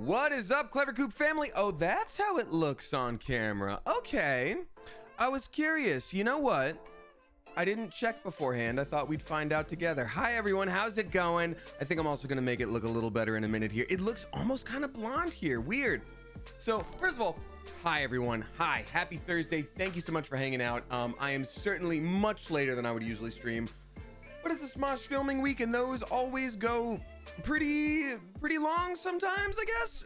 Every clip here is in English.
What is up, Clever Coop family? Oh, that's how it looks on camera. Okay. I was curious. You know what? I didn't check beforehand. I thought we'd find out together. Hi, everyone. How's it going? I think I'm also going to make it look a little better in a minute here. It looks almost kind of blonde here. Weird. So, first of all, hi, everyone. Hi. Happy Thursday. Thank you so much for hanging out. I am certainly much later than I would usually stream, but it's a Smosh filming week, and those always go pretty long sometimes, I guess.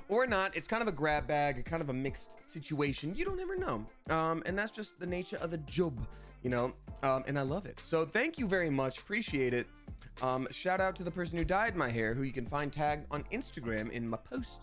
Or not. It's kind of a grab bag, kind of a mixed situation. You don't ever know. And that's just the nature of the job, you know. And I love it. So thank you very much. Appreciate it. Shout out to the person who dyed my hair, who you can find tagged on Instagram in my post.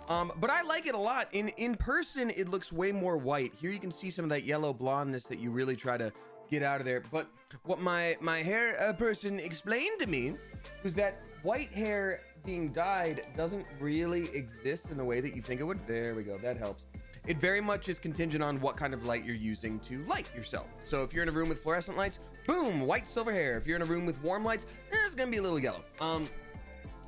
But I like it a lot. In person, it looks way more white. Here you can see some of that yellow blondness that you really try to get out of there. But what my hair person explained to me was that white hair being dyed doesn't really exist in the way that you think it would. There we go. That helps. It very much is contingent on what kind of light you're using to light yourself. So if you're in a room with fluorescent lights, boom, white silver hair. If you're in a room with warm lights, it's gonna be a little yellow.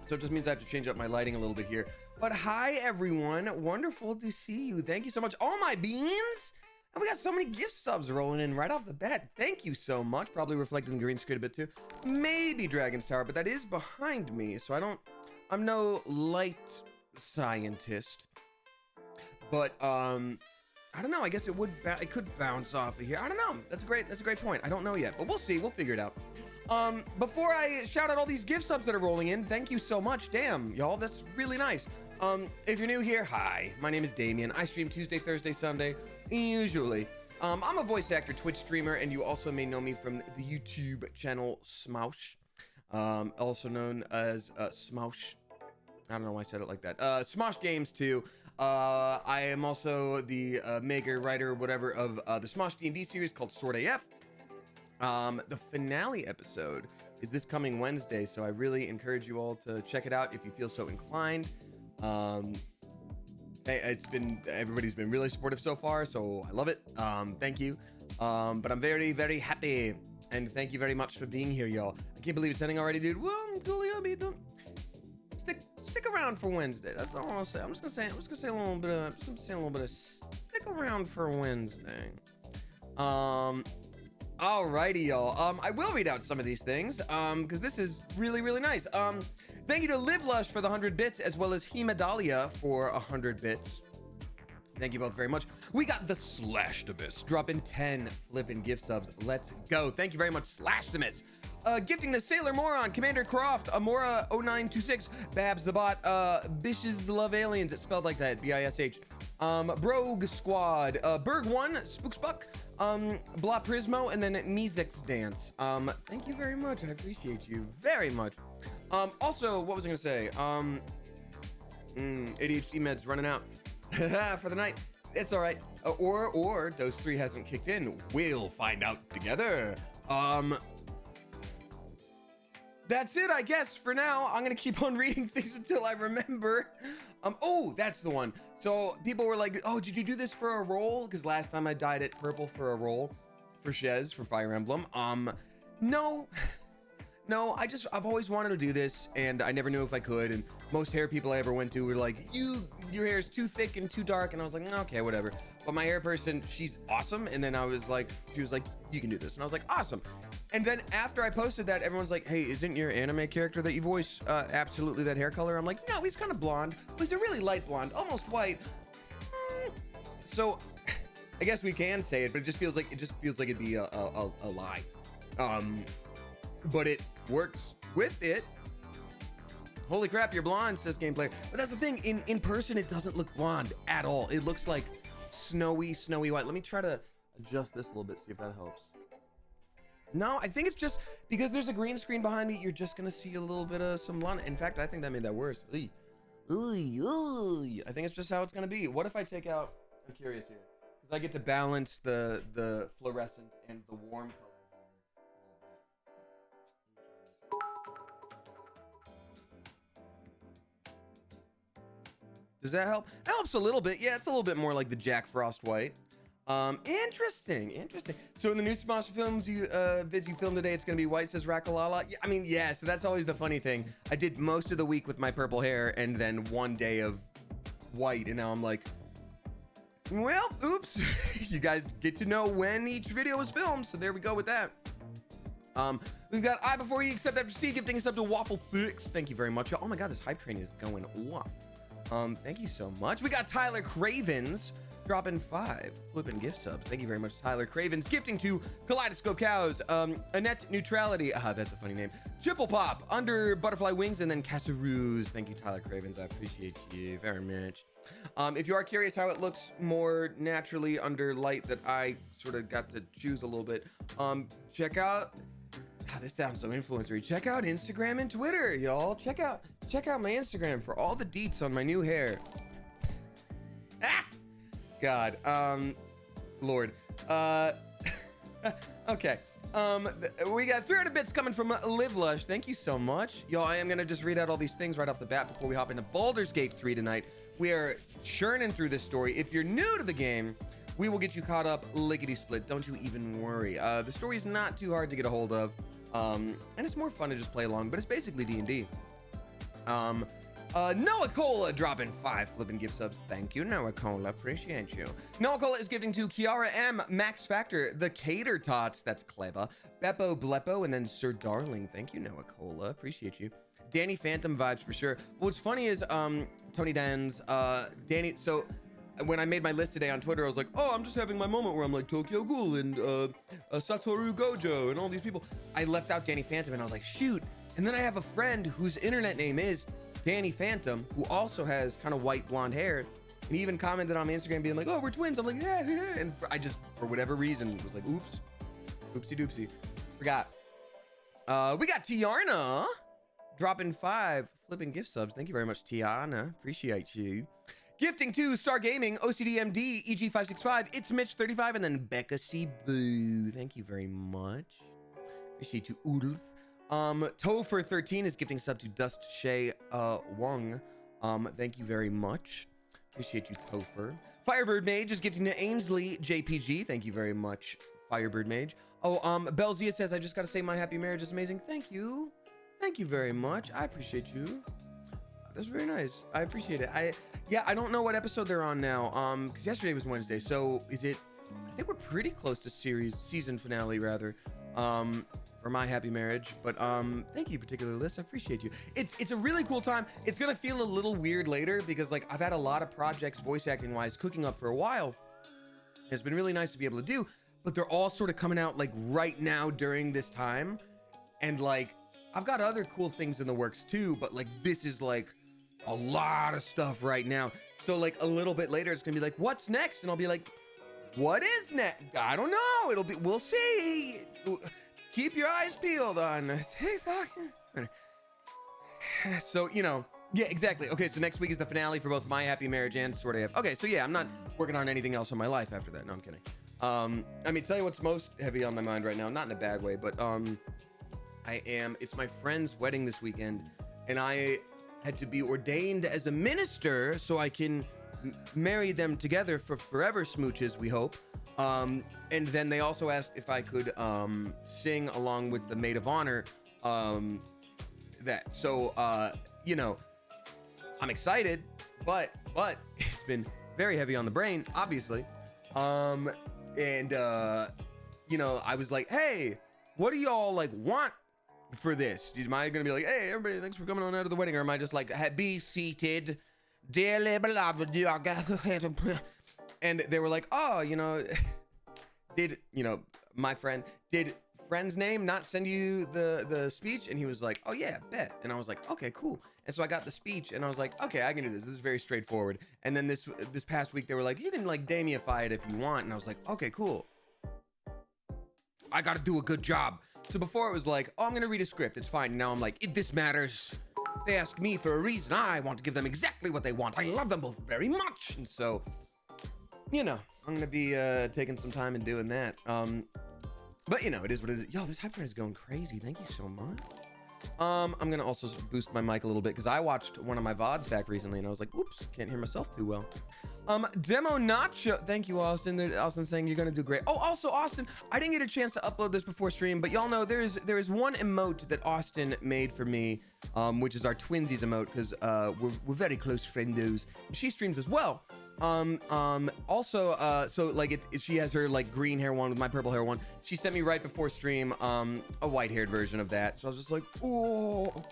So it just means I have to change up my lighting a little bit here. But hi, everyone. Wonderful to see you. Thank you so much. Oh, my beans. And we got so many gift subs rolling in right off the bat. Thank you so much. Probably reflecting the green screen a bit too. Maybe Dragon's Tower, but that is behind me. So I'm no light scientist. But I don't know. I guess it could bounce off of here. I don't know. That's a great point. I don't know yet, but we'll see. We'll figure it out. Before I shout out all these gift subs that are rolling in, thank you so much. Damn, y'all, that's really nice. If you're new here, hi, my name is Damien. I stream Tuesday, Thursday, Sunday, usually. I'm a voice actor, Twitch streamer, and you also may know me from the YouTube channel Smosh, also known as Smosh. I don't know why I said it like that. Smosh Games too. I am also the maker, writer, whatever of the Smosh D&D series called Sword AF. The finale episode is this coming Wednesday, so I really encourage you all to check it out if you feel so inclined. Everybody's been really supportive so far, so I love it. Thank you. But I'm very, very happy, and thank you very much for being here, y'all. I can't believe it's ending already, dude. Well, stick around for Wednesday. That's all I'll say. I'm just gonna say a little bit of stick around for Wednesday. Alrighty, y'all. I will read out some of these things, because this is really, really nice. Thank you to Live Lush for the 100 bits, as well as Hemadalia for 100 bits. Thank you both very much. We got the Slashtimus dropping 10 flipping gift subs. Let's go. Thank you very much, Slashtimus. Gifting the Sailor Moron, Commander Croft, Amora0926, Babs the Bot, Bishes Love Aliens, it's spelled like that, B-I-S-H. Brogue Squad, Berg1, Spooksbuck, Blah Prismo, and then Mizek's Dance. Thank you very much. I appreciate you very much. Also, what was I gonna say? ADHD meds running out for the night. It's all right. Or Dose 3 hasn't kicked in. We'll find out together. That's it, I guess, for now. I'm gonna keep on reading things until I remember. Oh, that's the one. So people were like, oh, did you do this for a role? Because last time I dyed it purple for a role for Shez for Fire Emblem. No, I've always wanted to do this, and I never knew if I could. And most hair people I ever went to were like, your hair is too thick and too dark. And I was like, okay, whatever. But my hair person, she's awesome. And then she was like, you can do this. And I was like, awesome. And then after I posted that, everyone's like, hey, isn't your anime character that you voice absolutely that hair color? I'm like, no, he's kind of blonde. He's a really light blonde, almost white. So I guess we can say it, but it just feels like it'd be a lie. But it works with it. Holy crap, you're blonde, says Gameplay. But that's the thing, in person, it doesn't look blonde at all. It looks like snowy white. Let me try to adjust this a little bit, see if that helps. No, I think it's just because there's a green screen behind me, you're just gonna see a little bit of some blonde. In fact, I think that made that worse. I think it's just how it's gonna be. What if I take out, I'm curious here, because I get to balance the fluorescent and the warm color. Does that help? That helps a little bit. Yeah, it's a little bit more like the Jack Frost white. Interesting. So in the new sponsor films vids you filmed today, it's gonna be white, says Rakalala. Yeah, I mean, yeah, so that's always the funny thing. I did most of the week with my purple hair and then one day of white, and now I'm like, well, oops. You guys get to know when each video was filmed, so there we go with that. We've got I Before You Accept After C gifting us up to Waffle Fix. Thank you very much. Oh my god, this hype train is going off. Thank you so much. We got Tyler Cravens dropping 5 flipping gift subs. Thank you very much, Tyler Cravens. Gifting to Kaleidoscope Cows, Annette Neutrality, that's a funny name, Chipple Pop, Under Butterfly Wings, and then Casaroos. Thank you, Tyler Cravens. I appreciate you very much. If you are curious how it looks more naturally under light that I sort of got to choose a little bit, check out, this sounds so influencery. Check out Instagram and Twitter, y'all. Check out my Instagram for all the deets on my new hair. God, Lord. Okay. We got 300 bits coming from Live Lush. Thank you so much. Y'all, I am gonna just read out all these things right off the bat before we hop into Baldur's Gate 3 tonight. We are churning through this story. If you're new to the game, we will get you caught up lickety-split. Don't you even worry. The story is not too hard to get a hold of. And it's more fun to just play along, but it's basically D&D. Noah Cola dropping 5 flipping gift subs. Thank you, Noah Cola. Appreciate you. Noah Cola is gifting to Kiara M, Max Factor, The Cater Tots. That's clever. Beppo Bleppo, and then Sir Darling. Thank you, Noah Cola. Appreciate you. Danny Phantom vibes for sure. What's funny is Tony Dan's Danny. So when I made my list today on Twitter, I was like, oh, I'm just having my moment where I'm like Tokyo Ghoul and Satoru Gojo and all these people. I left out Danny Phantom and I was like, shoot. And then I have a friend whose internet name is Danny Phantom, who also has kind of white blonde hair. And he even commented on my Instagram being like, oh, we're twins. I'm like, yeah. And I just, for whatever reason, was like, oops. Oopsie doopsie. Forgot. We got Tiarna dropping 5 flipping gift subs. Thank you very much, Tiana. Appreciate you. Gifting to Star Gaming, OCDMD, EG565, It's Mitch35, and then Becca C. Boo. Thank you very much. Appreciate you, oodles. Topher13 is gifting sub to Dust Shay Wong. Thank you very much. Appreciate you, Topher. Firebird Mage is gifting to Ainsley JPG. Thank you very much, Firebird Mage. Oh, Belzia says, I just gotta say my happy marriage is amazing. Thank you. Thank you very much. I appreciate you. That's very nice. I appreciate it. I don't know what episode they're on now. Because yesterday was Wednesday. So is it, I think we're pretty close to season finale rather. For my happy marriage, but thank you, particular list. I appreciate you. It's a really cool time. It's gonna feel a little weird later because like I've had a lot of projects voice acting wise cooking up for a while. It's been really nice to be able to do, but they're all sort of coming out like right now during this time, and like I've got other cool things in the works too, but like this is like a lot of stuff right now. So like a little bit later it's gonna be like, what's next? And I'll be like, what is next? I don't know. We'll see. Keep your eyes peeled on TikTok. So, you know, yeah, exactly. Okay, so next week is the finale for both My Happy Marriage and Sword AF. Okay, so yeah, I'm not working on anything else in my life after that. No, I'm kidding. I mean, tell you what's most heavy on my mind right now, not in a bad way, but it's my friend's wedding this weekend, and I had to be ordained as a minister so I can marry them together for forever smooches, we hope. And then they also asked if I could sing along with the maid of honor. You know, I'm excited, but it's been very heavy on the brain, obviously. You know, I was like, hey, what do y'all like want for this? Am I gonna be like, hey, everybody, thanks for coming on out of the wedding, or am I just like, be seated, dearly beloved, you are gathered? And they were like, oh, you know, did friend's name not send you the speech? And he was like, oh yeah, bet. And I was like, okay, cool. And so I got the speech and I was like, okay, I can do this. This is very straightforward. And then this past week they were like, you can like Damify it if you want. And I was like, okay, cool. I got to do a good job. So before it was like, oh, I'm going to read a script. It's fine. Now I'm like, this matters. They asked me for a reason. I want to give them exactly what they want. I love them both very much. And so, you know, I'm gonna be taking some time and doing that. But you know, it is what it is. Yo, this hype train is going crazy. Thank you so much. I'm gonna also boost my mic a little bit because I watched one of my VODs back recently and I was like, oops, can't hear myself too well. Demo Nacho. Thank you, Austin. Austin saying you're gonna do great. Oh, also, Austin, I didn't get a chance to upload this before stream, but y'all know there is one emote that Austin made for me, which is our twinsies emote, because we're very close friendos. She streams as well. Also, so like she has her like green hair one with my purple hair one. She sent me right before stream a white-haired version of that. So I was just like, oh,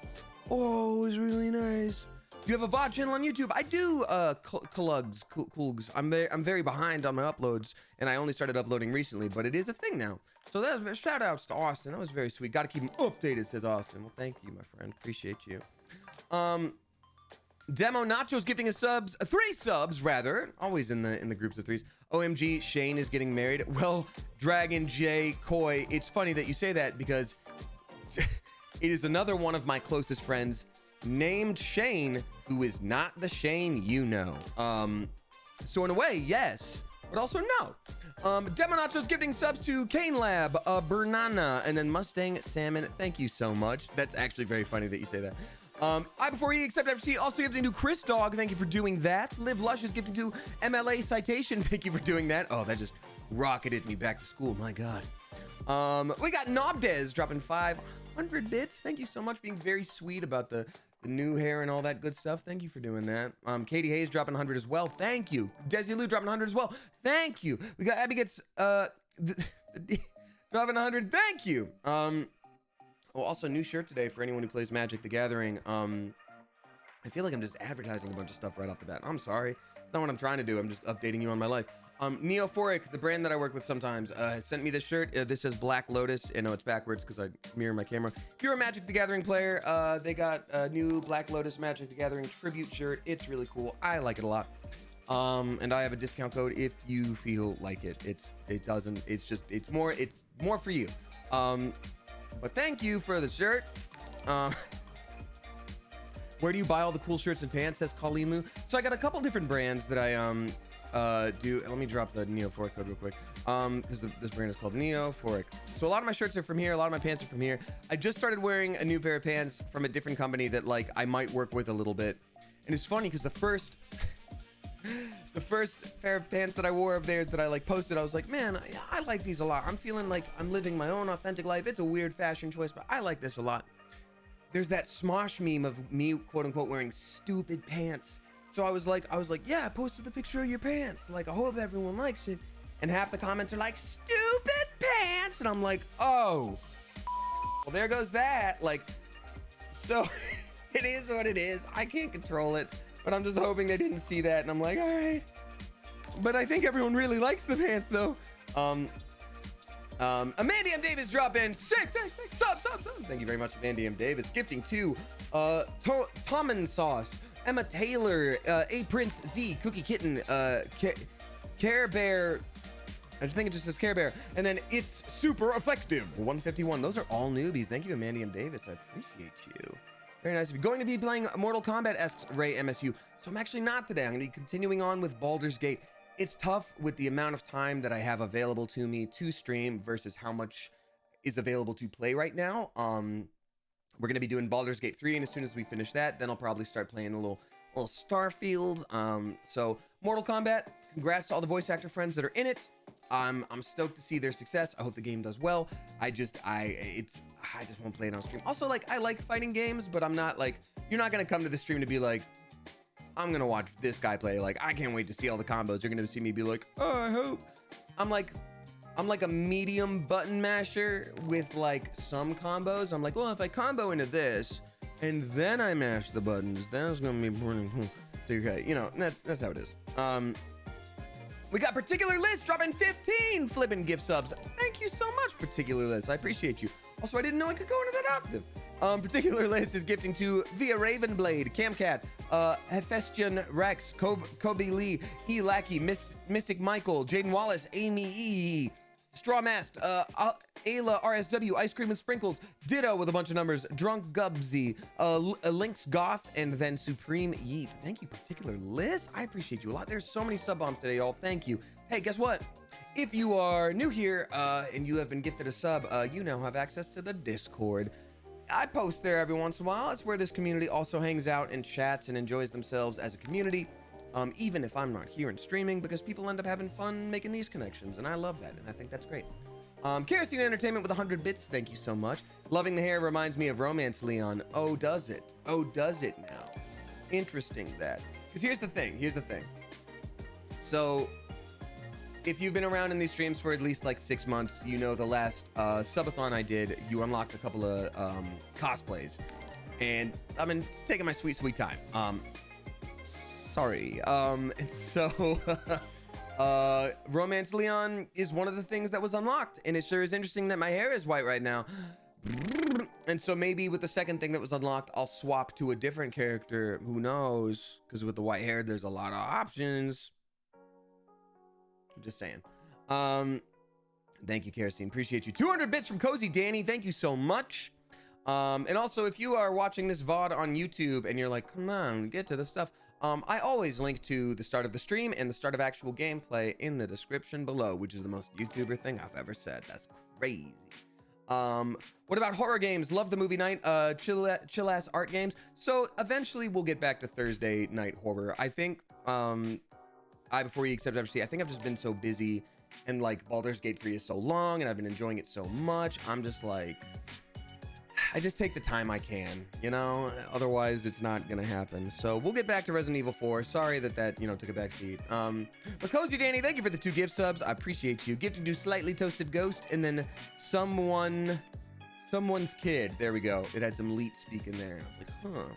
it was really nice. Do you have a VOD channel on YouTube? I do, Klugs. I'm very behind on my uploads, and I only started uploading recently, but it is a thing now. So that shout outs to Austin. That was very sweet. Got to keep him updated, says Austin. Well, thank you, my friend. Appreciate you. Demo Nacho's gifting us subs, 3 subs rather, always in the groups of 3s. OMG, Shane is getting married. Well, Dragon J Koi, it's funny that you say that because it is another one of my closest friends named Shane, who is not the Shane you know. So in a way, yes, but also no. Demo Nacho's gifting subs to Kane Lab, Bernana, and then Mustang Salmon. Thank you so much. That's actually very funny that you say that. I before E except FC also gifting to Chris Dog. Thank you for doing that. Live Lush is gifting to MLA Citation. Thank you for doing that. Oh, that just rocketed me back to school. My God. We got Nobdez dropping 500 bits. Thank you so much, being very sweet about the new hair and all that good stuff. Thank you for doing that. Katie Hayes dropping 100 as well. Thank you. Desi Lou dropping 100 as well. Thank you. We got Abby gets dropping 100. Thank you. Well, also new shirt today for anyone who plays Magic the Gathering. I feel like I'm just advertising a bunch of stuff right off the bat. I'm sorry. It's not what I'm trying to do. I'm just updating you on my life. Neophoric, the brand that I work with sometimes, sent me this shirt. This says Black Lotus. No, it's backwards because I mirror my camera. If you're a Magic the Gathering player, they got a new Black Lotus Magic the Gathering tribute shirt. It's really cool. I like it a lot. And I have a discount code if you feel like it. It's more for you. But thank you for the shirt. Where do you buy all the cool shirts and pants, says Colleen Lou. So I got a couple different brands that I do. Let me drop the Neophoric code real quick, because this brand is called Neophoric. So a lot of my shirts are from here, a lot of my pants are from here. I just started wearing a new pair of pants from a different company that like I might work with a little bit. And it's funny because the first pair of pants that I wore of theirs that I like posted, I was like, man, I like these a lot. I'm feeling like I'm living my own authentic life. It's a weird fashion choice, but I like this a lot. There's that Smosh meme of me, quote unquote, wearing stupid pants. So I was like, yeah, I posted the picture of your pants. Like, I hope everyone likes it. And half the comments are like, stupid pants. And I'm like, oh, well, there goes that. Like, so it is what it is. I can't control it, but I'm just hoping they didn't see that. And I'm like, all right. But I think everyone really likes the pants though. Amanda M. Davis drop in 6 subs. Thank you very much, Amanda M. Davis. Gifting to Tommen Sauce, Emma Taylor, A Prince Z, Cookie Kitten, Care Bear. I think it just says Care Bear. And then It's Super Effective 151. Those are all newbies. Thank you, Amanda M. Davis. I appreciate you. Very nice of you. Going to be playing Mortal Kombat, asks Ray MSU. So I'm actually not today. I'm going to be continuing on with Baldur's Gate. It's tough with the amount of time that I have available to me to stream versus how much is available to play right now. We're going to be doing Baldur's Gate 3, and as soon as we finish that, then I'll probably start playing a little Starfield. So Mortal Kombat, congrats to all the voice actor friends that are in it. I'm stoked to see their success. I hope the game does well. I just won't play it on stream. Also, like, I like fighting games, but I'm not like, you're not going to come to the stream to be like, I'm gonna watch this guy play. Like, I can't wait to see all the combos. You're gonna see me be like, oh, I hope. I'm like a medium button masher with like some combos. I'm like, well, if I combo into this and then I mash the buttons, that's gonna be pretty cool. So you know, that's how it is. We got Particular List dropping 15 flipping gift subs. Thank you so much, Particular List. I appreciate you. Also, I didn't know I could go into that octave. Particular List is gifting to Via Ravenblade, Camcat, Hephaestion Rex, Kobe Lee, E. Lackey, Mystic Michael, Jaden Wallace, Amy E. Strawmast, Ayla RSW, Ice Cream and Sprinkles, Ditto with a bunch of numbers, Drunk Gubsy, Lynx Goth, and then Supreme Yeet. Thank you, Particular List. I appreciate you a lot. There's so many sub bombs today, y'all. Thank you. Hey, guess what? If you are new here and you have been gifted a sub, you now have access to the Discord. I post there every once in a while. It's where this community also hangs out and chats and enjoys themselves as a community. even if I'm not here and streaming, because people end up having fun making these connections, and I love that, and I think that's great. Kerosene Entertainment with 100 bits, thank you so much. Loving the hair reminds me of Romance Leon. Oh, does it? Oh, does it now? Interesting that. Because here's the thing. So, if you've been around in these streams for at least like 6 months, you know the last subathon I did, you unlocked a couple of cosplays. And I've been taking my sweet, sweet time. Sorry. And so... Romance Leon is one of the things that was unlocked, and it sure is interesting that my hair is white right now. And so maybe with the second thing that was unlocked, I'll swap to a different character. Who knows? Because with the white hair, there's a lot of options. I'm just saying. Thank you, Kerosene. Appreciate you. 200 bits from Cozy Danny. Thank you so much. And also, if you are watching this VOD on YouTube and you're like, come on, get to the stuff. I always link to the start of the stream and the start of actual gameplay in the description below, which is the most YouTuber thing I've ever said. That's crazy. What about horror games? Love the movie night, chill ass art games. So eventually we'll get back to Thursday night horror. I think, Before You Accept Ever, I think I've just been so busy, and like Baldur's Gate 3 is so long and I've been enjoying it so much. I'm just like, I just take the time I can, you know, otherwise it's not gonna happen. So we'll get back to Resident Evil 4. Sorry that you know, took a back seat. But Cozy Danny, thank you for the 2 gift subs. I appreciate you. Gifted to Slightly Toasted Ghost, and then someone's kid. There we go. It had some leet speak in there. I was like, huh.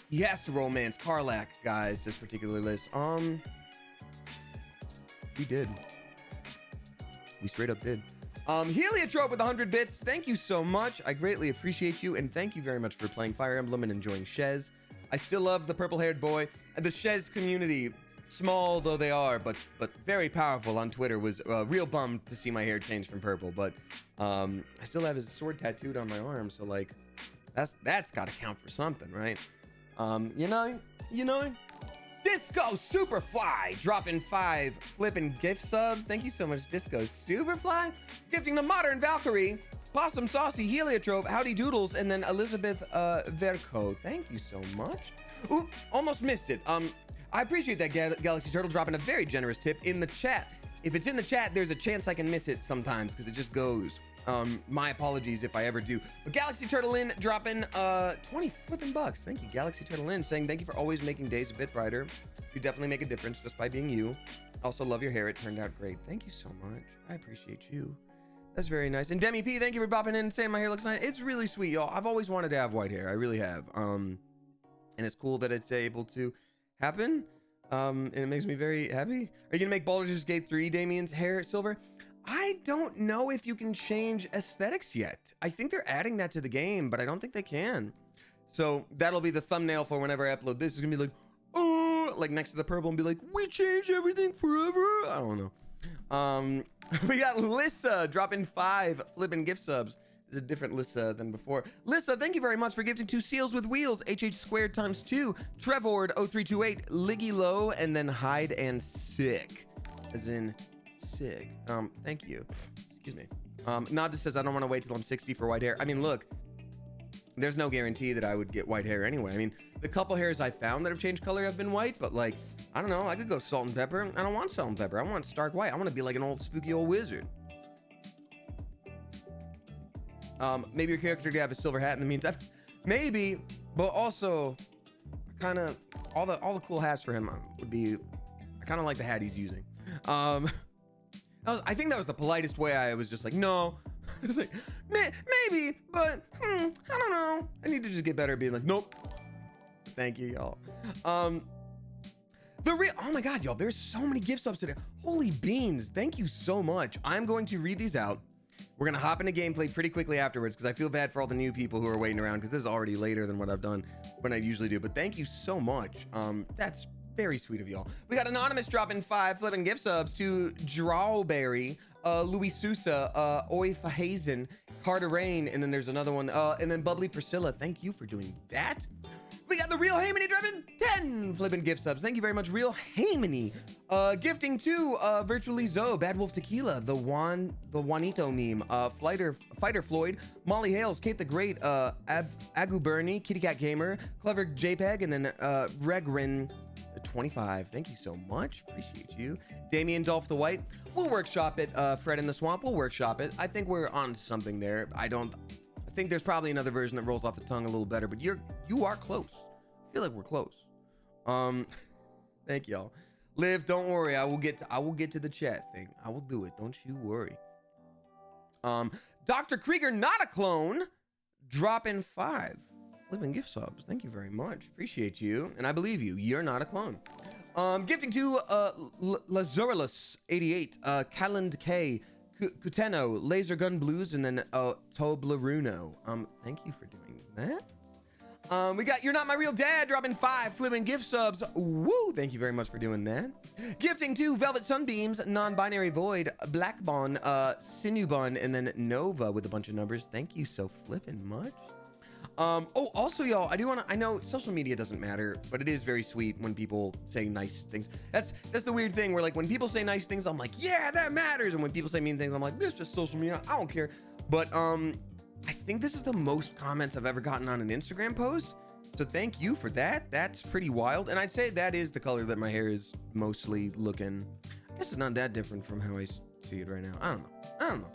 He has to romance Karlak, guys, this particular list. We did. We straight up did. Heliotrope with 100 bits. Thank you so much. I greatly appreciate you, and thank you very much for playing Fire Emblem and enjoying Shez. I still love the purple-haired boy. The Shez community, small though they are, but very powerful on Twitter, was real bummed to see my hair change from purple. But I still have his sword tattooed on my arm, so like, that's got to count for something, right? You know. Disco Superfly dropping 5 flipping gift subs. Thank you so much, Disco Superfly. Gifting the Modern Valkyrie, Possum Saucy, Heliotrope, Howdy Doodles, and then Elizabeth Verco. Thank you so much. Ooh, almost missed it. I appreciate that Galaxy Turtle dropping a very generous tip in the chat. If it's in the chat, there's a chance I can miss it sometimes because it just goes. My apologies if I ever do. But Galaxy Turtle in dropping 20 flipping bucks. Thank you, Galaxy Turtle in, saying thank you for always making days a bit brighter. You definitely make a difference just by being you. Also love your hair. It turned out great. Thank you so much. I appreciate you. That's very nice. And Demi P, thank you for bopping in and saying my hair looks nice. It's really sweet, y'all. I've always wanted to have white hair. I really have. And it's cool that it's able to happen. And it makes me very happy. Are you gonna make Baldur's Gate 3 Damien's hair silver? I don't know if you can change aesthetics yet. I think they're adding that to the game, but I don't think they can. So that'll be the thumbnail for whenever I upload this. It's gonna be like, oh, like next to the purple, and be like, we change everything forever. I don't know. We got Lissa dropping 5 flipping gift subs. This is a different Lissa than before. Lissa, thank you very much for gifting 2 Seals with Wheels, HH squared times 2, Trevord 0328, Liggy Low, and then Hide and Sick, as in sick. Thank you. Excuse me. Nod just says, I don't want to wait till I'm 60 for white hair. I mean, look, there's no guarantee that I would get white hair anyway. I mean, the couple hairs I found that have changed color have been white, but like, I don't know, I could go salt and pepper. I don't want salt and pepper. I want stark white. I want to be like an old spooky old wizard. Maybe your character could have a silver hat in the meantime. Maybe, but also kind of all the cool hats for him would be, I kind of like the hat he's using. I think that was the politest way. I was just like, no. It's like, maybe, but I don't know. I need to just get better at being like, nope. Thank you, y'all. Oh my God, y'all, there's so many gift subs today. Holy beans, thank you so much. I'm going to read these out. We're gonna hop into gameplay pretty quickly afterwards because I feel bad for all the new people who are waiting around because this is already later than what I've done when I usually do. But thank you so much. That's very sweet of y'all. We got Anonymous dropping 5 flipping gift subs to Drawberry, Louis Sousa, Oi Fahazen, Carter Rain, and then there's another one, and then Bubbly Priscilla. Thank you for doing that. We got the Real Haymany dropping 10 flipping gift subs. Thank you very much, Real Haymany. Gifting to Virtually Zoe, Bad Wolf Tequila, the Juanito meme, Fighter Floyd, Molly Hales, Kate the Great, Agu Bernie, Kitty Cat Gamer, Clever JPEG, and then Regrin 25. Thank you so much. Appreciate you. Damien Dolph the White. We'll workshop it. Fred in the Swamp. We'll workshop it. I think we're on something there. I think there's probably another version that rolls off the tongue a little better, but you are close. I feel like we're close. Thank y'all. Liv, don't worry. I will get to the chat thing. I will do it. Don't you worry. Dr. Krieger, not a clone. Drop in 5. Flipping gift subs. Thank you very much. Appreciate you. And I believe you. You're not a clone. Gifting to Lazurulus 88, Calland K, Kuteno, Laser Gun Blues, and then Tobleruno. Thank you for doing that. We got You're Not My Real Dad dropping 5 flipping gift subs. Woo! Thank you very much for doing that. Gifting to Velvet Sunbeams, Non-Binary Void, Blackbon, Sinubun, and then Nova with a bunch of numbers. Thank you so flipping much. Also, y'all, I know social media doesn't matter, but it is very sweet when people say nice things. That's the weird thing where, like, when people say nice things, I'm like, yeah, that matters. And when people say mean things, I'm like, this is just social media. I don't care. But, I think this is the most comments I've ever gotten on an Instagram post. So thank you for that. That's pretty wild. And I'd say that is the color that my hair is mostly looking. I guess it's not that different from how I see it right now. I don't know.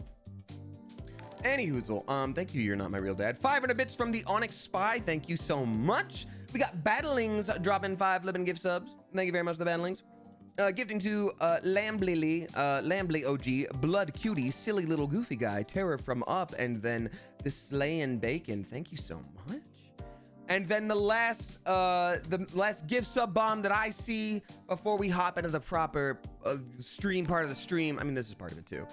Any hoozle. Thank you. You're Not My Real Dad. 500 bits from the Onyx Spy. Thank you so much. We got Battlings dropping 5 living gift subs. Thank you very much, the Battlings. Gifting to Lambly OG, Blood Cutie, Silly Little Goofy Guy, Terror from Up, and then the Slayin' Bacon. Thank you so much. And then the last gift sub bomb that I see before we hop into the proper stream part of the stream. I mean, this is part of it too.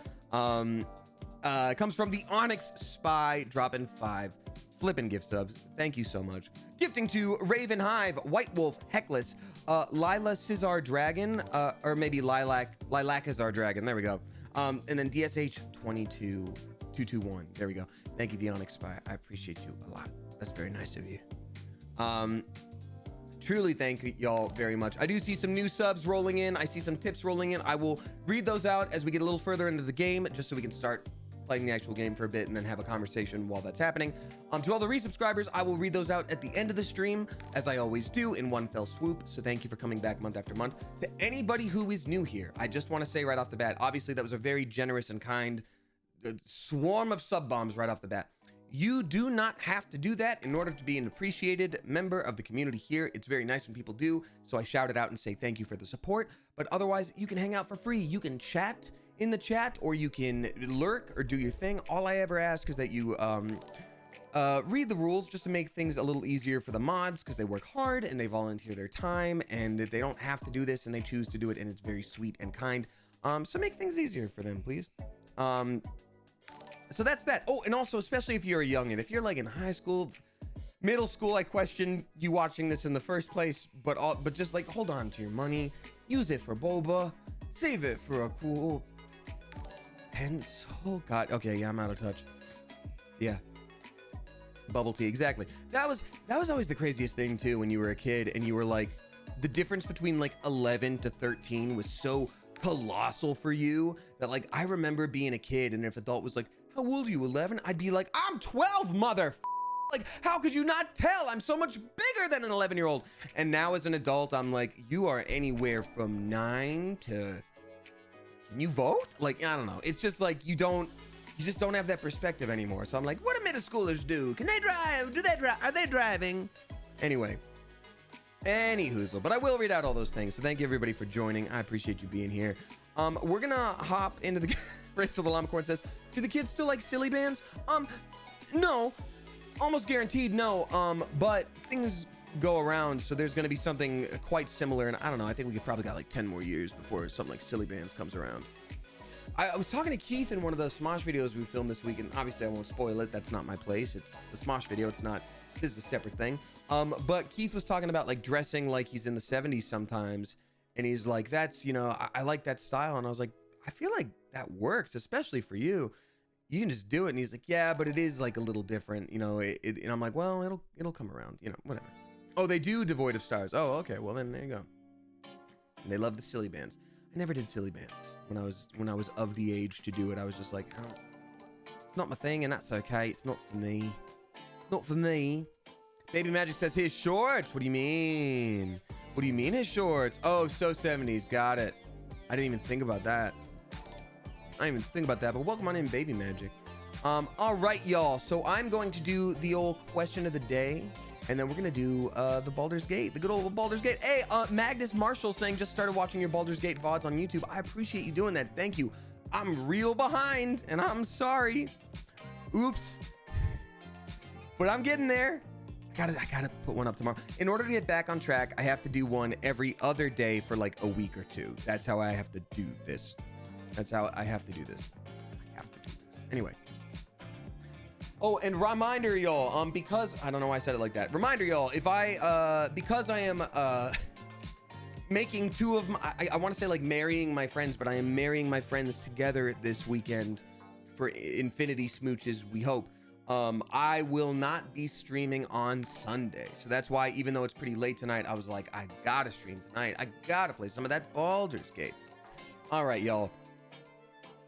Comes from the Onyx Spy, dropping 5 flipping gift subs. Thank you so much. Gifting to Raven Hive, White Wolf, Heckless, Lila Scizar Dragon, or maybe Lilacazar Dragon. There we go. And then DSH 22221. There we go. Thank you, the Onyx Spy. I appreciate you a lot. That's very nice of you. Truly thank y'all very much. I do see some new subs rolling in. I see some tips rolling in. I will read those out as we get a little further into the game, just so we can start playing the actual game for a bit and then have a conversation while that's happening. To all the resubscribers, I will read those out at the end of the stream, as I always do, in one fell swoop. So thank you for coming back month after month. To anybody who is new here, I just want to say right off the bat, obviously that was a very generous and kind swarm of sub bombs right off the bat. You do not have to do that in order to be an appreciated member of the community here. It's very nice when people do, so I shout it out and say thank you for the support. But otherwise, you can hang out for free. You can chat in the chat, or you can lurk or do your thing. All I ever ask is that you read the rules, just to make things a little easier for the mods, because they work hard and they volunteer their time, and they don't have to do this, and they choose to do it, and it's very sweet and kind. So make things easier for them, please. So that's that. Oh, and also, especially if you're a youngin', if you're like in high school, middle school, I question you watching this in the first place, but just like hold on to your money, use it for boba, save it for a cool pencil. Oh God, okay, yeah, I'm out of touch. Yeah, bubble tea, exactly. That was always the craziest thing too, when you were a kid and you were like, the difference between like 11 to 13 was so colossal for you that, like, I remember being a kid, and if adult was like, how old are you, 11? I'd be like, I'm 12, mother. Like, how could you not tell? I'm so much bigger than an 11-year-old. And now as an adult, I'm like, you are anywhere from 9 to, can you vote? Like, I don't know. It's just like, you just don't have that perspective anymore. So I'm like, what do middle schoolers do? Can they drive? Are they driving? Anyway, any hoozle. But I will read out all those things. So thank you everybody for joining. I appreciate you being here. We're gonna hop into the Rachel the Llamacorn says, do the kids still like silly bands? No, almost guaranteed no. But things go around, so there's gonna be something quite similar, and I don't know, I think we could probably got like 10 more years before something like silly bands comes around. I was talking to Keith in one of the Smosh videos we filmed this week, and obviously I won't spoil it, that's not my place, it's the Smosh video, it's not, this is a separate thing. But Keith was talking about like dressing like he's in the 70s sometimes, and he's like, that's, you know, I like that style, and I was like, I feel like that works, especially for you. You can just do it. And he's like, yeah, but it is like a little different, you know, and I'm like, well, it'll come around, you know, whatever. Oh, they do Devoid of Stars. Oh, okay. Well, then there you go. And they love the silly bands. I never did silly bands when I was of the age to do it. I was just like, oh, it's not my thing, and that's okay. It's not for me. Not for me. Baby Magic says, here's shorts. What do you mean? What do you mean his shorts? Oh, so 70s. Got it. I didn't even think about that. I didn't even think about that, but welcome on in, Baby Magic. All right, y'all. So I'm going to do the old question of the day, and then we're going to do the Baldur's Gate, the good old Baldur's Gate. Hey, Magnus Marshall saying just started watching your Baldur's Gate VODs on YouTube. I appreciate you doing that. Thank you. I'm real behind, and I'm sorry. Oops. But I'm getting there. I gotta put one up tomorrow. In order to get back on track, I have to do one every other day for like a week or two. That's how I have to do this. That's how I have to do this. I have to do this. Anyway. Oh, and reminder, y'all, because I don't know why I said it like that. Reminder, y'all, if because I am making two of my, I want to say like marrying my friends, but I am marrying my friends together this weekend for Infinity Smooches, we hope. I will not be streaming on Sunday. So that's why, even though it's pretty late tonight, I was like, I gotta stream tonight. I gotta play some of that Baldur's Gate. All right, y'all.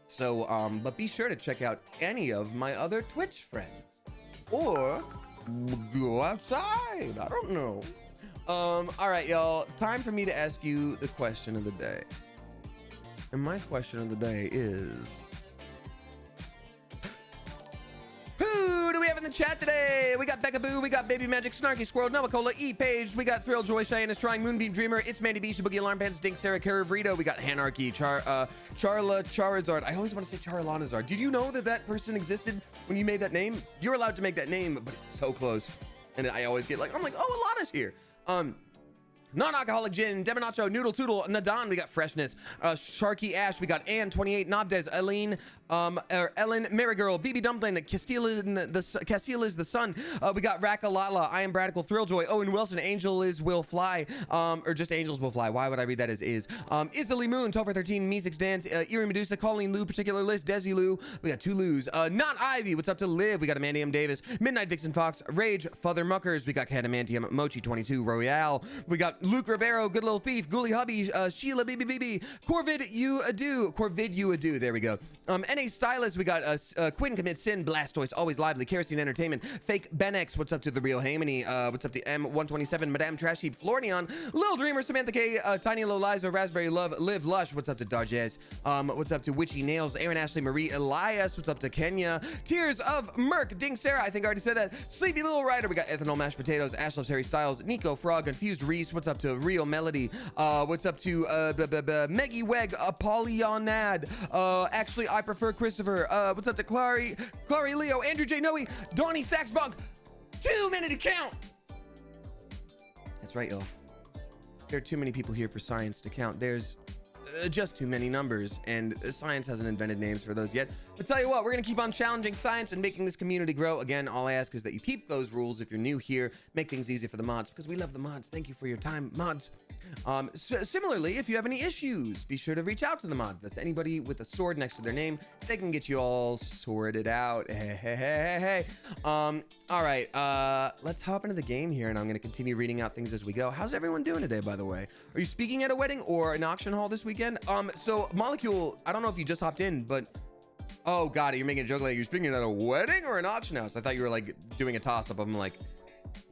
So, but be sure to check out any of my other Twitch friends. Or go outside. I don't know. All right, y'all. Time for me to ask you the question of the day. And my question of the day is... Who do we have in the chat today? We got Becca Boo, we got Baby Magic, Snarky Squirrel, Novacola, E-Page, we got Thrill Joy, Cheyenne is Trying, Moonbeam Dreamer, It's Mandy Beach, Boogie Alarm Pants, Dink, Sarah, Caravrito, we got Hanarchy, Charla, Charizard. I always want to say Charlanazar. Did you know that that person existed when you made that name? You're allowed to make that name, but it's so close. And I always get like, I'm like, oh, Alana's here. Non-alcoholic gin, Demonacho, Noodle Toodle, Nadan, we got Freshness, Sharky Ash, we got Ann28, Nobdes, Ellen, Marigirl, BB Dumpling, Castile is the Sun, we got Rakalala, I am Bradical, Thrilljoy, Owen Wilson, Angel is Will Fly, or just Angels Will Fly, why would I read that as is, Isily Moon, Topher13, Meesex Dance, Eerie Medusa, Colleen Lou, Particular List, Desi Lou, we got two Lou's, Not Ivy, what's up to Liv, we got Amandium Davis, Midnight Vixen Fox, Rage, Father Muckers, we got Cadamantium, Mochi22, Royale, we got Luke Ribeiro, Good Little Thief, Ghoulie Hubby, Sheila BBBB, Corvid You Ado, there we go. NA Stylist, we got Quinn Commits Sin, Blastoise, Always Lively, Kerosene Entertainment, Fake Benex, what's up to the Real Haymany, what's up to M127, Madame Trash Heap, Florian, Lil Dreamer, Samantha K, Tiny Low Liza, Raspberry Love, Live Lush, what's up to Darjez, what's up to Witchy Nails, Aaron Ashley Marie Elias, what's up to Kenya, Tears of Merc, Ding Sarah, I think I already said that, Sleepy Little Rider, we got Ethanol Mashed Potatoes, Ash Loves Harry Styles, Nico Frog, Confused Reese, what's up to Real Melody, what's up to Meggy Weg, Apollionad, actually I prefer Christopher, what's up to Clary Leo, Andrew J. Noe, Donnie Saxbunk, 2 minute to count. That's right, y'all. There are too many people here for science to count. There's just too many numbers, and science hasn't invented names for those yet. But tell you what, we're gonna keep on challenging science and making this community grow. Again, all I ask is that you keep those rules if you're new here, make things easy for the mods, because we love the mods. Thank you for your time, mods. Similarly, if you have any issues, be sure to reach out to the mods. That's anybody with a sword next to their name. They can get you all sorted out. Hey. All right, let's hop into the game here, and I'm gonna continue reading out things as we go. How's everyone doing today, by the way? Are you speaking at a wedding or an auction hall this weekend? So Molecule, I don't know if you just hopped in, but oh god, you're making a joke like you're speaking at a wedding or an auction house. I thought you were like doing a toss-up. I'm like,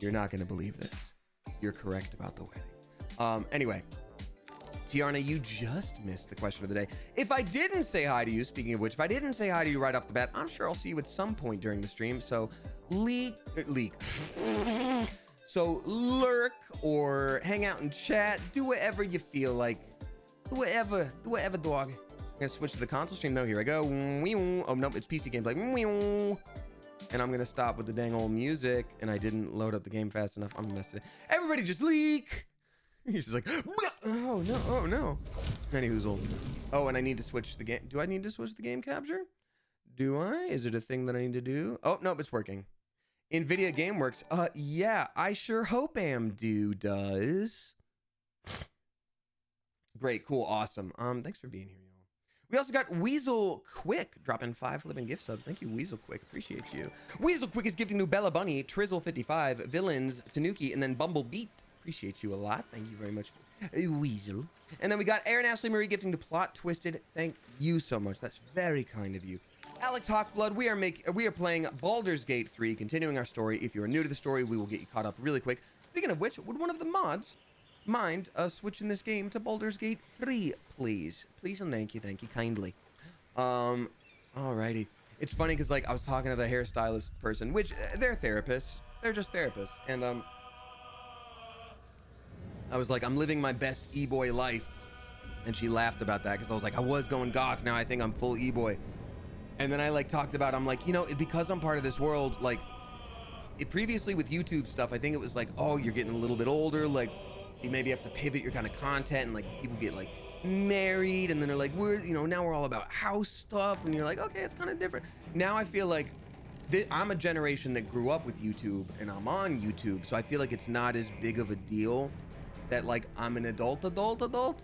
you're not gonna believe this. You're correct about the wedding. Anyway, Tiarna, you just missed the question of the day. If I didn't say hi to you, speaking of which, if I didn't say hi to you right off the bat, I'm sure I'll see you at some point during the stream. So so lurk or hang out and chat, do whatever you feel like. Do whatever, dog. I'm gonna switch to the console stream though. Here I go. Oh nope, it's PC gameplay. And I'm gonna stop with the dang old music, and I didn't load up the game fast enough. I'm messed it. Everybody just leak. He's just like, oh no. Anyhoozle. Oh, and I need to switch the game. Do I need to switch the game capture? Do I? Is it a thing that I need to do? Oh, nope, it's working. NVIDIA GameWorks. Yeah, I sure hope AMD does. Great, cool, awesome. Thanks for being here, y'all. We also got Weasel Quick dropping 5 flipping gift subs. Thank you, Weasel Quick. Appreciate you. Weasel Quick is gifting to Bella Bunny, Trizzle55, Villains, Tanuki, and then Bumblebeat. Appreciate you a lot. Thank you very much, Weasel. And then we got Aaron Ashley Marie gifting to Plot Twisted. Thank you so much. That's very kind of you. Alex Hawkblood, we are playing Baldur's Gate 3, continuing our story. If you are new to the story, we will get you caught up really quick. Speaking of which, would one of the mods mind switching this game to Baldur's Gate 3, please? Please and thank you kindly. Alrighty. It's funny because like I was talking to the hairstylist person, which they're therapists. They're just therapists. And I was like, I'm living my best e-boy life. And she laughed about that because I was like, I was going goth. Now I think I'm full e-boy. And then I like talked about, I'm like, you know, because I'm part of this world, like previously with YouTube stuff, I think it was like, oh, you're getting a little bit older. Like you maybe have to pivot your kind of content, and like people get like married, and then they're like, now we're all about house stuff, and you're like, okay, it's kind of different. Now I feel like I'm a generation that grew up with YouTube, and I'm on YouTube, so I feel like it's not as big of a deal that like I'm an adult,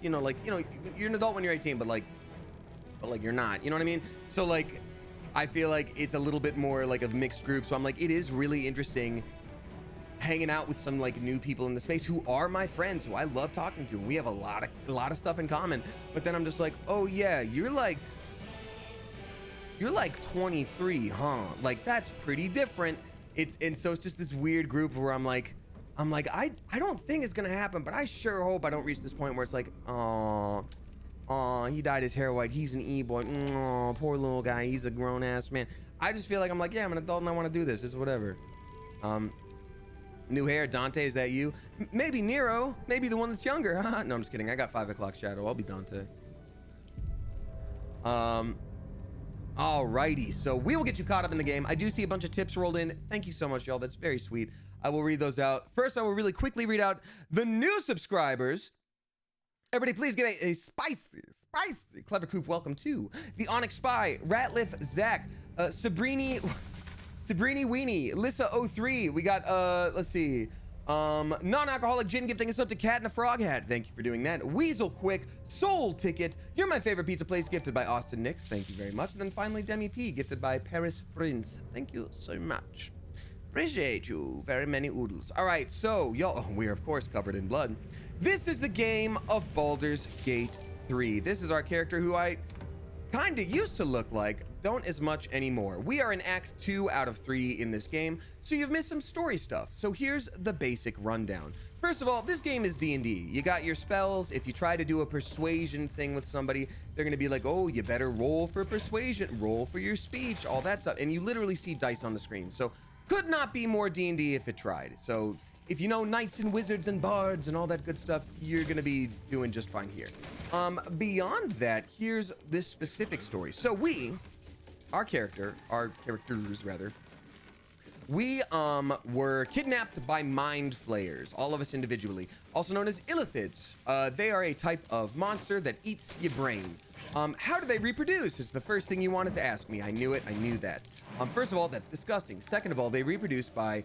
you know, like, you know, you're an adult when you're 18, but like you're not, you know what I mean? So like I feel like it's a little bit more like a mixed group. So I'm like, it is really interesting hanging out with some like new people in the space who are my friends, who I love talking to. We have a lot of stuff in common. But then I'm just like, oh yeah, you're like 23, huh? Like that's pretty different. And so it's just this weird group where I'm like, I don't think it's gonna happen, but I sure hope I don't reach this point where it's like, oh, he dyed his hair white. He's an e-boy. Oh, poor little guy. He's a grown ass man. I just feel like I'm like, yeah, I'm an adult and I want to do this. It's whatever. New hair, Dante, is that you? Maybe Nero, maybe the one that's younger. No, I'm just kidding. I got 5 o'clock shadow. I'll be Dante. Alrighty, so we will get you caught up in the game. I do see a bunch of tips rolled in. Thank you so much, y'all. That's very sweet. I will read those out. First, I will really quickly read out the new subscribers. Everybody, please give a spicy, Clever Coop, welcome to the Onyx Spy, Ratliff, Zach, Sabrini Weenie, Lissa03. We got, let's see, non-alcoholic gin gifting us up to Cat and a Frog Hat. Thank you for doing that. Weasel Quick, Soul Ticket, You're My Favorite Pizza Place, gifted by Austin Nix. Thank you very much. And then finally, Demi P, gifted by Paris Prince. Thank you so much. Appreciate you. Very many oodles. All right, so, y'all, we are, of course, covered in blood. This is the game of Baldur's Gate 3. This is our character who I kind of used to look like, don't as much anymore. We are in Act 2 out of 3 in this game, so you've missed some story stuff. So here's the basic rundown. First of all, this game is D&D. You got your spells. If you try to do a persuasion thing with somebody, they're going to be like, oh, you better roll for persuasion, roll for your speech, all that stuff. And you literally see dice on the screen. So could not be more D&D if it tried. So if you know knights and wizards and bards and all that good stuff, you're gonna be doing just fine here. Beyond that, here's this specific story. So our characters rather, we were kidnapped by mind flayers, all of us individually, also known as illithids. They are a type of monster that eats your brain. How do they reproduce? It's the first thing you wanted to ask me. I knew it, I knew that. First of all, that's disgusting. Second of all, they reproduce by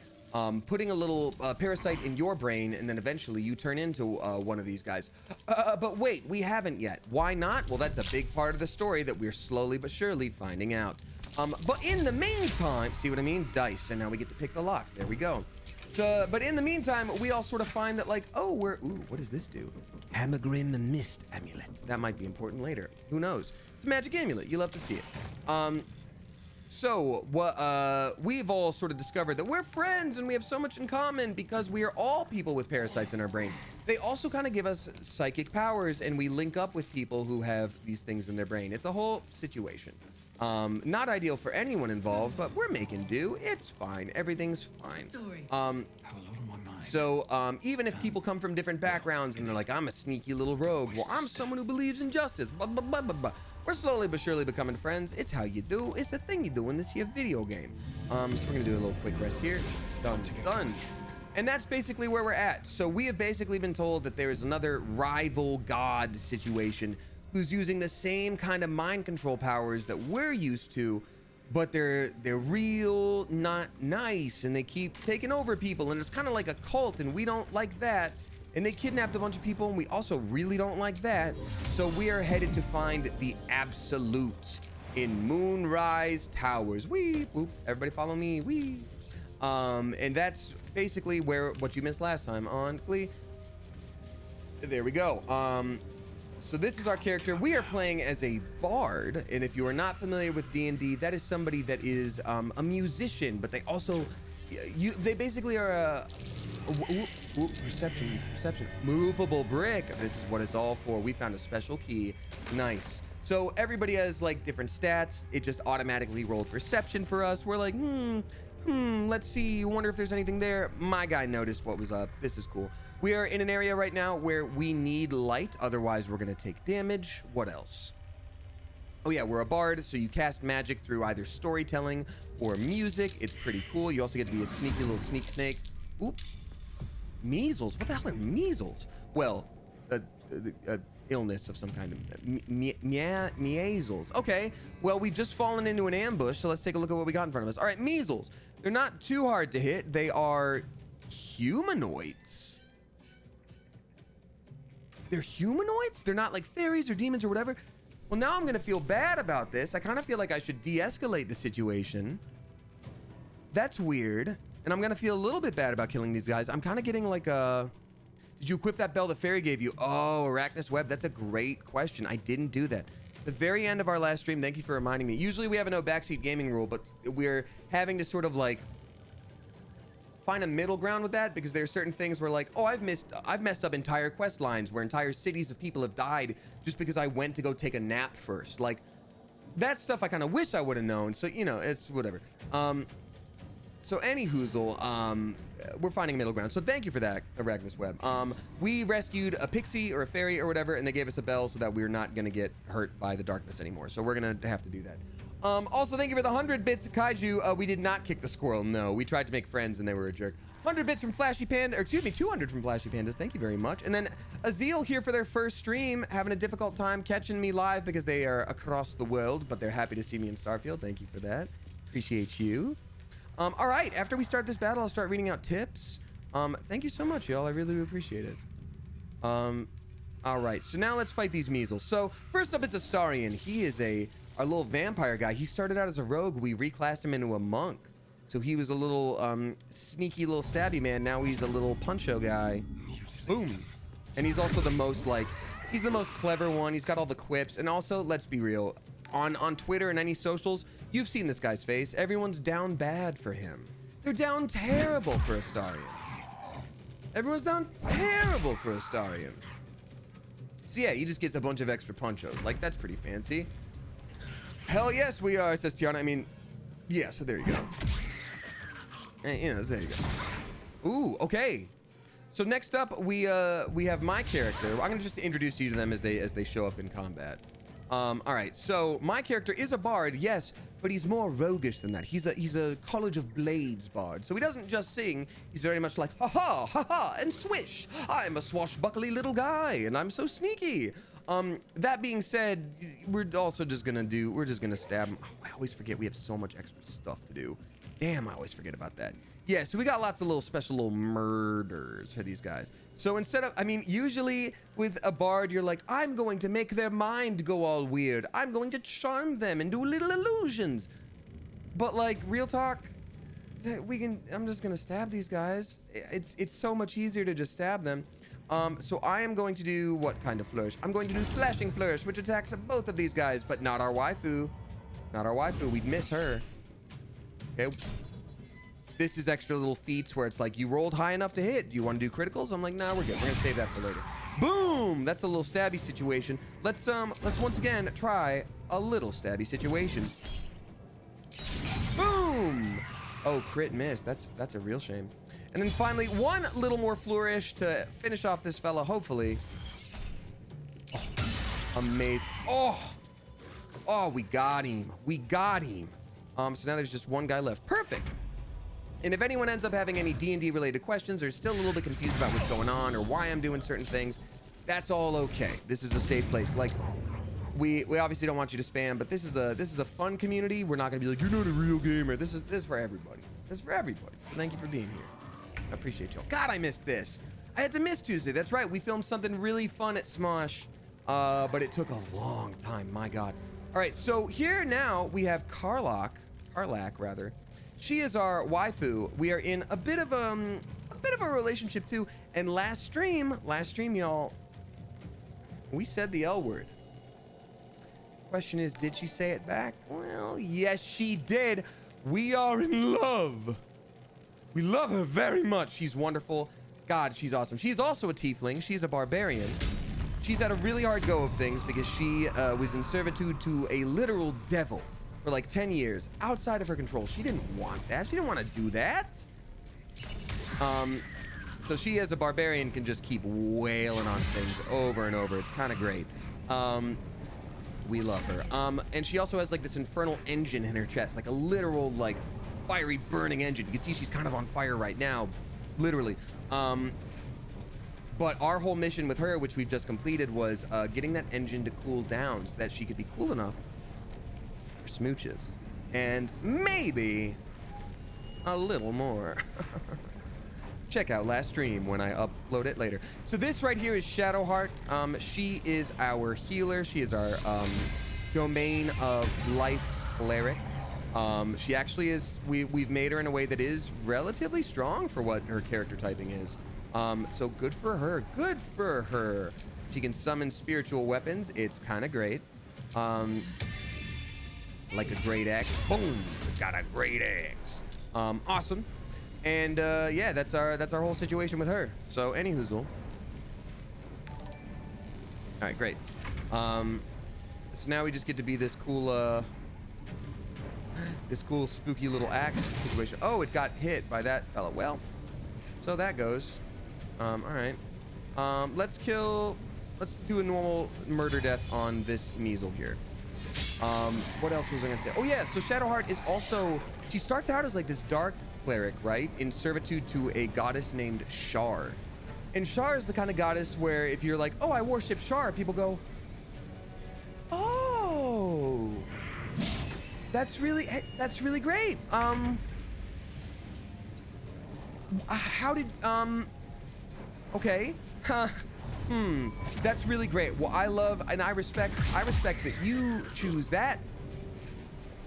putting a little parasite in your brain, and then eventually you turn into one of these guys. But wait, we haven't yet. Why not? Well, that's a big part of the story that we're slowly but surely finding out. But in the meantime, see what I mean? Dice, and now we get to pick the lock. There we go. So, but in the meantime, we all sort of find that like, oh, what does this do? Hammergrim Mist Amulet. That might be important later. Who knows? It's a magic amulet. You'll have to see it. So what we've all sort of discovered that we're friends and we have so much in common because we are all people with parasites in our brain. They also kind of give us psychic powers, and we link up with people who have these things in their brain. It's a whole situation. Not ideal for anyone involved, but we're making do. It's fine. Everything's fine. So even if people come from different backgrounds and they're like, I'm a sneaky little rogue. Well, I'm someone who believes in justice. Blah, blah, blah, blah, blah. We're slowly but surely becoming friends. It's how you do. It's the thing you do in this here video game. So we're gonna do a little quick rest here. Done. And that's basically where we're at. So we have basically been told that there is another rival god situation who's using the same kind of mind control powers that we're used to, but they're real not nice, and they keep taking over people, and it's kind of like a cult, and we don't like that. And they kidnapped a bunch of people, and we also really don't like that. So we are headed to find the Absolute in Moonrise Towers. Wee, whoop, everybody follow me, wee. And that's basically what you missed last time on Glee. There we go. So this is our character. We are playing as a bard, and if you are not familiar with D&D, that is somebody that is a musician, but they also, they basically are Perception. Movable brick. This is what it's all for. We found a special key. Nice. So everybody has like different stats. It just automatically rolled perception for us. We're like, let's see. Wonder if there's anything there. My guy noticed what was up. This is cool. We are in an area right now where we need light. Otherwise, we're going to take damage. What else? Oh yeah, we're a bard, so you cast magic through either storytelling or music. It's pretty cool. You also get to be a sneaky little sneak snake. Oop. Measles? What the hell are measles? Well, illness of some kind of measles. Okay, well, we've just fallen into an ambush, so let's take a look at what we got in front of us. All right, measles. They're not too hard to hit. They are humanoids. They're humanoids? They're not like fairies or demons or whatever. Well, now I'm gonna feel bad about this. I kind of feel like I should de-escalate the situation. That's weird. And I'm gonna feel a little bit bad about killing these guys. I'm kind of getting like a... Did you equip that bell the fairy gave you? Oh, Arachnus Web. That's a great question. I didn't do that. The very end of our last stream, thank you for reminding me. Usually we have a no backseat gaming rule, but we're having to sort of like find a middle ground with that, because there are certain things where like, oh, I've messed up entire quest lines where entire cities of people have died just because I went to go take a nap first. Like, that stuff I kind of wish I would have known. So, you know, it's whatever. So anywhoozle, we're finding a middle ground. So thank you for that, Arachnus Web. We rescued a pixie or a fairy or whatever, and they gave us a bell so that we're not gonna get hurt by the darkness anymore. So we're gonna have to do that. Also, thank you for the 100 bits, Kaiju. We did not kick the squirrel. No, we tried to make friends and they were a jerk. 100 bits from Flashy Panda, or excuse me, 200 from Flashy Pandas. Thank you very much. And then Azeel here for their first stream, having a difficult time catching me live because they are across the world, but they're happy to see me in Starfield. Thank you for that. Appreciate you. All right, after we start this battle, I'll start reading out tips. Thank you so much, y'all. I really appreciate it. All right, so now let's fight these measles. So first up is Astarion. He is our little vampire guy. He started out as a rogue. We reclassed him into a monk. So he was a little sneaky little stabby man. Now he's a little puncho guy. Boom. And he's also the most like, he's the most clever one. He's got all the quips. And also, let's be real, on Twitter and any socials, you've seen this guy's face. Everyone's down bad for him. They're down terrible for Astarion. Everyone's down terrible for Astarion. So yeah, he just gets a bunch of extra punchos. Like, that's pretty fancy. Hell yes, we are, says Tiana. I mean, yeah, so there you go. And, you know, there you go. Ooh, okay. So next up, we have my character. I'm gonna just introduce you to them as they show up in combat. All right, so my character is a bard, yes, but he's more roguish than that. He's a College of Blades bard. So he doesn't just sing. He's very much like, ha ha, and swish. I'm a swashbuckly little guy, and I'm so sneaky. That being said, we're just gonna stab him. Oh, I always forget we have so much extra stuff to do. Damn, I always forget about that. Yeah, so we got lots of special little murders for these guys. So instead of, I mean, usually with a bard, you're like, I'm going to make their mind go all weird. I'm going to charm them and do little illusions. But like, real talk, I'm just gonna stab these guys. It's so much easier to just stab them. So I am going to do what kind of flourish? I'm going to do slashing flourish, which attacks both of these guys, but not our waifu. Not our waifu, we'd miss her. Okay. This is extra little feats where it's like, you rolled high enough to hit. Do you want to do criticals? I'm like, nah, we're good. We're gonna save that for later. Boom! That's a little stabby situation. Let's once again try a little stabby situation. Boom! Oh, crit miss. That's a real shame. And then finally, one little more flourish to finish off this fella, hopefully. Oh, amazing. Oh, we got him. We got him. So now there's just one guy left. Perfect. And if anyone ends up having any D&D related questions or still a little bit confused about what's going on or why I'm doing certain things, that's all okay. This is a safe place. Like, we obviously don't want you to spam, but this is a fun community. We're not gonna be like, you're not a real gamer. This is for everybody. This is for everybody. So thank you for being here. I appreciate y'all. God, I missed this. I had to miss Tuesday. That's right. We filmed something really fun at Smosh, but it took a long time. My God. All right. So here now we have Karlak rather. She is our waifu. We are in a bit of a relationship too. And last stream, y'all, we said the L word. Question is, did she say it back? Well, yes, she did. We are in love. We love her very much. She's wonderful. God, she's awesome. She's also a tiefling. She's a barbarian. She's had a really hard go of things because she was in servitude to a literal devil for like 10 years outside of her control. She didn't want that. She didn't want to do that. So she, as a barbarian, can just keep wailing on things over and over. It's kind of great. We love her. And she also has like this infernal engine in her chest, like a literal like fiery burning engine. You can see she's kind of on fire right now, literally. But our whole mission with her, which we've just completed, was getting that engine to cool down so that she could be cool enough for smooches. And maybe a little more. Check out last stream when I upload it later. So this right here is Shadowheart. She is our healer. She is our domain of life cleric. She actually is, we've made her in a way that is relatively strong for what her character typing is. So good for her. Good for her. She can summon spiritual weapons. It's kind of great. Like a great axe. Boom! It's got a great axe. Awesome. And yeah, that's our whole situation with her. So any hoozle. All right, great. So now we just get to be this cool spooky little axe situation. Oh, it got hit by that fella. Well, so that goes. All right. Let's do a normal murder death on this measle here. What else was I gonna say? Oh yeah, so Shadowheart is also, she starts out as like this dark cleric, right? In servitude to a goddess named Shar. And Shar is the kind of goddess where if you're like, oh, I worship Shar, people go, oh, that's really great. How did, okay. Huh. That's really great. Well, I love and I respect that you choose that.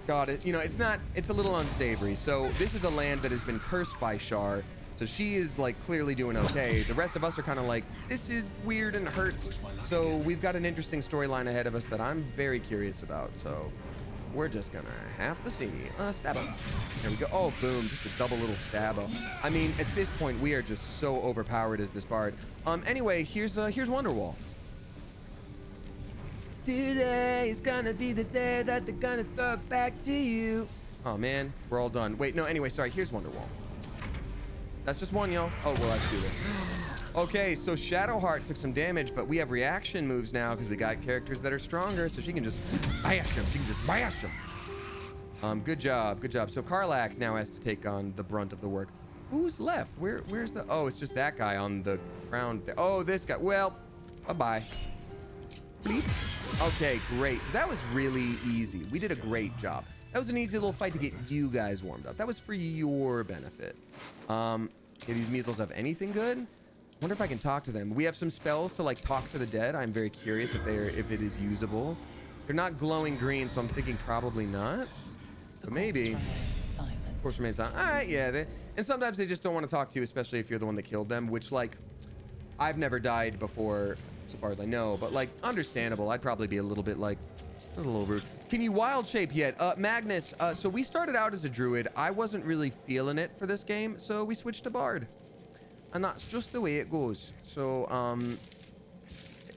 Got it. You know, it's a little unsavory. So this is a land that has been cursed by Shar. So she is like clearly doing okay. The rest of us are kind of like, this is weird and hurts. So we've got an interesting storyline ahead of us that I'm very curious about. So we're just gonna have to see. Stabbo. There we go. Oh, boom. Just a double little stabbo. I mean, at this point, we are just so overpowered as this bard. Anyway, here's Wonderwall. Today is gonna be the day that they're gonna throw it back to you. Oh, man. We're all done. Wait, no, anyway, sorry. Here's Wonderwall. That's just one, y'all. Oh, well, let's do it. Okay, so Shadowheart took some damage, but we have reaction moves now because we got characters that are stronger, so she can just bash them. She can just bash them. Good job, good job. So Karlach now has to take on the brunt of the work. Who's left? Where's the? Oh, it's just that guy on the ground. Oh, this guy. Well, bye-bye. Okay, great. So that was really easy. We did a great job. That was an easy little fight to get you guys warmed up. That was for your benefit. Do these measles have anything good? Wonder if I can talk to them. We have some spells to like talk to the dead. I'm very curious if it is usable. They're not glowing green, so I'm thinking probably not. But maybe. Of course, remains silent. All right, yeah. And sometimes they just don't want to talk to you, especially if you're the one that killed them. Which, like, I've never died before, so far as I know. But like, understandable. I'd probably be a little bit like, that's a little rude. Can you wild shape yet? Magnus. So we started out as a druid. I wasn't really feeling it for this game, so we switched to bard. And that's just the way it goes. So,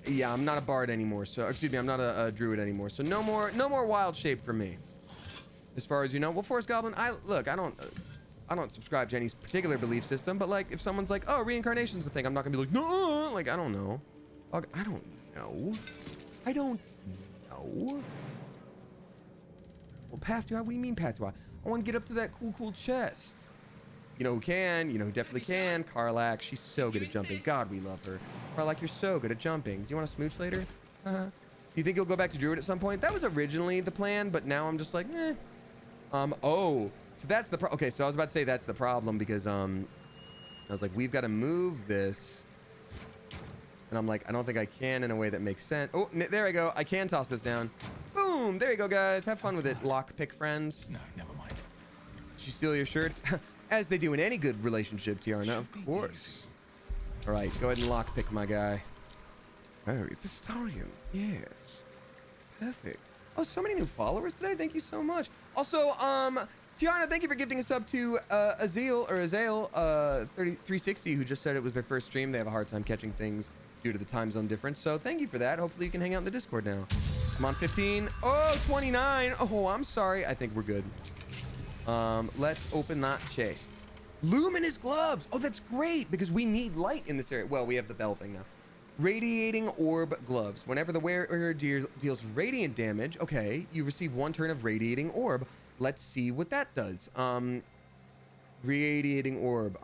yeah, I'm not a bard anymore. So, excuse me, I'm not a druid anymore. So no more wild shape for me. As far as you know. Well, Forest Goblin, I don't subscribe to any particular belief system. But like, if someone's like, oh, reincarnation's a thing, I'm not gonna be like, no, like, I don't know. I don't know. I don't know. Well, path to I. What do you mean path to I want to get up to that cool chest. You know who can? You know who definitely can? Karlach. She's so good at jumping. God, we love her. Karlach, you're so good at jumping. Do you want to smooch later? You think you'll go back to Druid at some point? That was originally the plan, but now I'm just like, eh. Oh, so that's the okay, so I was about to say that's the problem because, I was like, we've got to move this. And I'm like, I don't think I can in a way that makes sense. Oh, there I go. I can toss this down. Boom. There you go, guys. Have fun with it, lockpick friends. No, never mind. Did you steal your shirts? As they do in any good relationship, Tiarna, of course. All right, go ahead and lockpick my guy. Oh, it's a Starian. Yes. Perfect. Oh, so many new followers today. Thank you so much. Also, Tiana, thank you for gifting a sub to Azale 3360, who just said it was their first stream. They have a hard time catching things due to the time zone difference. So thank you for that. Hopefully you can hang out in the Discord now. Come on, 15. Oh, 29. Oh, I'm sorry. I think we're good. Let's open that chest. Luminous gloves. Oh, that's great because we need light in this area. Well, we have the bell thing now. Radiating orb gloves. Whenever the wearer deals radiant damage, okay, you receive 1 turn of radiating orb. Let's see what that does. Radiating orb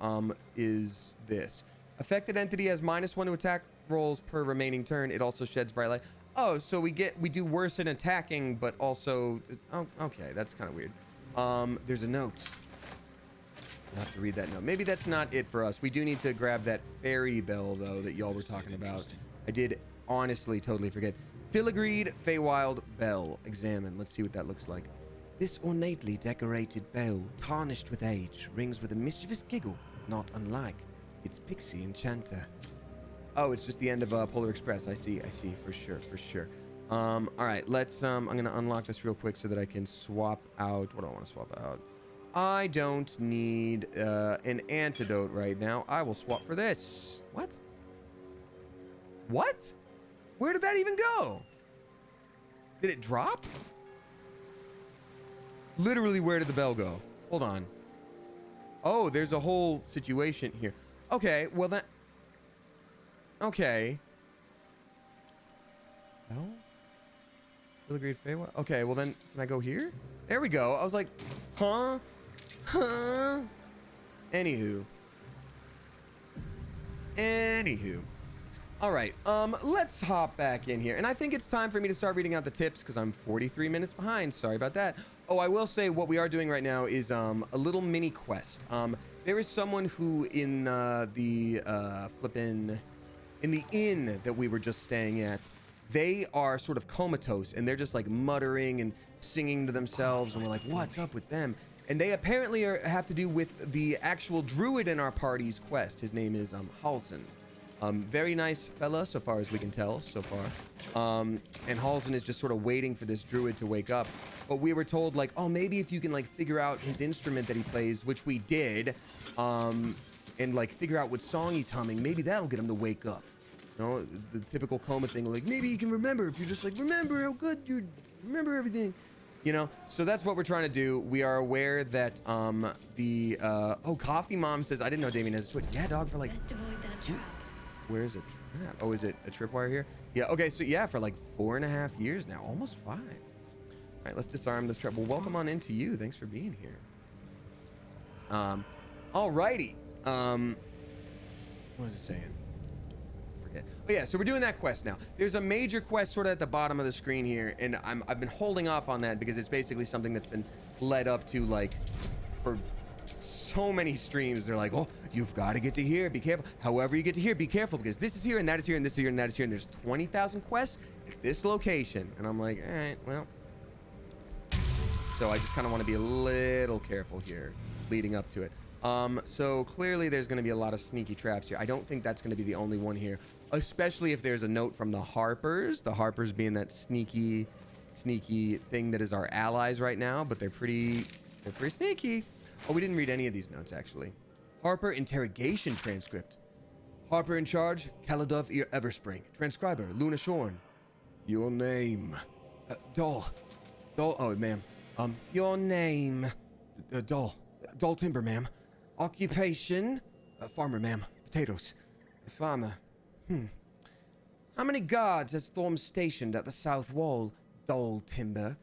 is this. Affected entity has -1 to attack rolls per remaining turn. It also sheds bright light. Oh, so we do worse in attacking, but also, oh, okay, that's kind of weird. There's a note. I'll have to read that note. Maybe that's not it for us. We do need to grab that fairy bell, though, that y'all were talking about. I did honestly totally forget. Filigreed Feywild Bell. Examine. Let's see what that looks like. This ornately decorated bell, tarnished with age, rings with a mischievous giggle, not unlike its pixie enchanter. Oh, it's just the end of Polar Express. I see, for sure. All right, let's, I'm gonna unlock this real quick so that I can swap out, what do I want to swap out? I don't need an antidote right now. I will swap for this. What? What? Where did that even go? Did it drop? Literally, where did the bell go? Hold on. Oh, there's a whole situation here. Okay, well that... Okay. No? Filigreed Feywild? Okay, well then, can I go here? There we go. I was like, huh? Huh? Anywho. All right, let's hop back in here. And I think it's time for me to start reading out the tips because I'm 43 minutes behind. Sorry about that. Oh, I will say what we are doing right now is a little mini quest. There is someone who in the inn that we were just staying at, they are sort of comatose and they're just like muttering and singing to themselves, and we're like, what's up with them? And they apparently have to do with the actual druid in our party's quest. His name is Halsin. Very nice fella, so far as we can tell so far. And Halsin is just sort of waiting for this druid to wake up. But we were told, like, oh, maybe if you can, like, figure out his instrument that he plays, which we did, and, like, figure out what song he's humming, maybe that'll get him to wake up. You know, the typical coma thing, like, maybe you can remember if you're just like, remember how good you remember everything. You know, so that's what we're trying to do. We are aware that, oh, Coffee Mom says, I didn't know Damien has a twit. Yeah, dog, for, like... Best avoid that trap. Where is a trap? Oh, is it a tripwire here? Yeah, okay, so yeah, for like 4.5 years now, almost 5. All right, let's disarm this trap. Well, welcome on into you. Thanks for being here. Alrighty. What was it saying? I forget. Oh yeah, so we're doing that quest now. There's a major quest sort of at the bottom of the screen here, and I've been holding off on that because it's basically something that's been led up to, like, for so many streams. They're like, oh, you've got to get to here, be careful. However you get to here, be careful, because this is here and that is here and this is here and that is here, and there's 20,000 quests at this location. And I'm like, all right, well, so I just kind of want to be a little careful here leading up to it. So clearly there's going to be a lot of sneaky traps here. I don't think that's going to be the only one here, especially if there's a note from the Harpers being that sneaky thing that is our allies right now, but they're pretty sneaky. Oh, we didn't read any of these notes, actually. Harper interrogation transcript. Harper in charge, Kaladov Everspring. Transcriber, Luna Shorn. Your name. Doll, oh, ma'am. Your name. Doll Timber, ma'am. Occupation. Farmer, ma'am. Potatoes. Farmer. How many guards has Thorm stationed at the south wall, Doll Timber?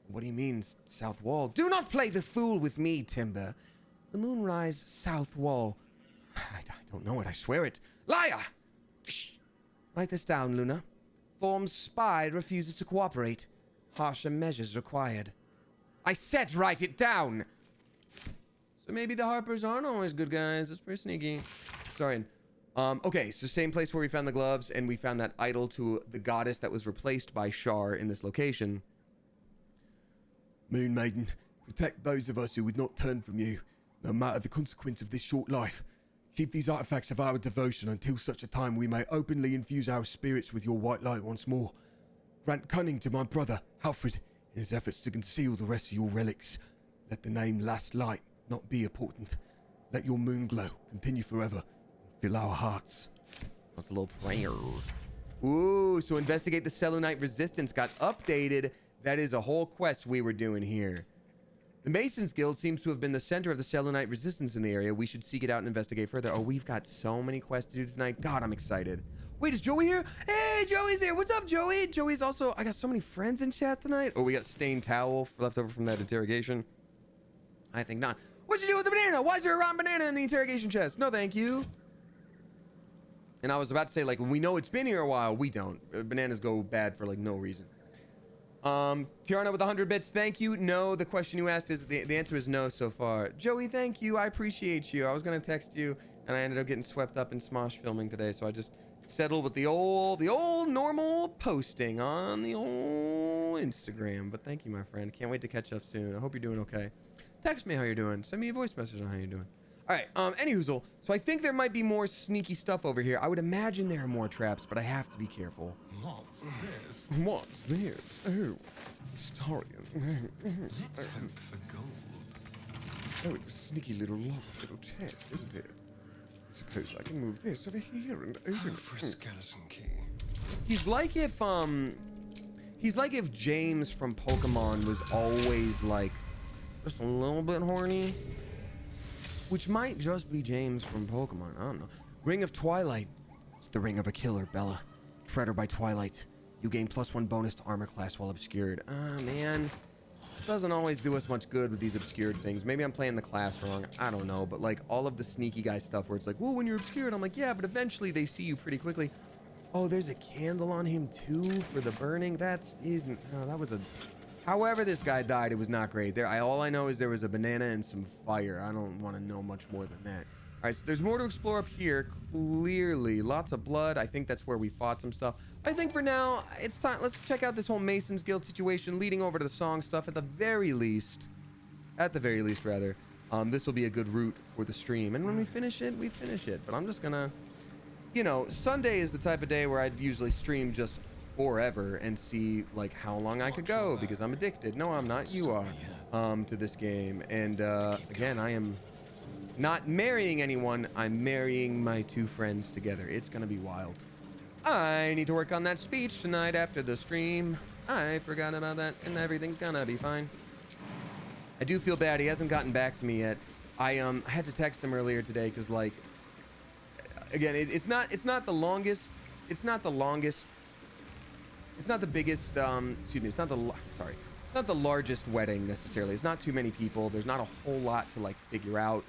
What do you mean, south wall? Do not play the fool with me, Timber. The Moonrise south wall. I don't know it, I swear it. Liar! Shh. Write this down, Luna. Thorm's spy refuses to cooperate. Harsher measures required. I said write it down! So maybe the Harpers aren't always good guys. That's pretty sneaky. Sorry. Okay, so same place where we found the gloves, and we found that idol to the goddess that was replaced by Shar in this location. Moon Maiden, protect those of us who would not turn from you, no matter the consequence of this short life. Keep these artifacts of our devotion until such a time we may openly infuse our spirits with your white light once more. Grant cunning to my brother, Halfred, in his efforts to conceal the rest of your relics. Let the name Last Light not be important. Let your moon glow continue forever and fill our hearts. That's a little prayer. Ooh, so investigate the Selûnite resistance got updated. That is a whole quest we were doing here. The Masons Guild seems to have been the center of the Selûnite resistance in the area. We should seek it out and investigate further. Oh, we've got so many quests to do tonight. God, I'm excited. Wait, is Joey here? Hey, Joey's here. What's up, Joey? Joey's also... I got so many friends in chat tonight. Oh, we got stained towel left over from that interrogation. I think not. What'd you do with the banana? Why is there a rotten banana in the interrogation chest? No, thank you. And I was about to say, like, we know it's been here a while. We don't. Bananas go bad for, like, no reason. Tiana with 100 bits. Thank you. No, the question you asked is... The answer is no so far. Joey, thank you. I appreciate you. I was going to text you, and I ended up getting swept up in Smosh filming today, so I just settled with the old normal posting on the old Instagram. But thank you, my friend. Can't wait to catch up soon. I hope you're doing okay. Text me how you're doing. Send me a voice message on how you're doing. All right, anyhoozle. So I think there might be more sneaky stuff over here. I would imagine there are more traps, but I have to be careful. What's this? What's this? Oh, Starion. Let's hope for gold. Oh, it's a sneaky little locked little chest, isn't it? Suppose I can move this over here and open Hope it. for a skeleton key. He's like if James from Pokemon was always like just a little bit horny. Which might just be James from Pokemon. I don't know. Ring of Twilight. It's the ring of a killer, Bella. Treader by Twilight. You gain +1 bonus to armor class while obscured. Ah, man. Doesn't always do us much good with these obscured things. Maybe I'm playing the class wrong. I don't know. But like all of the sneaky guy stuff where it's like, well, when you're obscured, I'm like, yeah, but eventually they see you pretty quickly. Oh, there's a candle on him too for the burning. That was a... However this guy died, it was not great. All I know is there was a banana and some fire. I don't want to know much more than that. All right, so there's more to explore up here. Clearly, lots of blood. I think that's where we fought some stuff. I think for now, it's time. Let's check out this whole Masons Guild situation leading over to the song stuff at the very least. At the very least, rather. This will be a good route for the stream. And when we finish it, we finish it. But I'm just gonna... You know, Sunday is the type of day where I'd usually stream just forever and see like how long I could go because I'm addicted. No, I'm not. You are to this game. And again, I am not marrying anyone. I'm marrying my two friends together. It's gonna be wild. I need to work on that speech tonight after the stream. I forgot about that, and everything's gonna be fine. I do feel bad. He hasn't gotten back to me yet. I had to text him earlier today because like again, it's not the longest. It's not the longest. It's not the biggest, excuse me, it's not the largest wedding necessarily. It's not too many people. There's not a whole lot to like figure out.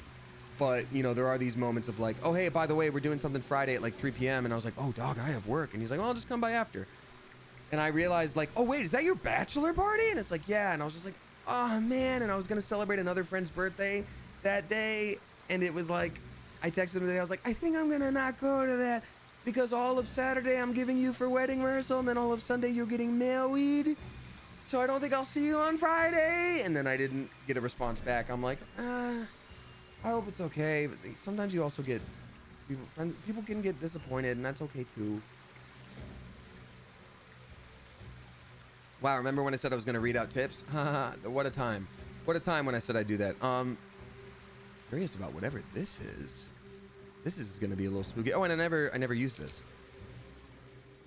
But, you know, there are these moments of like, oh, hey, by the way, we're doing something Friday at like 3 p.m. And I was like, oh, dog, I have work. And he's like, well, I'll just come by after. And I realized like, oh, wait, is that your bachelor party? And it's like, yeah. And I was just like, oh, man. And I was going to celebrate another friend's birthday that day. And it was like, I texted him today. I was like, I think I'm going to not go to that. Because all of Saturday I'm giving you for wedding rehearsal, and then all of Sunday you're getting married. So I don't think I'll see you on Friday. And then I didn't get a response back. I'm like, I hope it's okay. But sometimes you also get people can get disappointed, and that's okay too. Wow, remember when I said I was gonna read out tips? What a time. What a time when I said I'd do that. Curious about whatever this is. This is gonna be a little spooky. Oh, and I never used this.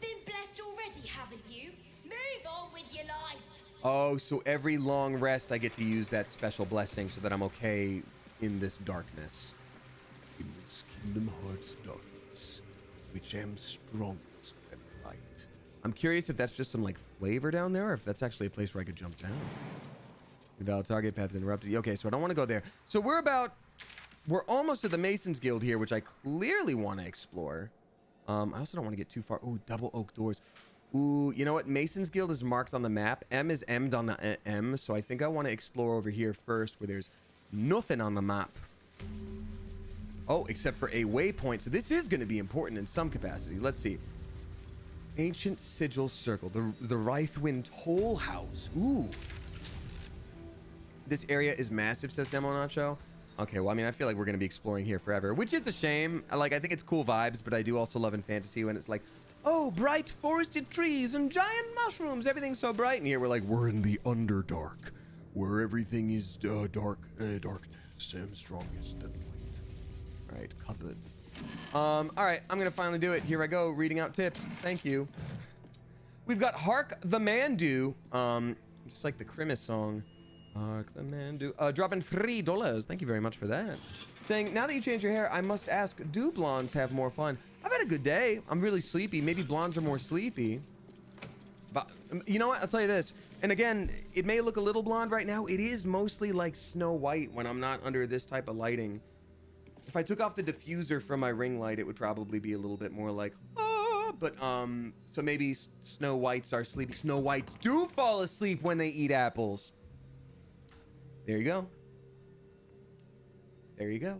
Been blessed already, haven't you? Move on with your life. Oh, so every long rest I get to use that special blessing so that I'm okay in this darkness. In this Kingdom Hearts darkness, which am strongest at light. I'm curious if that's just some like flavor down there, or if that's actually a place where I could jump down. Invalid target paths interrupted. Okay, so I don't want to go there. So we're almost at the Masons Guild here, which I clearly want to explore. I also don't want to get too far. Ooh, double oak doors. Ooh, you know what? Masons Guild is marked on the map. M is M'd on the M, so I think I want to explore over here first where there's nothing on the map. Oh, except for a waypoint. So this is going to be important in some capacity. Let's see. Ancient Sigil Circle. The Rythwind Tollhouse. Ooh. This area is massive, says Demo Nacho. Okay, well, I mean, I feel like we're going to be exploring here forever, which is a shame. Like, I think it's cool vibes, but I do also love in fantasy when it's like, oh, bright forested trees and giant mushrooms. Everything's so bright. And here we're like, we're in the Underdark. Where everything is darkness, am strongest than light. All right, cupboard. All right, I'm gonna finally do it. Here I go, reading out tips. Thank you. We've got Hark the Mandu, just like the Christmas song. Hark the Mandu, dropping $3. Thank you very much for that. Saying, now that you changed your hair, I must ask, do blondes have more fun? I've had a good day. I'm really sleepy. Maybe blondes are more sleepy. But you know what? I'll tell you this. And again, it may look a little blonde right now. It is mostly like Snow White when I'm not under this type of lighting. If I took off the diffuser from my ring light, it would probably be a little bit more like, ah, but so maybe Snow Whites are sleepy. Snow Whites do fall asleep when they eat apples. There you go. There you go.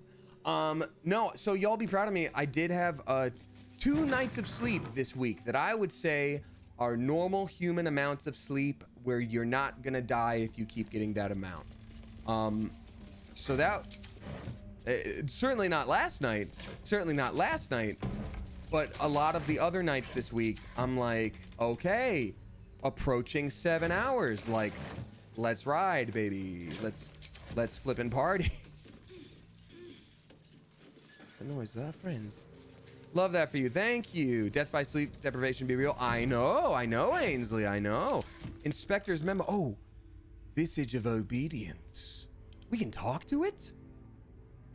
No, so y'all be proud of me. I did have 2 nights of sleep this week that I would say are normal human amounts of sleep where you're not gonna die if you keep getting that amount. So that certainly not last night, but a lot of the other nights this week, I'm like, okay, approaching 7 hours. Like, let's ride, baby. Let's flip and party. What noise is that, friends? Love that for you. Thank you. Death by sleep deprivation be real. I know, Ainsley. I know. Inspector's memo. Oh, visage of obedience. We can talk to it?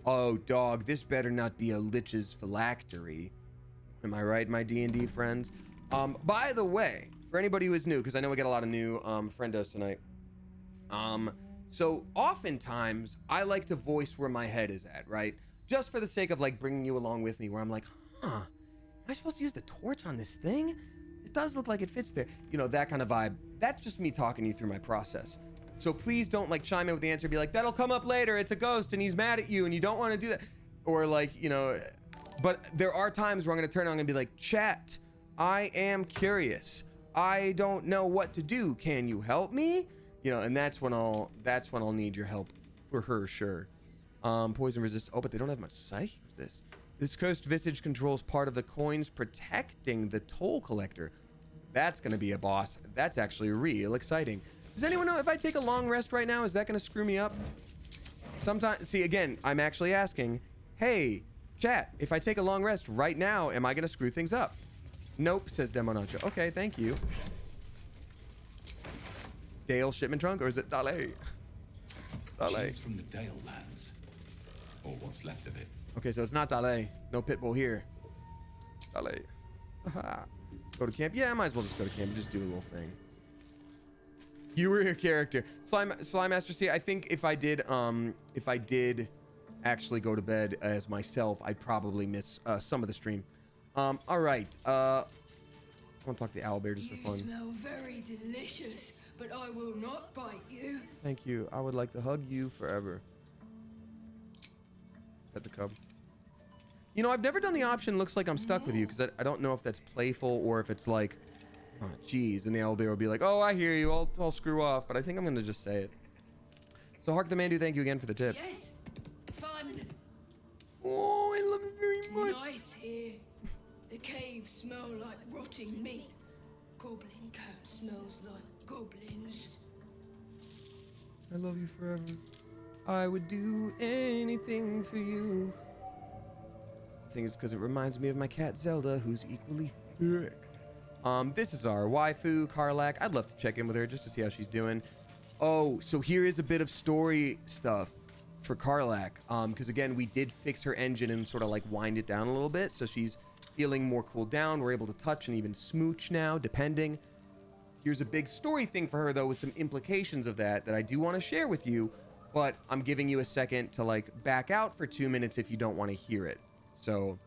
Oh, dog, this better not be a lich's phylactery. Am I right, my D&D friends? By the way, for anybody who is new, because I know we got a lot of new friendos tonight. So oftentimes I like to voice where my head is at, right? Just for the sake of like bringing you along with me, where I'm like, huh, am I supposed to use the torch on this thing? It does look like it fits there. You know, that kind of vibe. That's just me talking you through my process. So please don't like chime in with the answer, be like, that'll come up later. It's a ghost and he's mad at you and you don't want to do that. Or like, you know, but there are times where I'm going to turn on and be like, chat, I am curious. I don't know what to do. Can you help me? You know, and that's when I'll need your help for sure. Poison resist. Oh, but they don't have much psychic resist. This cursed visage controls part of the coins protecting the toll collector. That's going to be a boss. That's actually real exciting. Does anyone know if I take a long rest right now, is that going to screw me up? Sometimes, see, again, I'm actually asking, hey, chat, if I take a long rest right now, am I going to screw things up? Nope, says Demo Nacho. Okay, thank you. Dale shipment trunk, or is it Dale? Dale. She's from the Dale lands, or what's left of it. Okay, so it's not Dale. No Pitbull here. Dale. Aha. Go to camp? Yeah, I might as well just go to camp and just do a little thing. You were your character. Slime Master C, I think if I did actually go to bed as myself, I'd probably miss some of the stream. All right. I want to talk to the owlbear just for fun. You smell very delicious, but I will not bite you. Thank you. I would like to hug you forever. Pet the cub. You know, I've never done the option looks like I'm stuck with you, because I don't know if that's playful or if it's like, oh, geez. And the owlbear will be like, oh, I hear you. I'll screw off. But I think I'm going to just say it. So Hark the Mandu, thank you again for the tip. Yes, fun. Oh, I love it very much. Nice here. The caves smell like rotting meat. Goblin cat smells like goblins. I love you forever. I would do anything for you. I think it's because it reminds me of my cat Zelda, who's equally thick. This is our waifu, Karlak. I'd love to check in with her just to see how she's doing. Oh, so here is a bit of story stuff for Karlak. Because again, we did fix her engine and sort of like wind it down a little bit. So she's feeling more cooled down. We're able to touch and even smooch now, depending. Here's a big story thing for her, though, with some implications of that I do want to share with you. But I'm giving you a second to like back out for 2 minutes if you don't want to hear it. So,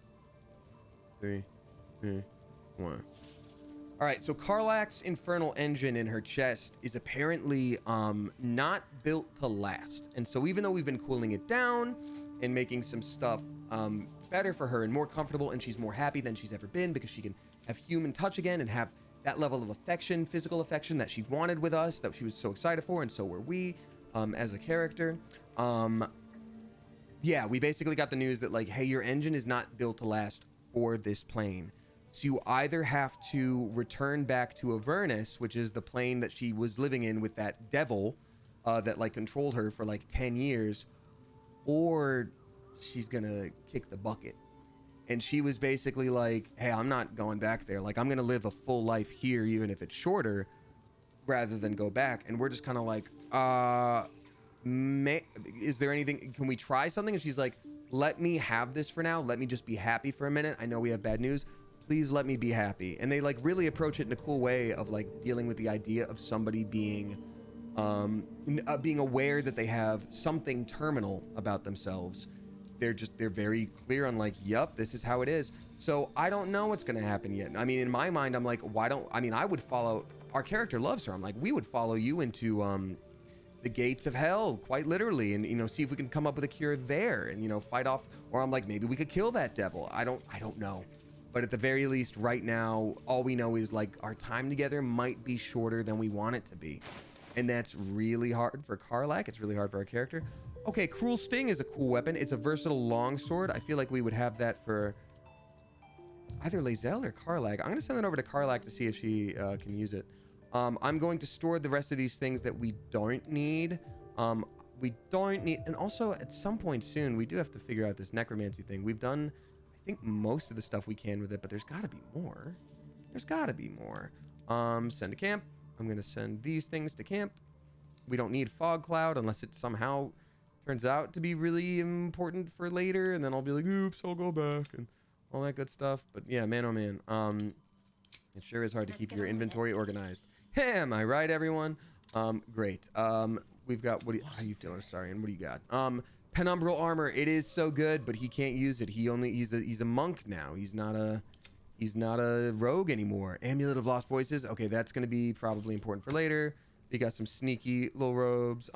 3, 2, 1. All right, so Karlak's infernal engine in her chest is apparently not built to last. And so even though we've been cooling it down and making some stuff better for her and more comfortable, and she's more happy than she's ever been because she can have human touch again and have that level of affection, physical affection that she wanted with us, that she was so excited for, and so were we as a character. Yeah, we basically got the news that like, hey, your engine is not built to last for this plane. So you either have to return back to Avernus, which is the plane that she was living in with that devil, that like controlled her for like 10 years, or she's gonna kick the bucket. And she was basically like, hey, I'm not going back there. Like, I'm gonna live a full life here, even if it's shorter, rather than go back. And we're just kind of like, is there anything, can we try something? And she's like, let me have this for now. Let me just be happy for a minute. I know we have bad news. Please let me be happy. And they like really approach it in a cool way of like dealing with the idea of somebody being aware that they have something terminal about themselves. They're very clear on like, yep, this is how it is. So I don't know what's going to happen yet. I mean, in my mind, I'm like, I would follow, our character loves her. I'm like, we would follow you into the gates of hell, quite literally, and, you know, see if we can come up with a cure there and, you know, fight off. Or I'm like, maybe we could kill that devil. I don't know. But at the very least, right now, all we know is like our time together might be shorter than we want it to be. And that's really hard for Karlach. It's really hard for our character. Okay, Cruel Sting is a cool weapon. It's a versatile longsword. I feel like we would have that for either Lae'zel or Karlach. I'm going to send it over to Karlach to see if she can use it. I'm going to store the rest of these things that we don't need. And also at some point soon, we do have to figure out this necromancy thing. We've done, I think, most of the stuff we can with it, but there's got to be more. There's got to be more. Send to camp. I'm going to send these things to camp. We don't need fog cloud unless it somehow turns out to be really important for later, and then I'll be like, oops, I'll go back and all that good stuff. But yeah, man, oh man, it sure is hard to keep your inventory organized. Hey, am I right, everyone? Great. We've got, how you feeling, Astarion? What do you got? Penumbral armor. It is so good, but he can't use it. He's a monk now. He's not a rogue anymore. Amulet of Lost Voices. Okay, that's gonna be probably important for later. We got some sneaky little robes.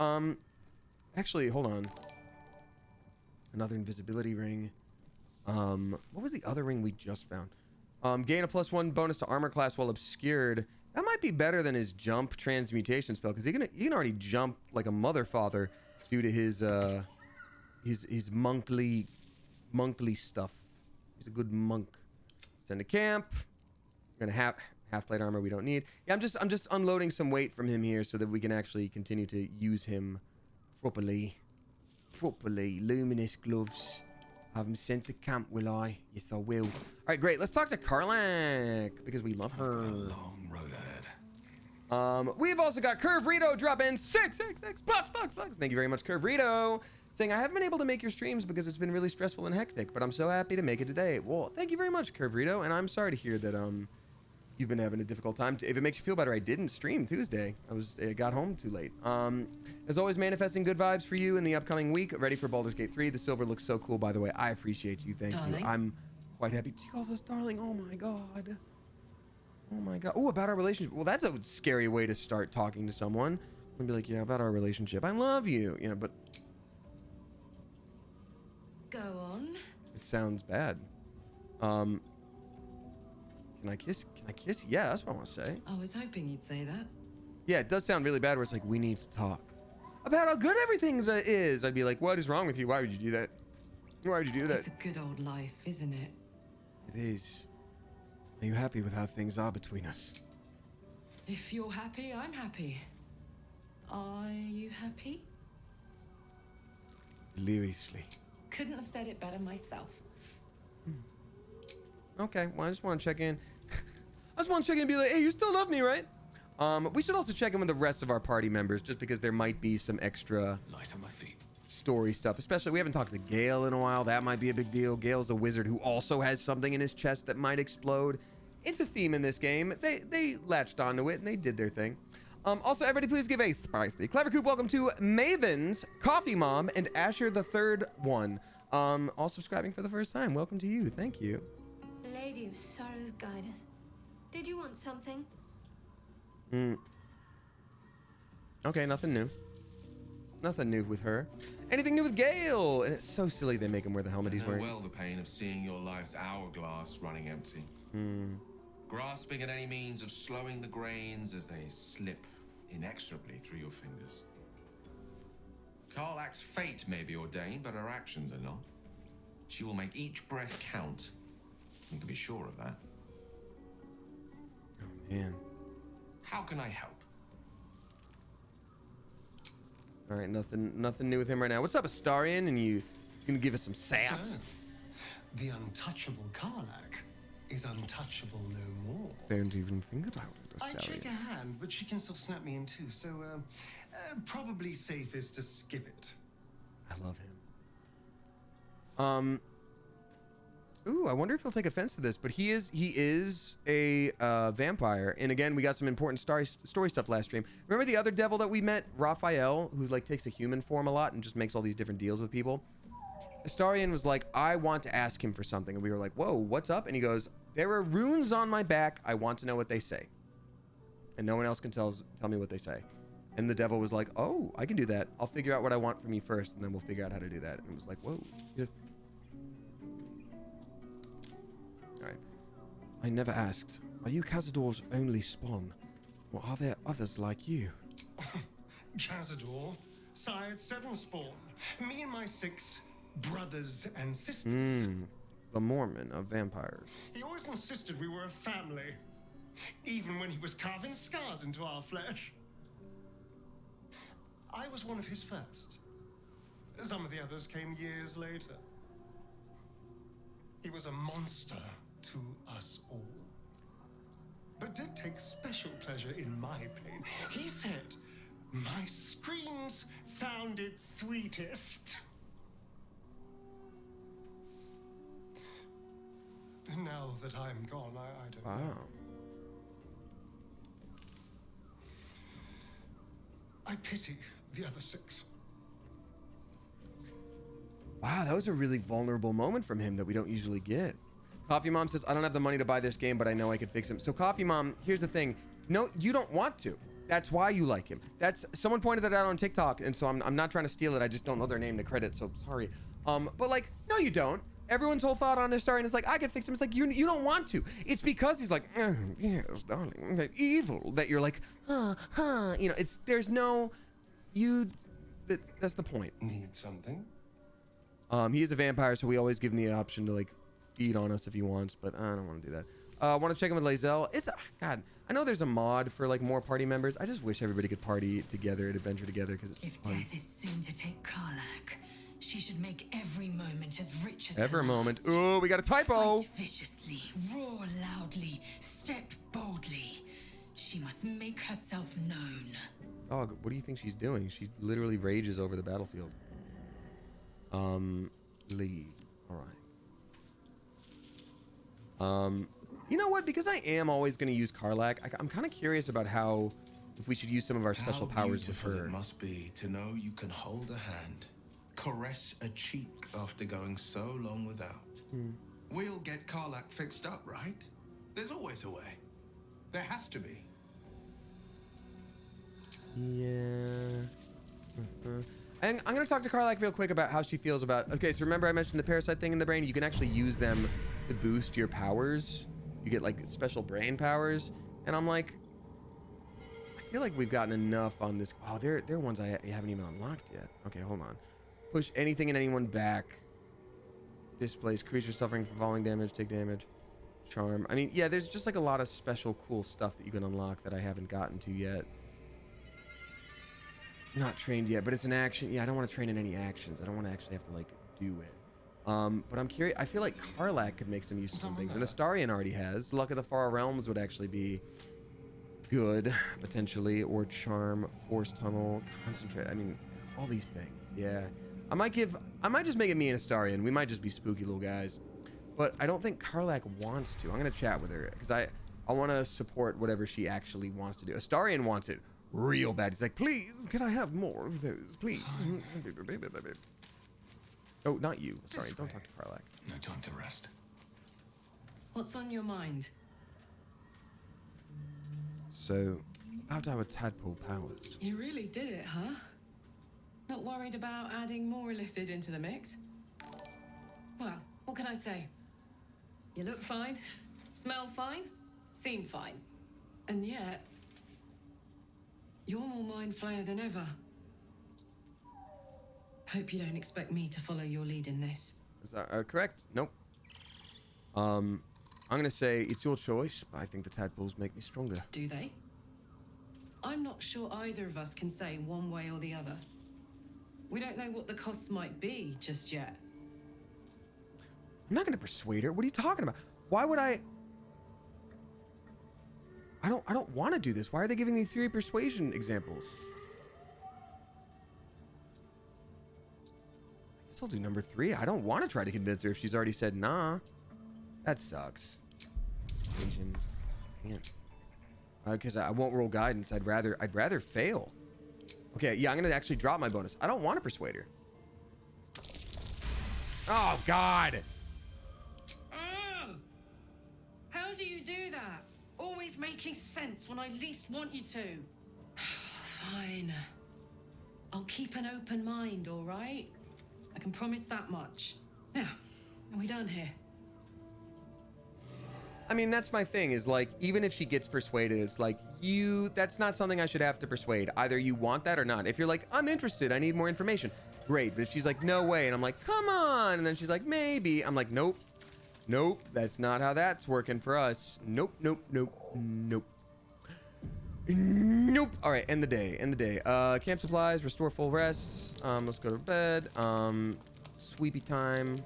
Actually, hold on. Another invisibility ring. What was the other ring we just found? Gain a +1 bonus to armor class while obscured. That might be better than his jump transmutation spell, because he can already jump like a mother father due to his monkly stuff. He's a good monk. Send to camp. We're gonna half plate armor we don't need. Yeah, I'm just unloading some weight from him here so that we can actually continue to use him properly. Luminous gloves. Have him sent to camp, will I? Yes, I will. All right, great. Let's talk to Karlach because we love her. Long road ahead. We've also got Curve Rito drop in 666 bucks. Thank you very much, Curve Rito. Saying, I haven't been able to make your streams because it's been really stressful and hectic, but I'm so happy to make it today. Well, thank you very much, Curve Rito, and I'm sorry to hear that you've been having a difficult time. If it makes you feel better, I didn't stream Tuesday. I got home too late. As always, manifesting good vibes for you in the upcoming week. Ready for Baldur's Gate 3. The silver looks so cool, by the way. I appreciate you. Thank you. I'm quite happy. She calls us darling. Oh my god. Oh my god. Oh, about our relationship. Well, that's a scary way to start talking to someone. I'm gonna be like, yeah, about our relationship. I love you. You know, but Go on. it sounds bad. Can I kiss? Can I kiss? Yeah, that's what I want to say. I was hoping you'd say that. Yeah, it does sound really bad where it's like, we need to talk about how good everything is. I'd be like, what is wrong with you? Why would you do that? Why would you do that? It's a good old life, isn't it? It is. Are you happy with how things are between us? If you're happy, I'm happy. Are you happy? Deliriously. Couldn't have said it better myself. Okay, well, I just want to check in. I just want to check in and be like, hey, you still love me, right? We should also check in with the rest of our party members, just because there might be some extra Light on my feet. story stuff. Especially, we haven't talked to Gale in a while. That might be a big deal. Gale's a wizard who also has something in his chest that might explode. It's a theme in this game. They latched onto it and they did their thing. Also, everybody, please give a spicy Clever Coop welcome to Maven's, Coffee Mom, and Asher the Third One. All subscribing for the first time. Welcome to you. Thank you. Lady of Sorrows, guide us. Did you want something? Okay, nothing new. Nothing new with her. Anything new with Gale? And it's so silly they make him wear the helmet he's know wearing. well the pain of seeing your life's hourglass running empty. Grasping at any means of slowing the grains as they slip inexorably through your fingers. Karlach's fate may be ordained, but her actions are not. She will make each breath count. You can be sure of that. Oh, man. How can I help? All right, nothing new with him right now. What's up, Astarion? And you gonna give us some sass? So, the untouchable Karlak is untouchable no more. Don't even think about it, I'd shake Astarion. her hand, but she can still snap me in two, so probably safest to skip it. I love him. Ooh, I wonder if he'll take offense to this, but he is a vampire. And again, we got some important story stuff last stream. Remember the other devil that we met, Raphael, who like takes a human form a lot and just makes all these different deals with people? Astarion was like, I want to ask him for something. And we were like, whoa, what's up? And he goes, there are runes on my back. I want to know what they say. And no one else can tell me what they say. And the devil was like, oh, I can do that. I'll figure out what I want from you first, and then we'll figure out how to do that. And it was like, whoa. He's like, all right. I never asked, are you Cazador's only spawn? Or are there others like you? Cazador, sired 7 spawn. Me and my 6 brothers and sisters. The Mormon of vampires. He always insisted we were a family, even when he was carving scars into our flesh. I was one of his first. Some of the others came years later. He was a monster to us all, but did take special pleasure in my pain. He said my screams sounded sweetest. And now that I'm gone, I don't know. Wow. I pity the other 6. Wow, that was a really vulnerable moment from him that we don't usually get. Coffee Mom says, I don't have the money to buy this game, but I know I could fix him. So Coffee Mom, here's the thing. No, you don't want to. That's why you like him. That's someone pointed that out on TikTok, and so I'm not trying to steal it. I just don't know their name to credit, so sorry. But like, no, you don't. Everyone's whole thought on this story is like, I could fix him. It's like, you don't want to. It's because he's like, yes, darling, that evil, that you're like, you know, there's no, that's the point. Need something? He is a vampire, so we always give him the option to like feed on us if he wants, but I don't want to do that. I want to check in with Lae'zel. God, I know there's a mod for like more party members. I just wish everybody could party together and adventure together because it's If fun. death is soon to take Karlak, she should make every moment as rich as Every the moment. last. Ooh, we got a typo. Fight viciously, roar loudly, step boldly. She must make herself known. Dog, what do you think she's doing? She literally rages over the battlefield. Leave. All right. You know what? Because I am always going to use Karlak, I'm kind of curious about if we should use some of our special How powers with beautiful her. it must be to know you can hold a hand, caress a cheek after going so long without. We'll get Karlak fixed up, right? There's always a way. There has to be. Yeah. And I'm going to talk to Karlak real quick about how she feels about... Okay, so remember I mentioned the parasite thing in the brain? You can actually use them to boost your powers. You get, like, special brain powers. And I'm like... I feel like we've gotten enough on this... Oh, there are ones I haven't even unlocked yet. Okay, hold on. Push anything and anyone back. Displace creatures suffering from falling damage. Take damage. Charm. I mean, yeah, there's just, like, a lot of special cool stuff that you can unlock that I haven't gotten to yet. Not trained yet, but it's an action. Yeah, I don't want to train in any actions. I don't want to actually have to like do it. But I'm curious. I feel like Karlak could make some use of some things, and Astarion already has. Luck of the Far Realms would actually be good potentially, or Charm, Force Tunnel, Concentrate. I mean, all these things. Yeah, I might just make it me and Astarion. We might just be spooky little guys, but I don't think Karlak wants to. I'm gonna chat with her because I want to support whatever she actually wants to do. Astarion wants it real bad. He's like, please, can I have more of those, please? Oh, not you. Sorry, don't talk to Karlak. No time to rest. What's on your mind? So, about our tadpole powers. You really did it, huh? Not worried about adding more illithid into the mix? Well, what can I say? You look fine, smell fine, seem fine. And yet, you're more mind flayer than ever. Hope you don't expect me to follow your lead in this. Is that correct? Nope. I'm gonna say it's your choice, but I think the tadpoles make me stronger. Do they? I'm not sure either of us can say one way or the other. We don't know what the costs might be just yet. I'm not gonna persuade her. What are you talking about? Why would I don't want to do this. Why are they giving me 3 persuasion examples? I guess I'll do number 3. I don't want to try to convince her if she's already said nah. That sucks. Asian. Man. Because I won't roll guidance. I'd rather fail. Okay, yeah, I'm gonna actually drop my bonus. I don't want to persuade her. Oh God. Oh! How do you do that? Always making sense when I least want you to. Fine. I'll keep an open mind, all right? I can promise that much. Now, are we done here? I mean, that's my thing, is like, even if she gets persuaded, it's like, that's not something I should have to persuade. Either you want that or not. If you're like, I'm interested, I need more information, great. But if she's like, no way, and I'm like, come on, and then she's like, maybe, I'm like, nope, nope, that's not how that's working for us. Nope, nope, nope, nope. Nope. All right, end the day, end the day. Camp supplies, restore full rests. Let's go to bed. Sweepy time.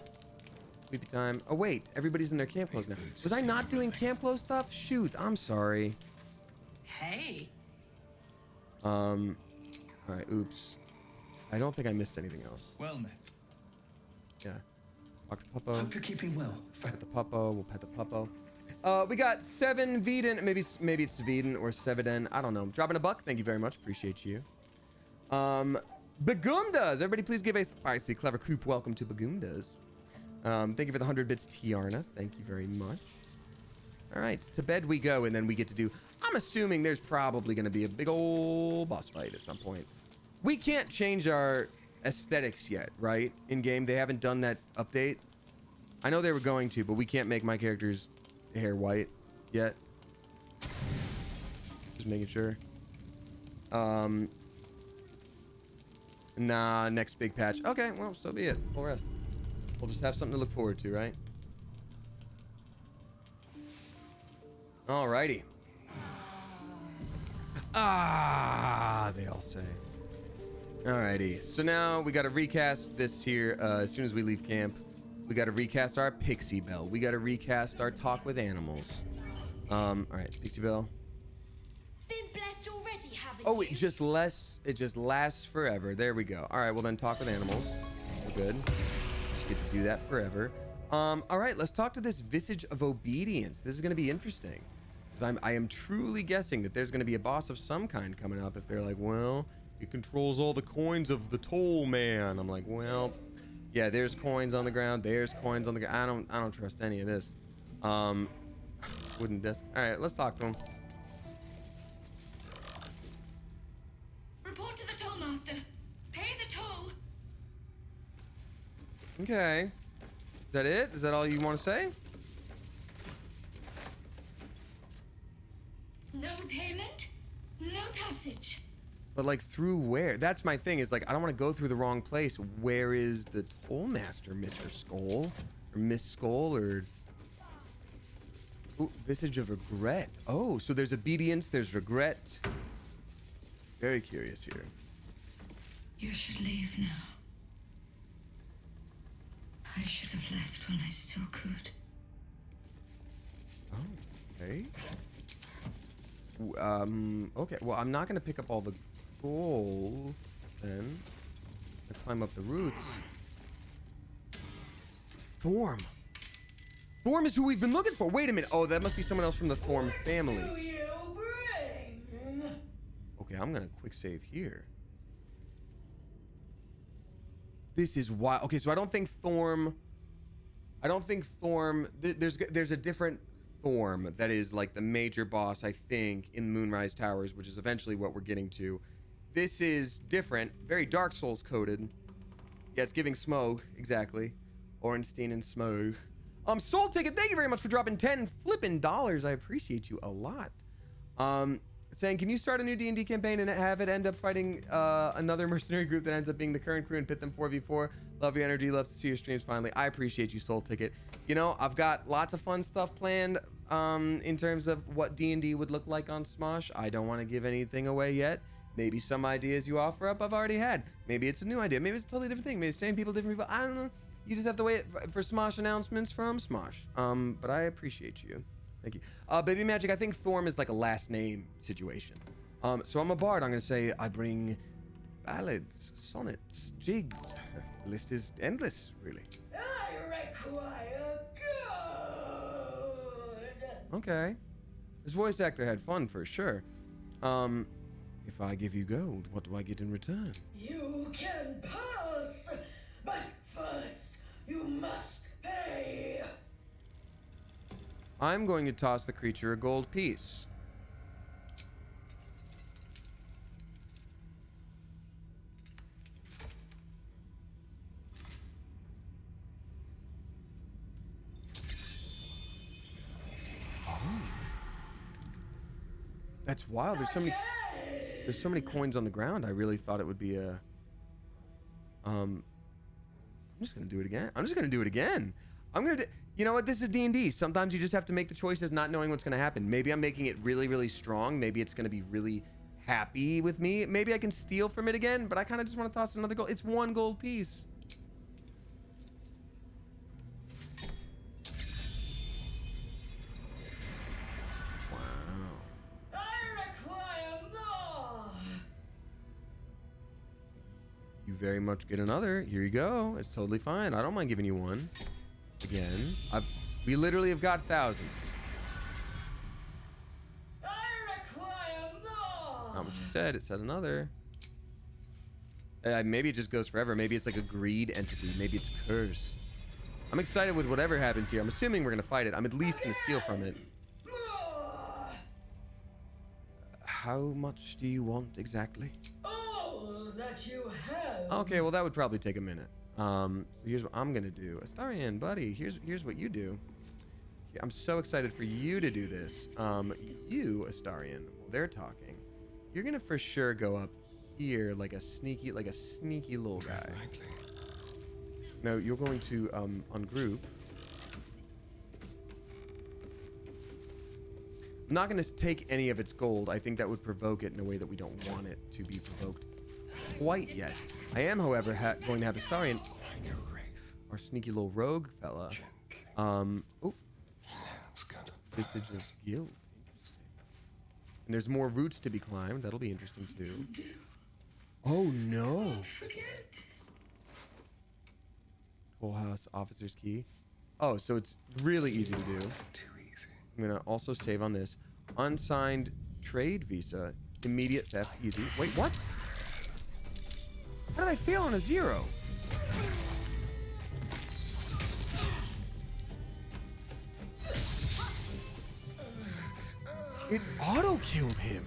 Sweepy time. Oh wait, everybody's in their camp clothes now. Was I not doing camp clothes stuff? Shoot, I'm sorry. Hey. All right, oops. I don't think I missed anything else. Well met. Yeah. Talk to Puppo. Hope you're keeping well. Pet the Puppo. We'll pet the Puppo. We got 7 Veden. Maybe it's Veden or Seviden. I don't know. Dropping a buck. Thank you very much. Appreciate you. Bagumdas. Everybody please give a spicy clever coop welcome to Bagumdas. Thank you for the 100 bits, Tiarna. Thank you very much. All right, to bed we go, and then we get to do... I'm assuming there's probably going to be a big old boss fight at some point. We can't change our aesthetics yet, right? In-game, they haven't done that update. I know they were going to, but we can't make my character's hair white yet. Just making sure. Nah, next big patch. Okay, well, so be it. Full rest. We'll just have something to look forward to, right? Alrighty. Ah, they all say. Alrighty. So now we got to recast this here as soon as we leave camp. We got to recast our Pixie Bell. We got to recast our talk with animals. Alright, Pixie Bell. Been blessed already, haven't Oh, you? it just lasts forever. There we go. Alright, well then talk with animals. We're good. Just get to do that forever. Alright, let's talk to this Visage of Obedience. This is going to be interesting. Because I am truly guessing that there's going to be a boss of some kind coming up if they're like, well, it controls all the coins of the Toll Man. I'm like, well, yeah, there's coins on the ground. There's coins on the ground. I don't trust any of this. Wooden desk. All right, let's talk to him. Report to the toll master. Pay the toll. Okay. Is that it? Is that all you want to say? No payment, no passage. But like through where? That's my thing, is like I don't want to go through the wrong place. Where is the toll master, Mr. Skull? Or Miss Skull, or... Ooh, Visage of Regret. Oh, so there's obedience, there's regret. Very curious here. You should leave now. I should have left when I still could. Oh, okay. Okay, well, I'm not gonna pick up all the gold then. I climb up the roots. Thorm. Thorm is who we've been looking for. Wait a minute. Oh, that must be someone else from the Thorm family. Okay, I'm gonna quick save here. This is wild. Okay, so I don't think Thorm. There's a different Thorm that is like the major boss, I think, in Moonrise Towers, which is eventually what we're getting to. This is different, very Dark Souls coded. Yeah, it's giving smoke, exactly. Orenstein and smoke. Soul Ticket, thank you very much for dropping 10 flippin' dollars. I appreciate you a lot. Saying, can you start a new D&D campaign and have it end up fighting another mercenary group that ends up being the current crew and pit them 4v4? Love your energy, love to see your streams finally. I appreciate you, Soul Ticket. You know, I've got lots of fun stuff planned in terms of what D&D would look like on Smosh. I don't want to give anything away yet. maybe some ideas you offer up I've already had. Maybe it's a new idea. Maybe it's a totally different thing. Maybe it's same people, different people. I don't know. You just have to wait for Smosh announcements from Smosh. But I appreciate you. Thank you. Baby Magic, I think Thorm is like a last name situation. So I'm a bard. I'm going to say I bring ballads, sonnets, jigs. The list is endless, really. I require good. Okay. This voice actor had fun for sure. If I give you gold, what do I get in return? You can pass, but first you must pay. I'm going to toss the creature a gold piece. That's wild. There's so many coins on the ground. I really thought it would be a I'm just gonna do it again. You know what? This is D&D. Sometimes you just have to make the choices not knowing what's gonna happen. Maybe I'm making it really, really strong. Maybe it's gonna be really happy with me. Maybe I can steal from it again, but I kind of just want to toss another gold. It's one gold piece. You very much get another. Here you go. It's totally fine. I don't mind giving you one. Again. We literally have got thousands. I require more. That's not what you said. It said another. Maybe it just goes forever. Maybe it's like a greed entity. Maybe it's cursed. I'm excited with whatever happens here. I'm assuming we're going to fight it. I'm at least going to steal from it. More. How much do you want exactly? All that you have. Okay, well, that would probably take a minute. So here's what I'm gonna do. Astarion, buddy, here's what you do. I'm so excited for you to do this. You, Astarion, while they're talking, you're gonna for sure go up here like a sneaky little guy. No, you're going to ungroup. I'm not gonna take any of its gold. I think that would provoke it in a way that we don't want it to be provoked quite yet. I am, however, going to have Astarion, our sneaky little rogue fella. Oh, Visage of Guild. Interesting. And there's more routes to be climbed. That'll be interesting too. Oh no! Tollhouse Officer's Key. Oh, so it's really easy to do. Too easy. I'm gonna also save on this. Unsigned trade visa. Immediate theft. Easy. Wait, what? How did I fail on a 0? It auto-killed him.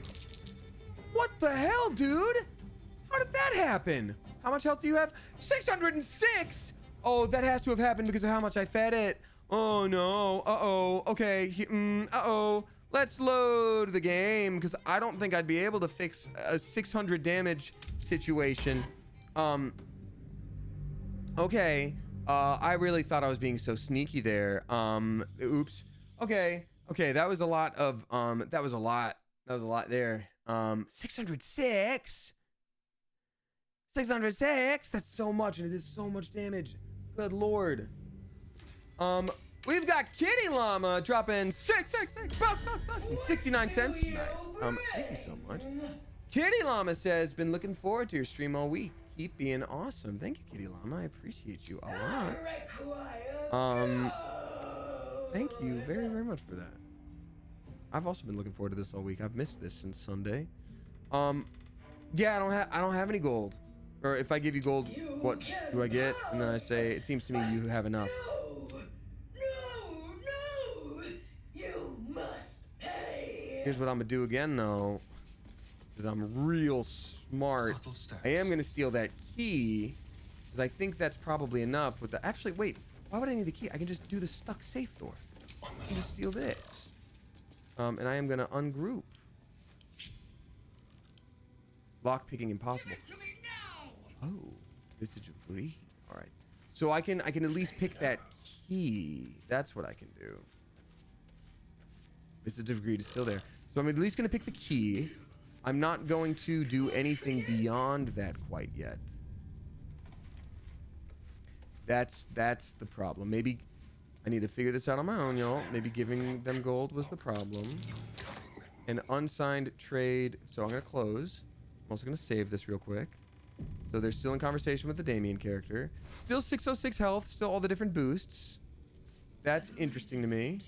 What the hell, dude? How did that happen? How much health do you have? 606! Oh, that has to have happened because of how much I fed it. Oh, no. Uh-oh. Okay. Uh-oh. Let's load the game because I don't think I'd be able to fix a 600 damage situation. Okay. I really thought I was being so sneaky there. Oops. Okay. That was a lot of, that was a lot there. 606. 606. That's so much, and it is so much damage. Good lord. We've got Kitty Llama dropping 666 bucks, 69 cents. Nice. Thank you so much. Kitty Llama says, been looking forward to your stream all week. Keep being awesome. Thank you, Kitty Llama. I appreciate you a lot. Thank you very, very much for that. I've also been looking forward to this all week. I've missed this since Sunday. Yeah, I don't have any gold. Or if I give you gold, what do I get? And then I say, it seems to me you have enough. No, you must pay. Here's what I'm gonna do again though, because I'm real smart. I am gonna steal that key, because I think that's probably enough with the, actually wait, why would I need the key? I can just do the stuck safe door. I can just steal this. And I am gonna ungroup. Lock-picking impossible. Oh, Visage of Greed. All right. So I can at least pick that key. That's what I can do. Visage of Greed is still there. So I'm at least gonna pick the key. I'm not going to do anything beyond that quite yet. That's the problem. Maybe I need to figure this out on my own, y'all. Maybe giving them gold was the problem. An unsigned trade. So I'm going to close. I'm also going to save this real quick. So they're still in conversation with the Damien character. Still 606 health. Still all the different boosts. That's interesting to me.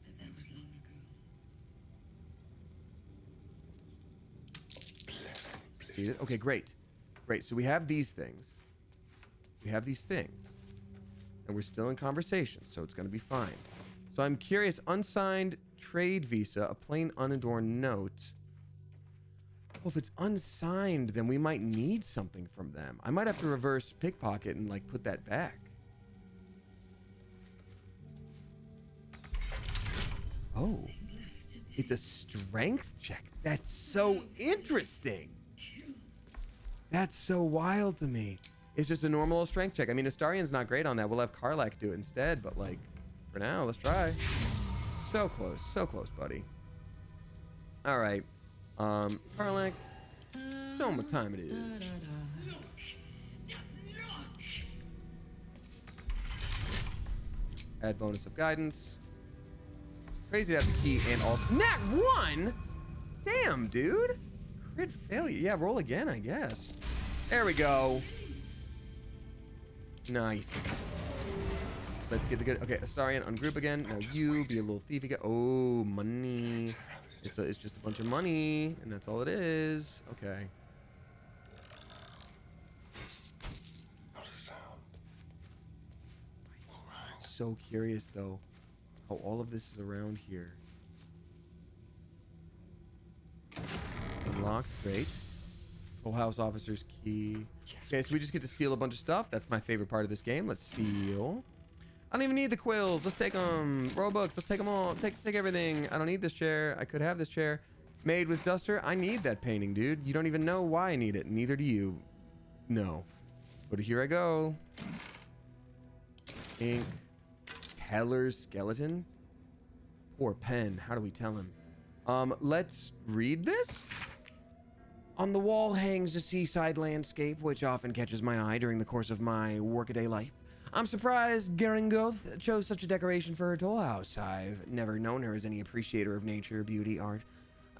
But that was long ago. See it? Okay, great. Great. So we have these things. We have these things. And we're still in conversation, so it's going to be fine. So I'm curious. Unsigned trade visa, a plain unadorned note. Well, if it's unsigned, then we might need something from them. I might have to reverse pickpocket and, like, put that back. Oh. It's a strength check. That's so interesting. That's so wild to me. It's just a normal strength check. I mean, Astarion's not great on that. We'll have Karlak do it instead, but, like, for now, let's try. So close, buddy. All right. Karlak, show him what time it is. Add bonus of guidance. Crazy to have the key and also Nat 1? Damn, dude. Crit failure. Yeah, roll again, I guess. There we go. Nice. Let's get the good. Okay, Astarion, ungroup again. Now you be a little thief again. Oh, money. It's just a bunch of money, and that's all it is. Okay. Not a sound. All right. So curious though, how all of this is around here. Unlocked, great. Tollhouse officer's key. Okay, so we just get to steal a bunch of stuff. That's my favorite part of this game. Let's steal. I don't even need the quills. Let's take them. Robux, let's take them all. Take everything. I don't need this chair. I could have this chair. Made with duster. I need that painting, dude. You don't even know why I need it. Neither do you. No. But here I go. Ink. Teller's skeleton. Poor pen. How do we tell him? Let's read this. On the wall hangs a seaside landscape, which often catches my eye during the course of my workaday life. I'm surprised Geringoth chose such a decoration for her Tollhouse. I've never known her as any appreciator of nature, beauty, art.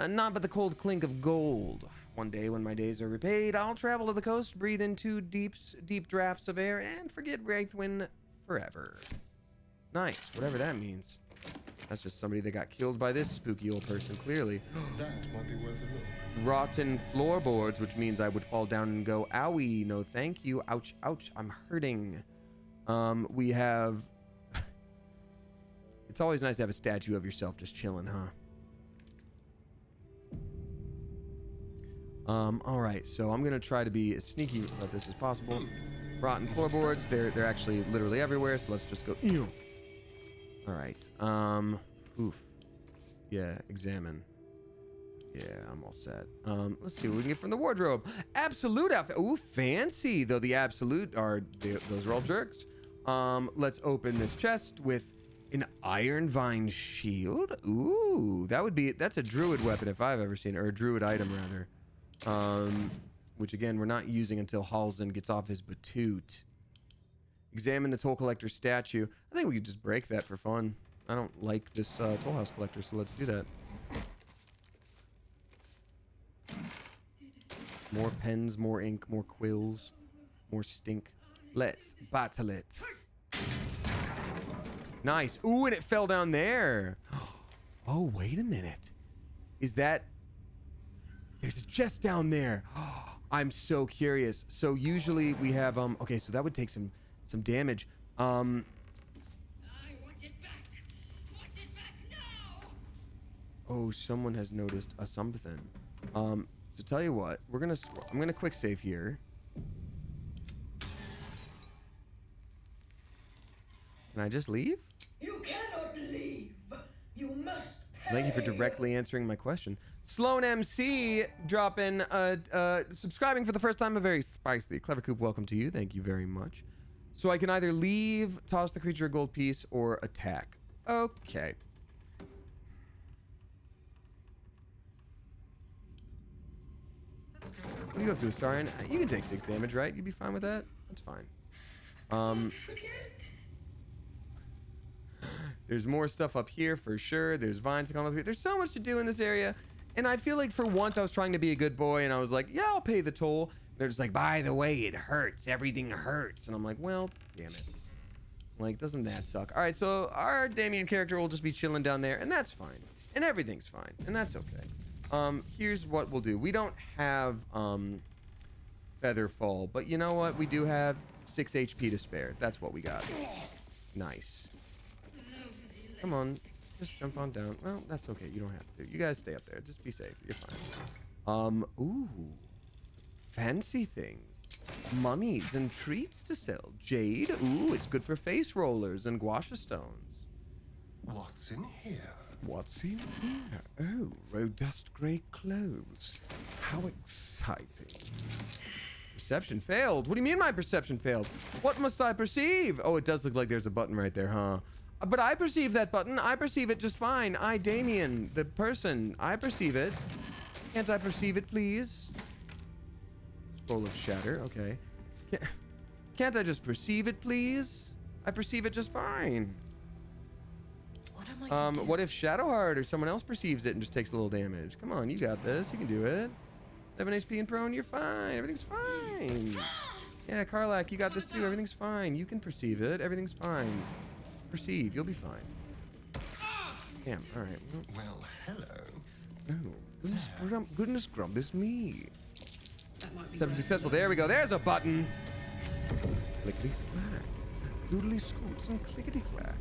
Not but the cold clink of gold. One day when my days are repaid, I'll travel to the coast, breathe in two deep drafts of air, and forget Wraithwin forever. Nice, whatever that means. That's just somebody that got killed by this spooky old person, clearly. That might be worth a look. Rotten floorboards, which means I would fall down and go, owie, no thank you, ouch, ouch, I'm hurting. We have... It's always nice to have a statue of yourself just chilling, huh? All right, so I'm gonna try to be as sneaky about this as possible. Rotten floorboards, they're actually literally everywhere, so let's just go, ew. All right, oof. Yeah, examine. Yeah, I'm all set. Let's see what we can get from the wardrobe. Absolute outfit. Ooh, fancy. Though the absolute are, those are all jerks. Let's open this chest with an iron vine shield. Ooh, that's a druid weapon if I've ever seen it, or a druid item rather. Which again, we're not using until Halsin gets off his batoot. Examine the Toll Collector statue. I think we could just break that for fun. I don't like this Tollhouse Collector, so let's do that. More pens, more ink, more quills, more stink. Let's battle it. Nice. Ooh, and it fell down there. Oh, wait a minute. Is that... There's a chest down there. I'm so curious. So usually we have... Okay, so that would take some damage. I want it back. Want it back now. Oh, someone has noticed a something. So tell you what, I'm gonna quick save here. Can I just leave? You cannot leave. You must pay. Thank you for directly answering my question. Sloan MC dropping subscribing for the first time, a very spicy. Clever Coop, welcome to you. Thank you very much. So I can either leave, toss the creature a gold piece, or attack. Okay. What are you up to, Astarion? You can take 6 damage, right? You'd be fine with that? That's fine. There's more stuff up here for sure. There's vines to come up here. There's so much to do in this area. And I feel like for once I was trying to be a good boy and I was like, yeah, I'll pay the toll. They're just like, by the way, it hurts. Everything hurts. And I'm like, well, damn it. Like, doesn't that suck? All right, so our Damien character will just be chilling down there, and that's fine. And everything's fine, and that's okay. Here's what we'll do. We don't have Featherfall, but you know what? We do have 6 HP to spare. That's what we got. Nice. Come on. Just jump on down. Well, that's okay. You don't have to. You guys stay up there. Just be safe. You're fine. Ooh. Fancy things. Monies and treats to sell. Jade. Ooh, it's good for face rollers and guasha stones. What's in here? What's in here? Oh, rodust grey clothes. How exciting. Perception failed. What do you mean my perception failed? What must I perceive? Oh, it does look like there's a button right there, huh? But I perceive that button. I perceive it just fine. I, Damien, the person, I perceive it. Can't I perceive it, please? Scroll of Shatter, okay. Can't I just perceive it, please? I perceive it just fine. What am I to do? What if Shadowheart or someone else perceives it and just takes a little damage? Come on, you got this. You can do it. 7 HP and prone, you're fine. Everything's fine. Yeah, Karlak, you got this too. Everything's fine. You can perceive it. Everything's fine. Perceive, you'll be fine. Damn, all right. Well, hello. Oh, goodness grump, it's me. That might be 7 right. successful. There we go. There's a button. Clickety clack. Doodly scoots and clickety clack.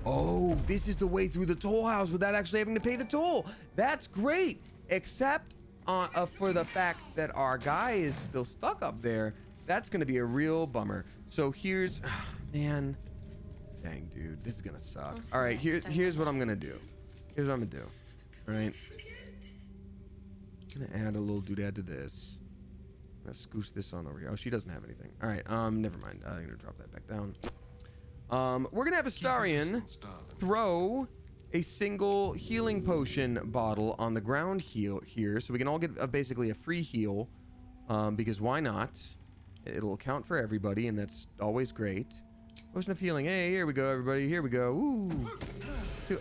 Oh, this is the way through the Tollhouse without actually having to pay the toll. That's great, except for the fact that our guy is still stuck up there. That's gonna be a real bummer. So here's, man, dang, dude, this is gonna suck. All right, here's what I'm gonna do. Here's what I'm gonna do. All right, I'm gonna add a little doodad to this. I'm gonna scooch this on over here. Oh, she doesn't have anything. All right, never mind. I'm gonna drop that back down. We're gonna have Astarion throw a single healing potion bottle on the ground here, so we can all get basically a free heal, because why not? It'll account for everybody, and that's always great. Potion of healing. Hey, here we go, everybody. Here we go. Ooh.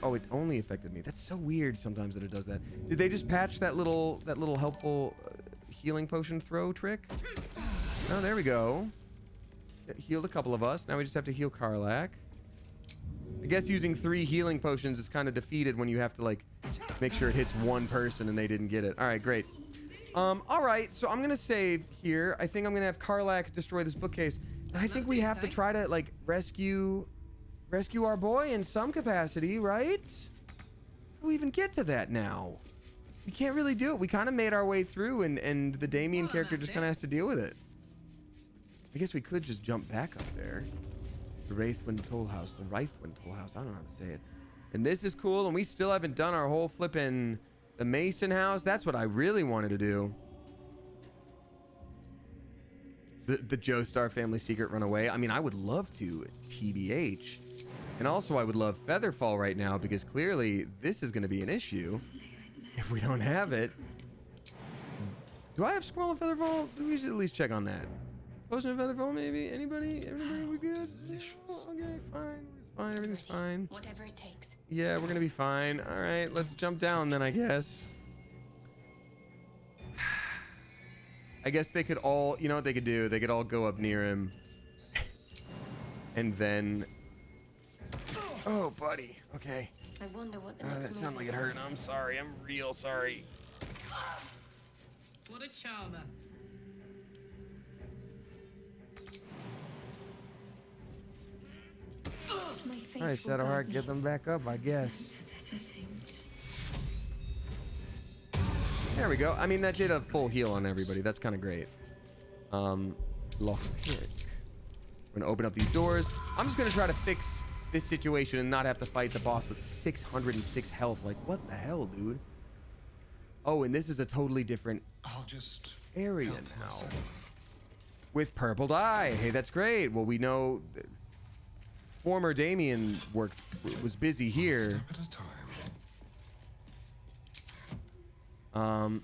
Oh, it only affected me. That's so weird sometimes that it does that. Did they just patch that little helpful healing potion throw trick? Oh, there we go. It healed a couple of us. Now we just have to heal Karlak. I guess using 3 healing potions is kind of defeated when you have to, like, make sure it hits one person and they didn't get it. All right, great. All right, so I'm going to save here. I think I'm going to have Karlak destroy this bookcase. And I think we have to try to, like, rescue our boy in some capacity, right? How do we even get to that now? We can't really do it. We kind of made our way through, and the Damien character just kind of has to deal with it. I guess we could just jump back up there. The Wraithwind Tollhouse. The Wraithwind Tollhouse. I don't know how to say it. And this is cool, and we still haven't done our whole flippin' the Mason house. That's what I really wanted to do. The Joestar family secret runaway. I mean, I would love to, TBH. And also, I would love Featherfall right now, because clearly this is going to be an issue if we don't have it. Do I have Scroll of Featherfall? We should at least check on that. Potion of Featherfall, maybe? Anybody? Everybody? We good? Oh, okay, fine. It's fine. Everything's fine. Whatever it takes. Yeah, we're gonna be fine. All right, let's jump down then, I guess. I guess they could all, you know what they could do? They could all go up near him. And then... Oh, buddy. Okay. I wonder what the That sounded like it hurt. I'm sorry. I'm real sorry. What a charmer. All right, Shadowheart, get them back up, I guess. There we go. I mean, that did a full heal on everybody. That's kind of great. Lock pick. We're gonna open up these doors. I'm just gonna try to fix this situation and not have to fight the boss with 606 health. Like, what the hell, dude? Oh, and this is a totally different area now. With purple dye. Hey, that's great. Well, we know former Damien was busy here. Anything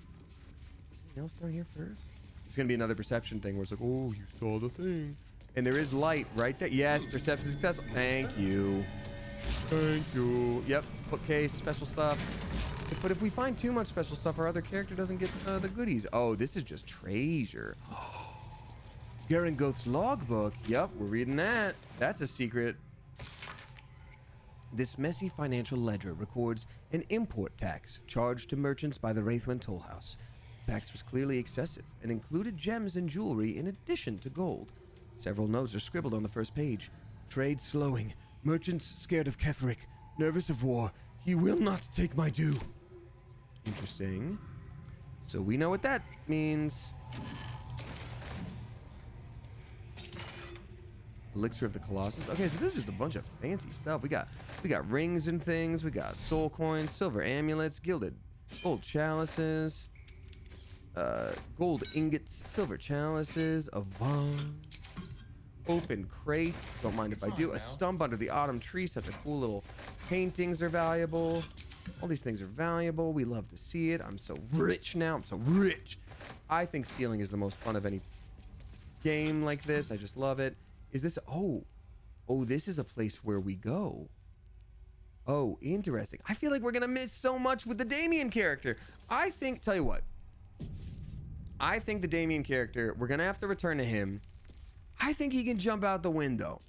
else down here first? It's gonna be another perception thing where it's like, oh, you saw the thing. And there is light right there. Yes, perception successful. Thank you. Thank you. Yep, bookcase, special stuff. But if we find too much special stuff, our other character doesn't get the goodies. Oh, this is just treasure. Garangoth's logbook. Yep, we're reading that. That's a secret. This messy financial ledger records an import tax charged to merchants by the Wraithwind Tollhouse. The tax was clearly excessive and included gems and jewelry in addition to gold. Several notes are scribbled on the first page. Trade slowing. Merchants scared of Ketheric. Nervous of war. He will not take my due. Interesting. So we know what that means. Elixir of the Colossus. Okay, so this is just a bunch of fancy stuff. We got rings and things. We got soul coins, silver amulets, gilded gold chalices, gold ingots, silver chalices, a vase, open crate. Don't mind if I do. A stump under the autumn tree. Such a cool little paintings are valuable. All these things are valuable. We love to see it. I'm so rich now. I'm so rich. I think stealing is the most fun of any game like this. I just love it. Is this... Oh, this is a place where we go. Oh, interesting. I feel like we're going to miss so much with the Damien character. I think... Tell you what. I think the Damien character, we're going to have to return to him. I think he can jump out the window.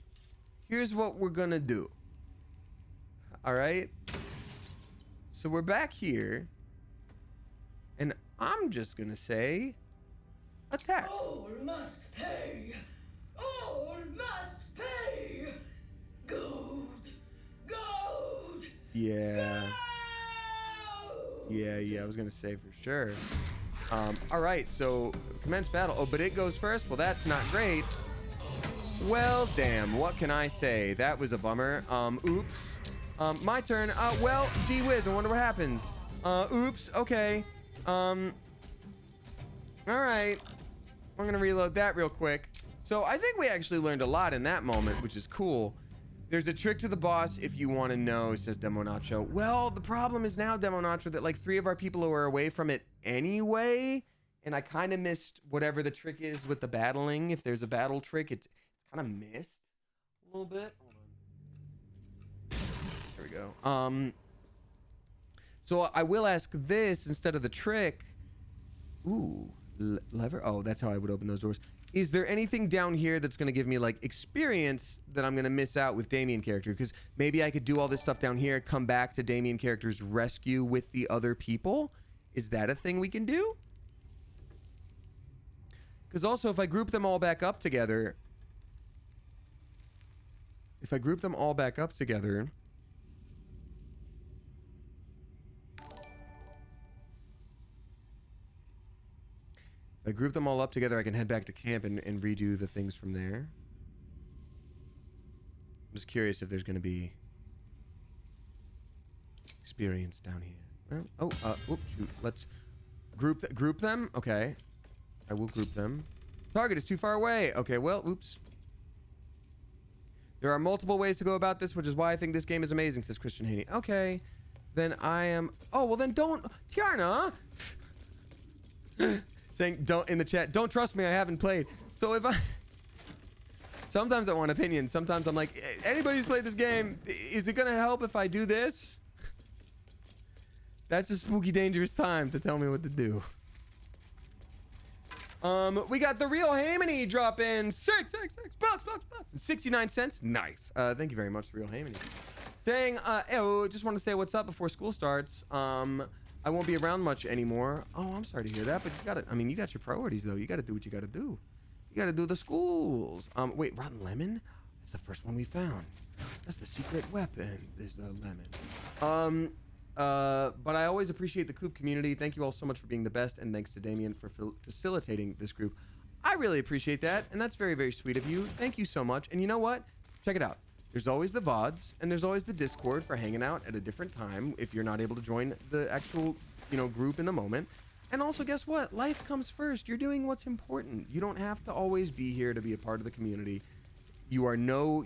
Here's what we're going to do. All right? So we're back here. And I'm just going to say... Attack. All must pay. All must pay. Gold. Gold. Yeah. Yeah, I was gonna say for sure. All right, so commence battle. Oh, but it goes first. Well, that's not great. Well, damn. What can I say? That was a bummer. Oops. My turn. Well, gee whiz. I wonder what happens. Oops. Okay. All right. I'm gonna reload that real quick. So I think we actually learned a lot in that moment, which is cool. There's a trick to the boss if you want to know, says Demo Nacho. Well, the problem is now, Demo Nacho, that like 3 of our people are away from it anyway. And I kind of missed whatever the trick is with the battling. If there's a battle trick, it's kind of missed a little bit. Hold on. There we go. So I will ask this instead of the trick. Ooh, lever. Oh, that's how I would open those doors. Is there anything down here that's going to give me like experience that I'm going to miss out with Damien character? Because maybe I could do all this stuff down here, come back to Damien character's rescue with the other people. Is that a thing we can do? Because also if I group them all back up together, If I group them all back up together, I group them all up together, I can head back to camp and redo the things from there. I'm just curious if there's going to be experience down here. Well, oops, shoot. Let's group them. Okay. I will group them. Target is too far away. Okay, well, oops. There are multiple ways to go about this, which is why I think this game is amazing, says Christian Haney. Okay. Then I am... Oh, well then don't... Tiarna! Saying, don't, in the chat, don't trust me, I haven't played. So if I... Sometimes I want opinions. Sometimes I'm like, anybody who's played this game, is it going to help if I do this? That's a spooky, dangerous time to tell me what to do. We got the real Haymony drop in. Six bucks. 69 cents. Nice. Thank you very much, the real Haymony. Saying, just want to say what's up before school starts. I won't be around much anymore. Oh, I'm sorry to hear that, but you got it. I mean, you got your priorities though. You got to do what you got to do. You got to do the schools. Wait, rotten lemon? That's the first one we found. That's the secret weapon. There's a lemon. But I always appreciate the Coop community. Thank you all so much for being the best, and thanks to Damien for facilitating this group. I really appreciate that, and that's very, very sweet of you. Thank you so much. And you know what? Check it out. There's always the VODs, and there's always the Discord for hanging out at a different time if you're not able to join the actual, group in the moment. And also, guess what? Life comes first. You're doing what's important. You don't have to always be here to be a part of the community. You are no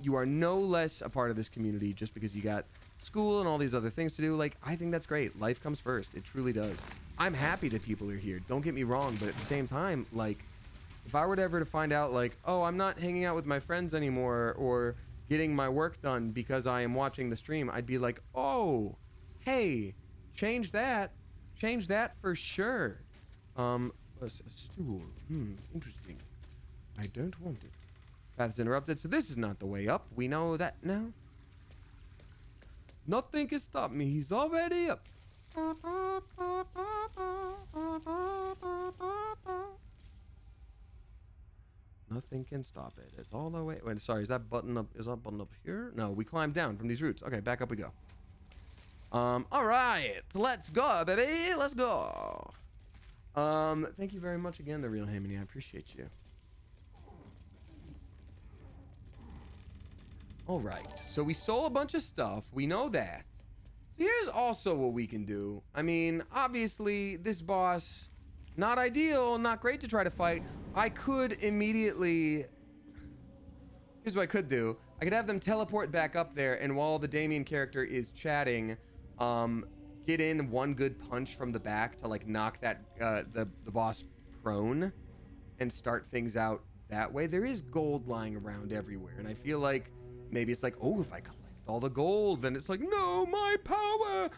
less a part of this community just because you got school and all these other things to do. Like, I think that's great. Life comes first. It truly does. I'm happy that people are here. Don't get me wrong, but at the same time, like, if I were to ever to find out like, oh, I'm not hanging out with my friends anymore or getting my work done because I am watching the stream, I'd be like, oh, hey, change that for sure. A stool, interesting. I don't want it. Path is interrupted, so this is not the way up. We know that now. Nothing can stop me. He's already up. Nothing can stop it. It's all the way. Wait, sorry. Is that button up? Is that button up here? No, we climbed down from these roots. Okay, back up we go. All right, let's go, baby. Let's go. Thank you very much again, The Real Hamony. I appreciate you. All right, so we stole a bunch of stuff. We know that. So here's also what we can do. I mean, obviously, this boss, not ideal, not great to try to fight. I could immediately... Here's what I could do. I could have them teleport back up there, and while the Damien character is chatting, get in one good punch from the back to, like, knock that, the boss prone and start things out that way. There is gold lying around everywhere, and I feel like maybe it's like, oh, if I collect all the gold, then it's like, no, my power,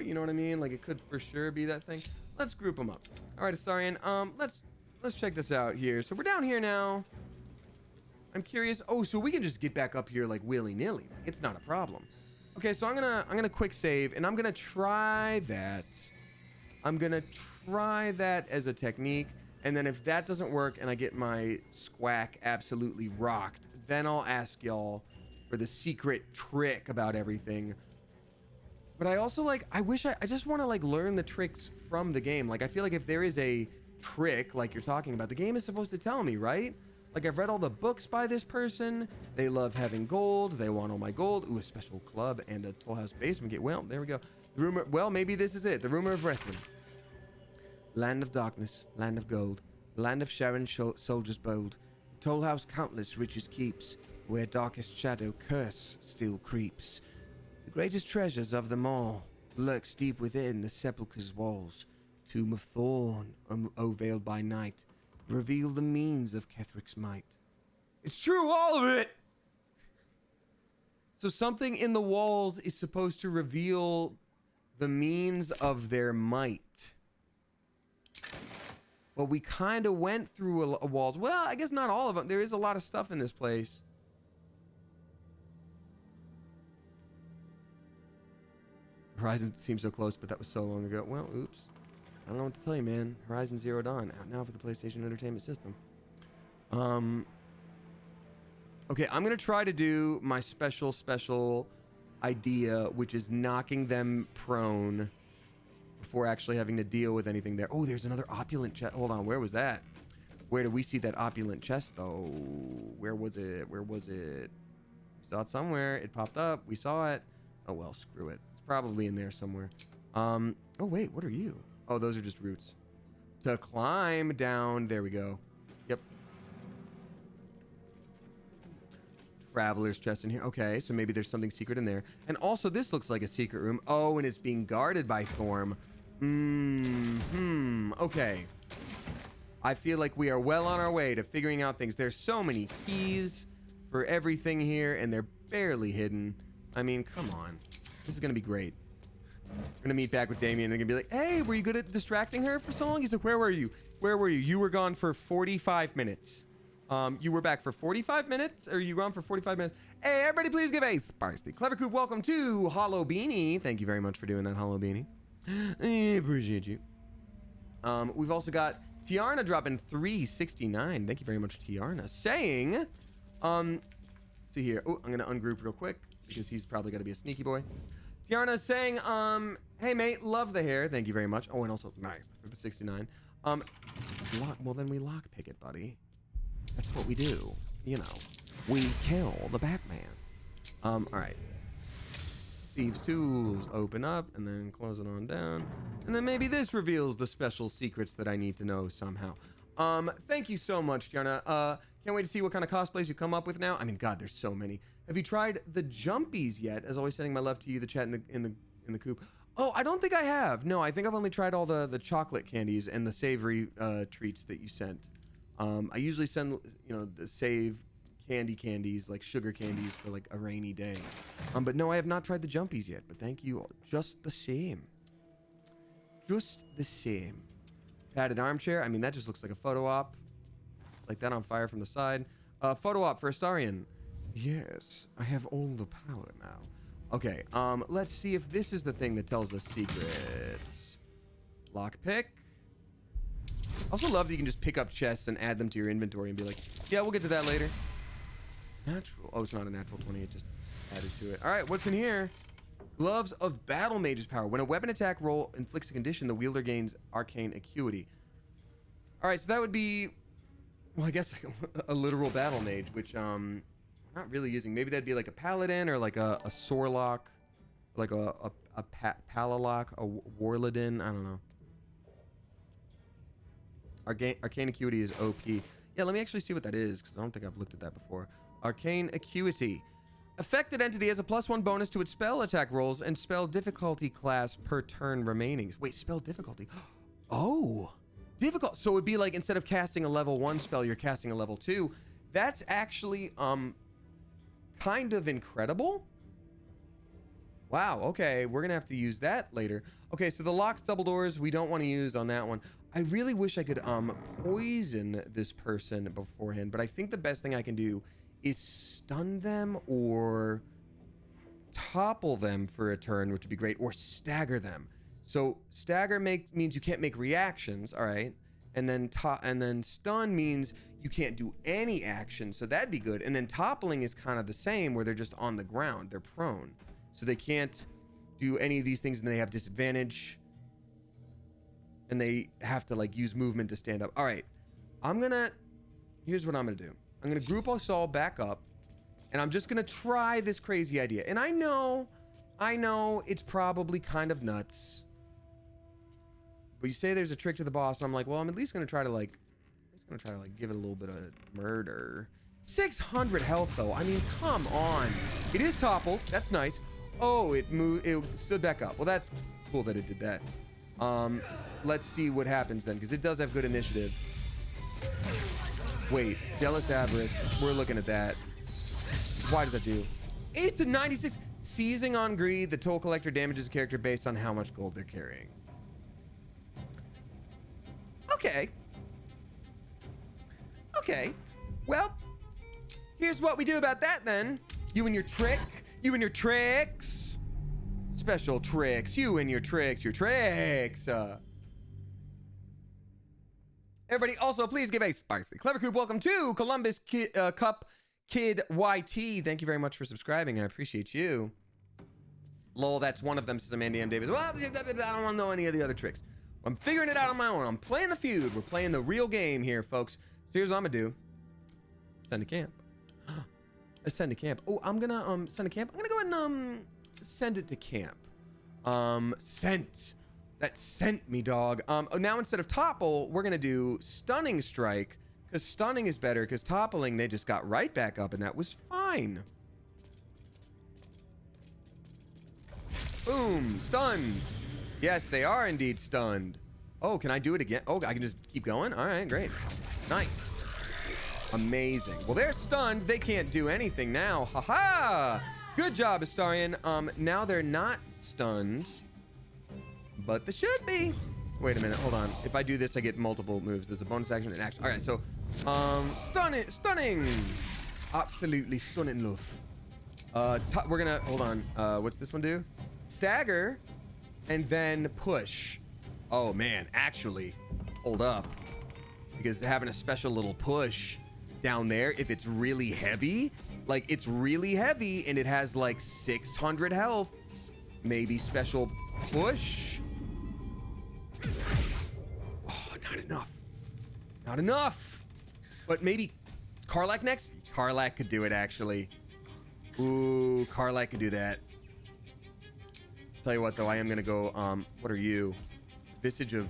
you know what I mean? Like, it could for sure be that thing. Let's group them up. All right, Astarion, let's check this out here. So we're down here now. I'm curious. Oh, so we can just get back up here like willy-nilly. It's not a problem. Okay, so I'm gonna quick save, and I'm gonna try that. I'm gonna try that as a technique, and then if that doesn't work and I get my squack absolutely rocked, then I'll ask y'all for the secret trick about everything. But I also like, I just want to like learn the tricks from the game. Like, I feel like if there is a trick like you're talking about, the game is supposed to tell me, right? Like, I've read all the books by this person. They love having gold. They want all my gold. Ooh, a special club and a Tollhouse basement gate. Well, there we go. The rumor, well, maybe this is it. The rumor of Rethlin. Land of darkness, land of gold, land of Sharon soldiers bold. Tollhouse countless riches keeps, where darkest shadow curse still creeps. The greatest treasures of them all lurks deep within the sepulchre's walls. Tomb of thorn, O veiled by night, reveal the means of Kethric's might. It's true, all of it! So something in the walls is supposed to reveal the means of their might. Well, we kind of went through a walls. Well, I guess not all of them. There is a lot of stuff in this place. Horizon seems so close, but that was so long ago. Well, oops. I don't know what to tell you, man. Horizon Zero Dawn, out now for the PlayStation Entertainment System. Okay, I'm going to try to do my special idea, which is knocking them prone before actually having to deal with anything there. Oh, there's another opulent chest. Hold on, where was that? Where did we see that opulent chest, though? Where was it? Where was it? We saw it somewhere. It popped up. We saw it. Oh, well, screw it. It's probably in there somewhere. Oh, wait, what are you? Oh, those are just roots. To climb down. There we go. Yep. Traveler's chest in here. Okay, so maybe there's something secret in there. And also, this looks like a secret room. Oh, and it's being guarded by Thorm. Okay. I feel like we are well on our way to figuring out things. There's so many keys for everything here, and they're barely hidden. I mean, come on. This is going to be great. We're gonna meet back with Damien and they're gonna be like, hey, were you good at distracting her for so long? He's like, where were you? Where were you? You were gone for 45 minutes. You were back for 45 minutes? Or you were gone for 45 minutes? Hey, everybody, please give a sparsely Clever Coop welcome to Hollow Beanie. Thank you very much for doing that, Hollow Beanie. I appreciate you. We've also got Tiarna dropping 369. Thank you very much, Tiarna. Saying, see here. Oh, I'm gonna ungroup real quick because he's probably gonna be a sneaky boy. Tiarna saying, hey mate, love the hair. Thank you very much. Oh, and also nice for the 69. Well then we lockpick it, buddy. That's what we do. You know, we kill the Batman. All right. Thieves' tools open up and then close it on down. And then maybe this reveals the special secrets that I need to know somehow. Thank you so much, Tiarna. Can't wait to see what kind of cosplays you come up with now. I mean, God, there's so many. Have you tried the jumpies yet? As always, sending my love to you, the chat in the coop. Oh, I don't think I have. No, I think I've only tried all the chocolate candies and the savory treats that you sent. I usually send, you know, the save candies, like sugar candies for like a rainy day. But no, I have not tried the jumpies yet, but thank you just the same. Just the same. Padded armchair. I mean, that just looks like a photo op. Like that on fire from the side. Photo op for Astarion. Yes, I have all the power now. Okay, let's see if this is the thing that tells us secrets. Lockpick. Also love that you can just pick up chests and add them to your inventory and be like, yeah, we'll get to that later. Natural. Oh, it's not a natural 20. It just added to it. All right, what's in here? Gloves of Battle Mage's Power. When a weapon attack roll inflicts a condition, the wielder gains arcane acuity. All right, so that would be, well, I guess a literal battle mage, which I'm not really using. Maybe that'd be like a paladin or like a Sorlock, like a Palalock, a Warladin. I don't know. Arcane acuity is OP. Yeah, let me actually see what that is, because I don't think I've looked at that before. Arcane acuity. Affected entity has a +1 bonus to its spell attack rolls and spell difficulty class per turn remaining. Wait, spell difficulty. Oh, difficult. So it would be like instead of casting a level 1 spell, you're casting a level 2. That's actually kind of incredible. Wow, okay, we're gonna have to use that later. Okay, so the locked double doors we don't want to use on that one. I really wish I could poison this person beforehand, but I think the best thing I can do is stun them or topple them for a turn, which would be great, or stagger them. So stagger means you can't make reactions, all right? And then stun means you can't do any action, so that'd be good. And then toppling is kind of the same, where they're just on the ground, they're prone, so they can't do any of these things, and they have disadvantage, and they have to like use movement to stand up. All right, here's what I'm gonna do. I'm gonna group us all back up, and I'm just gonna try this crazy idea. And I know it's probably kind of nuts, but you say there's a trick to the boss, and I'm like, well, I'm at least gonna try to like give it a little bit of murder. 600 health though. I mean, come on. It is toppled. That's nice. Oh, it stood back up. Well, that's cool that it did that. Let's see what happens then, because it does have good initiative. Wait, Jealous Avarice. We're looking at that. Why does that do? 8 to 96. Seizing on greed, the toll collector damages a character based on how much gold they're carrying. Okay. Okay. Well, here's what we do about that then. You and your trick. You and your tricks. Special tricks. You and your tricks. Your tricks. Everybody, also, please give a spicy clever coop. Welcome to Columbus Cup Kid YT. Thank you very much for subscribing. I appreciate you. Lol, that's one of them, says Amanda M. Davis. Well, I don't want to know any of the other tricks. I'm figuring it out on my own. I'm playing the feud. We're playing the real game here, folks. So here's what I'm gonna do. Send a camp. Send a camp. Oh, I'm gonna send a camp. I'm gonna go ahead and send it to camp. Sent. That sent me, dog. Now instead of topple, we're gonna do stunning strike, because stunning is better, because toppling, they just got right back up, and that was fine. Boom, stunned. Yes, they are indeed stunned. Oh, can I do it again? Oh, I can just keep going? All right, great. Nice. Amazing. Well, they're stunned. They can't do anything now. Haha! Good job, Astarion. Now they're not stunned, but they should be. Wait a minute, hold on. If I do this, I get multiple moves. There's a bonus action and action. All right, so, stunning. Absolutely stunning, love. We're gonna, hold on. What's this one do? Stagger, and then push. Oh man, actually, hold up. Because having a special little push down there, if it's really heavy, like it's really heavy and it has like 600 health, maybe special push. Oh, not enough. Not enough. But maybe Karlak next? Karlak could do it, actually. Ooh, Karlak could do that. Tell you what, though, I am going to go, what are you? Visage of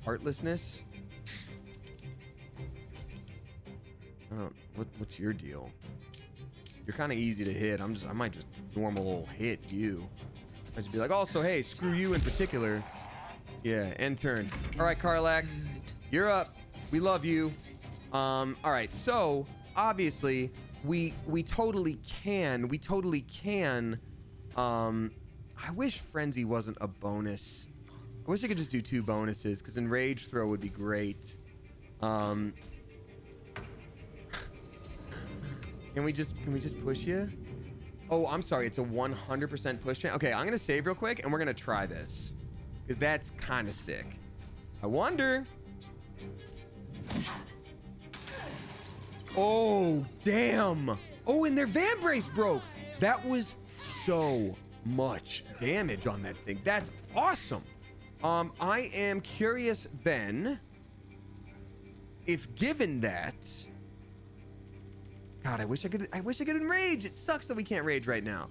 Heartlessness? I don't, what's your deal? You're kind of easy to hit. I might just normal old hit you. I should be like, also, hey, screw you in particular. Yeah, end turn. All right, Karlak, you're up. We love you. All right, so obviously we totally can. I wish Frenzy wasn't a bonus. I wish I could just do 2 bonuses, because Enrage Throw would be great. Can we just push you? Oh, I'm sorry. It's a 100% push chance. Okay, I'm gonna save real quick, and we're gonna try this, because that's kind of sick. I wonder. Oh, damn. Oh, and their Vambrace broke. That was so much damage on that thing. That's awesome. I am curious then, if given that, God, I wish I could enrage. It sucks that we can't rage right now.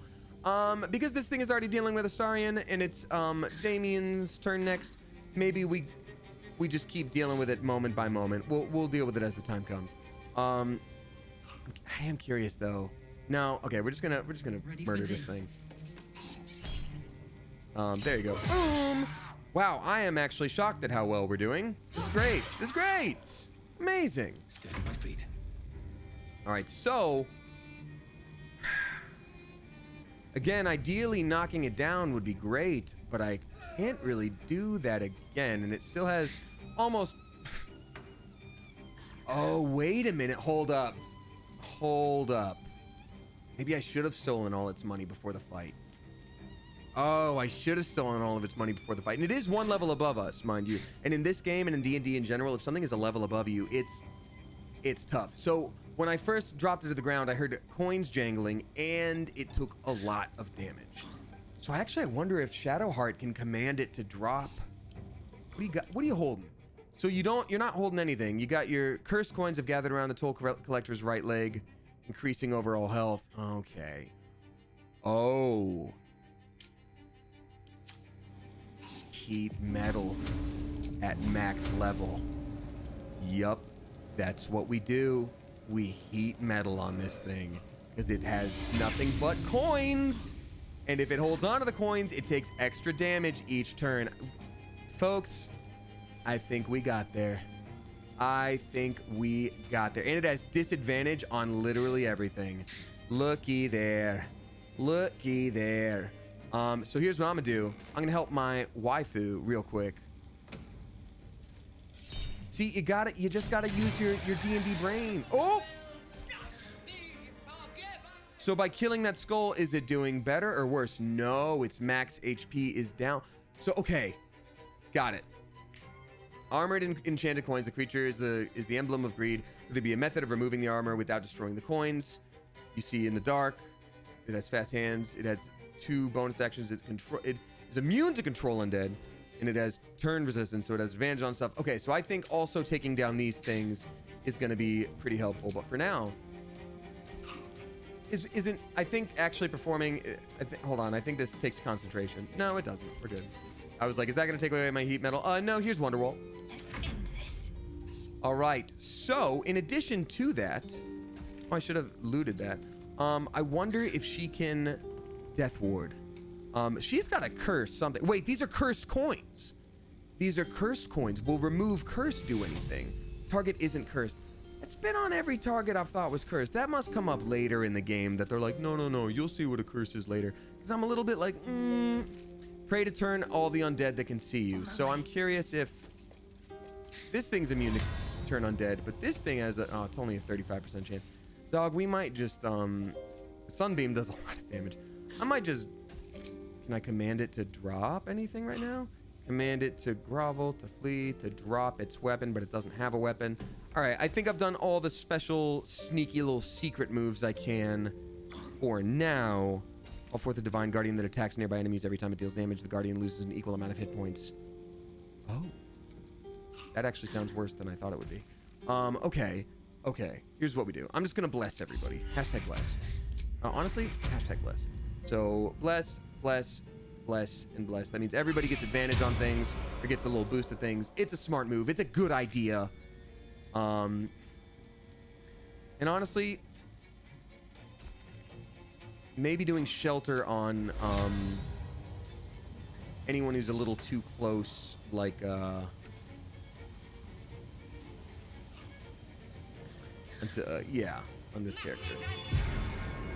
Because this thing is already dealing with Astarion and it's Damien's turn next. Maybe we just keep dealing with it moment by moment. We'll deal with it as the time comes. I am curious though. No, okay, we're just gonna murder this thing. There you go. Boom. Wow, I am actually shocked at how well we're doing. This is great. This is great. Amazing. Steady my feet. All right, so again, ideally knocking it down would be great, but I can't really do that again, and it still has almost. Oh, wait a minute. Hold up. Maybe I should have stolen all its money before the fight. Oh, I should have stolen all of its money before the fight. And it is 1 level above us, mind you. And in this game and in D&D in general, if something is a level above you, it's tough. So when I first dropped it to the ground, I heard coins jangling, and it took a lot of damage. So I wonder if Shadowheart can command it to drop. What do you got? What are you holding? So you're not holding anything. You got your cursed coins have gathered around the toll collector's right leg, increasing overall health. Okay. Oh. Heat metal at max level. Yup, that's what we do. We heat metal on this thing because it has nothing but coins. And if it holds onto the coins, it takes extra damage each turn. Folks, I think we got there. And it has disadvantage on literally everything. Looky there. So here's what I'm gonna do. I'm gonna help my waifu real quick. See, you just gotta use your D&D brain. Oh! So by killing that skull, is it doing better or worse? No, its max HP is down. So, okay. Got it. Armored and enchanted coins. The creature is the emblem of greed. Could there be a method of removing the armor without destroying the coins? You see in the dark. It has fast hands. It has 2 bonus actions. It is immune to control undead, and it has turn resistance, so it has advantage on stuff. Okay, so I think also taking down these things is going to be pretty helpful. But for now, isn't I think actually performing? Hold on, I think this takes concentration. No, it doesn't. We're good. I was like, is that going to take away my heat metal? No. Here's Wonderwall. Let's end this. All right. So in addition to that, I should have looted that. I wonder if she can Death Ward. She's got a curse something. Wait, these are cursed coins. Will remove curse do anything? Target isn't cursed. It's been on every target I've thought was cursed. That must come up later in the game that they're like, no, you'll see what a curse is later. Because I'm a little bit like, pray to turn all the undead that can see you. So I'm curious if this thing's immune to turn undead, but this thing has it's only a 35% chance. Dog, we might just, Sunbeam does a lot of damage. I might just, can I command it to drop anything right now? Command it to grovel, to flee, to drop its weapon, but it doesn't have a weapon. All right, I think I've done all the special, sneaky little secret moves I can for now. Call forth a divine guardian that attacks nearby enemies. Every time it deals damage, the guardian loses an equal amount of hit points. Oh. That actually sounds worse than I thought it would be. Okay. Here's what we do. I'm just gonna bless everybody. Hashtag bless. Honestly, hashtag bless. So bless, and bless. That means everybody gets advantage on things or gets a little boost of things. It's a smart move. It's a good idea. And honestly, maybe doing shelter on anyone who's a little too close, like yeah, on this character.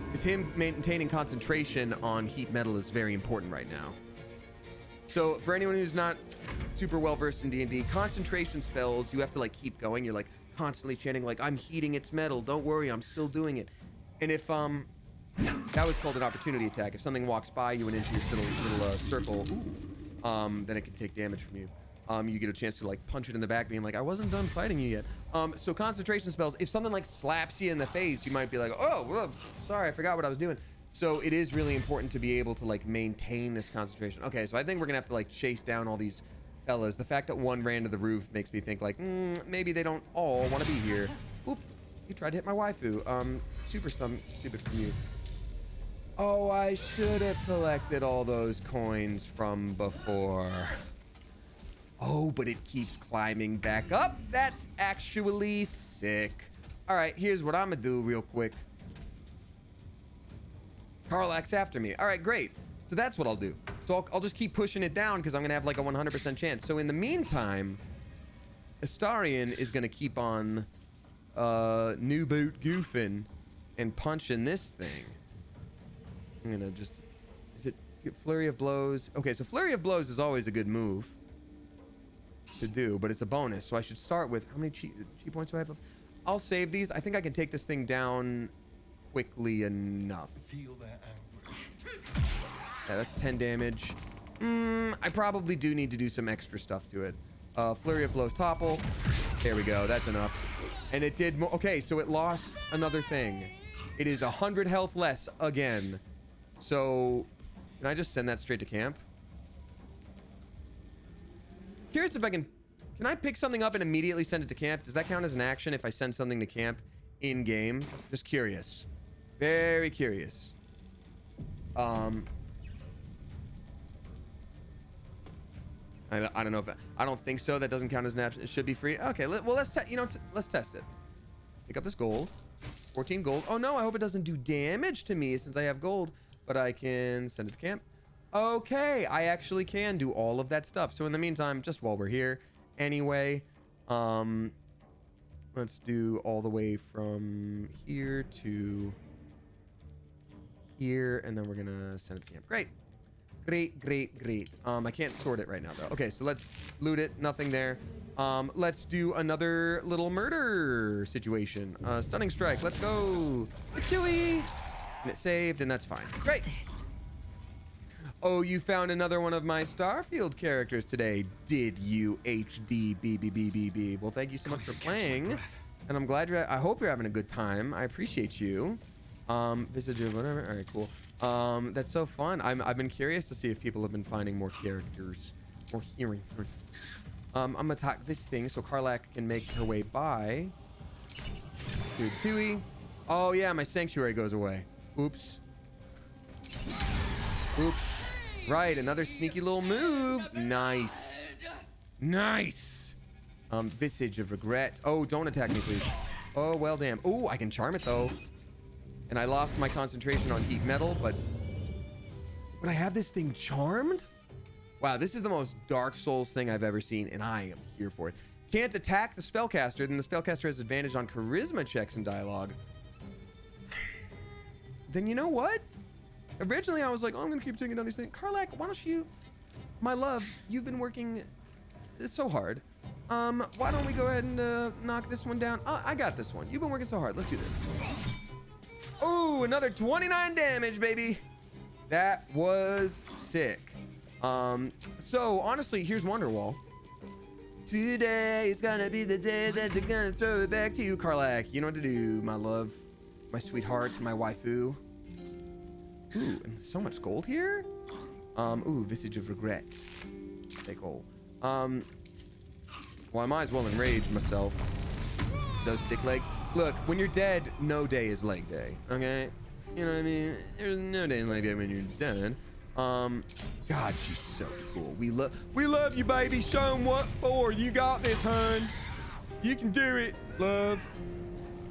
Because him maintaining concentration on heat metal is very important right now. So for anyone who's not super well versed in D&D, concentration spells, you have to like keep going. You're like constantly chanting like, I'm heating its metal, don't worry, I'm still doing it. And if that was called an opportunity attack. If something walks by you and into your little circle, then it can take damage from you. You get a chance to like punch it in the back, being like, I wasn't done fighting you yet. So concentration spells, if something like slaps you in the face, you might be like, oh, whoa, sorry, I forgot what I was doing. So it is really important to be able to like maintain this concentration. Okay, so I think we're gonna have to like chase down all these fellas. The fact that one ran to the roof makes me think like, maybe they don't all want to be here. Oop, you tried to hit my waifu. Super stupid from you. Oh, I should have collected all those coins from before. Oh, but it keeps climbing back up. That's actually sick. All right, here's what I'm gonna do real quick. Karlak's after me. All right, great. So that's what I'll do. So I'll just keep pushing it down because I'm gonna have like a 100% chance. So in the meantime, Astarion is gonna keep on new boot goofing and punching this thing. I'm gonna just, is it Flurry of Blows? Okay, so Flurry of Blows is always a good move to do, but it's a bonus. So I should start with, how many chi points do I have left? I'll save these. I think I can take this thing down quickly enough. Feel their anguish. Yeah, that's 10 damage. I probably do need to do some extra stuff to it. Flurry of Blows topple. There we go. That's enough. And it did more. Okay, so it lost another thing. It is 100 health less again. So can I just send that straight to camp? Curious if I can I pick something up and immediately send it to camp? Does that count as an action if I send something to camp in game? Just curious. Very curious. I don't know if I don't think so. That doesn't count as an action. It should be free. Okay, well let's let's test it. Pick up this gold. 14 gold. Oh no, I hope it doesn't do damage to me since I have gold, but I can send it to camp. Okay, I actually can do all of that stuff. So in the meantime, just while we're here, anyway, let's do all the way from here to here, and then we're gonna send it to camp. Great. I can't sort it right now though. Okay, so let's loot it. Nothing there. Let's do another little murder situation. Stunning strike. Let's go. Chewie. And it saved, and that's fine. Great. Oh, you found another one of my Starfield characters today, did you, HDBBBBB? Well, thank you so much for playing, and I'm glad I hope you're having a good time. I appreciate you. Visage of whatever. All right, cool. That's so fun. I've been curious to see if people have been finding more characters, more hearing. I'm gonna attack this thing so Karlak can make her way by. To Tui. Oh yeah, my sanctuary goes away. Oops. Oops. Right, another sneaky little move. Nice. Nice. Visage of Regret. Oh, don't attack me, please. Oh, well, damn. Oh, I can charm it, though. And I lost my concentration on heat metal, but... Would I have this thing charmed? Wow, this is the most Dark Souls thing I've ever seen, and I am here for it. Can't attack the spellcaster, then the spellcaster has advantage on charisma checks and dialogue. Then you know what? Originally, I was like, oh, I'm gonna keep taking down these things. Karlak, why don't you... My love, you've been working so hard. Why don't we go ahead and knock this one down? I got this one. You've been working so hard. Let's do this. Oh, another 29 damage, baby. That was sick. So, honestly, here's Wonderwall. Today is gonna be the day that they're gonna throw it back to you, Karlak. You know what to do, my love. My sweetheart, my waifu. Ooh, and so much gold here? Ooh, Visage of Regret. Take gold. Well, I might as well enrage myself. Those stick legs. Look, when you're dead, no day is leg day, okay? You know what I mean? There's no day is leg day when you're dead. God, she's so cool. We love you, baby. Show 'em what for. You got this, hun. You can do it, love.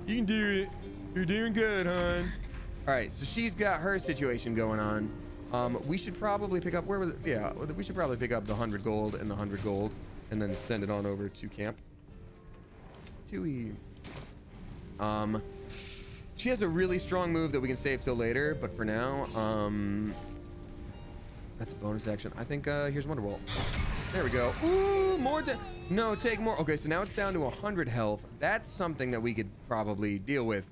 You can do it. You're doing good, hun. All right, so she's got her situation going on. We should probably pick up, where was it? Yeah, we should probably pick up the 100 gold and the 100 gold and then send it on over to camp. Tui. She has a really strong move that we can save till later, but for now, that's a bonus action. I think, here's Wonderwall. There we go. Ooh, more no, take more. Okay, so now it's down to 100 health. That's something that we could probably deal with,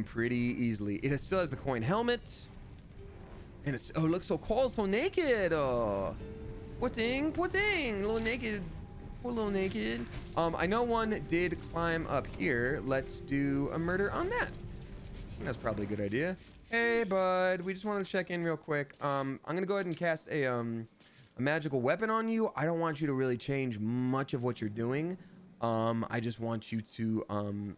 pretty easily. It still has the coin helmet. And it's, oh, it looks so cold, so naked. Poor thing, little naked, poor little naked. I know one did climb up here. Let's do a murder on that. I think that's probably a good idea. Hey, bud, we just wanted to check in real quick. I'm gonna go ahead and cast a magical weapon on you. I don't want you to really change much of what you're doing. I just want you to,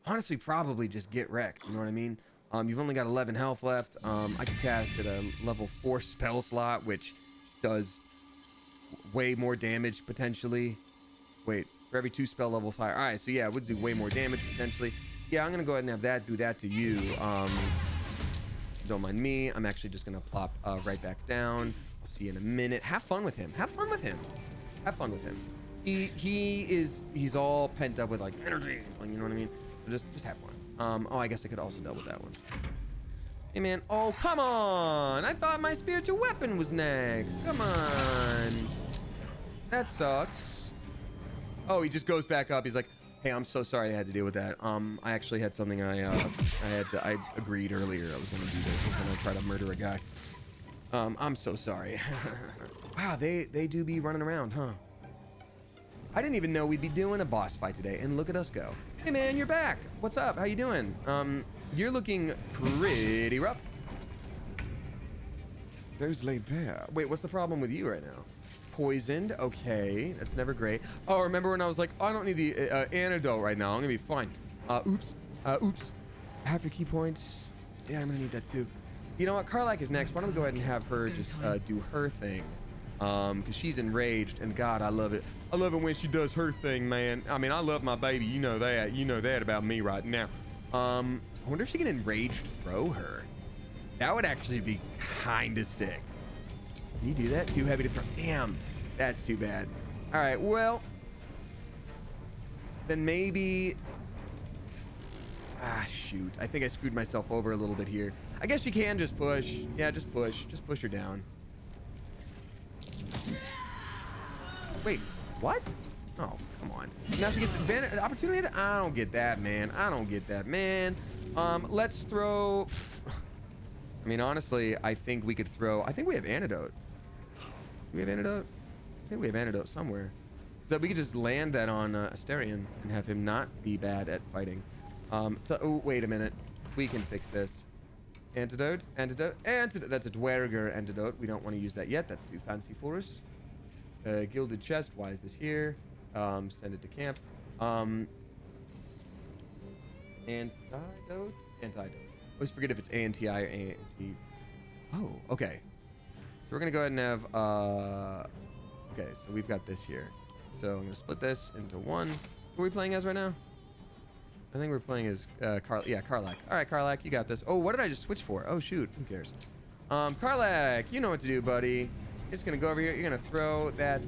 honestly, probably just get wrecked. You know what I mean? You've only got 11 health left. I can cast at a level 4 spell slot, which does way more damage potentially. Wait, for every 2 spell levels higher. All right, so yeah, it would do way more damage potentially. Yeah, I'm gonna go ahead and have that do that to you. Don't mind me. I'm actually just gonna plop right back down. I'll see you in a minute. Have fun with him. Have fun with him. Have fun with him. He's all pent up with like energy. You know what I mean? So just have fun. Oh, I guess I could also deal with that one. Hey, man. Oh, come on. I thought my spiritual weapon was next. Come on. That sucks. Oh, he just goes back up. He's like, hey, I'm so sorry I had to deal with that. I actually had something I agreed earlier. I was going to do this. I was going to try to murder a guy. I'm so sorry. Wow, they do be running around, huh? I didn't even know we'd be doing a boss fight today, and look at us go. Hey man, you're back. What's up? How you doing? You're looking pretty rough. Those laid bare. Wait, what's the problem with you right now? Poisoned. Okay, that's never great. Oh, remember when I was like, oh, I don't need the antidote right now. I'm gonna be fine. Oops. Half your key points. Yeah, I'm gonna need that too. You know what? Karlak is next. Why don't we go ahead and have her just do her thing? Because she's enraged, and God, I love it. I love it when she does her thing, man. I mean, I love my baby. You know that. You know that about me right now. I wonder if she can enraged throw her. That would actually be kind of sick. Can you do that? Too heavy to throw. Damn, that's too bad. All right, well, then maybe. Ah, shoot. I think I screwed myself over a little bit here. I guess you can just push. Yeah, just push. Just push her down. Wait, what? Oh, come on. Now she gets advantage opportunity. I don't get that, man. I don't get that, man. Let's throw. I mean, honestly, I think we could throw. I think we have antidote. Do we have antidote? I think we have antidote somewhere. So we could just land that on Asterion and have him not be bad at fighting. So, oh, wait a minute. We can fix this. Antidote. That's a Dwerger antidote. We don't want to use that yet. That's too fancy for us. Gilded chest. Why is this here? Send it to camp. Antidote. Always forget if it's ANTI or ANT. Oh, okay. So we're gonna go ahead and have. Okay, so we've got this here. So I'm gonna split this into one. Who are we playing as right now? I think we're playing as Karlak. All right, Karlak, you got this. Oh, what did I just switch for? Oh shoot, who cares? Karlak, you know what to do, buddy. You're just gonna go over here. You're gonna throw that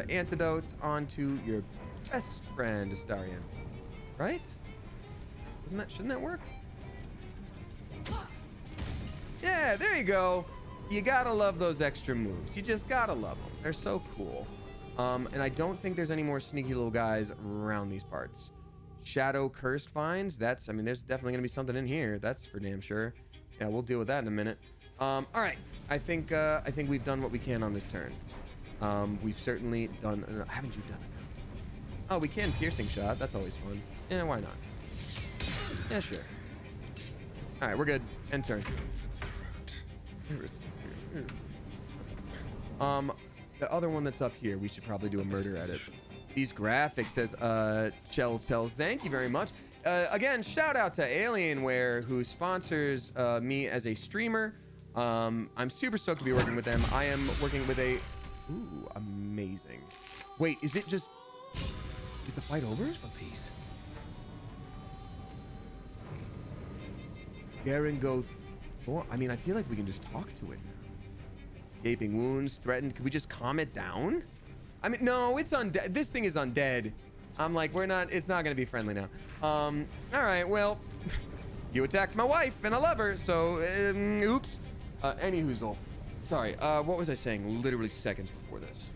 antidote onto your best friend, Astarion. Right? Shouldn't that work? Yeah, there you go. You gotta love those extra moves. You just gotta love them. They're so cool. And I don't think there's any more sneaky little guys around these parts. Shadow cursed finds. That's, I mean, there's definitely gonna be something in here. That's for damn sure. Yeah, we'll deal with that in a minute. All right. I think we've done what we can on this turn. We've certainly done. Haven't you done enough? Oh, we can piercing shot. That's always fun. Yeah, why not? Yeah, sure. All right, we're good. End turn. The other one that's up here, we should probably do a murder at it. These graphics, says Chels Tells. Thank you very much. Again, shout out to Alienware, who sponsors me as a streamer. I'm super stoked to be working with them. I am working with a. Ooh, amazing. Wait, is it just? Is the fight over? For peace. Garen Goth Or, I mean, I feel like we can just talk to it now. Gaping wounds, threatened. Could we just calm it down? I mean, no, it's undead. This thing is undead. I'm like, it's not gonna be friendly now. All right, well, you attacked my wife and I love her, so, oops. Anyhoozle. Sorry, what was I saying literally seconds before this?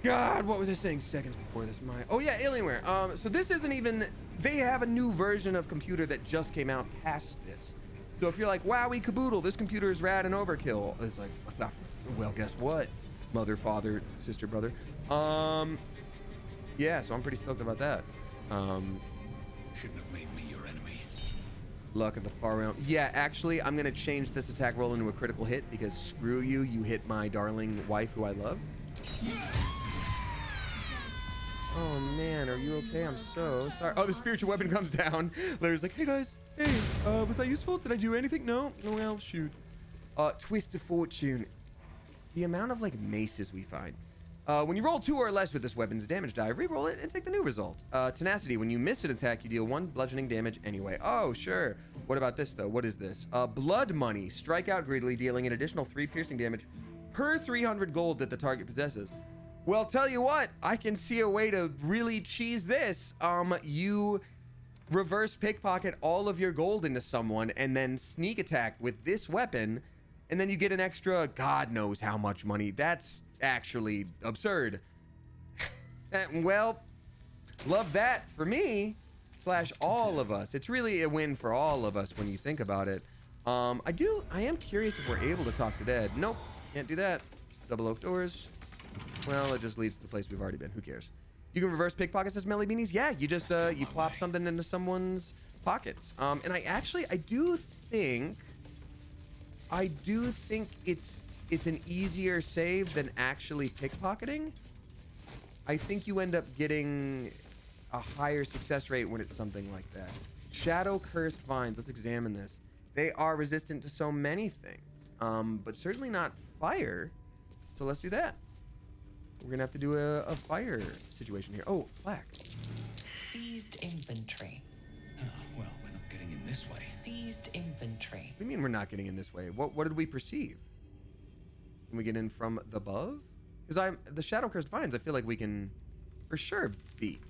God, what was I saying seconds before this? Oh yeah, Alienware. So this isn't even, they have a new version of computer that just came out past this. So if you're like, wowie caboodle, this computer is rad and overkill. It's like, well, guess what? Mother, father, sister, brother. Yeah, so I'm pretty stoked about that. Shouldn't have made me your enemy. Luck of the far realm. Yeah, actually, I'm gonna change this attack roll into a critical hit because screw you, you hit my darling wife who I love. Oh man, are you okay? I'm so sorry. Oh, the spiritual weapon comes down. Larry's like, hey guys, hey, was that useful? Did I do anything? No? Well, shoot. Twist of fortune. The amount of like maces we find. When you roll 2 or less with this weapon's damage die, re-roll it and take the new result. Tenacity, when you miss an attack, you deal 1 bludgeoning damage anyway. Oh, sure. What about this though? What is this? Blood money. Strike out greedily, dealing an additional 3 piercing damage per 300 gold that the target possesses. Well, tell you what, I can see a way to really cheese this. You reverse pickpocket all of your gold into someone and then sneak attack with this weapon, and then you get an extra God knows how much money. That's actually absurd. Well, love that for me / all of us. It's really a win for all of us when you think about it. I am curious if we're able to talk to dead. Nope, can't do that. Double oak doors. Well, it just leads to the place we've already been. Who cares? You can reverse pickpockets as Melly Beanies. Yeah, you just you plop something into someone's pockets. And I do think it's an easier save than actually pickpocketing. I think you end up getting a higher success rate when it's something like that. Shadow cursed vines. Let's examine this. They are resistant to so many things, but certainly not fire. So let's do that. We're gonna have to do a fire situation here. Oh, plaque. Seized inventory. Oh, well, we're not getting in this way. Seized inventory. What do you mean we're not getting in this way? What did we perceive? Can we get in from the above? Because the shadow cursed vines, I feel like we can for sure beat.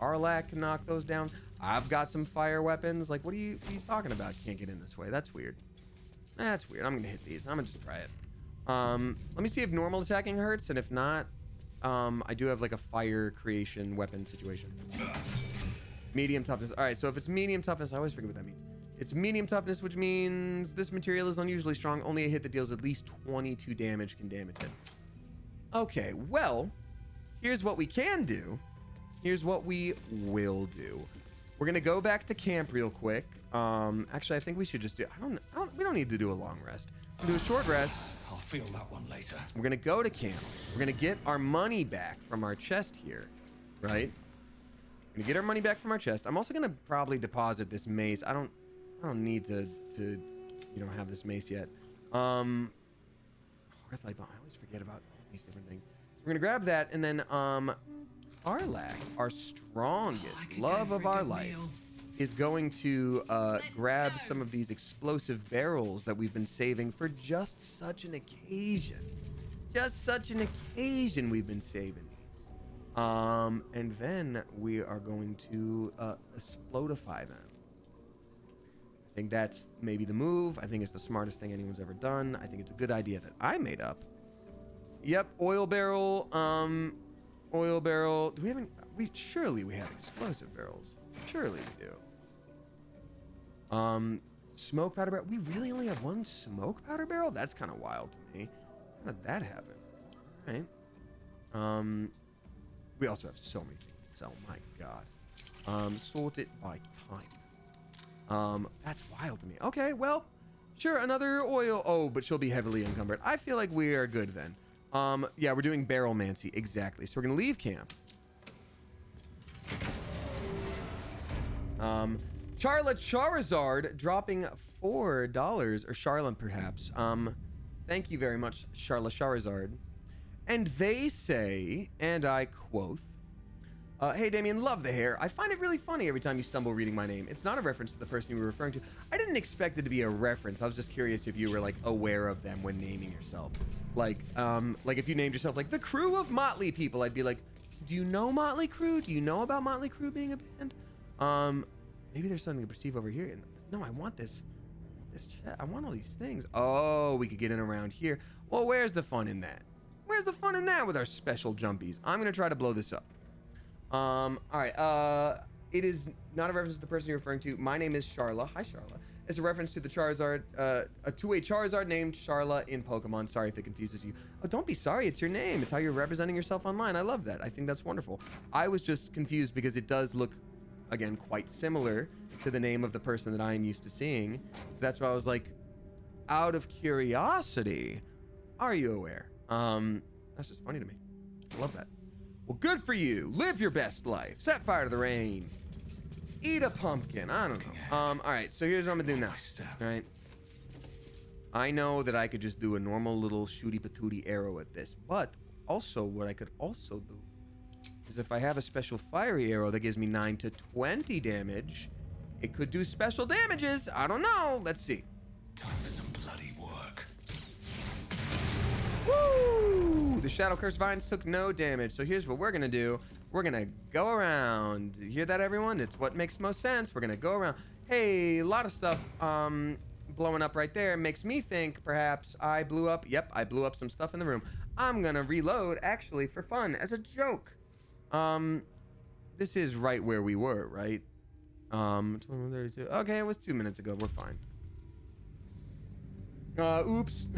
Arlac can knock those down. I've got some fire weapons. Like, what are you talking about? Can't get in this way. That's weird. That's weird. I'm gonna hit these. I'm gonna just try it. Let me see if normal attacking hurts, and if not, I do have like a fire creation weapon situation. Medium toughness. All right, so if it's medium toughness, I always forget what that means. It's medium toughness, which means this material is unusually strong. Only a hit that deals at least 22 damage can damage it. Okay, well, here's what we can do. Here's what we will do. We're gonna go back to camp real quick. Actually, I think we should just do. We don't need to do a long rest. We'll do a short rest. I'll feel that one later. We're gonna go to camp. We're gonna get our money back from our chest here, right? We're gonna get our money back from our chest. I'm also gonna probably deposit this mace. I don't need to have this mace yet. Hearthlight bomb. I always forget about all these different things. So we're gonna grab that, and then Arlac, our strongest love of our life, is going to grab some of these explosive barrels that we've been saving for just such an occasion. Just such an occasion we've been saving these. And then we are going to explodify them. I think that's maybe the move. I think it's the smartest thing anyone's ever done. I think it's a good idea that I made up. Yep, oil barrel. Oil barrel. Do we have any? Surely we have explosive barrels. Surely we do. Smoke powder barrel. We really only have one smoke powder barrel? That's kind of wild to me. How did that happen? All right. We also have so many things to sell. My God. Sort it by type. That's wild to me. Okay, well, sure. Another oil. Oh, but she'll be heavily encumbered. I feel like we are good then. Yeah, we're doing barrelmancy. Exactly. So we're going to leave camp. Charla Charizard dropping $4, or Charla perhaps. Thank you very much, Charla Charizard. And they say, and I quote, Hey, Damien, love the hair. I find it really funny every time you stumble reading my name. It's not a reference to the person you were referring to. I didn't expect it to be a reference. I was just curious if you were, like, aware of them when naming yourself. Like if you named yourself, like, the crew of Motley people, I'd be like, do you know Motley Crue? Do you know about Motley Crue being a band? Maybe there's something to perceive over here. No, I want this chat. I want all these things. Oh, we could get in around here. Well, where's the fun in that? Where's the fun in that with our special jumpies? I'm going to try to blow this up. All right. It is not a reference to the person you're referring to. My name is Charla. Hi, Charla. It's a reference to the Charizard, to a Charizard named Charla in Pokemon. Sorry if it confuses you. Oh, don't be sorry. It's your name. It's how you're representing yourself online. I love that. I think that's wonderful. I was just confused because it does look, again, quite similar to the name of the person that I am used to seeing. So that's why I was like, out of curiosity, are you aware? That's just funny to me. I love that. Well, good for you. Live your best life. Set fire to the rain. Eat a pumpkin. I don't know. All right, so here's what I'm gonna do now. All right. I know that I could just do a normal little shooty patooty arrow at this, but also what I could also do is if I have a special fiery arrow that gives me 9 to 20 damage, it could do special damages. I don't know. Let's see. Time for some bloody work. Woo! The Shadow Curse Vines took no damage. So here's what we're going to do. We're going to go around. You hear that, everyone? It's what makes most sense. We're going to go around. Hey, a lot of stuff blowing up right there makes me think perhaps I blew up. Yep, I blew up some stuff in the room. I'm going to reload, actually, for fun, as a joke. This is right where we were, right? 21:32. Okay, it was 2 minutes ago. We're fine. Oops.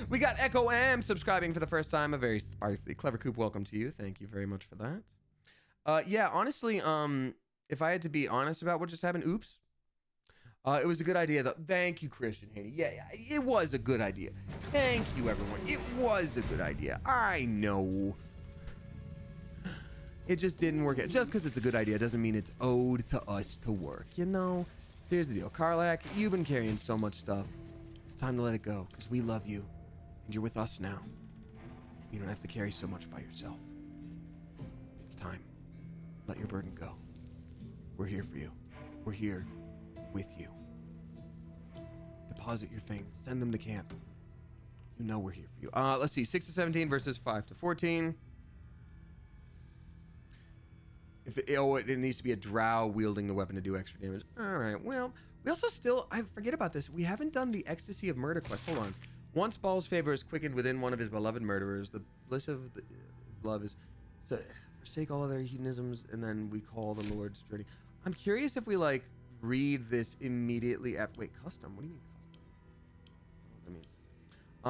We got Echo M subscribing for the first time. A very spicy, clever coop. Welcome to you. Thank you very much for that. Yeah, honestly, if I had to be honest about what just happened, oops. It was a good idea, though. Thank you, Christian Haney. Yeah, it was a good idea. Thank you, everyone. It was a good idea. I know. It just didn't work out. Just because it's a good idea doesn't mean it's owed to us to work, you know? Here's the deal. Karlak, you've been carrying so much stuff. It's time to let it go, because we love you, and you're with us now. You don't have to carry so much by yourself. It's time. Let your burden go. We're here for you. We're here with you. Deposit your things. Send them to camp. You know we're here for you. Let's see. 6 to 17 versus 5 to 14. It needs to be a drow wielding the weapon to do extra damage. All right, well, we also I forget about this. We haven't done the Ecstasy of Murder quest. Hold on. Once Baal's favor is quickened within one of his beloved murderers, the bliss of his love is to forsake all other hedonisms, and then we call the Lord's journey. I'm curious if we, like, read this immediately after... Wait, custom? What do you mean custom? That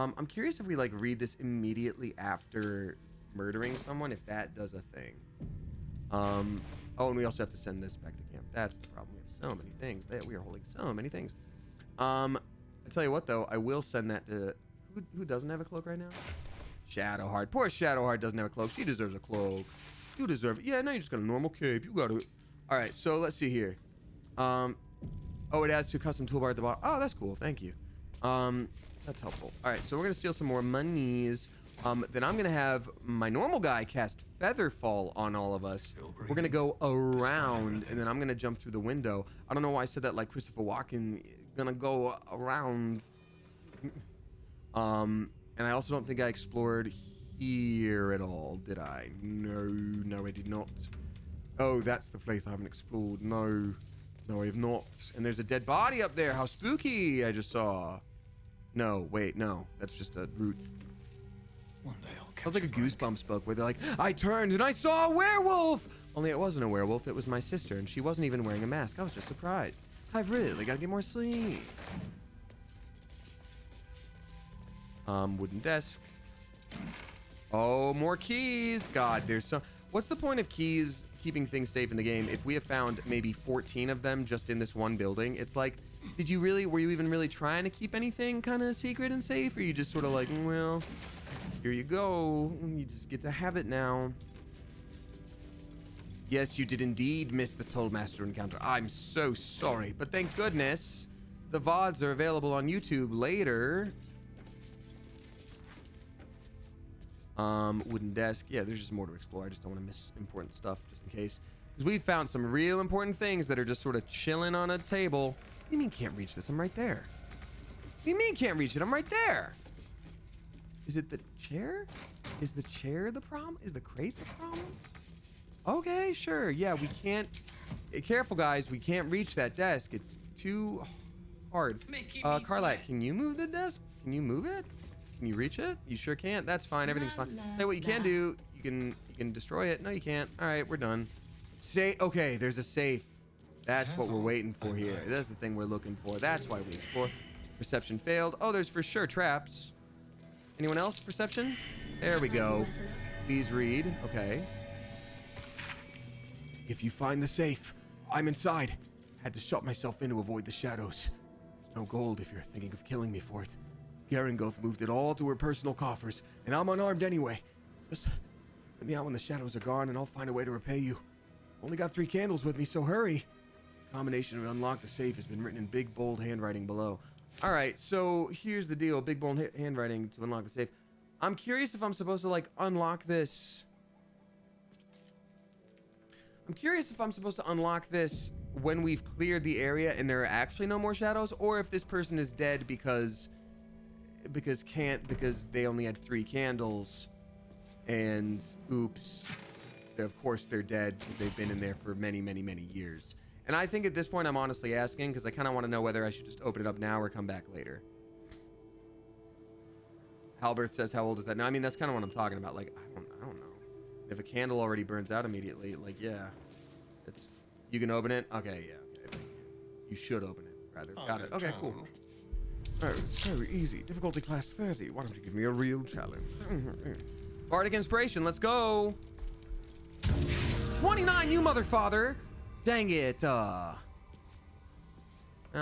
means... I'm curious if we, like, read this immediately after murdering someone, if that does a thing. Oh, and we also have to send this back to camp. That's the problem. We have so many things. We are holding so many things. I tell you what, though, I will send that to... Who doesn't have a cloak right now? Shadowheart. Poor Shadowheart doesn't have a cloak. She deserves a cloak. You deserve it. Yeah, no, you just got a normal cape. You got it. All right, so let's see here. Oh, it adds to a custom toolbar at the bottom. Oh, that's cool. Thank you. That's helpful. All right, so we're going to steal some more monies. Then I'm going to have my normal guy cast Featherfall on all of us. We're going to go around, and then I'm going to jump through the window. I don't know why I said that like Christopher Walken. Going to go around. And I also don't think I explored here at all, did I? No, I did not. Oh, that's the place I haven't explored. No, I have not. And there's a dead body up there. How spooky, I just saw. No, wait, no. That's just a root. One day I'll catch Sounds like a break. Goosebumps book where they're like, I turned and I saw a werewolf! Only it wasn't a werewolf, it was my sister, and she wasn't even wearing a mask. I was just surprised. I've really got to get more sleep. Wooden desk. Oh, more keys. God, there's so... What's the point of keys keeping things safe in the game if we have found maybe 14 of them just in this one building? It's like, were you even really trying to keep anything kind of secret and safe? Or you just sort of like, well, here you go. You just get to have it now. Yes, you did indeed miss the Tollmaster encounter. I'm so sorry, but thank goodness the VODs are available on YouTube later. Wooden desk. Yeah, there's just more to explore. I just don't want to miss important stuff just in case. Because we found some real important things that are just sort of chilling on a table. What do you mean can't reach this? I'm right there. What do you mean can't reach it? I'm right there. Is it the chair? Is the chair the problem? Is the crate the problem? Okay, sure. Yeah, we can't. Careful, guys. We can't reach that desk. It's too hard. Carlac, can you move the desk? Can you move it? Can you reach it? You sure can't. That's fine. Everything's fine. Tell you what you can do. You can destroy it. No, you can't. All right, we're done. Okay, there's a safe. That's what we're waiting for here. That's the thing we're looking for. That's why we explore. Perception failed. Oh, there's for sure traps. Anyone else? Perception? There we go. Please read. Okay. If you find the safe, I'm inside. Had to shut myself in to avoid the shadows. There's no gold if you're thinking of killing me for it. Garangoth moved it all to her personal coffers, and I'm unarmed anyway. Just let me out when the shadows are gone, and I'll find a way to repay you. Only got 3 candles with me, so hurry. Combination of unlock the safe has been written in big, bold handwriting below. All right, so here's the deal. Big, bold handwriting to unlock the safe. I'm curious if I'm supposed to, like, unlock this. I'm curious if I'm supposed to unlock this when we've cleared the area and there are actually no more shadows, or if this person is dead because they only had 3 candles, and oops, of course they're dead because they've been in there for many, many, many years. And I think at this point I'm honestly asking because I kind of want to know whether I should just open it up now or come back later. Halberth says, how old is that? No, I mean, that's kind of what I'm talking about. Like, I don't know. If a candle already burns out immediately, like, yeah. You can open it? Okay, yeah. Okay. You should open it, rather. Got it. Okay, cool. Oh, it's so easy. Difficulty class 30. Why don't you give me a real challenge? Bardic Inspiration, let's go. 29, you motherfather. Dang it. I'll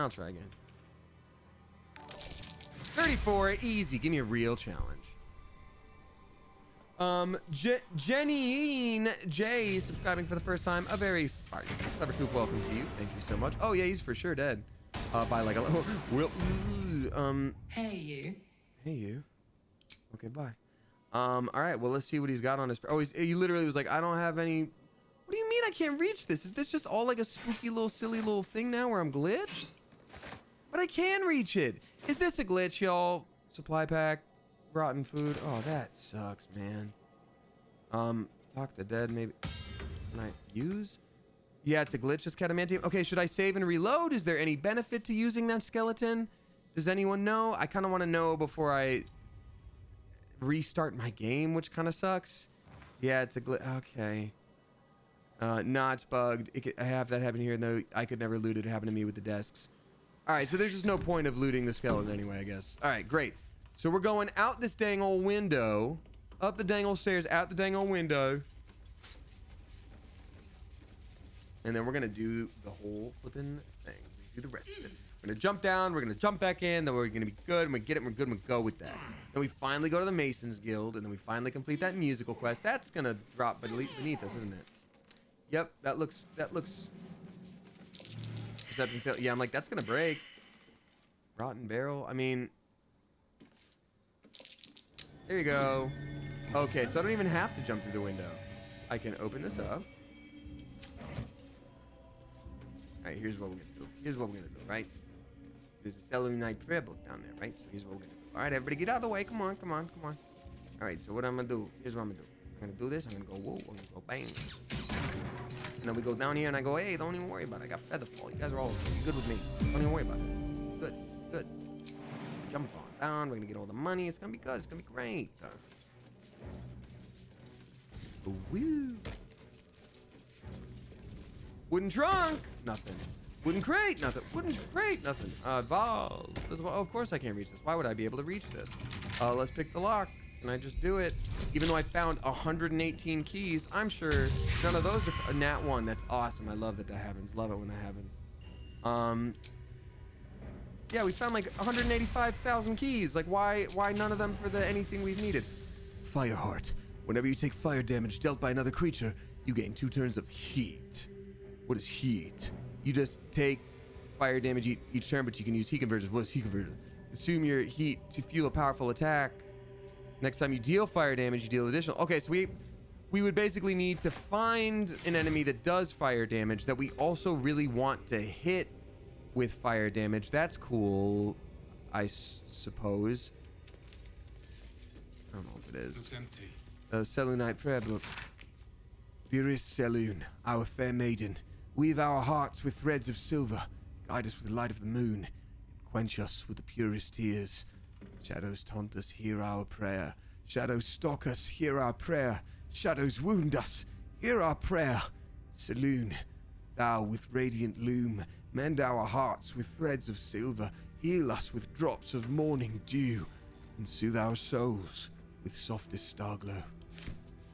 try again. 34, easy. Give me a real challenge. Jenny J subscribing for the first time. A very smart, clever coop. Welcome to you. Thank you so much. Oh yeah, he's for sure dead. By like a real. Hey you. Hey you. Okay, bye. All right. Well, let's see what he's got on his. Oh, he literally was like, I don't have any. What do you mean I can't reach this? Is this just all like a spooky little silly little thing now where I'm glitched? But I can reach it. Is this a glitch, y'all? Supply pack. Rotten food. Oh, that sucks, man. Talk to dead, maybe. Can I use? Yeah, it's a glitch, this catamantium. Okay, should I save and reload? Is there any benefit to using that skeleton? Does anyone know? I kind of want to know before I restart my game, which kind of sucks. Yeah, it's a glitch. Okay. Nah, it's bugged. I have that happen here, though. I could never loot it. It happened to me with the desks. All right, so there's just no point of looting the skeleton anyway, I guess. All right, great. So we're going out this dang old window, up the dang old stairs, out the dang old window. And then we're going to do the whole flipping thing. Do the rest of it. We're going to jump down. We're going to jump back in. Then we're going to be good. And we get it. We're good. And we go with that. Then we finally go to the Masons Guild. And then we finally complete that musical quest. That's going to drop beneath us, isn't it? Yep. That looks. Perception fail. Yeah, I'm like, that's going to break. Rotten barrel. I mean. There you go. Okay, so I don't even have to jump through the window. I can open this up. Alright, here's what we're gonna do. Right? There's a Selenite prayer book down there, right? So here's what we're gonna do. Alright, everybody get out of the way. Come on. Alright, so what I'm gonna do, here's what I'm gonna do. I'm gonna do this, I'm gonna go whoa, I'm gonna go bang. And then we go down here and I go, hey, don't even worry about it. I got Featherfall. You guys are all good with me. Don't even worry about it. Good. Jump on down. We're gonna get all the money. It's gonna be good. It's gonna be great. Woo. Wooden trunk. Nothing. Wooden crate. Nothing. Wooden crate. Nothing. Valve. Of course I can't reach this. Why would I be able to reach this? Let's pick the lock. Can I just do it? Even though I found 118 keys, I'm sure none of those are a nat 1. That's awesome. I love that happens. Love it when that happens. Yeah, we found like 185,000 keys. Like, why none of them for anything we've needed? Fireheart. Whenever you take fire damage dealt by another creature, you gain 2 turns of heat. What is heat? You just take fire damage each turn, but you can use heat converters. What is heat converter? Consume your heat to fuel a powerful attack. Next time you deal fire damage, you deal additional. Okay, so we would basically need to find an enemy that does fire damage that we also really want to hit with fire damage. That's cool, I suppose. I don't know if it is. Looks empty. Selûnite prayer book. Dearest Selûne, our fair maiden, weave our hearts with threads of silver, guide us with the light of the moon, and quench us with the purest tears. Shadows taunt us, hear our prayer. Shadows stalk us, hear our prayer. Shadows wound us, hear our prayer. Selûne, thou with radiant loom, mend our hearts with threads of silver, heal us with drops of morning dew, and soothe our souls with softest starglow.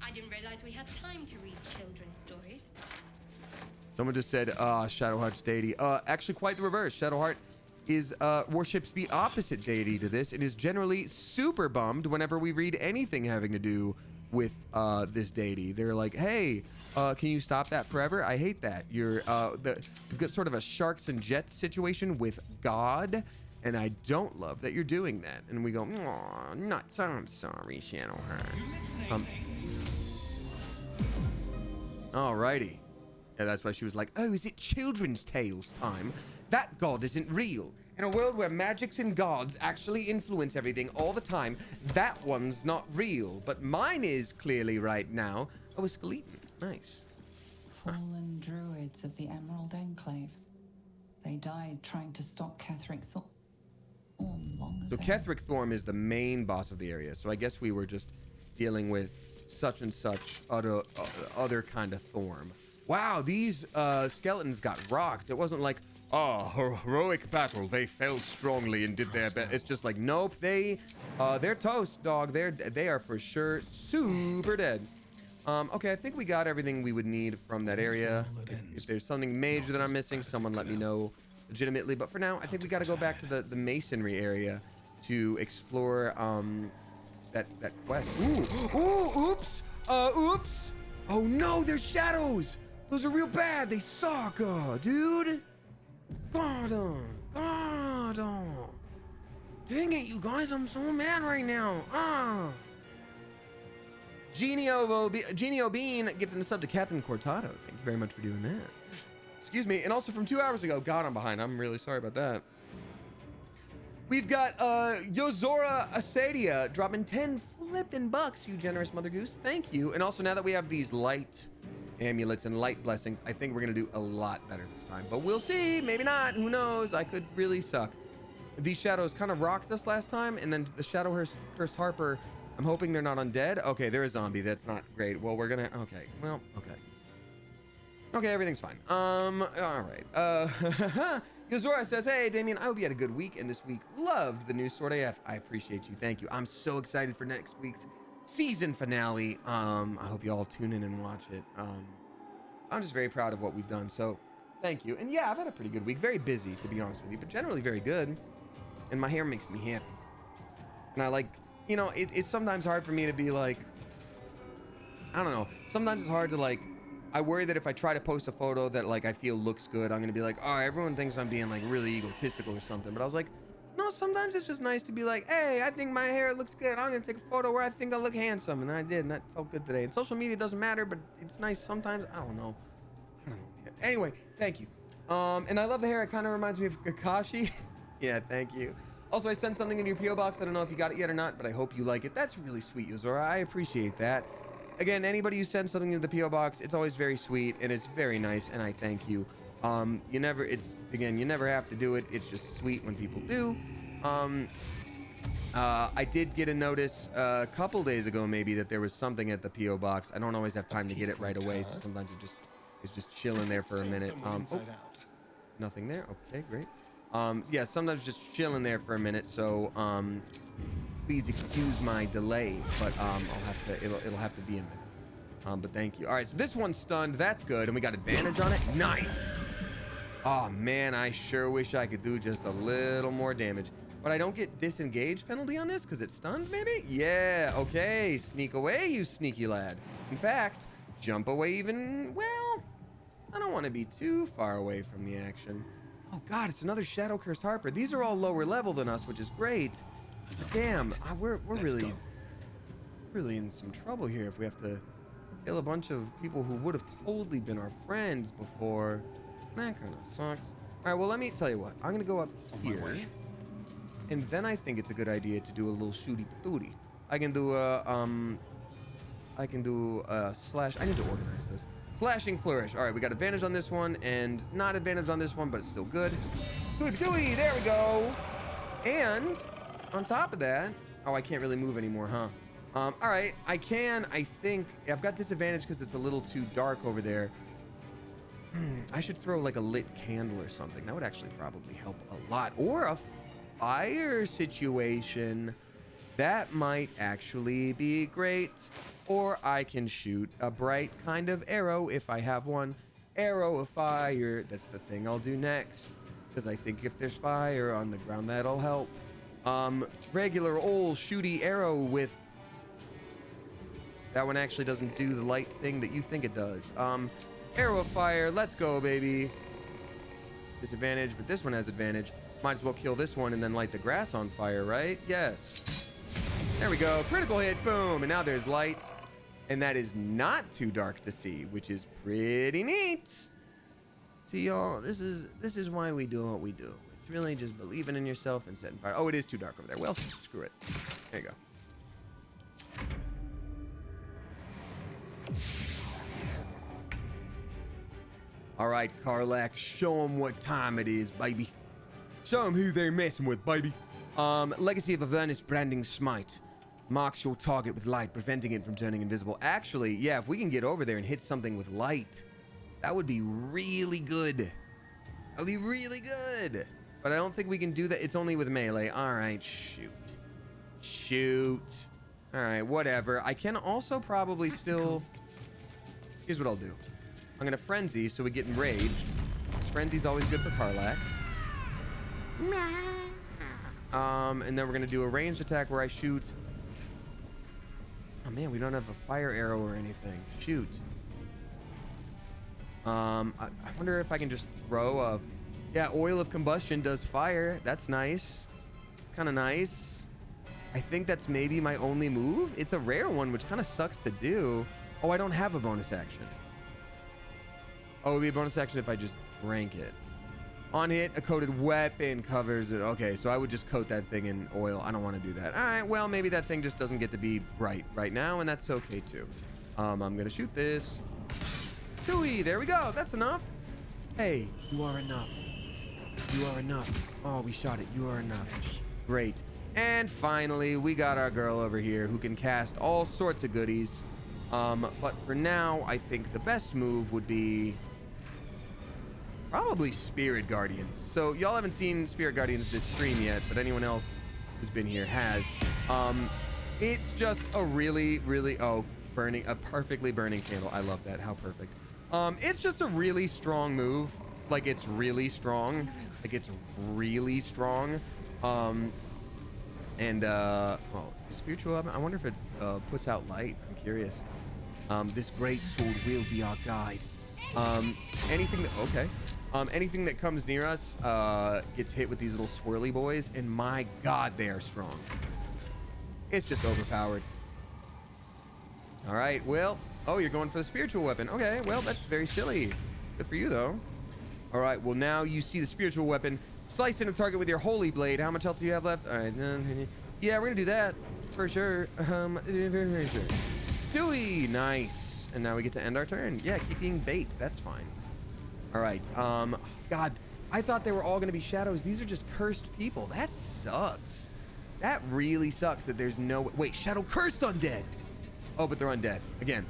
I didn't realize we had time to read children's stories. Someone just said, Shadowheart's deity. Actually, quite the reverse. Shadowheart is worships the opposite deity to this. It is generally super bummed whenever we read anything having to do with this deity. They're like, hey, can you stop that forever? I hate that. You've got sort of a sharks and jets situation with God, and I don't love that you're doing that. And we go, aw, nuts. I'm sorry, Shadowheart. Alrighty. Yeah, that's why she was like, oh, is it children's tales time? That god isn't real. In a world where magics and gods actually influence everything all the time, that one's not real. But mine is clearly right now. Oh, a skeleton. Nice. Fallen druids of the Emerald Enclave. They died trying to stop Ketheric Thorm long So ago. Ketheric Thorm is the main boss of the area. So I guess we were just dealing with such and such other kind of Thorm. Wow, these skeletons got rocked. It wasn't like, oh, heroic battle. They fell strongly and did their best. It's just like, nope, they're toast, dog. They are for sure super dead. Okay, I think we got everything we would need from that area. If there's something major that I'm missing, someone let me know legitimately. But for now, I think we got to go back to the masonry area to explore that quest. Oops. Oops. Oh no, they're shadows. Those are real bad. They suck, dude. God. Dang it, you guys, I'm so mad right now. Genio Bean gifting a sub to Captain Cortado. Thank you very much for doing that. Excuse me. And also from 2 hours ago, God, I'm behind. I'm really sorry about that. We've got Yozora Asadia dropping 10 flippin' bucks, you generous mother goose. Thank you. And also now that we have these light amulets and light blessings, I think we're gonna do a lot better this time. But we'll see. Maybe not. Who knows? I could really suck. These shadows kind of rocked us last time, and then the Shadowhurst Harper, I'm hoping they're not undead. Okay, they're a zombie. That's not great. Well, we're gonna... Okay. Well, okay. Okay, everything's fine. All right. Yozora says, hey, Damien, I hope you had a good week, and this week loved the new Sword AF. I appreciate you. Thank you. I'm so excited for next week's season finale. I hope you all tune in and watch it. I'm just very proud of what we've done, so thank you. And yeah, I've had a pretty good week. Very busy, to be honest with you, but generally very good. And my hair makes me happy. And I like, you know, it's sometimes hard for me to be like, I don't know. Sometimes it's hard to like, I worry that if I try to post a photo that like I feel looks good, I'm gonna be like, oh, everyone thinks I'm being like really egotistical or something. But I was like, no, sometimes it's just nice to be like, hey, I think my hair looks good. I'm gonna take a photo where I think I look handsome, and I did, and that felt good today. And social media doesn't matter, but it's nice sometimes. I don't know. Anyway, thank you. And I love the hair. It kind of reminds me of Kakashi. Yeah, thank you. Also, I sent something in your PO box. I don't know if you got it yet or not, but I hope you like it. That's really sweet, Yozora. I appreciate that. Again, anybody who sends something into the PO box, it's always very sweet and it's very nice, and I thank you. You never have to do it. It's just sweet when people do. I did get a notice a couple days ago, maybe, that there was something at the PO box. I don't always have time to get it right away, so sometimes it's just chilling there for a minute. Nothing there. Okay, great. Yeah, sometimes just chilling there for a minute. So, please excuse my delay, but it'll have to be a minute. But thank you. All right, so this one's stunned. That's good, and we got advantage on it. Nice. Oh man, I sure wish I could do just a little more damage, but I don't get disengage penalty on this because it's stunned. Maybe. Yeah. Okay. Sneak away, you sneaky lad. In fact, jump away even. Well, I don't want to be too far away from the action. Oh God, it's another Shadow Cursed Harper. These are all lower level than us, which is great. But damn, we're really really in some trouble here if we have to kill a bunch of people who would have totally been our friends before. That kind of sucks. All right, well, let me tell you what. I'm gonna go up On my here, way. and then I think it's a good idea to do a little shooty patooty. I can do a slash. I need to organize this. Slashing flourish. All right, we got advantage on this one and not advantage on this one, but it's still good. Good gooey, there we go. And on top of that, oh, I can't really move anymore, huh? All right, I think I've got disadvantage because it's a little too dark over there. I should throw like a lit candle or something. That would actually probably help a lot. Or a fire situation. That might actually be great. Or I can shoot a bright kind of arrow if I have one. Arrow of fire. That's the thing I'll do next. Because I think if there's fire on the ground, that'll help. Regular old shooty arrow with... That one actually doesn't do the light thing that you think it does. Arrow of fire, let's go, baby. Disadvantage, but this one has advantage. Might as well kill this one and then light the grass on fire, right? Yes. There we go. Critical hit, boom. And now there's light. And that is not too dark to see, which is pretty neat. See, y'all, this is why we do what we do. It's really just believing in yourself and setting fire. Oh, it is too dark over there. Well, screw it. There you go. All right, Karlak, show them what time it is, baby. Show them who they're messing with, baby. Legacy of Avernus Branding Smite. Marks your target with light, preventing it from turning invisible. Actually, yeah, if we can get over there and hit something with light, that would be really good. That would be really good. But I don't think we can do that. It's only with melee. All right, shoot. Shoot. All right, whatever. I can also probably still... Here's what I'll do. I'm gonna frenzy so we get enraged. Frenzy's always good for Karlak. And then we're gonna do a ranged attack where I shoot. Oh man, we don't have a fire arrow or anything. Shoot. I wonder if I can just throw a... Yeah, oil of combustion does fire. That's nice. Kind of nice. I think that's maybe my only move. It's a rare one, which kind of sucks to do. Oh, I don't have a bonus action. Oh, it would be a bonus action if I just drank it. On hit, a coated weapon covers it. Okay, so I would just coat that thing in oil. I don't want to do that. All right, well, maybe that thing just doesn't get to be bright right now, and that's okay, too. I'm going to shoot this. Tooey, there we go. That's enough. Hey, you are enough. You are enough. Oh, we shot it. You are enough. Great. And finally, we got our girl over here who can cast all sorts of goodies. But for now, I think the best move would be probably Spirit Guardians. So y'all haven't seen Spirit Guardians this stream yet, but anyone else who's been here has. It's just a really, really, burning, a perfectly burning candle. I love that. How perfect. It's just a really strong move. Like, it's really strong. Like, it's really strong. Spiritual weapon. I wonder if it puts out light. I'm curious. This great sword will be our guide. Anything that comes near us gets hit with these little swirly boys, and my God, they are strong. It's just overpowered. All right, well, oh, you're going for the spiritual weapon. Okay, well, that's very silly. Good for you, though. All right, well, now you see the spiritual weapon. Slice in a target with your holy blade. How much health do you have left? All right, yeah, we're gonna do that for sure. Very sure. Dewey, nice. And now we get to end our turn. Yeah, keep being bait. That's fine. All right. God, I thought they were all gonna be shadows. These are just cursed people. That sucks. That really sucks that there's no... Wait, shadow cursed undead. Oh, but they're undead. Again,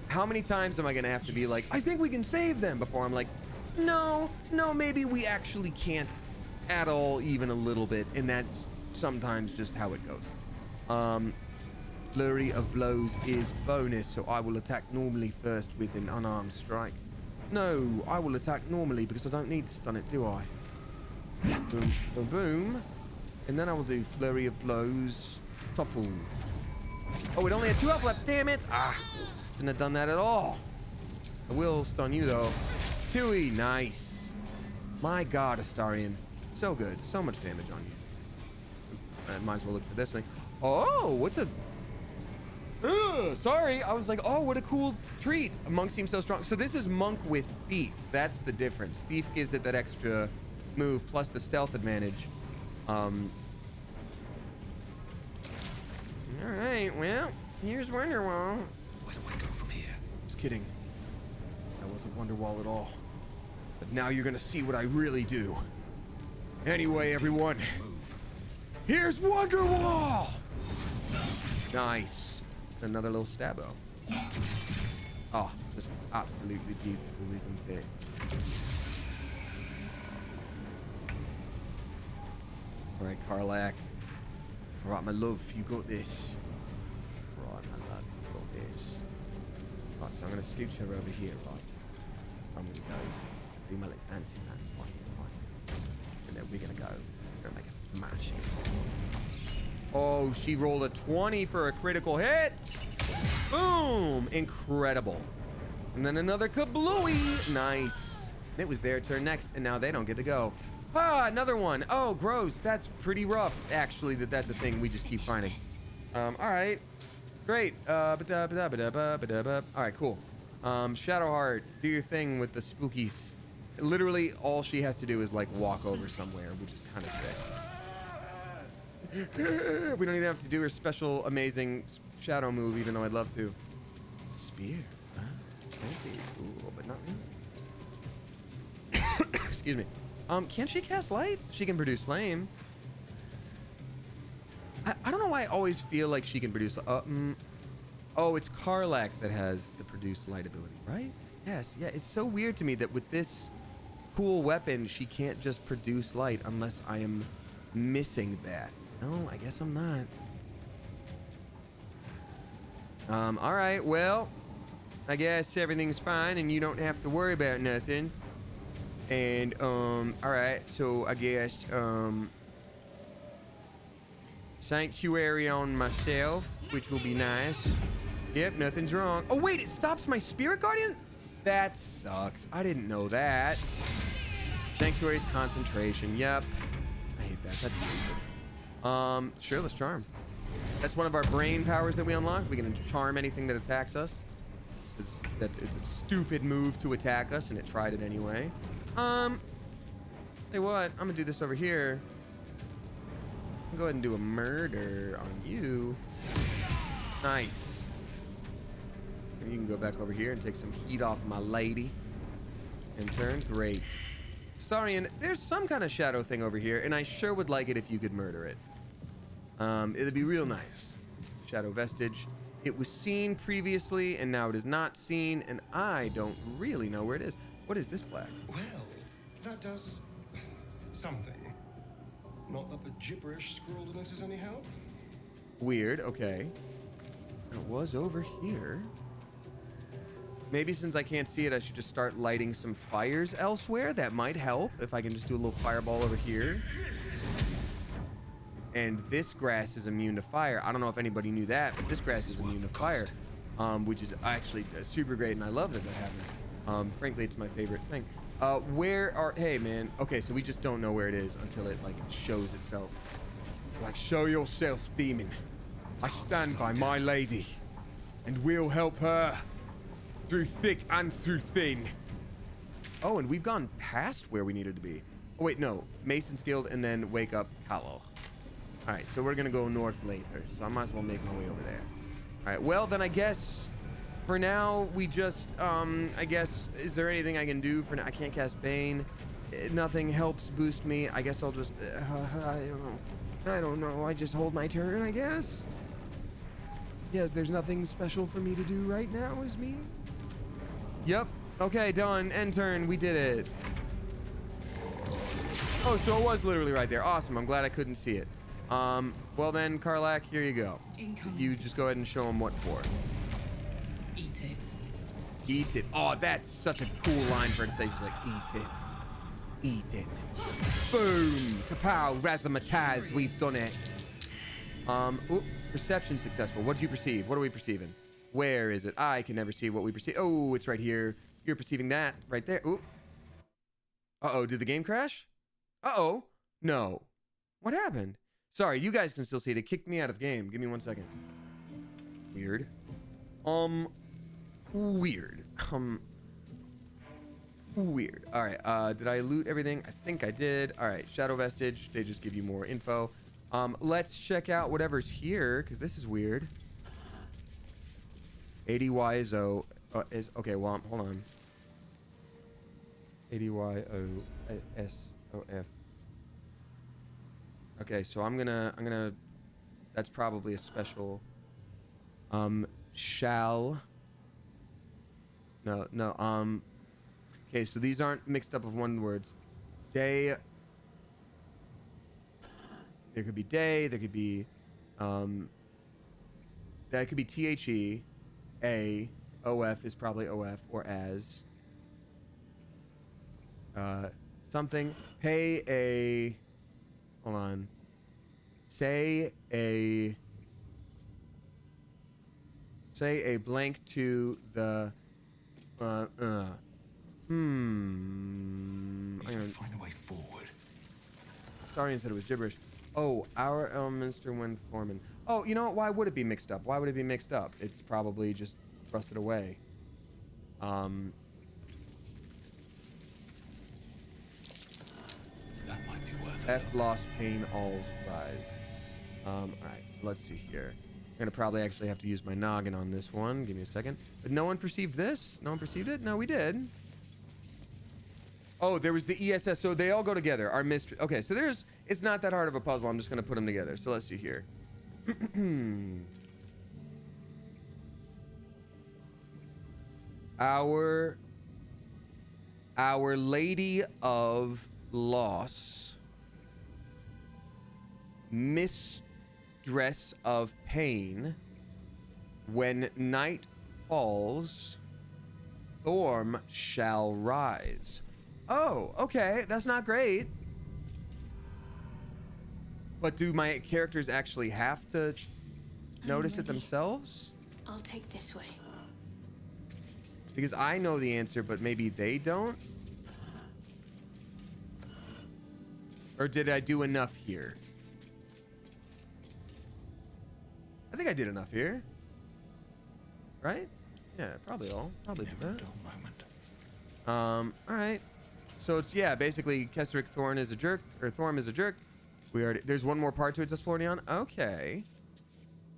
how many times am I gonna have to be like, I think we can save them, before I'm like, no, maybe we actually can't at all, even a little bit. And that's sometimes just how it goes. Flurry of blows is bonus, so I will attack normally first with an unarmed strike. No, I will attack normally because I don't need to stun it, do I? Boom, boom, boom. And then I will do flurry of blows. Topple. Oh, it only had 2 health left. Damn it. Shouldn't have done that at all. I will stun you, though. Tooey, nice. My God, Astarion. So good. So much damage on you. I might as well look for this thing. Oh, what's a... Ugh, sorry, I was like, oh, what a cool treat. Monk seems so strong. So this is Monk with Thief. That's the difference. Thief gives it that extra move plus the stealth advantage. All right, well, here's Wonderwall. Where do I go from here? Just kidding. That wasn't Wonderwall at all. But now you're gonna see what I really do. Anyway, everyone, Move. here's Wonderwall. Nice. Another little stabbo. Oh, just absolutely beautiful, isn't it? All right, Karlak. All right, my love, you got this. Right, my love, you got this. Right, so I'm gonna scooch her over here, right? I'm gonna go do my little fancy pants, right? And then we're gonna go. We're gonna make a smash hit. Oh, she rolled a 20 for a critical hit. Boom! Incredible. And then another kablooey. Nice. And it was their turn next, and now they don't get to go. Ah, another one. Oh, gross. That's pretty rough, actually, that's a thing we just keep finding. All right. Great. All right, cool. Shadowheart, do your thing with the spookies. Literally, all she has to do is, like, walk over somewhere, which is kind of sick. We don't even have to do her special, amazing shadow move, even though I'd love to. Spear. Fancy. Ooh, but not really. Excuse me. Can she cast light? She can produce flame. I don't know why I always feel like she can produce... oh, it's Karlak that has the produce light ability, right? Yes, yeah. It's so weird to me that with this cool weapon, she can't just produce light unless I am missing that. No, I guess I'm not. All right, well, I guess everything's fine and you don't have to worry about nothing. And, all right, so I guess, sanctuary on myself, which will be nice. Yep, nothing's wrong. Oh, wait, it stops my spirit guardian? That sucks. I didn't know that. Sanctuary's concentration. Yep. I hate that. That's stupid. Sure, let's charm. That's one of our brain powers that we unlock. We can charm anything that attacks us. It's a stupid move to attack us, and it tried it anyway. Hey, what? I'm gonna do this over here. I'll go ahead and do a murder on you. Nice. And you can go back over here and take some heat off my lady. And turn. Great. Starian, there's some kind of shadow thing over here, and I sure would like it if you could murder it. It'd be real nice. Shadow vestige. It was seen previously, and now it is not seen, and I don't really know where it is. What is this plaque? Well, that does something. Not that the gibberish scrawled in it is any help. Weird, okay. It was over here. Maybe since I can't see it, I should just start lighting some fires elsewhere. That might help if I can just do a little fireball over here. And this grass is immune to fire. I don't know if anybody knew that, but this grass is immune to fire, which is actually super great, and I love that happened. Frankly, it's my favorite thing. Hey, man. Okay, so we just don't know where it is until it, like, shows itself. Like, show yourself, demon. I stand by my lady, and we'll help her through thick and through thin. Oh, and we've gone past where we needed to be. Oh, wait, no. Mason's Guild and then wake up Kalo. All right, so we're going to go north later, so I might as well make my way over there. All right, well, then I guess for now we just, I guess, is there anything I can do for now? I can't cast Bane. Nothing helps boost me. I guess I'll just, I don't know. I just hold my turn, I guess. Yes, there's nothing special for me to do right now, is me? Yep. Okay, done. End turn. We did it. Oh, so it was literally right there. Awesome. I'm glad I couldn't see it. Well then, Karlak, here you go. Incoming. You just go ahead and show him what for. Eat it. Eat it. Oh, that's such a cool line for her to say. She's like, eat it. Eat it. Boom. Kapow. Razzmatazz. We've done it. Oop. Perception successful. What did you perceive? What are we perceiving? Where is it? I can never see what we perceive. Oh, it's right here. You're perceiving that right there. Oop. Uh-oh. Did the game crash? Uh-oh. No. What happened? Sorry, you guys can still see it. It kicked me out of the game. Give me 1 second. weird. Weird. Weird. All right. Did I loot everything? I think I did. All right. Shadow vestige. They just give you more info. Let's check out whatever's here because this is weird. ADYSO is okay. Well, hold on. ADYOSOF. Okay, so I'm gonna. That's probably a special. Shall. No. Okay, so these aren't mixed up of one words. Day. There could be day. There could be. That could be THE. A. OF is probably OF or as. Something. Pay a. Hold on. Say a blank to the. Need I'm to gonna. find a way forward. Starian said it was gibberish. Oh, our Elminster when Foreman. Oh, you know what? Why would it be mixed up? Why would it be mixed up? It's probably just rusted away. That might be worth F it. lost pain alls rise. All right, so let's see here. I'm gonna probably actually have to use my noggin on this one. Give me a second. But no one perceived this? No one perceived it? No, we did. Oh, there was the ESS. So they all go together. Our mystery. Okay, so there's. It's not that hard of a puzzle. I'm just gonna put them together. So let's see here. Our Lady of Loss, Mistress of Pain, when night falls, Thorm shall rise. Oh, okay, that's not great. But do my characters actually have to notice it themselves? I'll take this way. Because I know the answer, but maybe they don't? Or did I do enough here? I think I did enough here. Right? Yeah, probably all. Probably did Never a that. dull moment. Alright. So it's, yeah, basically Ketheric Thorn is a jerk, or Thorm is a jerk. We already, there's one more part to it, says Florian. Okay.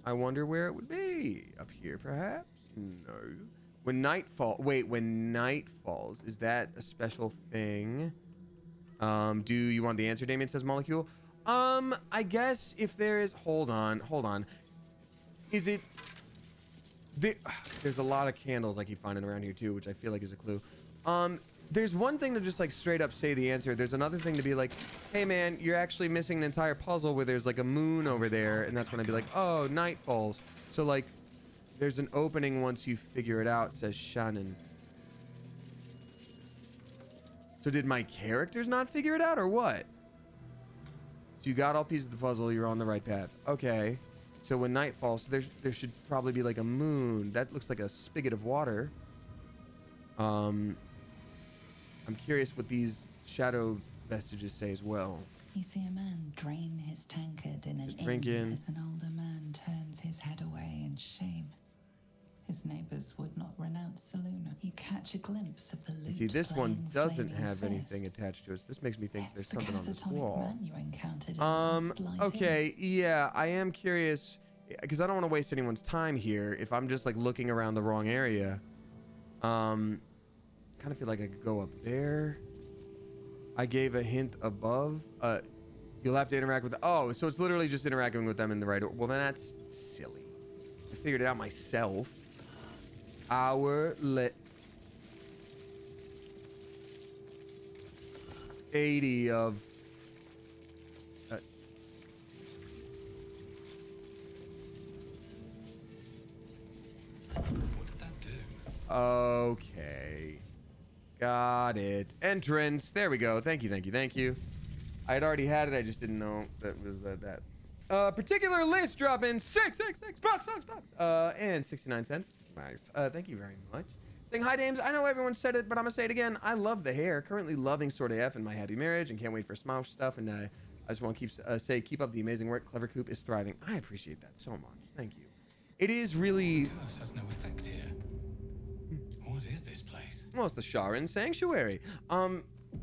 I wonder where it would be. Up here, perhaps? No. When night when night falls, is that a special thing? Do you want the answer, Damien, says Molecule? I guess if there is, hold on. Is it, there's a lot of candles I keep finding around here too, which I feel like is a clue. There's one thing to just like straight up say the answer. There's another thing to be like, hey man, you're actually missing an entire puzzle where there's like a moon over there, and that's when I'd be like, oh, night falls. So like, there's an opening once you figure it out, says Shannon. So did my characters not figure it out or what? So you got all pieces of the puzzle, you're on the right path. Okay. So when night falls, so there should probably be like a moon. That looks like a spigot of water. I'm curious what these shadow vestiges say as well. You see a man drain his tankard in an Just inn drinking. as an older man turns his head away in shame. His neighbors would not renounce Saluna. You catch a glimpse of the And lute see, this one playing doesn't flaming have fist. anything attached to it. This makes me think It's there's the something on this catatonic wall. man you encountered in the last light Okay, yeah, I am curious because I don't want to waste anyone's time here. If I'm just like looking around the wrong area, kind of feel like I could go up there. I gave a hint above. You'll have to interact with. Oh, so it's literally just interacting with them in the right order. Well, then that's silly. I figured it out myself. Our 80 of. What did that do? Okay. Got it. Entrance. There we go. Thank you. I had already had it. I just didn't know that was that. Particular list dropping 666 bucks. And 69 cents. Nice. Thank you very much. Saying hi, dames. I know everyone said it, but I'm gonna say it again. I love the hair. Currently loving Sword AF and my happy marriage, and can't wait for Smosh stuff. And I just want to keep up the amazing work. Clever Coop is thriving. I appreciate that so much. Thank you. it is really... The curse has no effect here. What is this place? Well, it's the Sharan Sanctuary.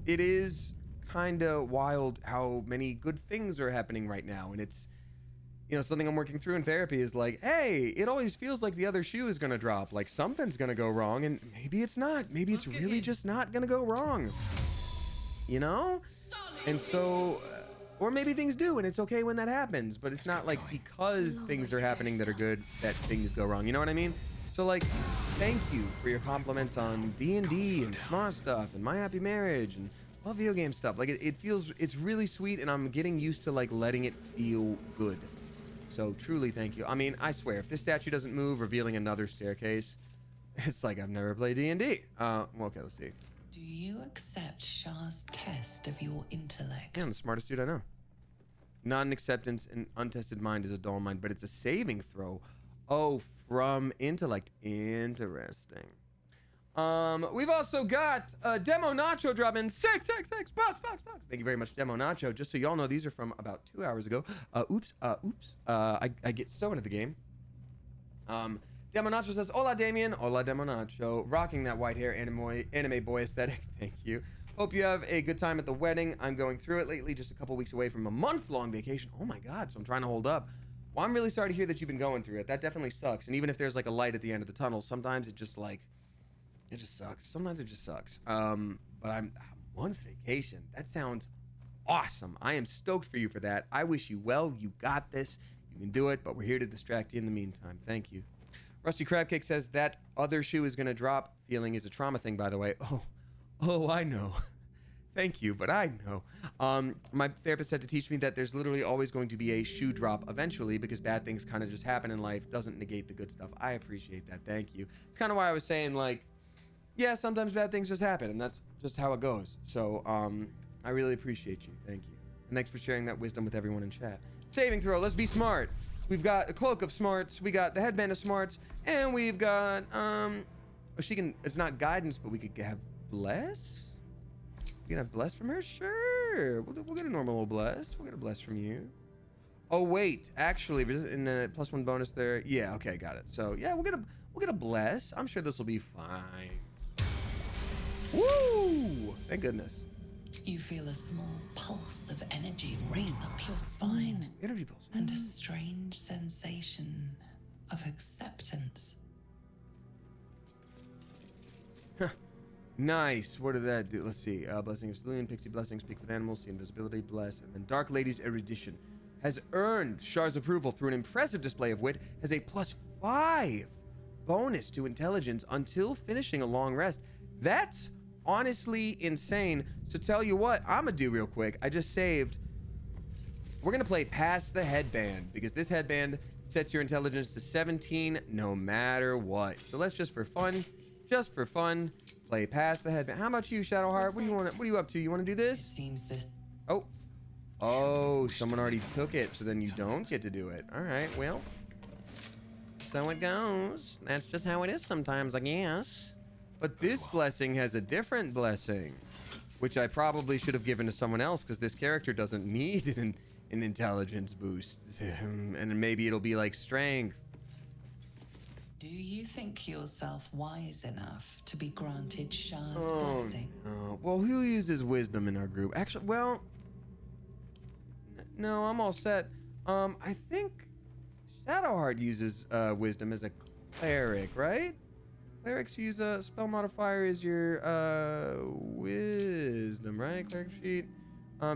It is kind of wild how many good things are happening right now, and it's, you know, something I'm working through in therapy is like, hey, it always feels like the other shoe is gonna drop, like something's gonna go wrong, and maybe it's not. Maybe it's really just not gonna go wrong, you know? And so, or maybe things do, and it's okay when that happens, but it's not like because things are happening that are good that things go wrong. You know what I mean? So like, thank you for your compliments on D&D and smart stuff and My Happy Marriage and all video game stuff. Like it feels, it's really sweet, and I'm getting used to like letting it feel good. So truly thank you. I mean, I swear, if this statue doesn't move, revealing another staircase, it's like I've never played D&D. Well, okay, let's see. Do you accept Shah's test of your intellect? Yeah, I'm the smartest dude I know. Not an acceptance, an untested mind is a dull mind, but it's a saving throw. Oh, from intellect. Interesting. We've also got Demo Nacho dropping 666 bucks. Thank you very much, Demo Nacho. Just so y'all know, these are from about 2 hours ago. I get so into the game. Demo Nacho says, hola, Damien. Hola, Demo Nacho. Rocking that white hair anime boy aesthetic. Thank you. Hope you have a good time at the wedding. I'm going through it lately, just a couple weeks away from a month-long vacation. Oh my God, so I'm trying to hold up. Well, I'm really sorry to hear that you've been going through it. That definitely sucks. And even if there's like a light at the end of the tunnel, sometimes it just like, it just sucks. Sometimes it just sucks. But I'm a month vacation. That sounds awesome. I am stoked for you for that. I wish you well. You got this. You can do it, but we're here to distract you in the meantime. Thank you. Rusty Crabcake says that other shoe is going to drop. Feeling is a trauma thing, by the way. Oh, I know. Thank you, but I know. My therapist had to teach me that there's literally always going to be a shoe drop eventually, because bad things kind of just happen in life. Doesn't negate the good stuff. I appreciate that. Thank you. It's kind of why I was saying, like, yeah, sometimes bad things just happen, and that's just how it goes. So, I really appreciate you. Thank you. And thanks for sharing that wisdom with everyone in chat. Saving throw. Let's be smart. We've got a cloak of smarts. We got the headband of smarts, and we've got she can. It's not guidance, but we could have bless. We can have bless from her. Sure. We'll get a normal old bless. We'll get a bless from you. Oh wait, actually, in the +1 bonus there. Yeah. Okay, got it. So yeah, we'll get a bless. I'm sure this will be fine. Woo! Thank goodness. You feel a small pulse of energy race up your spine. Energy pulse. And a strange sensation of acceptance. Nice. What did that do? Let's see. Blessing of Celine, Pixie Blessing, Speak with Animals, See Invisibility, Bless, and then Dark Lady's Erudition has earned Char's approval through an impressive display of wit, has a +5 bonus to intelligence until finishing a long rest. That's honestly insane. So tell you what, I'm gonna do real quick. I just saved. We're gonna play Pass the Headband, because this headband sets your intelligence to 17 no matter what. So let's just for fun, play Pass the Headband. How about you, Shadowheart? What do you want? What are you up to? You want to do It this? seems this. Oh, someone already took it, so then you don't get to do it. All right, well, so it goes. That's just how it is sometimes, I guess. But this blessing has a different blessing, which I probably should have given to someone else, because this character doesn't need an intelligence boost. And maybe it'll be like strength. Do you think yourself wise enough to be granted Shah's blessing? No. Well, who uses wisdom in our group? Actually, well, no, I'm all set. I think Shadowheart uses wisdom as a cleric, right? Clerics use a spell modifier as your wisdom, right? Cleric sheet.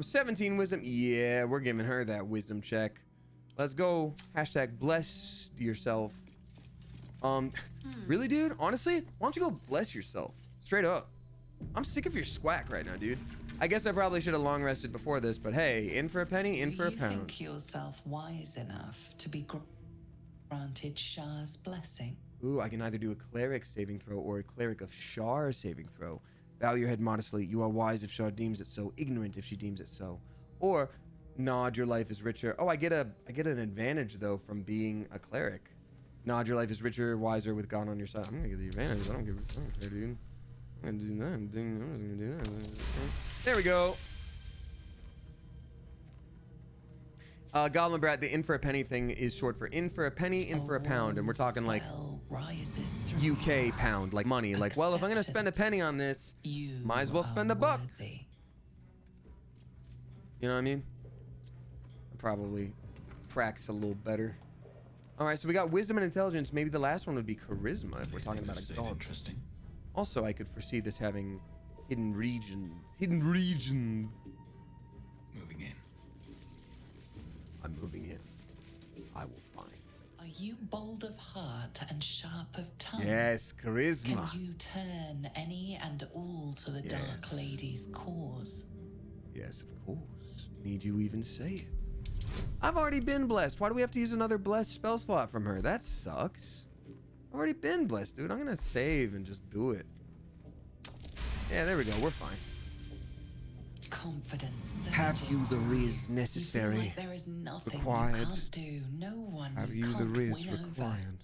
17 wisdom. Yeah, we're giving her that wisdom check. Let's go. Hashtag bless yourself. Really, dude? Honestly, why don't you go bless yourself? Straight up. I'm sick of your squack right now, dude. I guess I probably should have long rested before this, but hey, in for a penny, in for a pound. Do you think yourself wise enough to be granted Shah's blessing? Ooh, I can either do a cleric saving throw or a cleric of Shar saving throw. Bow your head modestly. You are wise if Shar deems it so, ignorant if she deems it so. Or nod, your life is richer. Oh, I get an advantage though from being a cleric. Nod, your life is richer, wiser with God on your side. I'm gonna get the advantage. I don't care, dude. I'm gonna do that. I'm just gonna do that. There we go. Goblin Brat, the in for a penny thing is short for in for a penny, in for a pound. And we're talking like UK pound, like money. Like, well, if I'm going to spend a penny on this, might as well spend a buck. You know what I mean? Probably cracks a little better. All right, so we got wisdom and intelligence. Maybe the last one would be charisma if we're talking about a god. Interesting. Also, I could foresee this having hidden regions. Hidden regions. Moving in. I'm moving in. I will find. Are you bold of heart and sharp of tongue? Yes, charisma. Can you turn any and all to the Dark Lady's cause? Yes, of course. Need you even say it? I've already been blessed. Why do we have to use another blessed spell slot from her? That sucks. I've already been blessed, dude. I'm gonna save and just do it. Yeah, there we go. We're fine. Confidence. Have you the riz You feel necessary? like there is nothing required? you can't do. No one Have you you the can't riz win over. required?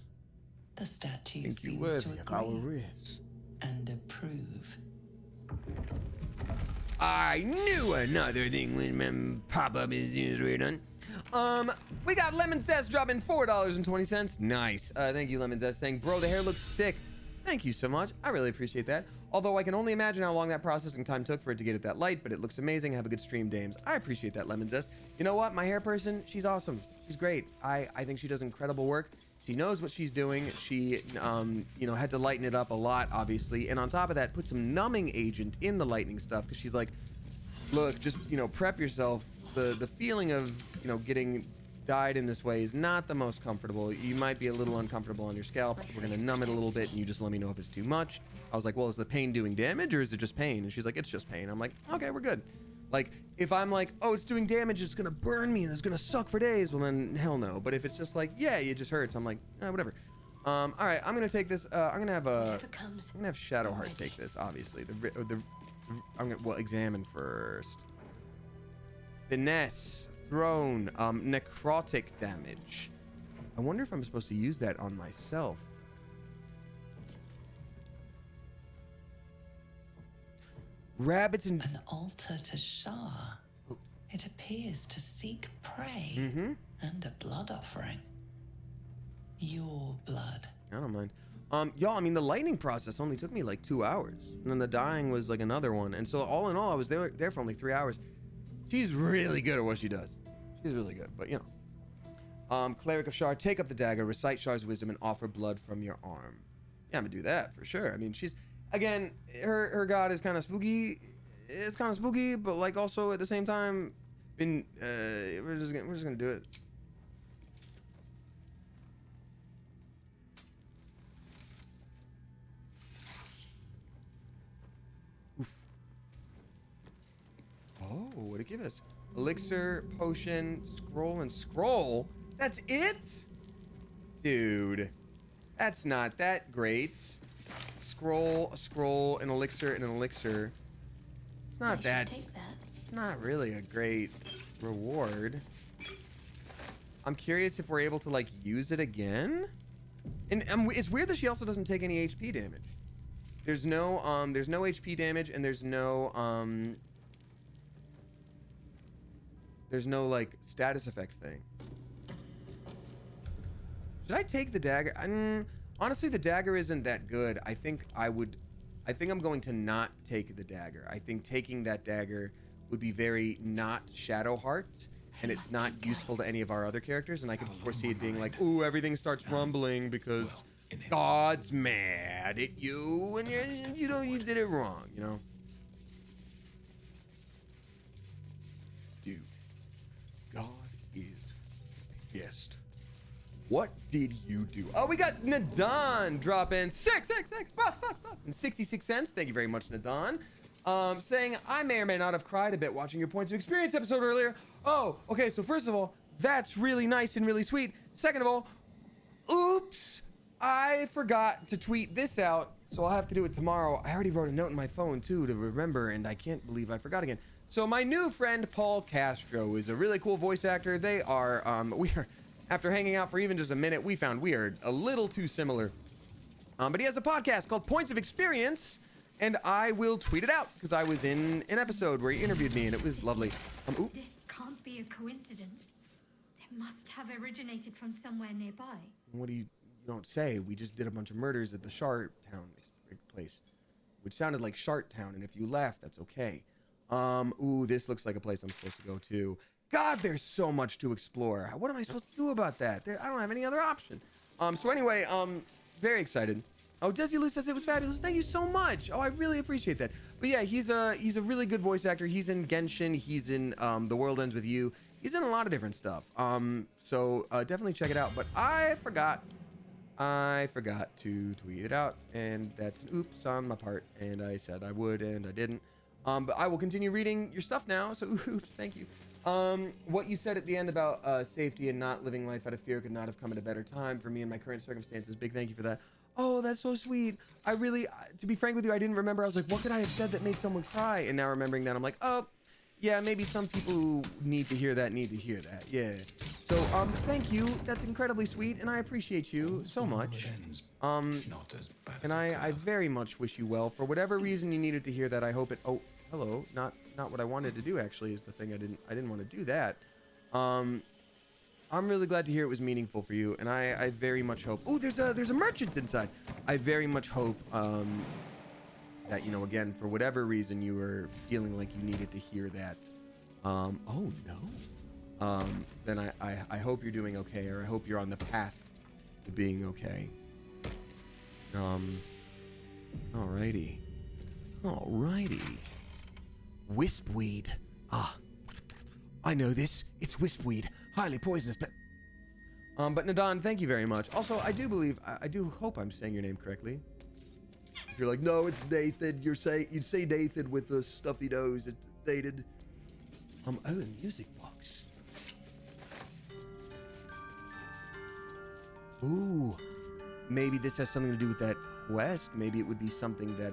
The statue Think you seems worthy to of our agree riz? and approve. I knew another thing when pop up as soon as we're done. We got Lemon Zest dropping $4.20. Nice. Thank you, Lemon Zest, saying, bro, the hair looks sick. Thank you so much. I really appreciate that. Although I can only imagine how long that processing time took for it to get it that light, but it looks amazing. Have a good stream, dames. I appreciate that, Lemon Zest. You know what? My hair person, she's awesome. She's great. I think she does incredible work. She knows what she's doing. She, you know, had to lighten it up a lot, obviously. And on top of that, put some numbing agent in the lightning stuff because she's like, look, just, you know, prep yourself. The feeling of, you know, getting dyed in this way is not the most comfortable. You might be a little uncomfortable on your scalp. We're going to numb it a little bit and you just let me know if it's too much. I was like, well, is the pain doing damage or is it just pain? And she's like, it's just pain. I'm like, okay, we're good. Like, if I'm like, oh, it's doing damage, it's going to burn me and it's going to suck for days, well, then hell no. But if it's just like, yeah, it just hurts, I'm like, whatever. All right, I'm going to take this. I'm going to have Shadowheart take this, obviously. I'm going to, well, examine first. Finesse, thrown, necrotic damage. I wonder if I'm supposed to use that on myself. Rabbits and An altar to Shah. It appears to seek prey and a blood offering. Your blood. I don't mind. Y'all, I mean, the lightning process only took me like 2 hours. And then the dying was like another one. And so all in all, I was there for only 3 hours. She's really good at what she does. She's really good, but you know. Cleric of Shar, take up the dagger, recite Shar's wisdom, and offer blood from your arm. Yeah, I'm gonna do that for sure. I mean, she's, again, her god is kind of spooky. It's kind of spooky, but like also at the same time, we're just gonna do it. Oof. Oh, what'd it give us? Elixir, potion, scroll, and scroll. That's it? Dude, that's not that great. Scroll, a scroll, an elixir, and an elixir. It's not that. It's not really a great reward. I'm curious if we're able to like use it again. And it's weird that she also doesn't take any HP damage. There's no HP damage, and there's no like status effect thing. Should I take the dagger? Honestly, the dagger isn't that good. I think I'm going to not take the dagger. I think taking that dagger would be very not Shadowheart, and it's not useful to any of our other characters. And I can foresee it being like, ooh, everything starts rumbling because God's mad at you, and you did it wrong, you know. Dude, God is pissed. What did you do? Oh, we got Nadan drop in $6 bucks and 66 cents. Thank you very much, Nadan. Saying, I may or may not have cried a bit watching your Points of Experience episode earlier. Oh, okay, so first of all, that's really nice and really sweet. Second of all, oops, I forgot to tweet this out, so I'll have to do it tomorrow. I already wrote a note in my phone, too, to remember, and I can't believe I forgot again. So my new friend, Paul Castro, is a really cool voice actor. They are, after hanging out for even just a minute, we found we are a little too similar. But he has a podcast called Points of Experience, and I will tweet it out because I was in an episode where he interviewed me, and it was lovely. This can't be a coincidence. Must have originated from somewhere nearby. What do you don't say? We just did a bunch of murders at the Shart Town place, which sounded like Shart Town, and if you laugh, that's okay. Ooh, this looks like a place I'm supposed to go to. God, there's so much to explore. What am I supposed to do about that? I don't have any other option. So anyway, very excited. Oh, Desilu says it was fabulous. Thank you so much. Oh, I really appreciate that. But yeah, he's a really good voice actor. He's in Genshin. He's in The World Ends With You. He's in a lot of different stuff. So definitely check it out. But I forgot to tweet it out, and that's an oops on my part. And I said I would, and I didn't. But I will continue reading your stuff now. So oops, thank you. What you said at the end about safety and not living life out of fear could not have come at a better time for me in my current circumstances. Big thank you for that. Oh, that's so sweet. I really, to be frank with you, I didn't remember. I was like, what could I have said that made someone cry? And now remembering that, I'm like, oh, yeah, maybe some people who need to hear that. Yeah. So, thank you. That's incredibly sweet, and I appreciate you so much. Not as bad as And I very much wish you well. For whatever reason you needed to hear that, I hope it. Oh, hello. Not what I wanted to do. Actually, is the thing I didn't want to do that. I'm really glad to hear it was meaningful for you, and I very much hope. Oh, there's a merchant inside. I very much hope that, you know, again, for whatever reason you were feeling like you needed to hear that. Oh no. Then I hope you're doing okay, or I hope you're on the path to being okay. Alrighty. Wispweed. Ah, I know this. It's wispweed, highly poisonous. But Nadan, thank you very much. Also, I do believe, I do hope I'm saying your name correctly. If you're like, no, it's Nathan. You'd say Nathan with the stuffy nose. It's dated. Oh, a music box. Ooh, maybe this has something to do with that quest. Maybe it would be something that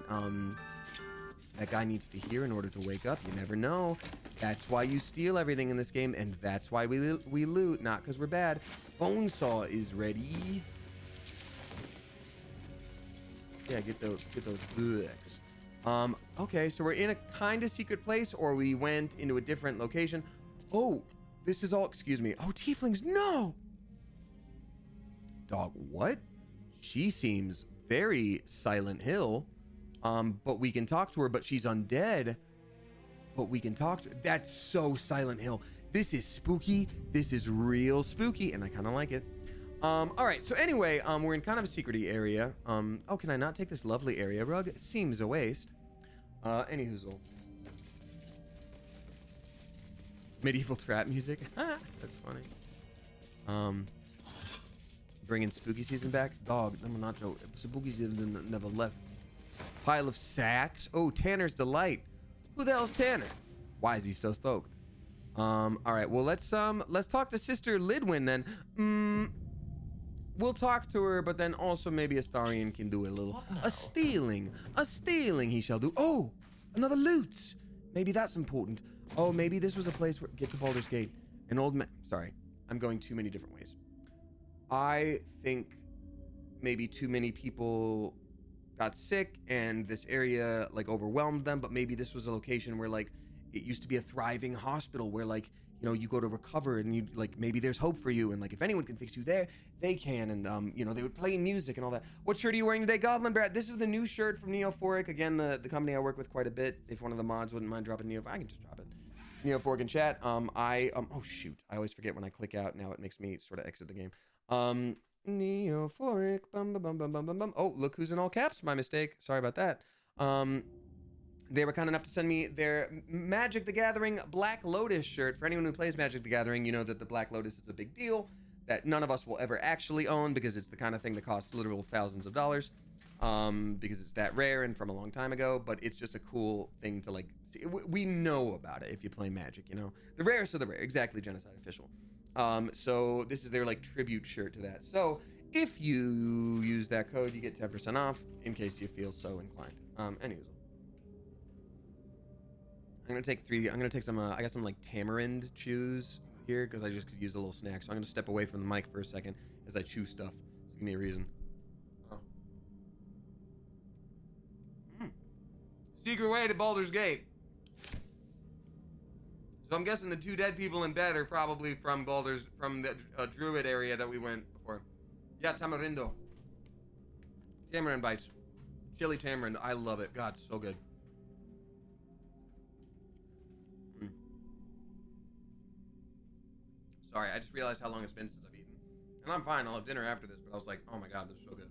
that guy needs to hear in order to wake up. You never know. That's why you steal everything in this game, and that's why we loot, not because we're bad. Bonesaw is ready. Yeah, get those bugs. Okay, so we're in a kind of secret place, or we went into a different location. Oh, this is all, excuse me. Oh, tieflings, no! Dog, what? She seems very Silent Hill. But we can talk to her, but she's undead. But we can talk to her. That's so Silent Hill. This is spooky. This is real spooky, and I kind of like it. All right, so anyway, we're in kind of a secrety area. Oh, can I not take this lovely area rug? It seems a waste. Anyhoozle. Medieval trap music. That's funny. Bringing spooky season back. Dog, I'm not joking. Spooky season never left. Pile of sacks. Oh, Tanner's Delight. Who the hell's Tanner? Why is he so stoked? All right, well, let's talk to Sister Lidwin then. We'll talk to her, but then also maybe Astarion can do a little a stealing he shall do. Oh, another loot. Maybe that's important. Oh, maybe this was a place where get to Baldur's Gate. An old man. Sorry, I'm going too many different ways. I think maybe too many people got sick and this area like overwhelmed them, but maybe this was a location where like it used to be a thriving hospital where like, you know, you go to recover and you like, maybe there's hope for you, and like if anyone can fix you there, they can. And you know, they would play music and all that. What shirt are you wearing today, Goblin Brat? This is the new shirt from Neophoric. Again, the company I work with quite a bit. If one of the mods wouldn't mind dropping I can just drop it. Neophoric in chat. Oh shoot, I always forget when I click out. Now it makes me sort of exit the game. Neophoric, bum bum bum bum bum bum. Oh, look who's in all caps. My mistake. Sorry about that. They were kind enough to send me their Magic the Gathering Black Lotus shirt. For anyone who plays Magic the Gathering, you know that the Black Lotus is a big deal that none of us will ever actually own because it's the kind of thing that costs literal thousands of dollars because it's that rare and from a long time ago. But it's just a cool thing to like see. We know about it if you play Magic, you know. The rarest of the rare. Exactly, Genocide Official. So this is their like tribute shirt to that. So if you use that code, you get 10% off in case you feel so inclined. Anyways. I'm gonna take some I got some like tamarind chews here because I just could use a little snack. So I'm gonna step away from the mic for a second as I chew stuff. So give me a reason. Secret way to Baldur's Gate. So I'm guessing the 2 dead people in bed are probably from Baldur's, from the druid area that we went before. Yeah, tamarindo. Tamarind bites. Chili tamarind. I love it. God, so good. Sorry, I just realized how long it's been since I've eaten. And I'm fine. I'll have dinner after this, but I was like, oh my God, this is so good.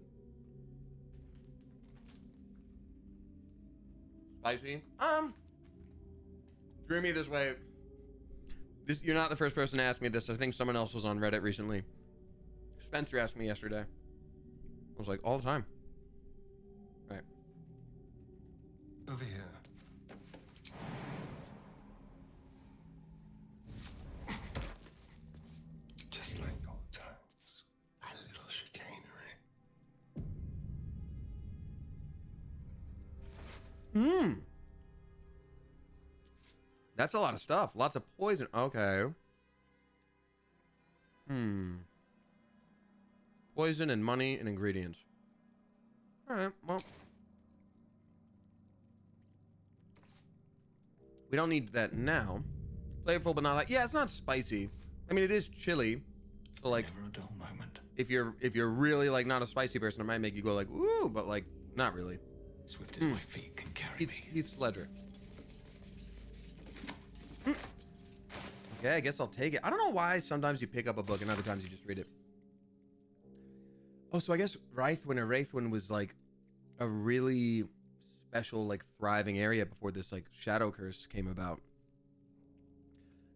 Spicy. Drew me this way. You're not the first person to ask me this. I think someone else was on Reddit recently. Spencer asked me yesterday. I was like, all the time. Right. Over here. Just like old times. A little chicanery. That's a lot of stuff. Lots of poison. Okay. Poison and money and ingredients. All right, well. We don't need that now. Flavorful, but not like, yeah, it's not spicy. I mean, it is chili. So like, Never a dull moment. if you're really like not a spicy person, it might make you go like, ooh, but like, not really. Swift as my feet can carry me. Heath Ledger. Okay, I guess I'll take it. I don't know why sometimes you pick up a book and other times you just read it. Oh, so I guess Wraithwin was like a really special, like thriving area before this like shadow curse came about.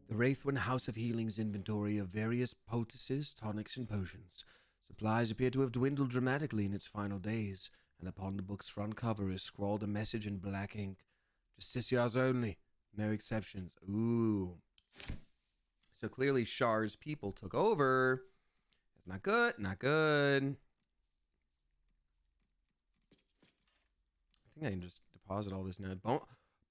The Wraithwin House of Healing's inventory of various poultices, tonics, and potions. Supplies appear to have dwindled dramatically in its final days, and upon the book's front cover is scrawled a message in black ink. Justiciars only, no exceptions. Ooh. So clearly Shar's people took over. That's not good, not good. I think I can just deposit all this now.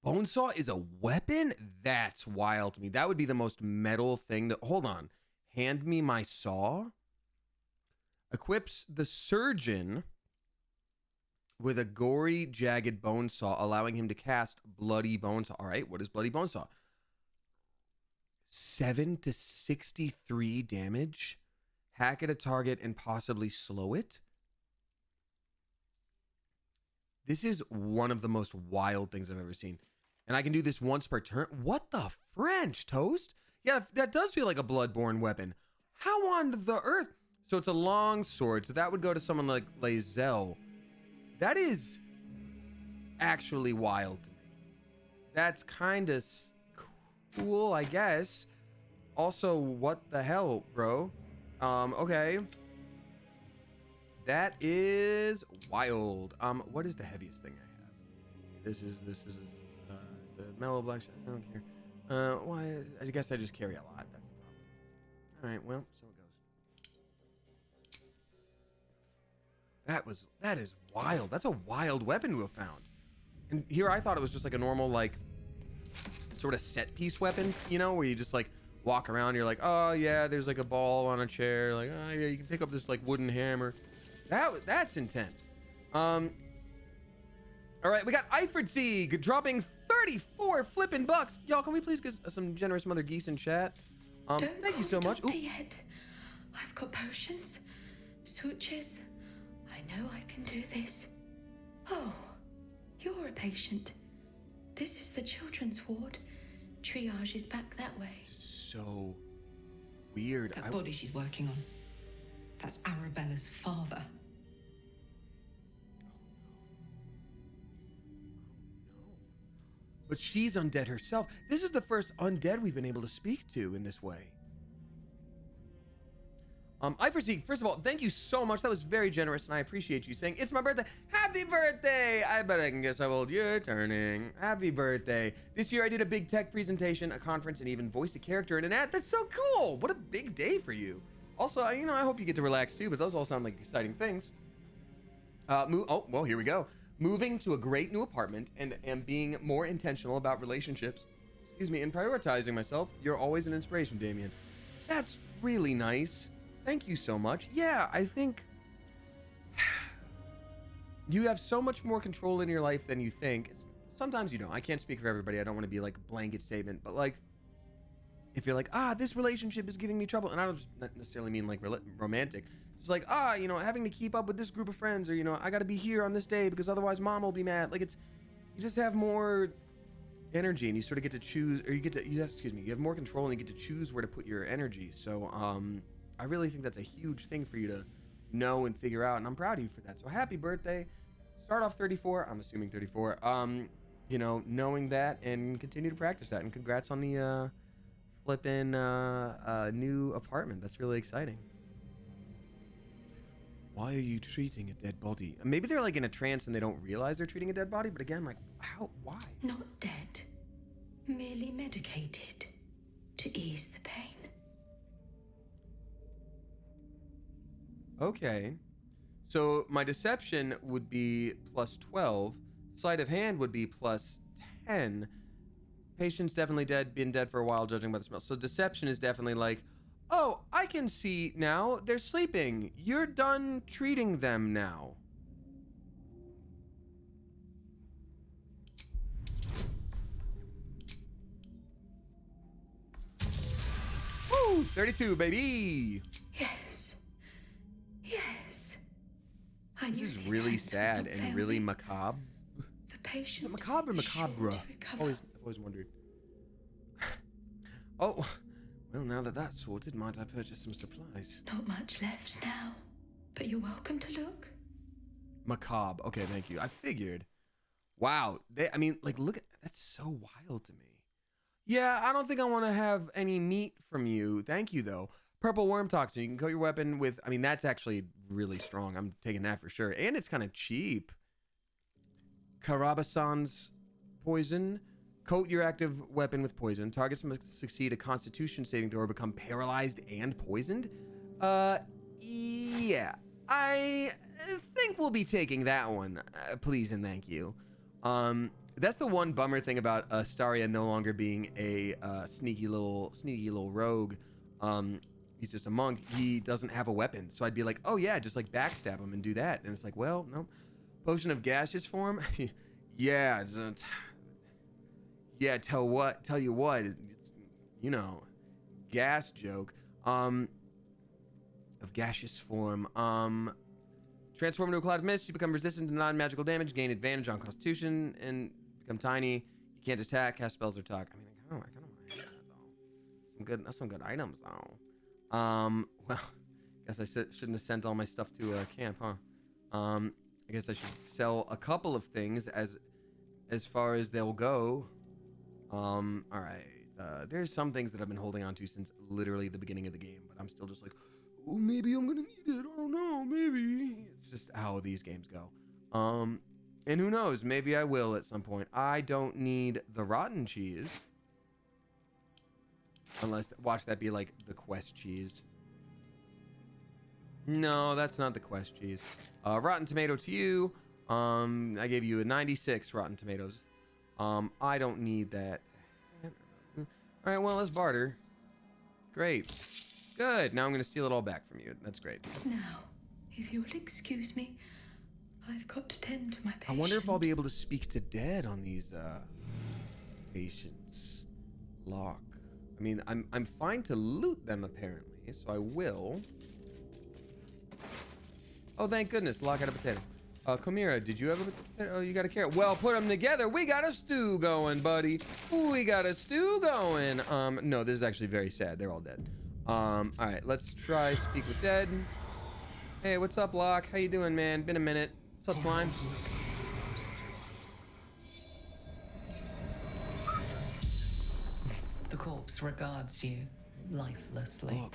Bonesaw is a weapon? That's wild to me. That would be the most metal thing to... Hold on. Hand me my saw. Equips the surgeon with a gory, jagged bone saw, allowing him to cast Bloody Bonesaw. All right, what is Bloody Bonesaw? 7 to 63 damage. Hack at a target and possibly slow it. This is one of the most wild things I've ever seen. And I can do this once per turn. What the French, Toast? Yeah, that does feel like a bloodborne weapon. How on the earth? So it's a long sword. So that would go to someone like Lae'zel. That is actually wild to me. That's kind of cool, I guess. Also, what the hell, bro? Okay. That is wild. What is the heaviest thing I have? This is the mellow black. I don't care. Why? I guess I just carry a lot. That's the problem. All right. Well, so it goes. That is wild. That's a wild weapon to have found. And here I thought it was just like a normal like sort of set piece weapon, you know, where you just like walk around. You're like, oh yeah, there's like a ball on a chair. Like, oh yeah, you can pick up this like wooden hammer. That's intense. All right, we got Eiford Sieg dropping 34 flipping bucks. Y'all, can we please get some generous mother geese in chat? Thank you so much. Doctor yet. I've got potions, sutures. I know I can do this. Oh, you're a patient. This is the children's ward. Triage is back that way. So weird. That body she's working on. That's Arabella's father. But she's undead herself. This is the first undead we've been able to speak to in this way. Eiford, first of all, thank you so much. That was very generous, and I appreciate you saying, it's my birthday. Happy birthday! I bet I can guess how old you're turning. Happy birthday. This year I did a big tech presentation, a conference, and even voiced a character in an ad. That's so cool. What a big day for you. Also, you know, I hope you get to relax too, but those all sound like exciting things. Oh, well, here we go. Moving to a great new apartment and being more intentional about relationships, and prioritizing myself. You're always an inspiration, Damien. That's really nice. Thank you so much. Yeah, I think you have so much more control in your life than you think. Sometimes you don't. I can't speak for everybody. I don't want to be like a blanket statement, but like if you're like, this relationship is giving me trouble, and I don't just not necessarily mean like romantic, just like, you know, having to keep up with this group of friends, or, you know, I got to be here on this day because otherwise mom will be mad. Like, it's, you just have more energy, and you sort of get to choose, or you have more control, and you get to choose where to put your energy. So I really think that's a huge thing for you to know and figure out, and I'm proud of you for that. So happy birthday. Start off 34, I'm assuming 34, you know, knowing that, and continue to practice that, and congrats on the flipping new apartment. That's really exciting. Why are you treating a dead body? Maybe they're like in a trance and they don't realize they're treating a dead body, but again, like, why? Not dead, merely medicated to ease the pain. Okay. So my deception would be plus 12. Sleight of hand would be plus 10. Patient's definitely dead, been dead for a while, judging by the smell. So deception is definitely like, oh, I can see now. They're sleeping. You're done treating them now. Woo! 32, baby! Yes. Yes. I This knew is these really hands would sad not and fail really me. macabre. The patient Is it macabre or is sure macabre? to recover. I've always wondered. Oh, well, now that that's sorted, might I purchase some supplies? Not much left now, but you're welcome to look. Macabre. Okay, thank you. I figured. Wow. I mean, like, look at that's so wild to me. Yeah, I don't think I want to have any meat from you. Thank you, though. Purple worm toxin. You can coat your weapon with. I mean, that's actually really strong. I'm taking that for sure, and it's kind of cheap. Karabasan's poison. Coat your active weapon with poison. Targets must succeed a Constitution saving throw or become paralyzed and poisoned. Yeah. I think we'll be taking that one. Please and thank you. That's the one bummer thing about Astaria no longer being a sneaky little rogue. He's just a monk. He doesn't have a weapon. So I'd be like, oh yeah, just like backstab him and do that. And it's like, well, no. Potion of gaseous form? Yeah. Yeah, tell you what, it's, you know, gas joke. Of gaseous form. Transform into a cloud of mist, you become resistant to non-magical damage, gain advantage on Constitution, and become tiny. You can't attack, cast spells, or talk. I mean, I kind of want that though. That's some good items though. Well, guess I shouldn't have sent all my stuff to camp, huh? I guess I should sell a couple of things as far as they'll go. All right. There's some things that I've been holding on to since literally the beginning of the game, but I'm still just like, oh, maybe I'm gonna need it. I don't know. Maybe. It's just how these games go. And who knows? Maybe I will at some point. I don't need the rotten cheese. Unless, watch that be like the quest cheese. No, that's not the quest cheese. Rotten tomato to you. I gave you a 96 rotten tomatoes. I don't need that. All right, well, let's barter. Great. Good. Now I'm going to steal it all back from you. That's great. Now, if you'll excuse me, I've got to tend to my patient. I wonder if I'll be able to speak to dead on these patients. Lock. I mean, I'm fine to loot them apparently, so I will. Oh, thank goodness. Lock out a potato. Komira, did you have a potato? Oh, you got a carrot. Well, put them together. We got a stew going, buddy. We got a stew going. No, this is actually very sad. They're all dead. All right, let's try speak with dead. Hey, what's up, Locke? How you doing, man? Been a minute. What's up, Slime? The corpse regards you lifelessly. Look.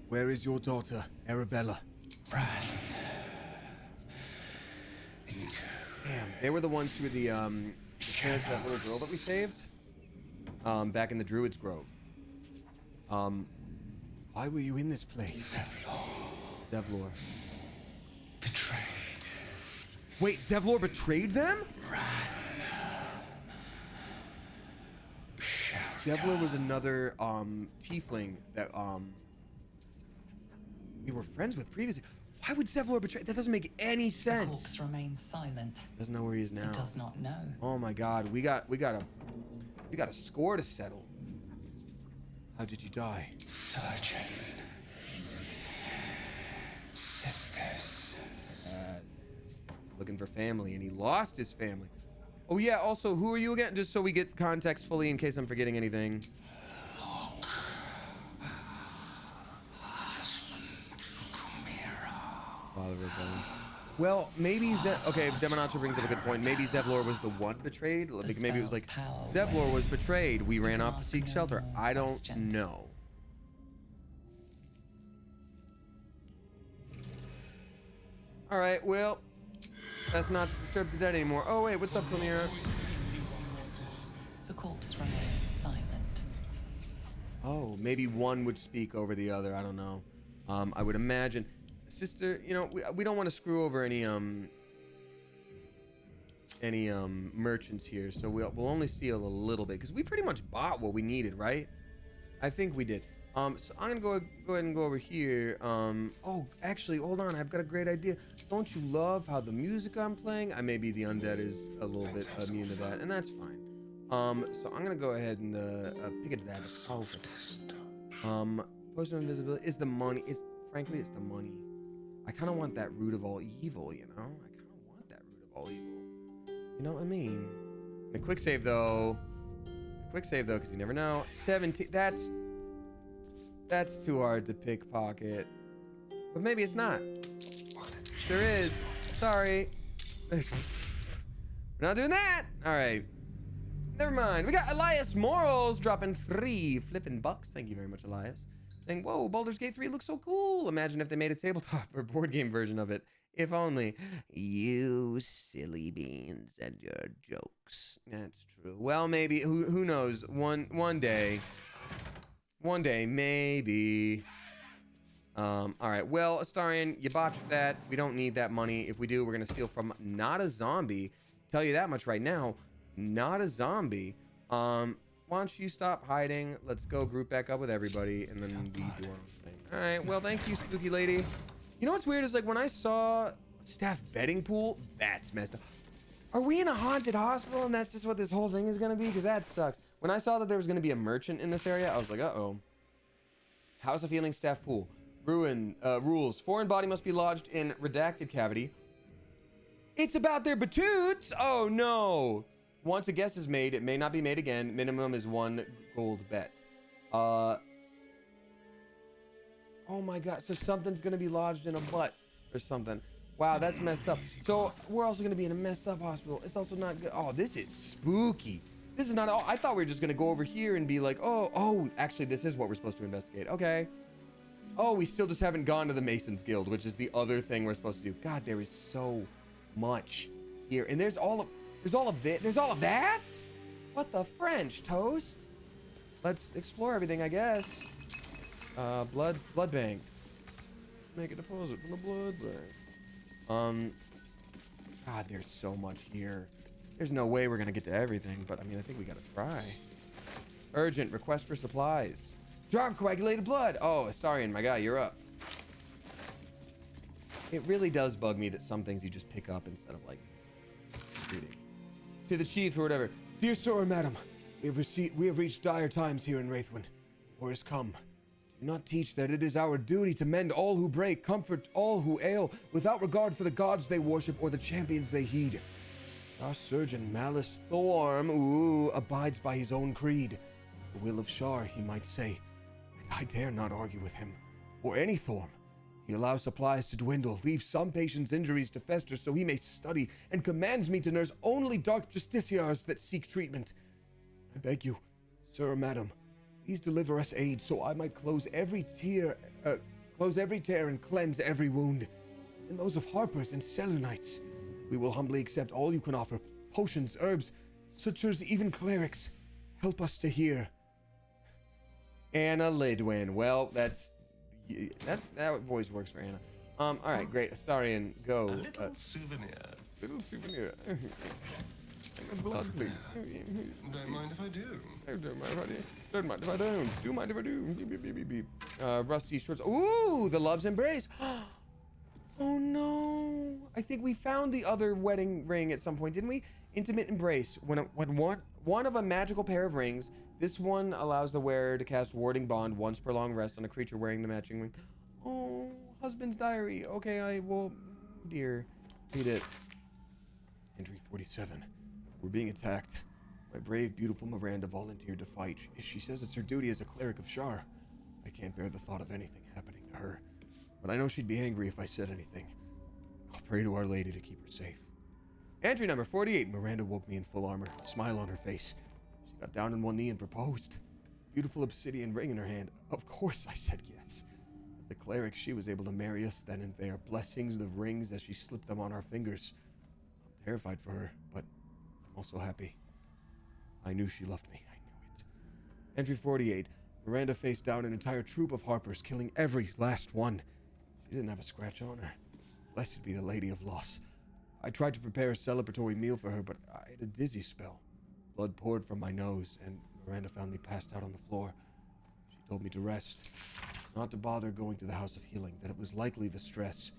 Where is your daughter, Arabella? Damn, they were the ones who were the parents of that little girl that we saved. Back in the Druid's Grove. Why were you in this place? Zevlor. Betrayed. Wait, Zevlor betrayed them? Zevlor was another tiefling that we were friends with previously. Why would Zevlor betray? That doesn't make any The sense. corpse remains silent. Doesn't know where he is now. It does not know. Oh my God, we got a score to settle. How did you die? Surgeon. Sisters. Looking for family, and he lost his family. Oh yeah, also, who are you again? Just so we get context fully in case I'm forgetting anything. Father of Rebellion. Well, maybe okay, Demonacho brings up a good point. Maybe Zevlor was the one betrayed. Like, maybe it was like Zevlor was betrayed. We ran off to seek shelter. I don't know. All right, well, let's not disturb the dead anymore. Oh wait, what's up, Chimera? The corpse remains silent. Oh, maybe one would speak over the other. I don't know. I would imagine. Sister, you know, we don't want to screw over any merchants here, so we'll only steal a little bit because we pretty much bought what we needed, right? I think we did. So I'm gonna go ahead and go over here. Oh, actually, hold on. I've got a great idea. Don't you love how the music I'm playing? Maybe the undead is a little bit immune to that, and that's fine. So I'm gonna go ahead and pick a dab. Potion of invisibility is the money. Frankly, it's the money. I kind of want that root of all evil, you know? I kind of want that root of all evil. You know what I mean? And a quick save, though. Because you never know. 17. That's too hard to pickpocket. But maybe it's not. Sure is. Sorry. We're not doing that. All right. Never mind. We got Elias Morals dropping 3 flipping bucks. Thank you very much, Elias. Saying, whoa, Baldur's Gate 3 looks so cool. Imagine if they made a tabletop or board game version of it. If only. You silly beans and your jokes. That's true. Well, maybe. Who knows? One day. One day, maybe. All right. Well, Astarion, you botched that. We don't need that money. If we do, we're going to steal from not a zombie. Tell you that much right now. Not a zombie. Why don't you stop hiding? Let's go group back up with everybody, and then we do our own thing. All right. Well, thank you, spooky lady. You know what's weird is like when I saw staff betting pool, that's messed up. Are we in a haunted hospital, and that's just what this whole thing is going to be? Because that sucks. When I saw that there was going to be a merchant in this area, I was like, uh-oh. House of Healing staff pool. Rules. Foreign body must be lodged in redacted cavity. It's about their batoots. Oh, no. Once a guess is made, it may not be made again. Minimum is 1 gold bet. Oh my god. So something's going to be lodged in a butt or something. Wow, that's messed up. So we're also going to be in a messed up hospital. It's also not good. Oh, this is spooky. This is not all. I thought we were just going to go over here and be like, oh, actually, this is what we're supposed to investigate. Okay. Oh, we still just haven't gone to the Masons Guild, which is the other thing we're supposed to do. God, there is so much here. And there's all of that? What the French, Toast? Let's explore everything, I guess. Blood bank. Make a deposit from the blood bank. God, there's so much here. There's no way we're gonna get to everything, but I mean, I think we gotta try. Urgent request for supplies. Jar of coagulated blood. Oh, Astarion, my guy, you're up. It really does bug me that some things you just pick up instead of like reading. To the chief or whatever. Dear sir or madam, we have reached dire times here in Wraithwind. War has come. Do not teach that it is our duty to mend all who break, comfort all who ail, without regard for the gods they worship or the champions they heed. Our surgeon Malice Thorm, abides by his own creed. The will of Shar, he might say, and I dare not argue with him, or any Thorm. He allows supplies to dwindle, leaves some patients' injuries to fester so he may study, and commands me to nurse only dark justiciars that seek treatment. I beg you, sir or madam, please deliver us aid so I might close every tear and cleanse every wound. And those of harpers and selenites. We will humbly accept all you can offer. Potions, herbs, sutures, even clerics. Help us to hear. Anna Lidwin. Well, that voice works for Anna. All right, great. Astarion, go. A little souvenir. Little souvenir. Blood, please. Don't mind if I do. Don't mind if I do. Don't mind if I don't. Do mind if I do. Beep, beep, beep, beep, beep. Rusty shorts. Ooh, the love's embrace. Oh no! I think we found the other wedding ring at some point, didn't we? Intimate embrace. When one of a magical pair of rings. This one allows the wearer to cast Warding Bond once per long rest on a creature wearing the matching ring. Oh, husband's diary. Okay, I will, dear, read it. Entry 47. We're being attacked. My brave, beautiful Miranda volunteered to fight. She says it's her duty as a cleric of Shar. I can't bear the thought of anything happening to her, but I know she'd be angry if I said anything. I'll pray to Our Lady to keep her safe. Entry number 48. Miranda woke me in full armor, a smile on her face. She got down on one knee and proposed. Beautiful obsidian ring in her hand. Of course I said yes. As a cleric, she was able to marry us then and there. Blessings of rings as she slipped them on our fingers. I'm terrified for her, but I'm also happy. I knew she loved me. I knew it. Entry 48. Miranda faced down an entire troop of Harpers, killing every last one. She didn't have a scratch on her. Blessed be the Lady of Loss. I tried to prepare a celebratory meal for her, but I had a dizzy spell. Blood poured from my nose, and Miranda found me passed out on the floor. She told me to rest, not to bother going to the House of Healing, that it was likely the stress.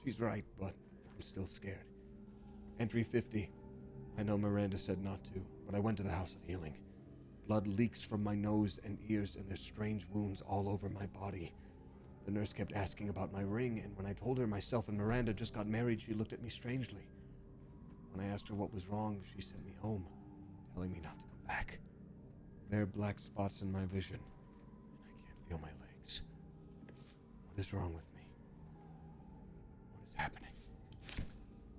She's right, but I'm still scared. Entry 50. I know Miranda said not to, but I went to the House of Healing. Blood leaks from my nose and ears, and there's strange wounds all over my body. The nurse kept asking about my ring, and when I told her myself and Miranda just got married, she looked at me strangely. When I asked her what was wrong, she sent me home, telling me not to come back. There are black spots in my vision, and I can't feel my legs. What is wrong with me? What is happening?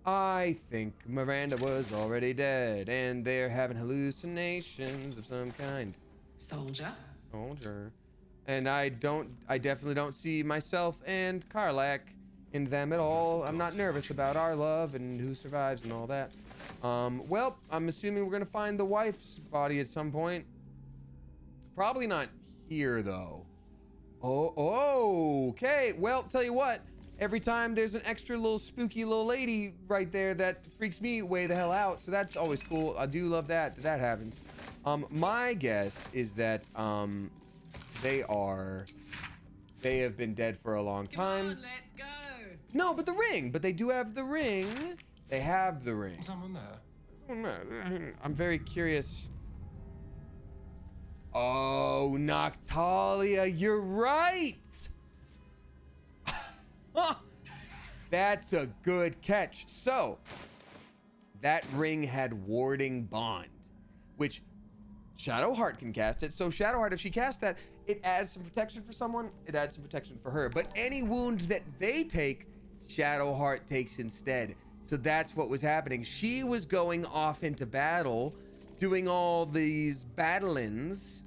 I think Miranda was already dead, and they're having hallucinations of some kind. Soldier. And I definitely don't see myself and Karlak in them at all. I'm not nervous about our love and who survives and all that. Well, I'm assuming we're gonna find the wife's body at some point. Probably not here, though. Oh, okay. Well, tell you what. Every time there's an extra little spooky little lady right there, that freaks me way the hell out. So that's always cool. I do love that happens. My guess is that they have been dead for a long time. Come on, let's go. No, but the ring. But they do have the ring. They have the ring. Someone there. I'm very curious. Oh, Noctalia, you're right. That's a good catch. So, that ring had Warding Bond, which Shadowheart can cast it. So Shadowheart, if she casts that, it adds some protection for someone, it adds some protection for her. But any wound that they take, Shadowheart takes instead. So that's what was happening. She was going off into battle, doing all these battle-ins,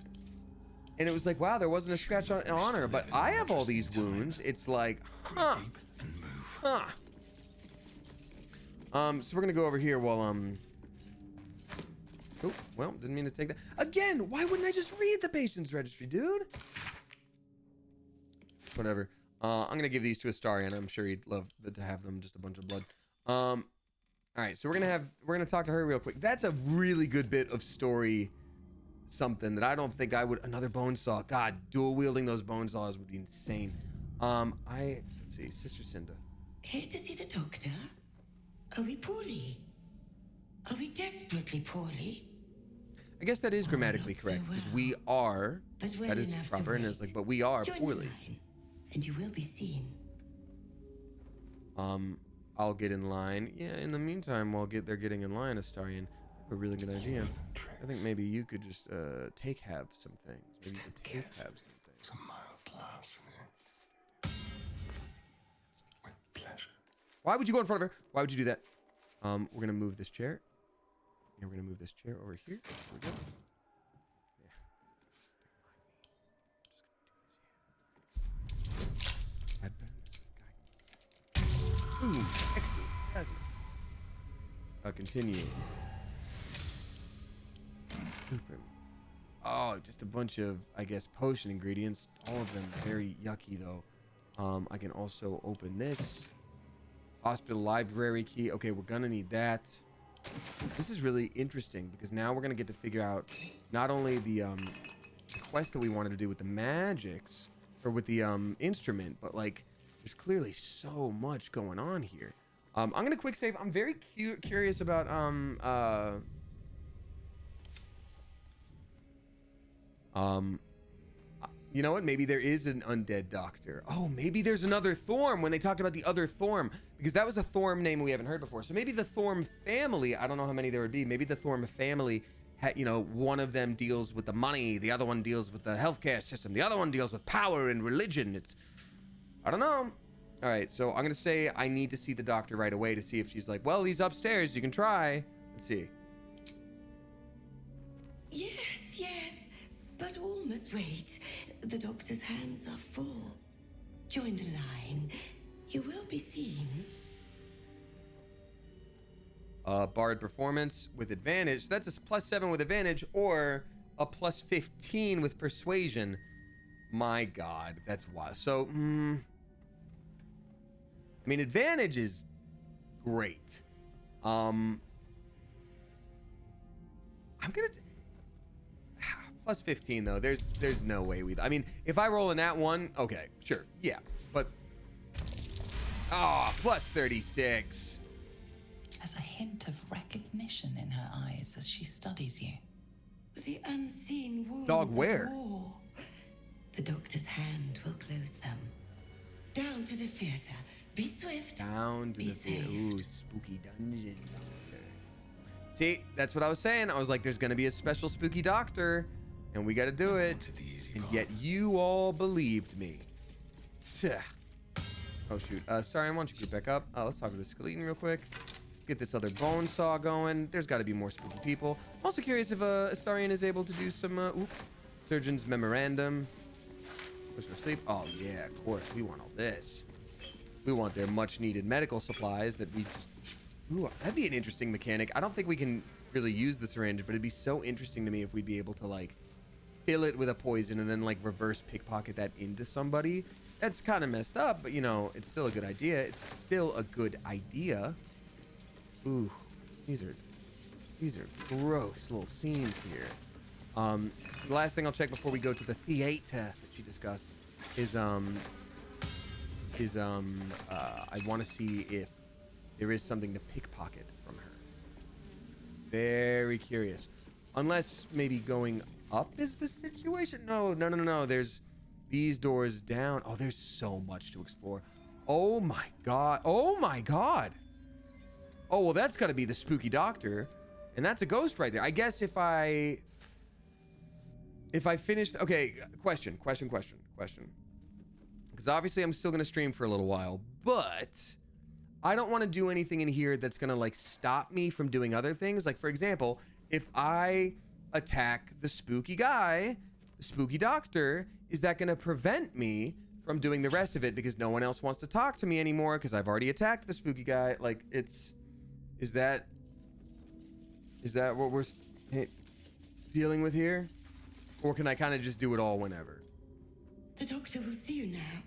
and it was like, wow, there wasn't a scratch on her, but I have all these wounds. It's like, huh. So we're gonna go over here while oh, well, didn't mean to take that. Again, why wouldn't I just read the patient's registry, dude? Whatever. I'm gonna give these to Astarion. I'm sure he'd love to have them, just a bunch of blood. All right, so we're gonna talk to her real quick. That's a really good bit of story, something that I don't think I would. Another bone saw. God, dual wielding those bone saws would be insane. Let's see, Sister Cinda. Here to see the doctor? Are we poorly? Are we desperately poorly? I guess that is grammatically not so correct, because well. we are. But well That is enough to proper, and it's wait. like, but we are Join the poorly. line, and you will be seen. I'll get in line. Yeah, in the meantime, while they're getting in line, Astarion, I have a really good idea. I think maybe you could just have some things. Maybe you could have some things. Some mild larceny. With pleasure. Why would you go in front of her? Why would you do that? We're gonna move this chair. Yeah, we're gonna move this chair over here. There we go. Yeah. Boom. Excellent. Continue. Oh, just a bunch of, I guess, potion ingredients. All of them very yucky, though. I can also open this. Hospital library key. Okay, we're gonna need that. This is really interesting because now we're gonna get to figure out not only the quest that we wanted to do with the magics or with the instrument, but like there's clearly so much going on here. I'm gonna quick save. I'm very curious about You know what? Maybe there is an undead doctor. Oh, maybe there's another Thorm when they talked about the other Thorm, because that was a Thorm name we haven't heard before. So maybe the Thorm family, I don't know how many there would be. Maybe the Thorm family, you know, one of them deals with the money, the other one deals with the healthcare system, the other one deals with power and religion. I don't know. All right, so I'm gonna say I need to see the doctor right away to see if she's like, well, he's upstairs, you can try. Let's see. Yes, yes, but all must wait. The doctor's hands are full. Join the line. You will be seen. Bard performance with advantage. That's a +7 with advantage, or a +15 with persuasion. My God, that's wild. So, I mean, advantage is great. I'm gonna +15 though. There's no way I mean, if I roll in that one, okay, sure, yeah, but +36. There's a hint of recognition in her eyes as she studies you. The unseen wounds Dog, where? of war. The doctor's hand will close them. Down to the theater. Be swift. Down to Be the theater. safe. Ooh, spooky dungeon doctor. See, that's what I was saying. I was like, there's gonna be a special spooky doctor, and we gotta do it. Wanted the easy And path. yet you all believed me. Tch. Oh shoot. Starion, why don't you group back up? Let's talk to the skeleton real quick. Let's get this other bone saw going. There's got to be more spooky people. I'm also curious if Astarion is able to do some surgeon's memorandum. Push for sleep. Oh yeah, of course. We want all this. We want their much needed medical supplies that we just... Ooh, that'd be an interesting mechanic. I don't think we can really use the syringe, but it'd be so interesting to me if we'd be able to like fill it with a poison and then like reverse pickpocket that into somebody. That's kind of messed up, but you know, it's still a good idea. It's still a good idea. Ooh, these are gross little scenes here. The last thing I'll check before we go to the theater that she discussed is I want to see if there is something to pickpocket from her. Very curious. Unless maybe going up is the situation. No. There's these doors down. Oh, there's so much to explore. Oh my god. Oh well, that's got to be the spooky doctor, and that's a ghost right there. I guess if I finished... Okay, question. Because obviously I'm still gonna stream for a little while, but I don't want to do anything in here that's gonna like stop me from doing other things. Like, for example, if I attack the spooky guy, the spooky doctor, is that gonna prevent me from doing the rest of it because no one else wants to talk to me anymore because I've already attacked the spooky guy? Like, is that what we're dealing with here? Or can I kind of just do it all whenever? The doctor will see you now.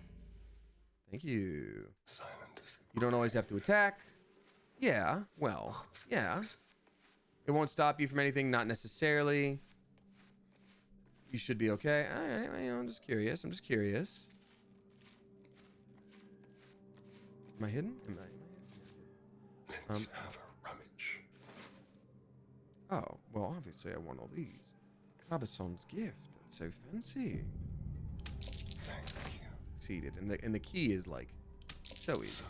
Thank you. Silent as the You don't always have to attack. Yeah, well, yeah. It won't stop you from anything, not necessarily. You should be okay. All right, well, I'm just curious. Am I hidden? Let's have a rummage. Oh, well, obviously I want all these. Cabason's gift. That's so fancy. Thank you. Succeeded. And the key is like so easy.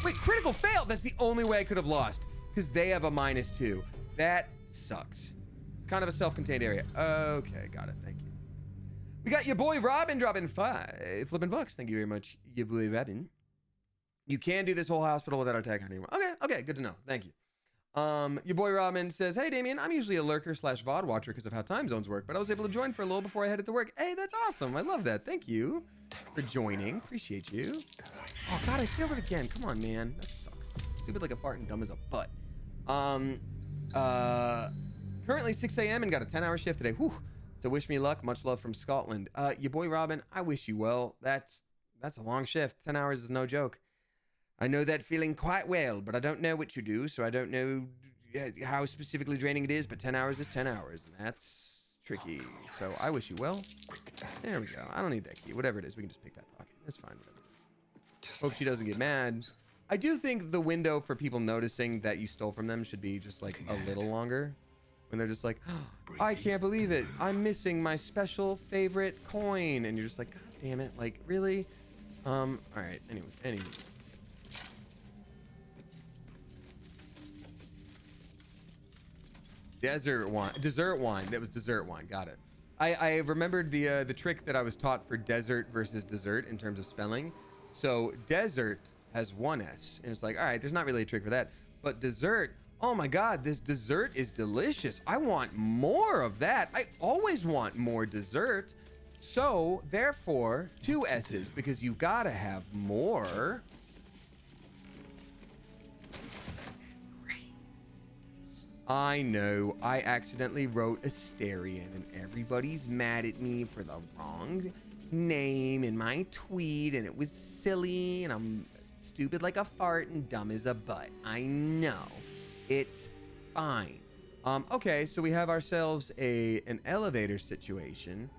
Wait, critical fail! That's the only way I could have lost. Because they have a -2. That sucks. It's kind of a self-contained area. Okay, got it. Thank you. We got your boy Robin dropping 5 flipping bucks. Thank you very much, your boy Robin. You can do this whole hospital without attacking anyone. Okay, good to know. Thank you. Your boy Robin says, hey Damien, I'm usually a lurker / VOD watcher because of how time zones work, but I was able to join for a little before I headed to work. Hey, that's awesome. I love that. Thank you for joining. Appreciate you. Oh God, I failed it again. Come on, man. That sucks. Stupid like a fart and dumb as a butt. Currently 6 a.m. and got a 10-hour shift today. Whew. So wish me luck. Much love from Scotland. Your boy Robin, I wish you well. That's a long shift. 10 hours is no joke. I know that feeling quite well, but I don't know what you do, so I don't know how specifically draining it is, but 10 hours is 10 hours, and that's tricky. So I wish you well. There we go. I don't need that key. Whatever it is, we can just pick that pocket. That's fine. Whatever. Hope she doesn't get mad. I do think the window for people noticing that you stole from them should be just like a little longer. when they're just like, oh, I can't believe it, I'm missing my special favorite coin, and you're just like, God damn it, like, really? All right, anyway. Dessert wine. That was dessert wine. Got it. I remembered the trick that I was taught for desert versus dessert in terms of spelling. So desert has one S, and it's like, all right, there's not really a trick for that. But dessert, oh my God, this dessert is delicious. I want more of that. I always want more dessert. So therefore, two S's, because you gotta have more. I know, I accidentally wrote Asterion, and everybody's mad at me for the wrong name in my tweet, and it was silly, and I'm stupid like a fart and dumb as a butt. I know. It's fine. Okay, so we have ourselves an elevator situation.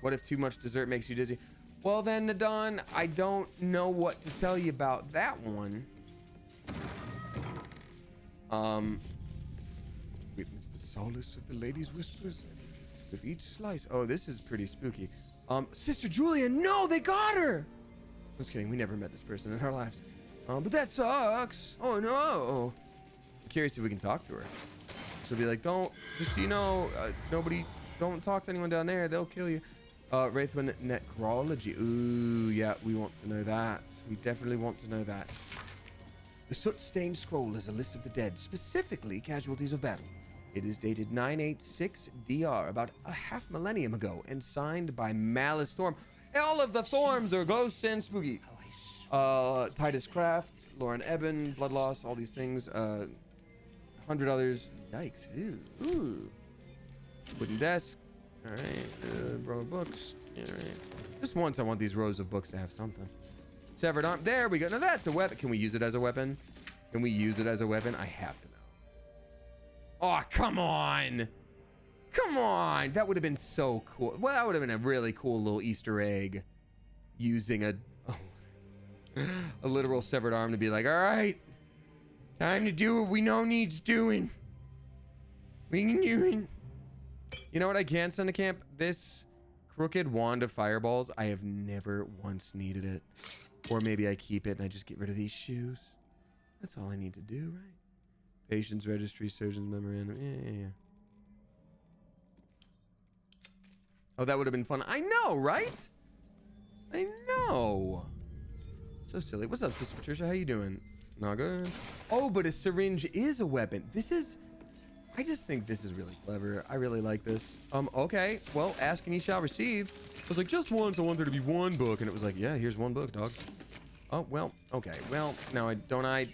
What if too much dessert makes you dizzy? Well then, Nadon, I don't know what to tell you about that one. Witness the solace of the lady's whispers with each slice. Oh, this is pretty spooky. Sister Julia, no, they got her! Just kidding, we never met this person in our lives. But that sucks. Oh no. I'm curious if we can talk to her. She'll be like, don't, just so you know, nobody, don't talk to anyone down there, they'll kill you. Wraithman necrology. Ooh, yeah, we want to know that. We definitely want to know that. The soot-stained scroll is a list of the dead, specifically casualties of battle. It is dated 986 DR, about a half millennium ago, and signed by Malice Thorm. All of the Thorms are ghosts and spooky. Titus Craft, Lauren Eben, Blood Loss, all these things. 100 others. Yikes. Ew. Ooh. Wooden desk. All right, row of books. All right. Just once I want these rows of books to have something. Severed arm. There we go. Now that's a weapon. Can we use it as a weapon? Can we use it as a weapon? I have to know. Oh, come on. Come on. That would have been so cool. Well, that would have been a really cool little Easter egg. Using a literal severed arm to be like, all right. Time to do what we know needs doing. We can do it. You know what I can send to camp? This crooked wand of fireballs. I have never once needed it. Or maybe I keep it and I just get rid of these shoes. That's all I need to do, right? Patients registry, surgeon's memorandum. Yeah. Oh, that would have been fun. I know, right? I know. So silly. What's up, Sister Patricia? How you doing? Not good. Oh, but a syringe is a weapon. This is... I just think this is really clever. I really like this. Okay. Well, ask and ye shall receive. I was like, just once, I want there to be one book. And it was like, yeah, here's one book, dog. Oh, well, okay. Well, now don't I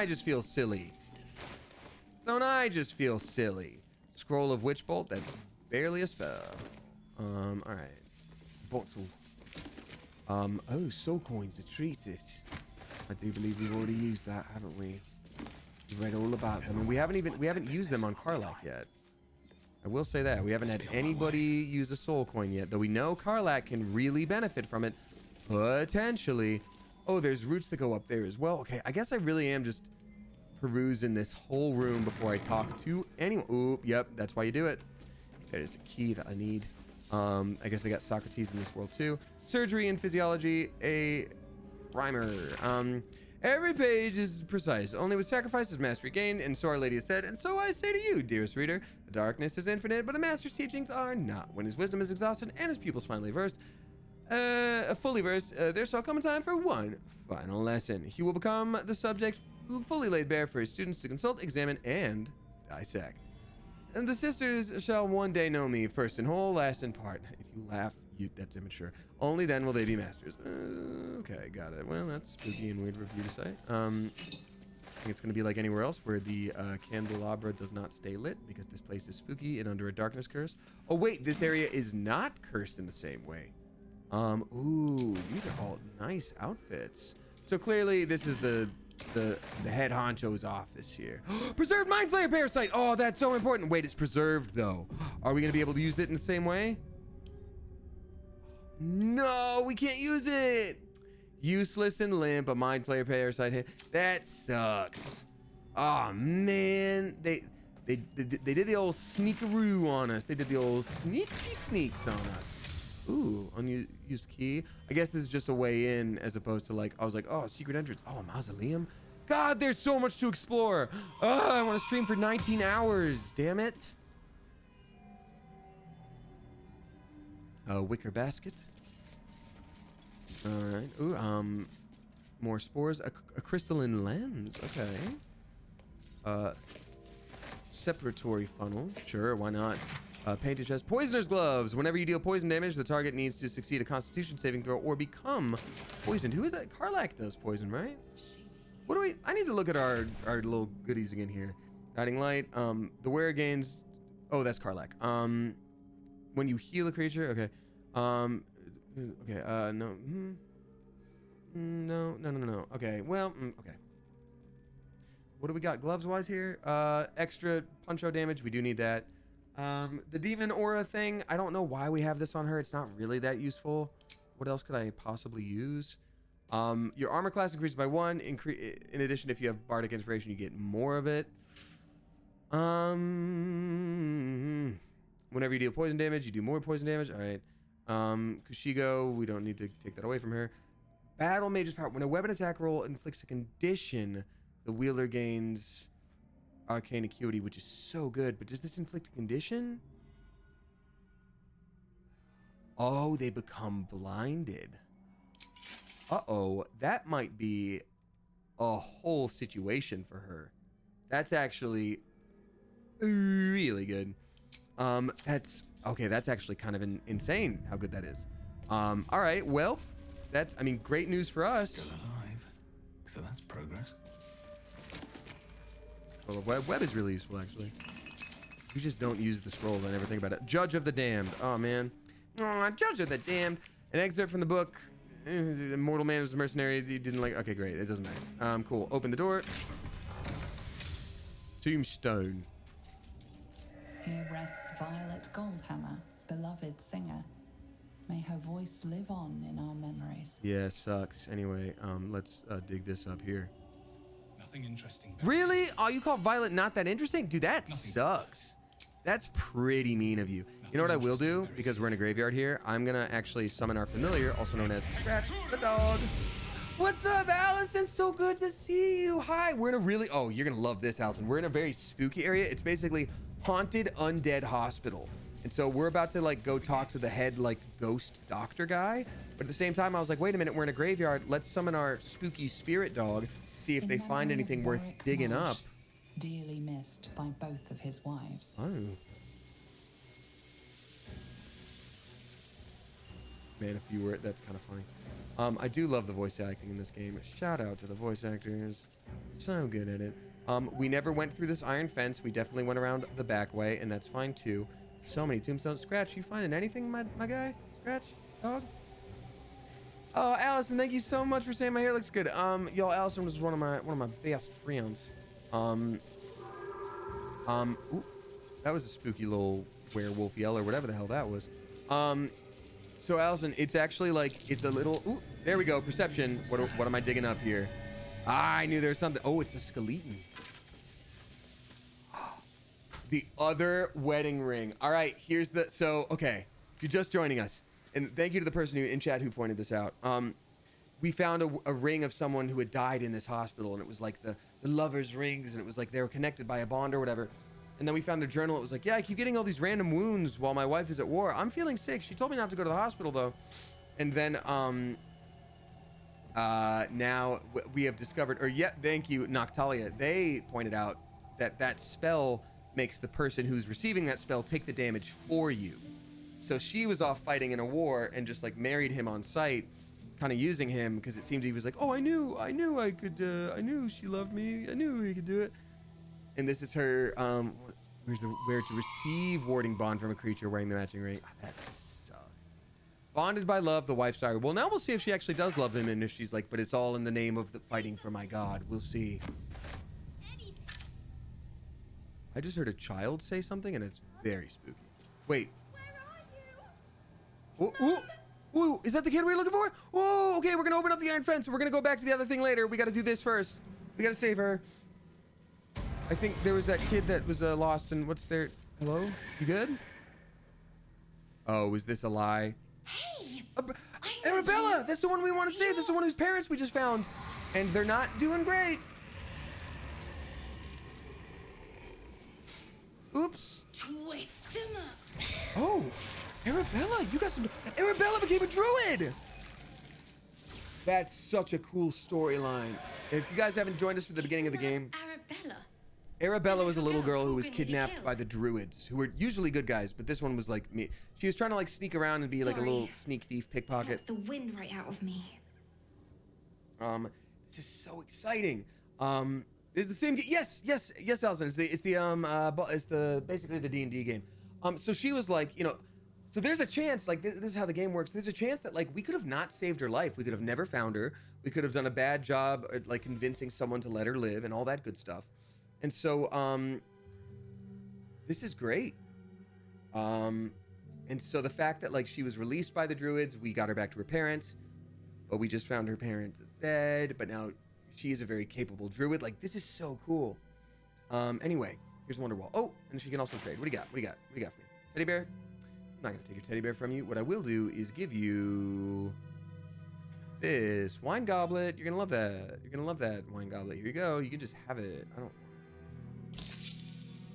just feel silly? Don't I just feel silly? Scroll of Witch Bolt, that's barely a spell. All right. Bottle. Oh, soul coins, the treatise. I do believe we've already used that, haven't we? We've read all about them, and we haven't used them on Karlach yet. I will say that we haven't had anybody use a soul coin yet, though we know Karlach can really benefit from it, potentially. Oh, there's roots that go up there as well. Okay, I guess I really am just perusing this whole room before I talk to anyone. Oop, yep, that's why you do it. There's a key that I need. I guess they got Socrates in this world too. Surgery and physiology, a primer. Every page is precise. Only with sacrifice is mastery gained, and so Our Lady has said, and so I say to you, dearest reader, the darkness is infinite, but a master's teachings are not. When his wisdom is exhausted and his pupils finally fully versed, there shall come a time for one final lesson. He will become the subject fully laid bare for his students to consult, examine, and dissect. And the sisters shall one day know me, first in whole, last in part. If you laugh, that's immature. Only then will they be masters. Okay, got it. Well, that's spooky and weird for you to say. I think it's going to be like anywhere else where the candelabra does not stay lit because this place is spooky and under a darkness curse. Oh, wait, this area is not cursed in the same way. Ooh, these are all nice outfits. So clearly this is the head honcho's office here. Preserved Mind Flayer Parasite. Oh, that's so important. Wait, it's preserved though. Are we going to be able to use it in the same way? No, we can't use it. Useless and limp, a mind player parasite hit. That sucks. Oh man, they did the old sneakaroo on us. They did the old sneaky sneaks on us. Ooh, unused key. I guess this is just a way in, as opposed to like, I was like, oh, secret entrance. Oh, a mausoleum. God, there's so much to explore. Oh, I want to stream for 19 hours. Damn it. A wicker basket. All right. Ooh, more spores. A crystalline lens. Okay. Separatory funnel. Sure, why not? Painted chest. Poisoner's gloves. Whenever you deal poison damage, the target needs to succeed a Constitution saving throw or become poisoned. Who is that? Karlach does poison, right? What do we? I need to look at our little goodies again here. Guiding light. The wearer gains. Oh, that's Karlach. When you heal a creature. Okay. Okay. No. No. Okay. Well. Okay. What do we got gloves wise here? Extra punch-out damage. We do need that. The demon aura thing. I don't know why we have this on her. It's not really that useful. What else could I possibly use? Your armor class increases by 1. In addition, if you have bardic inspiration, you get more of it. Whenever you deal poison damage, you do more poison damage. All right. Kushigo, we don't need to take that away from her. Battle mage's power. When a weapon attack roll inflicts a condition, the wielder gains arcane acuity, which is so good. But does this inflict a condition? Oh, they become blinded. Uh-oh, that might be a whole situation for her. That's actually really good. That's okay. That's actually kind of insane how good that is. All right, well, that's, I mean, great news for us. Still alive. So that's progress. Well, the web is really useful, actually. We just don't use the scrolls. I never think about it. Judge of the Damned. Oh, man. Oh, Judge of the Damned. An excerpt from the book. Immortal man was a mercenary. He didn't like... Okay, great. It doesn't matter. Cool. Open the door. Tombstone. Here rests Violet Goldhammer, beloved singer. May her voice live on in our memories. Yeah, sucks. Anyway, let's dig this up here. Nothing interesting. Really? Oh, you call Violet not that interesting? Dude, that Nothing. sucks. That's pretty mean of you. You know what I will do? Because we're in a graveyard here, I'm gonna actually summon our familiar, also known as Scratch the dog. What's up, Allison? So good to see you. Hi. We're in a really... Oh, you're gonna love this, Allison. We're in a very spooky area. It's basically haunted undead hospital. And so we're about to like go talk to the head like ghost doctor guy. But at the same time, I was like, wait a minute, we're in a graveyard. Let's summon our spooky spirit dog. See if they find anything worth digging up. Dearly missed by both of his wives. Oh. Man, if you were, that's kind of funny. I do love the voice acting in this game. Shout out to the voice actors. So good at it. We never went through this iron fence. We definitely went around the back way, and that's fine too. So many tombstones. Scratch, you finding anything, my guy? Scratch, dog? Oh, Allison, thank you so much for saying my hair looks good. Y'all, Allison was one of my best friends. Ooh, that was a spooky little werewolf yell or whatever the hell that was. So Allison, it's actually like, it's a little, ooh, there we go, perception. What am I digging up here? I knew there was something. Oh, it's a skeleton. The other wedding ring. All right, here's the, so, okay, if you're just joining us, and thank you to the person who in chat who pointed this out. We found a ring of someone who had died in this hospital, and it was like the lovers' rings, and it was like they were connected by a bond or whatever. And then we found their journal. It was like, yeah, I keep getting all these random wounds while my wife is at war. I'm feeling sick. She told me not to go to the hospital, though. And then now we have discovered, or yeah, thank you, Noctalia. They pointed out that that spell makes the person who's receiving that spell take the damage for you. So she was off fighting in a war and just like married him on sight, kind of using him because it seemed he was like, oh, I knew I could, I knew she loved me. I knew he could do it. And this is her, where to receive warding bond from a creature wearing the matching ring. Oh, that sucks. Bonded by love, the wife's diary. Well, now we'll see if she actually does love him and if she's like, but it's all in the name of the fighting for my God. We'll see. I just heard a child say something and it's very spooky. Wait. Ooh, ooh. Ooh, is that the kid we were looking for? Whoa, okay, we're gonna open up the iron fence. We're gonna go back to the other thing later. We gotta do this first. We gotta save her. I think there was that kid that was lost, and what's their... Hello? You good? Oh, is this a lie? Hey! Arabella! That's the one we want to save. That's the one whose parents we just found. And they're not doing great. Oops. Twist 'em up. Oh, Arabella, you got some... Arabella became a druid! That's such a cool storyline. If you guys haven't joined us for the beginning of the game... Arabella. Arabella was a little girl who was kidnapped by the druids, who were usually good guys, but this one was like me. She was trying to like sneak around and be like a little sneak thief pickpocket. That's the wind right out of me. This is so exciting. It's the same game. Yes, Allison. It's the basically the D&D game. So she was like, you know, so there's a chance, like this is how the game works. There's a chance that like we could have not saved her life. We could have never found her. We could have done a bad job at like convincing someone to let her live and all that good stuff. And so, this is great. And so the fact that like she was released by the druids, we got her back to her parents, but we just found her parents dead, but now she is a very capable druid. Like, this is so cool. Anyway, here's Wonderwall. Oh, and she can also trade. What do you got? What do you got for me? Teddy bear? I'm not gonna take your teddy bear from you. What I will do is give you this wine goblet. You're gonna love that. You're gonna love that wine goblet. Here you go. You can just have it.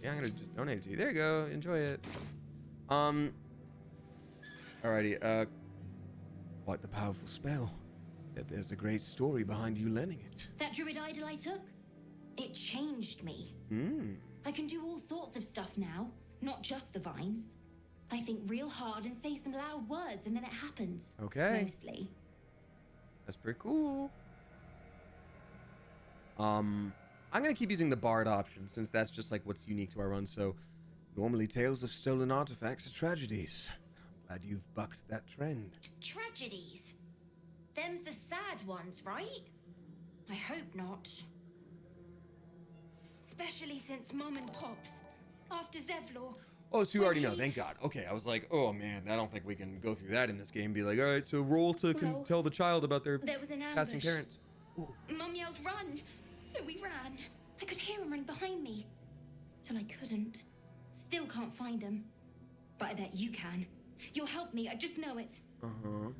Yeah, I'm gonna just donate it to you. There you go. Enjoy it. Alrighty. Quite the powerful spell. Yet there's a great story behind you learning it. That druid idol I took, it changed me. I can do all sorts of stuff now, not just the vines. I think real hard and say some loud words, and then it happens. Okay. Mostly. That's pretty cool. I'm gonna keep using the bard option since that's just like what's unique to our run. So, normally tales of stolen artifacts are tragedies. I'm glad you've bucked that trend. Tragedies? Them's the sad ones, right? I hope not. Especially since Mom and Pops, after Zevlor. Oh, so you already know. Thank God. Okay, I was like, oh man, I don't think we can go through that in this game. Be like, all right, so roll to tell the child about their there was an ambush. passing parents. Ooh. Mom yelled, run! So we ran. I could hear him run behind me. Till I couldn't. Still can't find him. But I bet you can. You'll help me, I just know it. Uh-huh.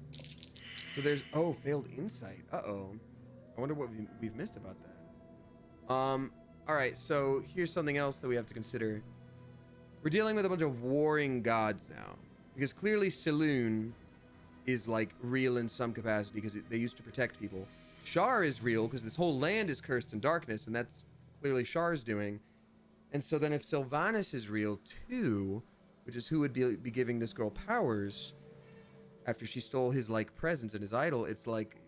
So there's, failed insight. Uh-oh. I wonder what we've missed about that. All right, so here's something else that we have to consider. We're dealing with a bunch of warring gods now. Because clearly Saloon is like real in some capacity because they used to protect people. Shar is real because this whole land is cursed in darkness, and that's clearly Shar's doing. And so then if Sylvanas is real too, which is who would be giving this girl powers after she stole his like presence and his idol, it's like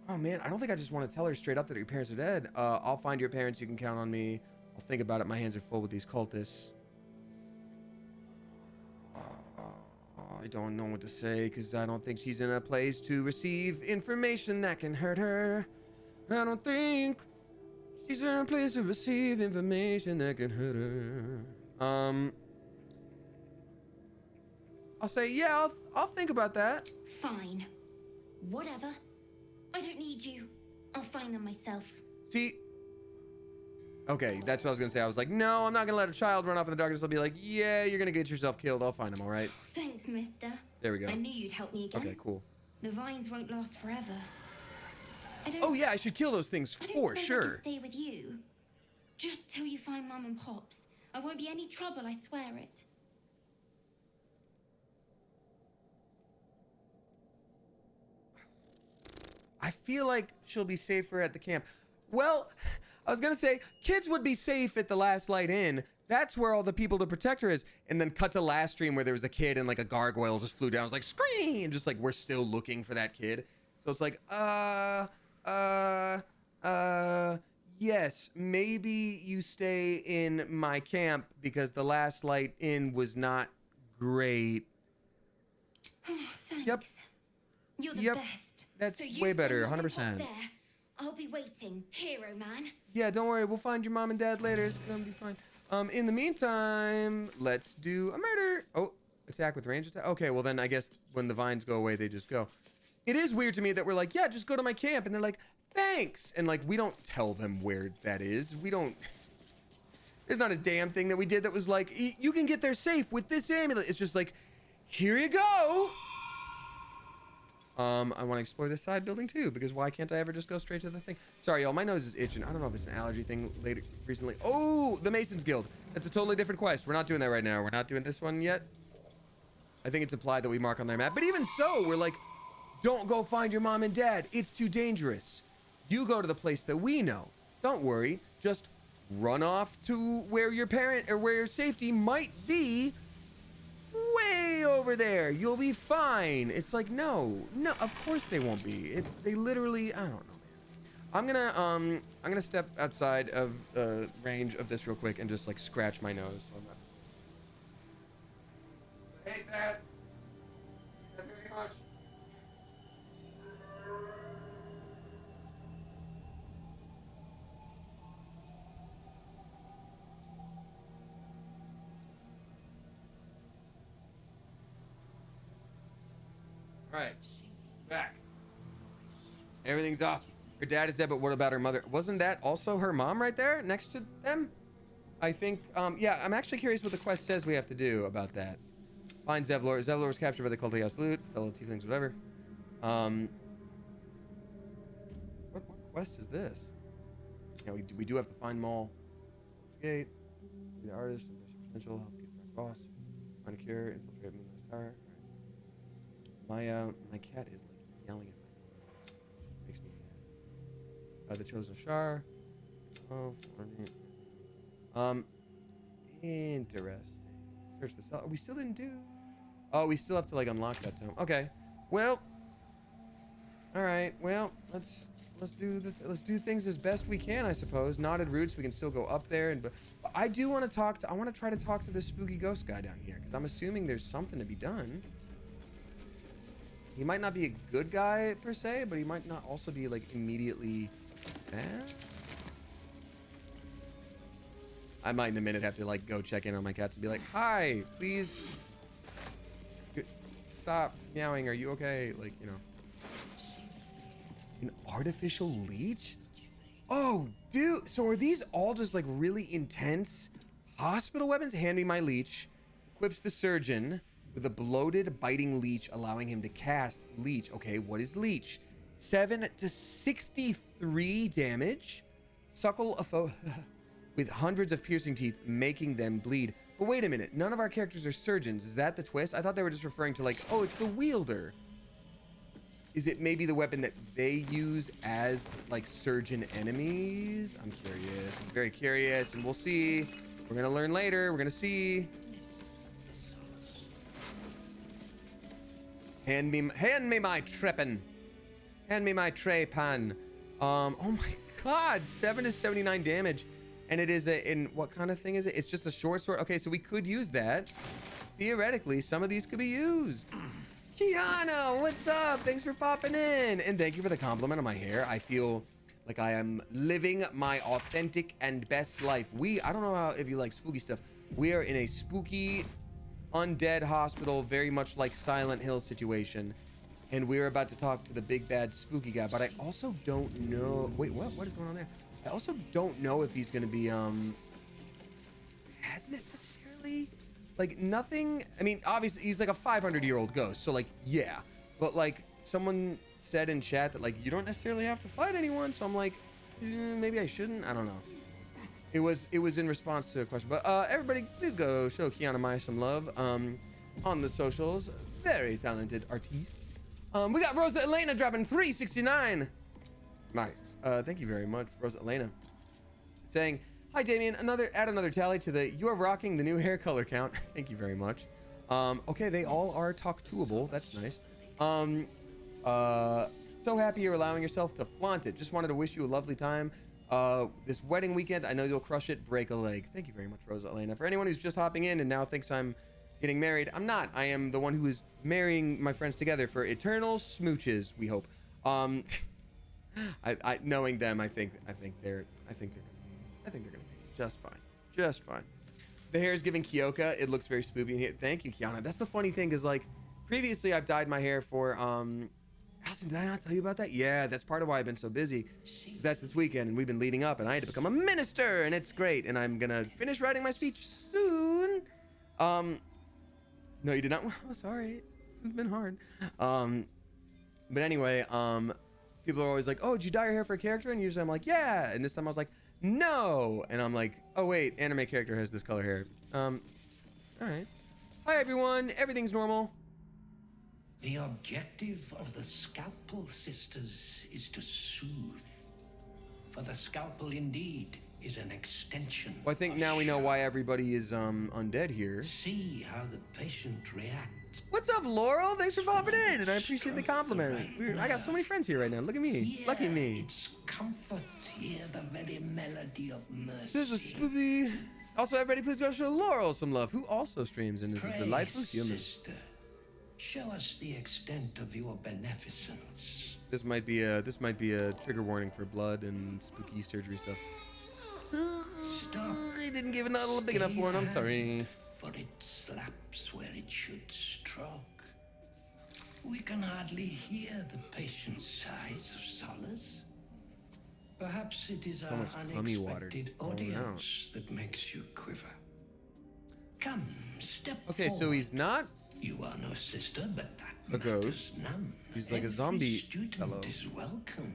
oh man, I don't think I just want to tell her straight up that your parents are dead. I'll find your parents, you can count on me. I'll think about it. My hands are full with these cultists. I don't know what to say because I don't think she's in a place to receive information that can hurt her. I don't think she's in a place to receive information that can hurt her. I'll say, yeah, I'll think about that. Fine. Whatever. I don't need you. I'll find them myself. See? Okay, that's what I was gonna say. I was like, no, I'm not gonna let a child run off in the darkness. I'll be like, yeah, you're gonna get yourself killed. I'll find him, all right? Thanks, mister. There we go. I knew you'd help me again. Okay, cool. The vines won't last forever. Oh yeah, I should kill those things for I sure. can stay with you. Just till you find Mum and Pops. I won't be any trouble, I swear it. I feel like she'll be safer at the camp. Well, I was gonna say, kids would be safe at the Last Light Inn. That's where all the people to protect her is. And then cut to last stream where there was a kid and like a gargoyle just flew down. I was like, scream! Just like, we're still looking for that kid. So it's like, yes, maybe you stay in my camp because the Last Light Inn was not great. Oh, thanks. Yep. You're the best. That's so way better, Mum and Pops 100%. there. I'll be waiting, hero man. Yeah, don't worry. We'll find your mom and dad later. It's gonna be fine. In the meantime, let's do a murder. Oh, attack with range attack. Okay, well then I guess when the vines go away, they just go. It is weird to me that we're like, yeah, just go to my camp. And they're like, thanks. And like, we don't tell them where that is. We don't. There's not a damn thing that we did that was like, you can get there safe with this amulet. It's just like, here you go. I want to explore this side building too, because why can't I ever just go straight to the thing? Sorry, y'all, my nose is itching. I don't know if it's an allergy thing recently. Oh, the Masons Guild. That's a totally different quest. We're not doing that right now. We're not doing this one yet. I think it's implied that we mark on their map. But even so, we're like, don't go find your mom and dad. It's too dangerous. You go to the place that we know. Don't worry. Just run off to where your parent or where your safety might be. Way over there. You'll be fine. It's like, no, of course they won't be. They literally, I don't know, man. I'm gonna step outside of range of this real quick and just like scratch my nose. So I'm not... I hate that. I hate that very much. All right, back. Everything's awesome. Her dad is dead, but what about her mother? Wasn't that also her mom right there next to them? I think, yeah, I'm actually curious what the quest says we have to do about that. Find Zevlor. Zevlor was captured by the Tollhouse loot, fellow tieflings, whatever. What quest is this? Yeah, we do have to find Maul. Gate, be the artist, potential, help get back boss, find a cure, infiltrate Moonrise Tower. My cat is like yelling at my door. Makes me sad. The Chosen Shar. Oh, interesting. Search the cell. We still didn't do. Oh, we still have to like unlock that tome. Okay. Well. All right. Well, let's do things as best we can, I suppose. Knotted roots. We can still go up there, but I do want to talk to. I want to try to talk to this spooky ghost guy down here because I'm assuming there's something to be done. He might not be a good guy per se, but he might not also be like immediately bad. I might in a minute have to like go check in on my cats and be like, hi, please stop meowing. Are you okay? Like, you know. An artificial leech? Oh, dude. So are these all just like really intense hospital weapons? Hand me my leech. Equips the surgeon with a bloated, biting leech, allowing him to cast leech. Okay, what is leech? 7 to 63 damage. Suckle a foe with hundreds of piercing teeth, making them bleed. But wait a minute, none of our characters are surgeons. Is that the twist? I thought they were just referring to like, oh, it's the wielder. Is it maybe the weapon that they use as like surgeon enemies? I'm curious. I'm very curious, and we'll see. We're gonna learn later. We're gonna see. Hand me my trepan. Hand me my tray pan. Oh my god, 7 to 79 damage. And it is in what kind of thing is it? It's just a short sword. Okay, so we could use that. Theoretically, some of these could be used. Kiana, what's up? Thanks for popping in. And thank you for the compliment on my hair. I feel like I am living my authentic and best life. I don't know if you like spooky stuff. We are in a spooky undead hospital, very much like Silent Hill situation, and we're about to talk to the big bad spooky guy, but I also don't know. Wait, what is going on there? I also don't know if he's gonna be bad necessarily. Like nothing. I mean, obviously he's like a 500-year-old ghost, so like yeah, but like someone said in chat that like you don't necessarily have to fight anyone, so I'm like maybe I shouldn't. I don't know. It was in response to a question, but everybody please go show Kiana Mai some love on the socials. Very talented artiste. We got Rosa Elena dropping 369. Nice. Thank you very much, Rosa Elena. Saying, hi Damien, add another tally to the you are rocking the new hair color count. Thank you very much. Okay, they all are talk-toable. That's nice. So happy you're allowing yourself to flaunt it. Just wanted to wish you a lovely time. This wedding weekend, I know you'll crush it. Break a leg. Thank you very much, Rosa Elena. For anyone who's just hopping in and now thinks I'm getting married, I'm not. I am the one who is marrying my friends together for eternal smooches, we hope. Knowing them, I think they're gonna make it just fine. Just fine. The hair is giving Kyoka. It looks very spoopy in here. Thank you, Kiana. That's the funny thing is like previously I've dyed my hair for Allison, did I not tell you about that? Yeah, that's part of why I've been so busy. 'Cause that's this weekend and we've been leading up and I had to become a minister and it's great and I'm gonna finish writing my speech soon. No, you did not. Oh, sorry. It's been hard. But anyway, people are always like, oh, did you dye your hair for a character? And usually I'm like, yeah. And this time I was like, no. And I'm like, oh wait, anime character has this color hair. All right. Hi everyone, everything's normal. The objective of the Scalpel Sisters is to soothe. For the scalpel indeed is an extension. Well, I think now we know why everybody is undead here. See how the patient reacts. What's up, Laurel? Thanks for popping in, and I appreciate the compliment. I got so many friends here right now. Look at me. Lucky at me. It's comfort. Hear the very melody of mercy. This is spoopy. Also, everybody, please go show Laurel some love, who also streams and is a delightful human. Sister, show us the extent of your beneficence. This might be a trigger warning for blood and spooky surgery stuff. Stop. I didn't give it a big enough one. I'm sorry. For it slaps where it should stroke. We can hardly hear the patient's sighs of solace. Perhaps it is our unexpected audience that makes you quiver. Come, step Okay, forward. so he's not You are no sister, but that a ghost. none. He's like a Every zombie student fellow. is welcome.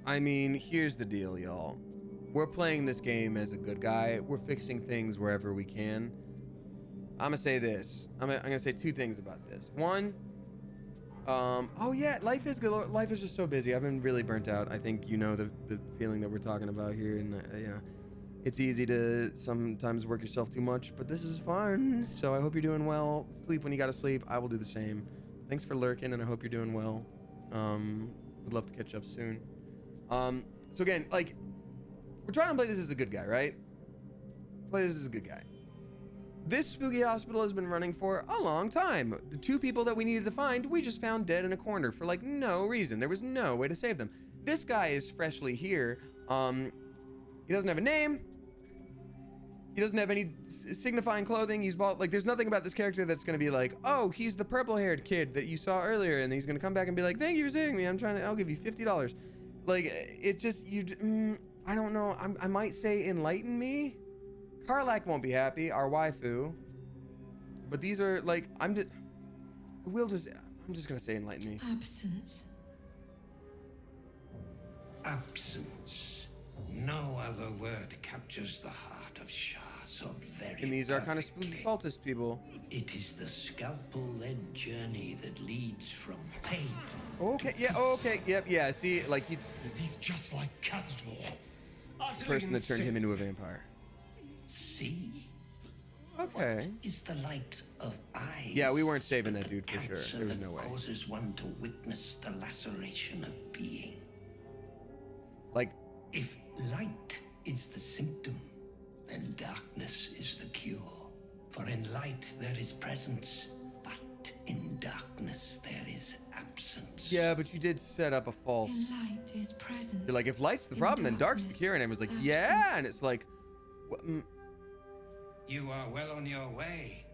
I mean, here's the deal, y'all. We're playing this game as a good guy. We're fixing things wherever we can. I'm gonna say this. I'm gonna say two things about this. One, oh yeah, life is good. Life is just so busy. I've been really burnt out. I think you know the feeling that we're talking about here, and yeah, it's easy to sometimes work yourself too much, but this is fun. So I hope you're doing well. Sleep when you gotta sleep. I will do the same. Thanks for lurking, and I hope you're doing well. Would love to catch up soon. So again, like, we're trying to play this as a good guy, right? Play this as a good guy. This spooky hospital has been running for a long time. The two people that we needed to find, we just found dead in a corner for like no reason. There was no way to save them. This guy is freshly here. He doesn't have a name. He doesn't have any signifying clothing. He's bald. Like, there's nothing about this character that's gonna be like, oh, he's the purple-haired kid that you saw earlier, and he's gonna come back and be like, thank you for saving me. I'll give you $50. Like, it just, I don't know. I might say enlighten me. Karlak won't be happy, our waifu. But these are like, I'm just gonna say enlighten me. Absence. Absence. No other word captures the heart of Shah so very And these are kind of spooky perfectly. cultist people. It is the scalpel-led journey that leads from pain. Okay, yeah, okay, yep, yeah. See, like He's just like Cazador. the person that turned him into a vampire. See? Okay. Is the light of eyes. Yeah, we weren't saving but that the dude for sure. cancer There was that no way. causes one to witness the laceration of being. Like, If light is the symptom, then darkness is the cure. For in light there is presence, but in darkness there is absence. yeah, but you did set up a false. Light is present. You're like, if light's the In problem, then dark's the darkness, cure. And I was like, absence. yeah, and it's like, what, You are well on your way,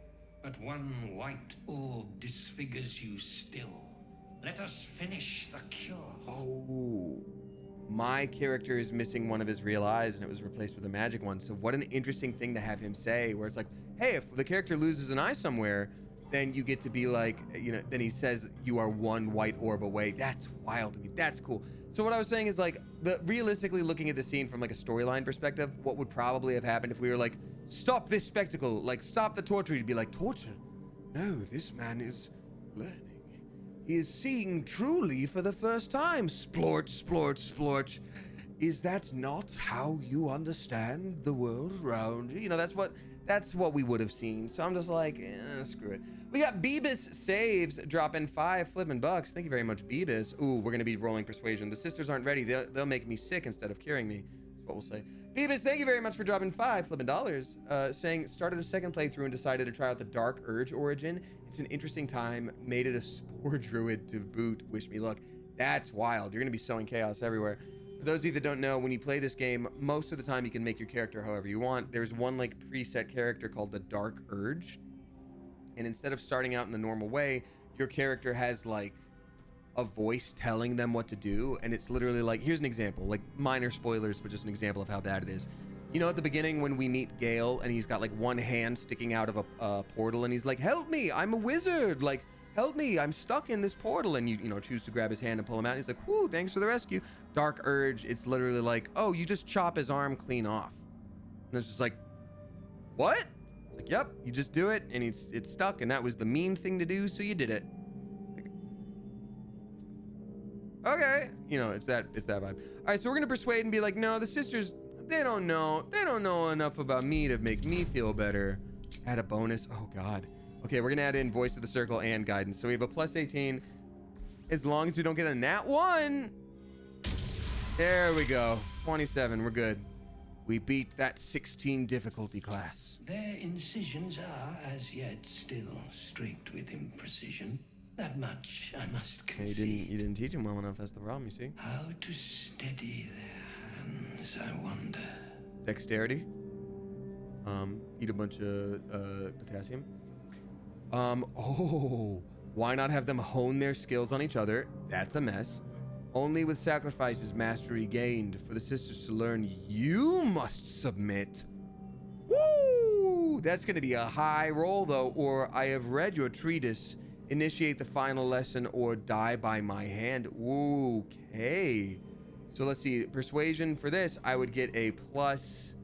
but one white orb disfigures you still. Let us finish the cure. oh, my character is missing one of his real eyes, and it was replaced with a magic one. So what an interesting thing to have him say, where it's like, hey, if the character loses an eye somewhere, then you get to be like, then he says you are one white orb away. That's wild to me. That's cool. So what I was saying is like, realistically looking at the scene from like a storyline perspective, what would probably have happened if we were like, stop this spectacle, like stop the torture. You'd be like, torture? No, this man is learning. He is seeing truly for the first time. Splort, splort, splort. Is that not how you understand the world around you? That's what we would have seen. So I'm just like, screw it. We got Beebus Saves dropping $5 Thank you very much, Beebus. Ooh, we're gonna be rolling persuasion. The sisters aren't ready. They'll make me sick instead of curing me. That's what we'll say. Beebus, thank you very much for dropping $5 saying started a second playthrough and decided to try out the Dark Urge origin. It's an interesting time. Made it a spore druid to boot. Wish me luck. That's wild. You're gonna be sowing chaos everywhere. For those of you that don't know, when you play this game, most of the time you can make your character however you want. There's one like preset character called the Dark Urge. And instead of starting out in the normal way, your character has like a voice telling them what to do. And it's literally like, here's an example, like minor spoilers, but just an example of how bad it is. You know, at the beginning when we meet Gale and he's got like one hand sticking out of a portal and he's like, help me, I'm a wizard. Like, help me, I'm stuck in this portal. And you know, choose to grab his hand and pull him out. And he's like, whoo, thanks for the rescue. Dark Urge, it's literally like, oh, you just chop his arm clean off. And it's just like, what? It's like, yep, you just do it and it's stuck. And that was the mean thing to do, so you did it. Okay, you know, it's that vibe. All right, so we're gonna persuade and be like, no, the sisters, they don't know enough about me to make me feel better. Add a bonus. Oh God. Okay, we're gonna add in voice of the circle and guidance. So we have a plus 18. As long as we don't get a nat 1. There we go. 27. We're good. We beat that 16 difficulty class. Their incisions are as yet still streaked with imprecision. That much I must concede. You didn't teach him well enough. That's the problem, you see. How to steady their hands, I wonder. Dexterity. Eat a bunch of potassium. Oh, why not have them hone their skills on each other? That's a mess. Only with sacrifice is mastery gained. For the sisters to learn, you must submit. Woo! That's going to be a high roll, though. Or I have read your treatise. Initiate the final lesson or die by my hand. Okay. So let's see. Persuasion for this, I would get a plus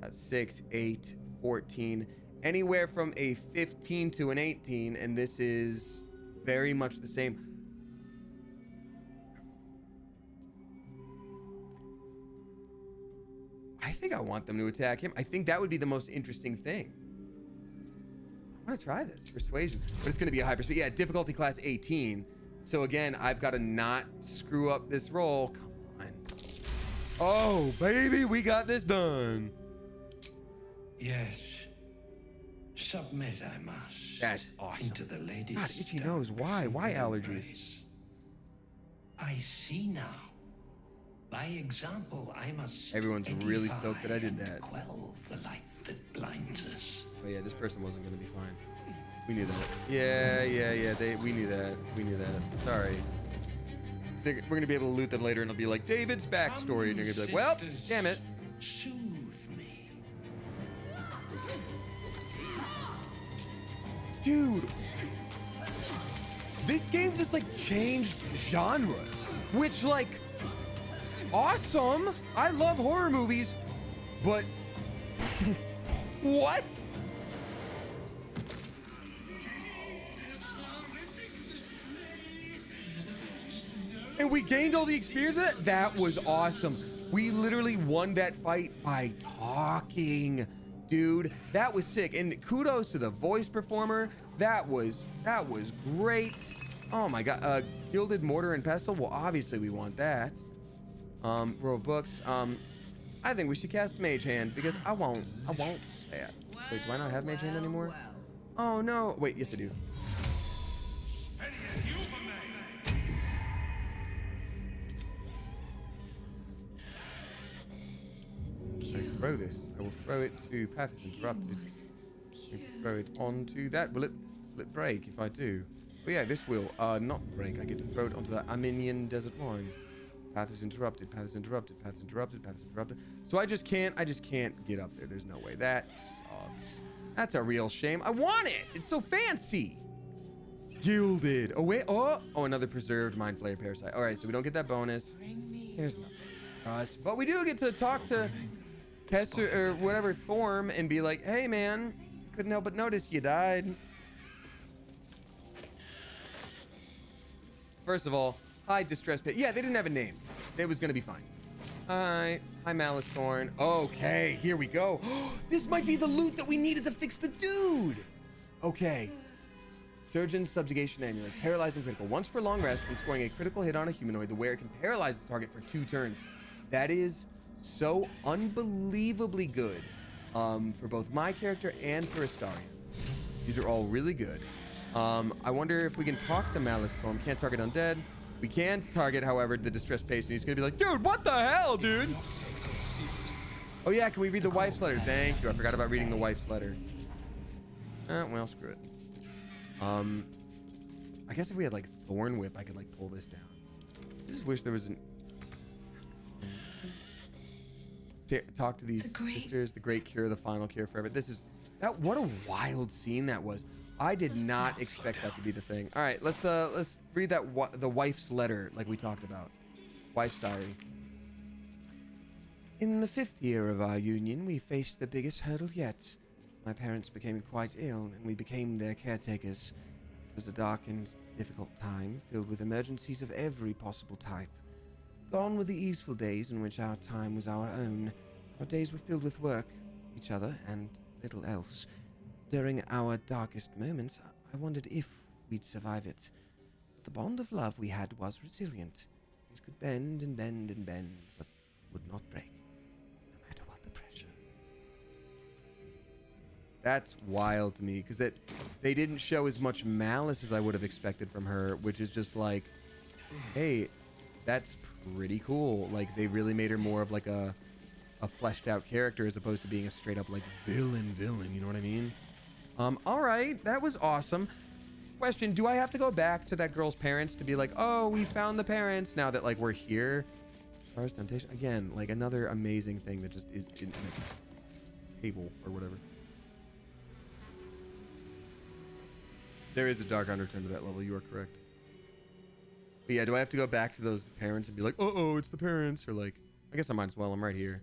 6, 8, 14. Anywhere from a 15 to an 18. And this is very much the same. I think I want them to attack him. I think that would be the most interesting thing. I want to try this. Persuasion. But it's going to be a high persuasion. Yeah, difficulty class 18. So again, I've got to not screw up this roll. Come on. Oh, baby, we got this done. Yes. Submit I must. That's awesome. Into the lady's God, itchy nose. Why? Why allergies? embrace. I see now. By example, I must. Everyone's really edify stoked that I did that. and quell the light that blinds us. Oh yeah, this person wasn't going to be fine. We knew that. Yeah. We knew that. We knew that. Sorry. We're going to be able to loot them later, and it'll be like David's backstory, and you're going to be like, well, damn it. Soothe me. Dude, this game just like changed genres, which like awesome. I love horror movies, but what? And we gained all the experience of that? That was awesome. We literally won that fight by talking. Dude, that was sick. And kudos to the voice performer. That was great. Oh my God. Gilded Mortar and Pestle. Well, obviously we want that. Row of books. I think we should cast Mage Hand because I won't say it. Wait, do I not have Mage Hand anymore? Oh no. Wait, yes I do. I throw this. I will throw it to Paths Interrupted. I throw it onto that. Will it break if I do? Oh yeah, this will not break. I get to throw it onto the Armenian Desert Wine. Path is interrupted. Path is interrupted. Path is interrupted. Path is interrupted. So I just can't get up there. There's no way. That sucks. That's a real shame. I want it. It's so fancy. Gilded. Oh wait. Oh, another preserved Mind Flayer Parasite. All right, so we don't get that bonus. Here's nothing for us, but we do get to talk to Kester or whatever Thorm and be like, hey man, couldn't help but notice you died. First of all, hi Distress Pit. Yeah, they didn't have a name. It was gonna be fine. Hi Malice Thorn. Okay, here we go. This might be the loot that we needed to fix the dude. Okay. Surgeon's Subjugation Amulet. Paralyzing critical. Once per long rest, when scoring a critical hit on a humanoid, the wearer can paralyze the target for 2 turns. That is so unbelievably good for both my character and for Astarion. These are all really good. I wonder if we can talk to Malice Storm. Can't target undead. We can target, however, the distressed patient. He's gonna be like, dude, what the hell, dude? Oh yeah, can we read the wife's letter? Thank you. I forgot about reading the wife's letter. Well, screw it. I guess if we had like Thorn Whip, I could like pull this down. I just wish there was an. Talk to these sisters. The great cure, the final cure forever. This is that. What a wild scene that was. I did not expect that to be the thing. All right, let's read that the wife's letter like we talked about. Wife's diary. In the 5th year of our union, we faced the biggest hurdle yet. My parents became quite ill, and we became their caretakers. It was a dark and difficult time, filled with emergencies of every possible type. Gone were the easeful days in which our time was our own. Our days were filled with work, each other, and little else. During our darkest moments, I wondered if we'd survive it. But the bond of love we had was resilient. It could bend and bend and bend, but would not break, no matter what the pressure. That's wild to me, because they didn't show as much malice as I would have expected from her, which is just like, hey, that's pretty cool. Like, they really made her more of like a fleshed out character as opposed to being a straight up like villain, you know what I mean? All right, that was awesome. Question, do I have to go back to that girl's parents to be like, oh, we found the parents now that like we're here? Stars Temptation, again, like another amazing thing that just is in a table or whatever. There is a dark undertone to that level, you are correct. But yeah, do I have to go back to those parents and be like, uh-oh, it's the parents? Or like, I guess I might as well, I'm right here.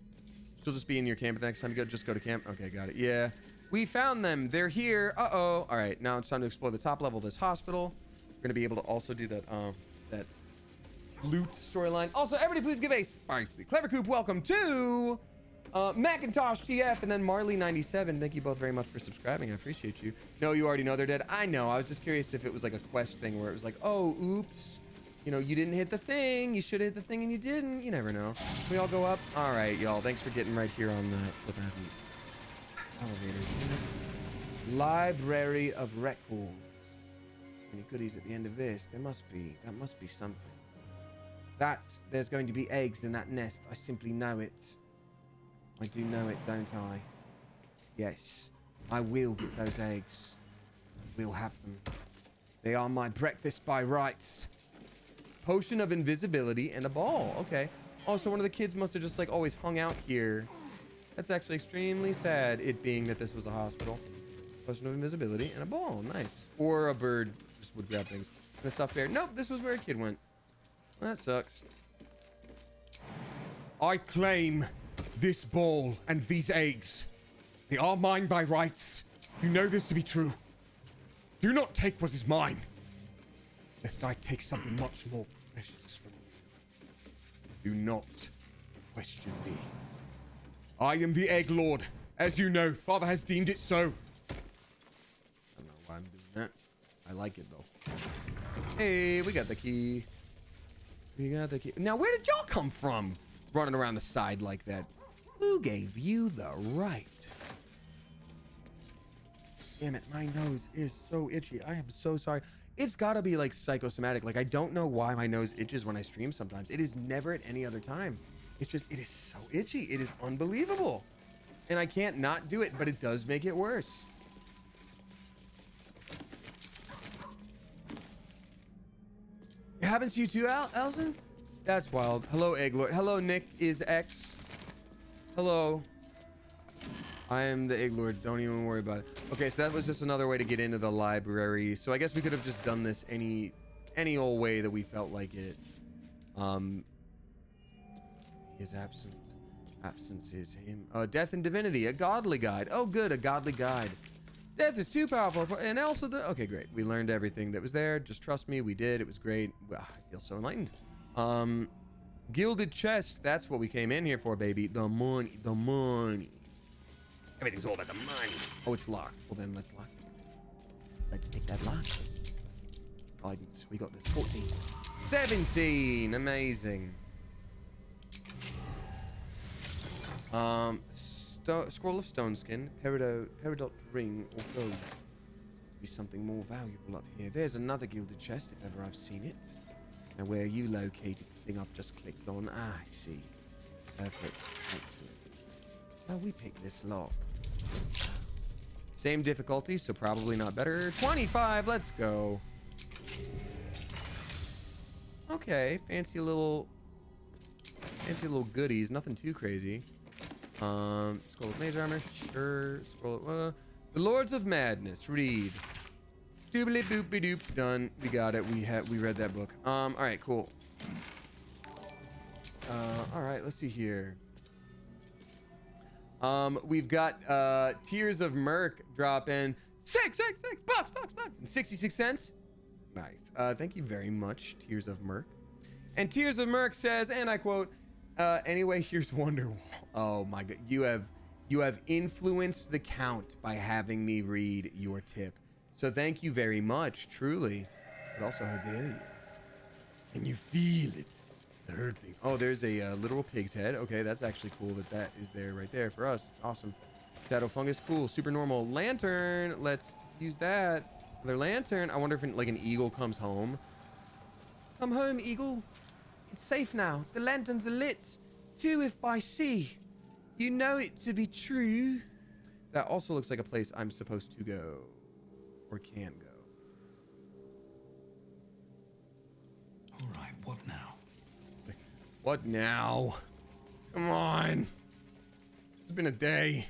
She'll just be in your camp the next time you go, just go to camp. Okay, got it, yeah. We found them. They're here. Uh-oh. All right, now it's time to explore the top level of this hospital. We're gonna be able to also do that that loot storyline. Also, everybody please give a spicy Clever Coop welcome to Macintosh TF and then Marley97. Thank you both very much for subscribing. I appreciate you. No, you already know they're dead. I know. I was just curious if it was like a quest thing where it was like, oh, oops. You know, you didn't hit the thing. You should have hit the thing and you didn't. You never know. We all go up. All right, y'all. Thanks for getting right here on the elevator. Library of Records. Any goodies at the end of this? That must be something. There's going to be eggs in that nest. I simply know it. I do know it, don't I? Yes, I will get those eggs. We'll have them. They are my breakfast by rights. Potion of invisibility and a ball. Okay. Also, one of the kids must have just like always hung out here. That's actually extremely sad, it being that this was a hospital. Potion of invisibility and a ball. Nice. Or a bird just would grab things. And a stuffed bear. Nope, this was where a kid went. Well, that sucks. I claim this ball and these eggs. They are mine by rights. You know this to be true. Do not take what is mine, lest I take something much more precious from you. Do not question me. I am the Egg Lord. As you know, Father has deemed it so. I don't know why I'm doing that. I like it, though. Hey, we got the key. We got the key. Now, where did y'all come from? Running around the side like that. Who gave you the right? Damn it, my nose is so itchy. I am so sorry. It's gotta be like psychosomatic. Like, I don't know why my nose itches when I stream sometimes. It is never at any other time. It's just, it is so itchy. It is unbelievable. And I can't not do it, but it does make it worse. It happens to you too, Alison? That's wild. Hello, Egg Lord. Hello, Nick is X. Hello. I am the Egg Lord. Don't even worry about it. Okay, so that was just another way to get into the library. So I guess we could have just done this any old way that we felt like it. He is absent. Absence is him. Death and Divinity, a godly guide. Oh, good, a godly guide. Death is too powerful for, and also okay, great. We learned everything that was there. Just trust me, we did. It was great. Well, I feel so enlightened. Gilded chest. That's what we came in here for, baby. The money. The money. Everything's all about the money. Oh, it's locked. Well, then let's lock it. Let's pick that lock. Guidance. We got this. 14. 17. Amazing. Scroll of stone skin, peridot ring, or gold. Be something more valuable up here. There's another gilded chest if ever I've seen it. Now, where are you located? The thing I've just clicked on. Ah, I see. Perfect. Excellent. Now we pick this lock. Same difficulty, so probably not better. 25, let's go. Okay, fancy little goodies. Nothing too crazy. Scroll with mage armor, sure. Scroll with, the Lords of Madness. Read. Doobly boopy doop. Done. We got it. We read that book. All right, cool. All right, let's see here. We've got Tears of Merc drop in 666 bucks and 66 cents. Nice. Thank you very much, Tears of Merc. And Tears of Merc says, and I quote, anyway, here's Wonderwall. Oh my god, you have influenced the count by having me read your tip. So thank you very much, truly. But also, how dare you? Can you feel it? Hurting. Oh, there's a literal pig's head. Okay, that's actually cool that is there right there for us. Awesome. Shadow fungus, cool. Super normal. Lantern. Let's use that. Another lantern. I wonder if like an eagle comes home. Come home, eagle. It's safe now. The lanterns are lit. Too if by sea. You know it to be true. That also looks like a place I'm supposed to go. Or can go. All right, what now? What now? Come on. It's been a day.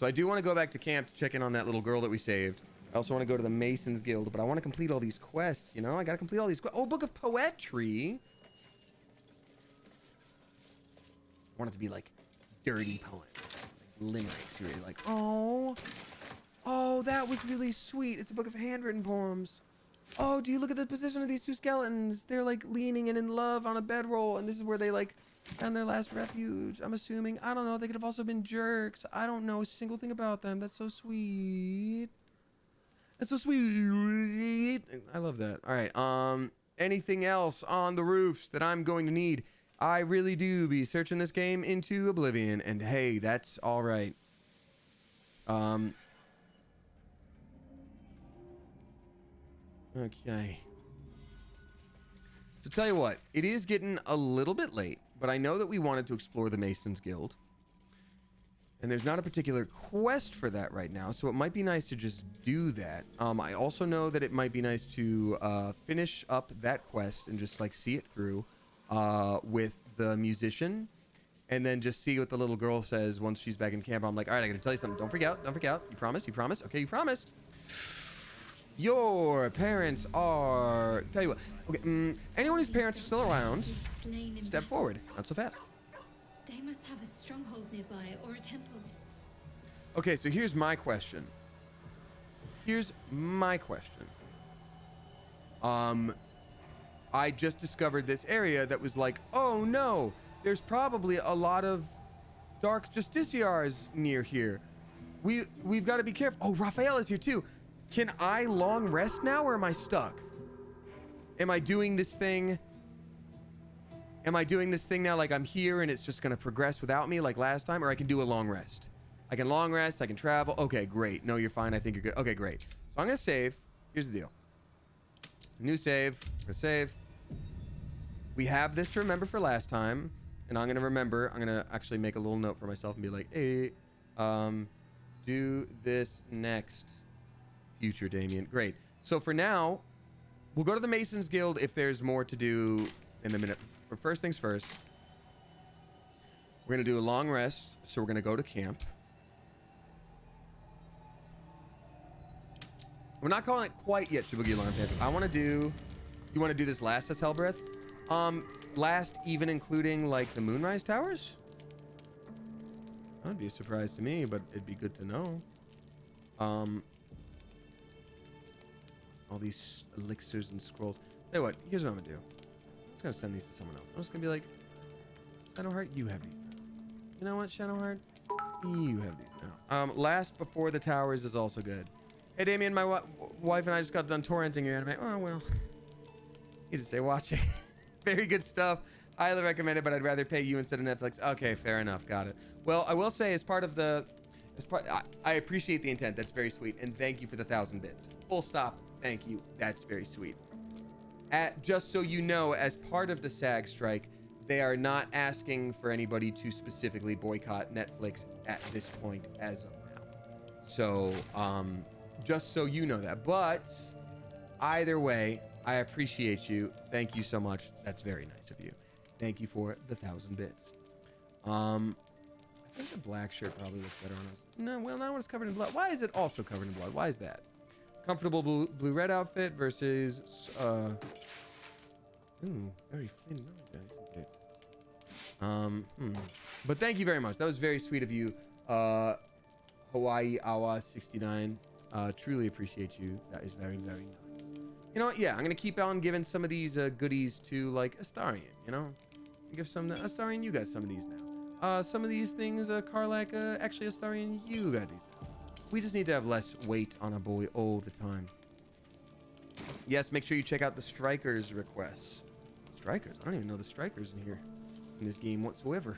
So I do want to go back to camp to check in on that little girl that we saved. I also want to go to the Masons Guild, but I want to complete all these quests, you know? I got to complete all these quests. Oh, Book of Poetry. I want it to be like dirty poems. Like limericks. You're like, oh, that was really sweet. It's a book of handwritten poems. Oh, do you look at the position of these two skeletons? They're like leaning and in love on a bedroll, and this is where they like found their last refuge. I'm assuming. I don't know. They could have also been jerks. I don't know a single thing about them. That's so sweet. That's so sweet. I love that. All right. Anything else on the roofs that I'm going to need? I really do be searching this game into oblivion, and hey, that's all right. Okay. So tell you what, it is getting a little bit late, but I know that we wanted to explore the Masons Guild. And there's not a particular quest for that right now, so it might be nice to just do that. I also know that it might be nice to finish up that quest and just like see it through with the musician, and then just see what the little girl says once she's back in camp. I'm like, all right, I gotta tell you something. Don't freak out. Don't freak out. You promise? You promise? Okay, you promised. Your parents are... Tell you what. Okay, anyone whose parents are still around, step forward. Not so fast. They must have a stronghold nearby or a temple. Okay, so here's my question. I just discovered this area that was like, oh no, there's probably a lot of dark justiciars near here. We've got to be careful. Oh, Raphael is here too. Can I long rest now, or am I stuck? Am I doing this thing? Now like I'm here and it's just going to progress without me like last time, or I can do a long rest? I can long rest, I can travel. Okay, great. No, you're fine. I think you're good. Okay, great. So I'm going to save. Here's the deal. New save. I'm going to save. We have this to remember for last time, and I'm going to remember. I'm going to actually make a little note for myself and be like, hey, do this next. Future Damien. Great. So for now, we'll go to the Masons Guild if there's more to do in a minute. But first things first, we're going to do a long rest. So we're going to go to camp. We're not calling it quite yet Shibuya Alarm Fans. I want to do... You want to do this last as Hellbreath? Last even including like the Moonrise Towers? That'd be a surprise to me, but it'd be good to know. All these elixirs and scrolls. Tell you what, here's what I'm gonna do. I'm just gonna send these to someone else. I'm just gonna be like, Shadowheart, you have these now. You know what, Shadowheart? You have these now. Last Before the Towers is also good. Hey, Damien, my wife and I just got done torrenting your anime. Oh, well. You just say watch it. Very good stuff. Highly recommend it, but I'd rather pay you instead of Netflix. Okay, fair enough. Got it. Well, I will say as part of the... I appreciate the intent. That's very sweet. And thank you for the 1,000 bits. Full stop. Thank you. That's very sweet. just so you know, as part of the SAG strike, they are not asking for anybody to specifically boycott Netflix at this point as of now. So, just so you know that. But either way, I appreciate you. Thank you so much. That's very nice of you. Thank you for the 1,000 bits. I think the black shirt probably looks better on us. No, well, that one's covered in blood. Why is it also covered in blood? Why is that? Comfortable blue-red outfit versus, ooh, very thin nose, guys. But thank you very much. That was very sweet of you, Hawaii Awa 69. Truly appreciate you. That is very, very nice. You know what? Yeah, I'm gonna keep on giving some of these goodies to like Astarion. You know, give some to Astarion. You got some of these now. Some of these things, Karlak. Actually, Astarion, you got these now. We just need to have less weight on a boy all the time. Yes, make sure you check out the strikers requests. Strikers? I don't even know the strikers in here in this game whatsoever.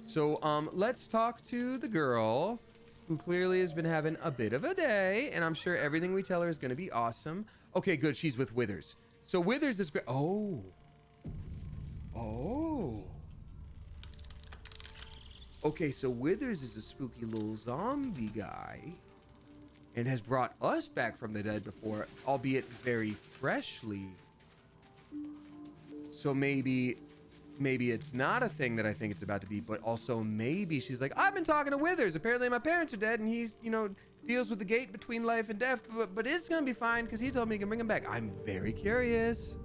So let's talk to the girl who clearly has been having a bit of a day, and I'm sure everything we tell her is going to be awesome. Okay, good. She's with Withers. So Withers is great. Oh. Okay, so Withers is a spooky little zombie guy and has brought us back from the dead before, albeit very freshly. So maybe it's not a thing that I think it's about to be, but also maybe she's like, I've been talking to Withers. Apparently my parents are dead and he's, you know, deals with the gate between life and death, but it's gonna be fine because he told me he can bring him back. I'm very curious.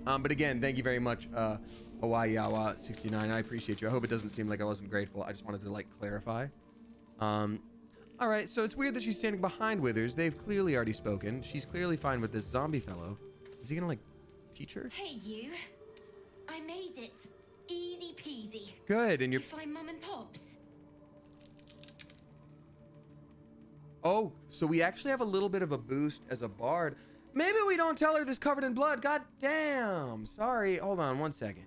But again, thank you very much, Hawaii Yawa 69. I appreciate you. I hope it doesn't seem like I wasn't grateful. I just wanted to like clarify. All right, so it's weird that she's standing behind Withers. They've clearly already spoken. She's clearly fine with this zombie fellow. Is he gonna like teach her? Hey, you. I made it. Easy peasy. Good, and you're... You find Mum and Pops? Oh, so we actually have a little bit of a boost as a bard. Maybe we don't tell her this covered in blood. God damn. Sorry. Hold on 1 second.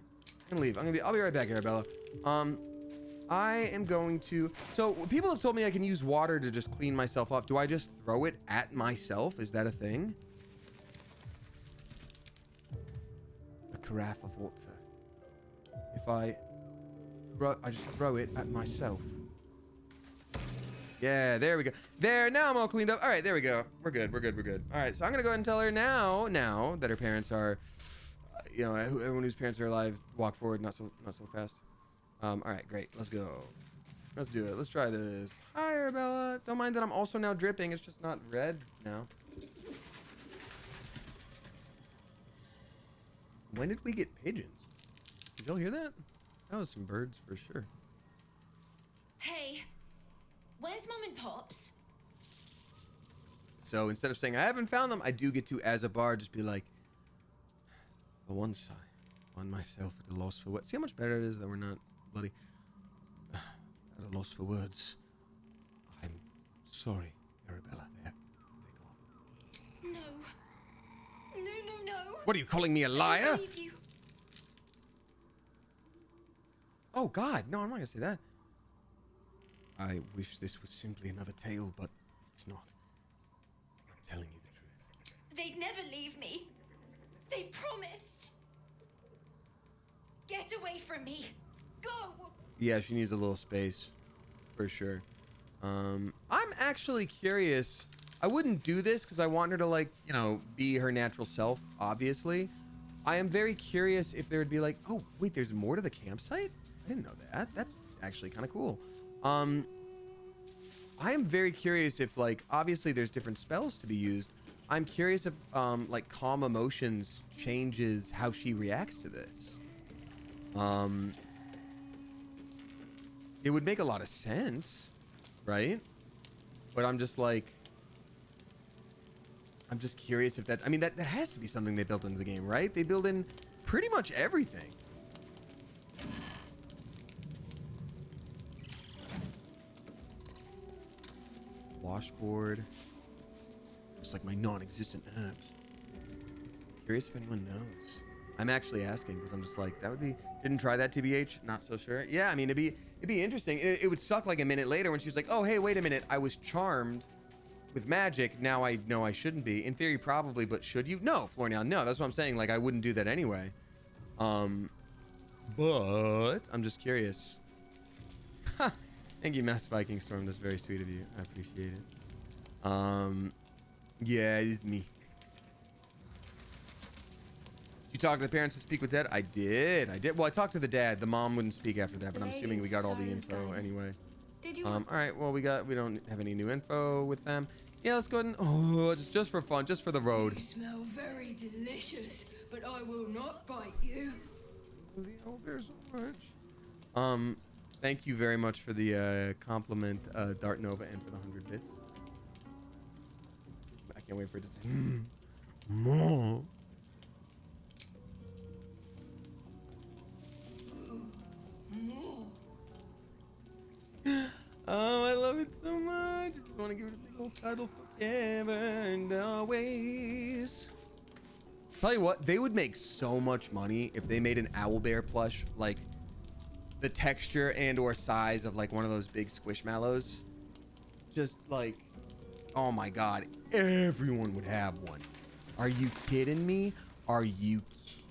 I'm gonna leave. I'll be right back, Arabella. I am going to... So people have told me I can use water to just clean myself off. Do I just throw it at myself? Is that a thing? A carafe of water. If I just throw it at myself. Yeah, there we go. There, now I'm all cleaned up. All right, there we go. We're good. All right, so I'm gonna go ahead and tell her now that her parents are, you know, everyone whose parents are alive, walk forward, not so fast. All right, great. Let's go. Let's do it. Let's try this. Hi, Arabella. Don't mind that I'm also now dripping. It's just not red now. When did we get pigeons? Did y'all hear that? That was some birds for sure. Hey, where's Mum and Pops? So instead of saying I haven't found them, I do get to, as a bard, just be like, for one sigh, find myself at a loss for words. See how much better it is that we're not bloody at a loss for words. I'm sorry, Arabella. They're gone. No. What are you calling me, a liar? I believe you. Oh God, no, I'm not gonna say that. I wish this was simply another tale, but it's not. I'm telling you the truth. They'd never leave me. They promised. Get away from me. Go. Yeah, she needs a little space, for sure. I'm actually curious. I wouldn't do this because I want her to, like, you know, be her natural self, obviously. I am very curious if there would be like, oh, wait, there's more to the campsite? I didn't know that. That's actually kind of cool. I am very curious if, like, obviously there's different spells to be used. I'm curious if, like, calm emotions changes how she reacts to this. It would make a lot of sense, right? But I'm just like, I'm just curious if that, I mean, that has to be something they built into the game, right? They build in pretty much everything. Washboard. Just like my non-existent herbs. Curious if anyone knows. I'm actually asking because I'm just like, that would be, didn't try that, TBH, not so sure. Yeah, I mean, it'd be interesting. It would suck like a minute later when she was like, oh, hey, wait a minute, I was charmed with magic, now I know I shouldn't be. In theory, probably, but should you? No, Florian, no. That's what I'm saying. Like, I wouldn't do that anyway. But I'm just curious. Ha! Thank you, Master Viking Storm. That's very sweet of you. I appreciate it. Yeah, it is me. You talk to the parents to speak with dad? I did. Well, I talked to the dad. The mom wouldn't speak after that, but I'm assuming we got all the info anyway. Did you? All right. Well, we don't have any new info with them. Yeah, let's go ahead and just for fun, just for the road. You smell very delicious, but I will not bite you. Oh, there's so much. Thank you very much for the compliment, Dart Nova, and for the 100 bits. I can't wait for it to say more. Oh, I love it so much. I just want to give it a big old cuddle forever and always. Tell you what, they would make so much money if they made an owlbear plush, like the texture and or size of like one of those big squishmallows. Just like, oh my God, everyone would have one. Are you kidding me? Are you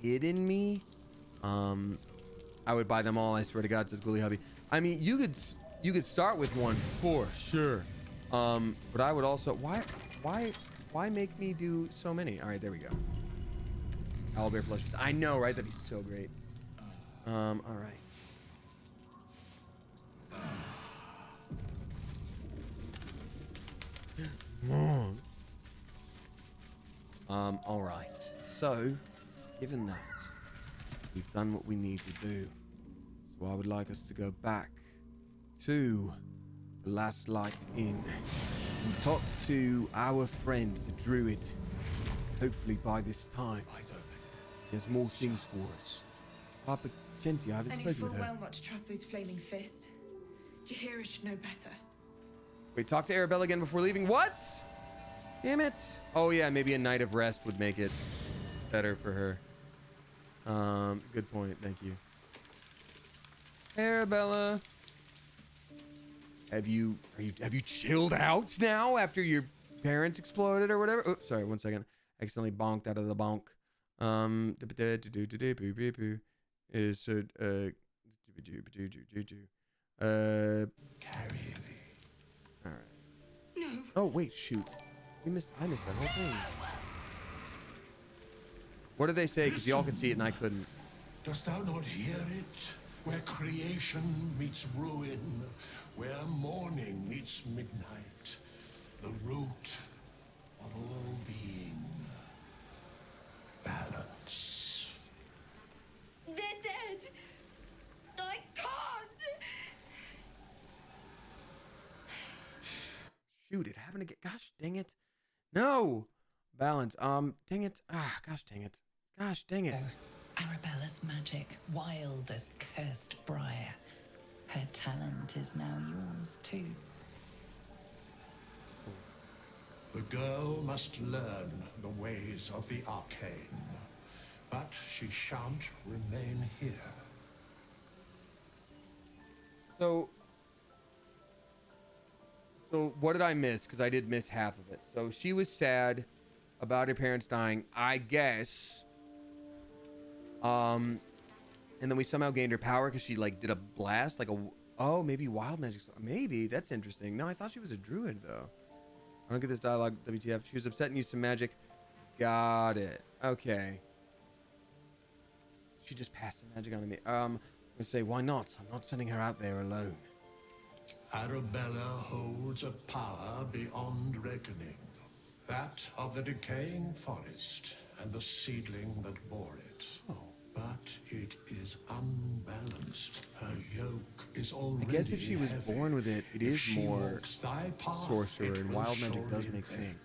kidding me? I would buy them all. I swear to God, says Ghoulie Hubby. I mean, you could start with one for sure. But I would also, why make me do so many? All right, there we go. Owlbear plushes. I know, right? That'd be so great. All right. All right. So, given that we've done what we need to do, so I would like us to go back to the Last Light Inn and talk to our friend, the druid. Hopefully by this time, he has more things for us. Papa Genti, I haven't And you spoken full with her. well not to trust those flaming fists. Jaheira should know better. Wait, talk to Arabella again before leaving. What? Damn it. Oh yeah, maybe a night of rest would make it better for her. Good point. Thank you. Arabella. Have you chilled out now after your parents exploded or whatever? Oh, sorry, 1 second. Accidentally bonked out of the bonk. Is Carry thee. all right. No. Oh wait, shoot. I missed that whole thing. What did they say? Because y'all could see it and I couldn't. Dost thou not hear it? Where creation meets ruin, where morning meets midnight, the root of all being. Balance. They're dead. I can't. Shoot, it happened again. Gosh dang it. No. Balance. Dang it. Gosh dang it. Gosh dang it. Arabella's magic, wild as cursed briar. Her talent is now yours too. The girl must learn the ways of the arcane, but she shan't remain here. So what did I miss? Because I did miss half of it. So she was sad about her parents dying, I guess. And then we somehow gained her power because she like did a blast, like maybe wild magic. Maybe that's interesting. No, I thought she was a druid though. I don't get this dialogue. WTF? She was upset and used some magic. Got it. Okay. She just passed the magic on to me. I'm gonna say why not? I'm not sending her out there alone. Arabella holds a power beyond reckoning. That of the decaying forest and the seedling that bore it. Oh. But it is unbalanced. Her yoke is already I guess if she was heavy. born with it, it If is she more walks thy path, sorcerer, it and will wild magic does surely make break. sense.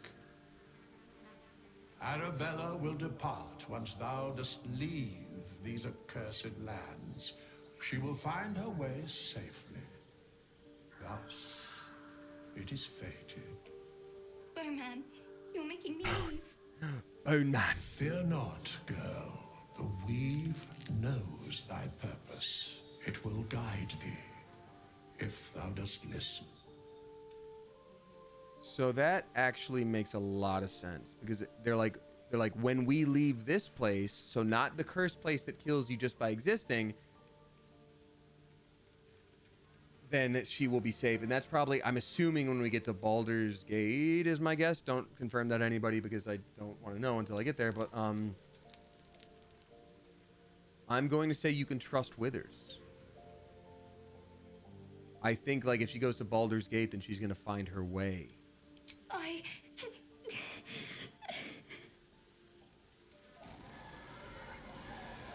Arabella will depart once thou dost leave these accursed lands. She will find her way safely. Thus, it is fated. Bowman, you're making me leave. Oh man. Fear not, girl. The weave knows thy purpose. It will guide thee, if thou dost listen. So that actually makes a lot of sense because they're like when we leave this place, so not the cursed place that kills you just by existing, then she will be safe. And that's probably, I'm assuming, when we get to Baldur's Gate is my guess. Don't confirm that to anybody because I don't want to know until I get there. But I'm going to say you can trust Withers. I think like if she goes to Baldur's Gate, then she's going to find her way.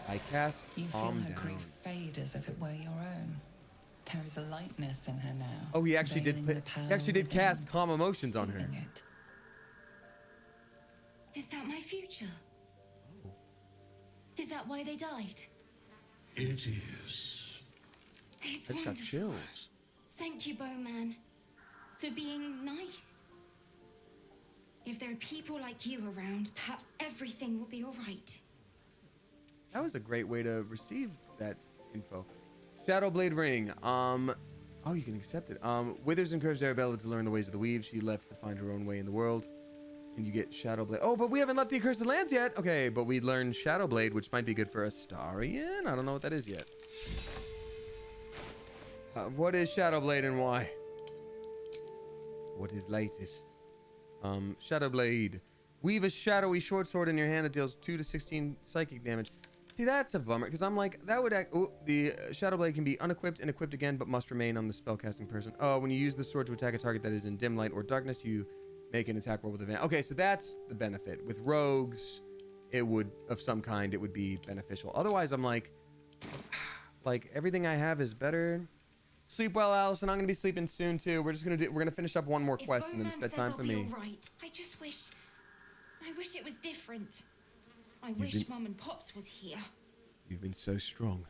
I cast You feel calm her down. grief fade as if it were your own. There is a lightness in her now. Oh, he actually veiling the did. power He actually did within, cast calm emotions on her. sealing it. Is that my future? Is that why they died? It is. It's I just got wonderful. chills. Thank you, Bowman, for being nice. If there are people like you around, perhaps everything will be all right. That was a great way to receive that info. Shadowblade Ring. Oh, you can accept it. Withers encouraged Arabella to learn the ways of the Weave. She left to find her own way in the world. And you get Shadowblade. Oh, but we haven't left the Accursed Lands yet. Okay, but we learned Shadowblade, which might be good for Astarion. I don't know what that is yet. What is Shadowblade and why? What is latest? Shadowblade. Weave a shadowy short sword in your hand that deals 2 to 16 psychic damage. See, that's a bummer, because I'm like, that would act... Oh, the Shadowblade can be unequipped and equipped again, but must remain on the spellcasting person. Oh, when you use the sword to attack a target that is in dim light or darkness, you make an attack roll with advantage. Okay, so that's the benefit. With rogues, it would, of some kind, it would be beneficial. Otherwise, I'm like everything I have is better. Sleep well, Allison. I'm gonna be sleeping soon too. We're gonna finish up one more quest and then it's bedtime for me. Right. I wish it was different. I wish Mum and Pops was here. You've been so strong.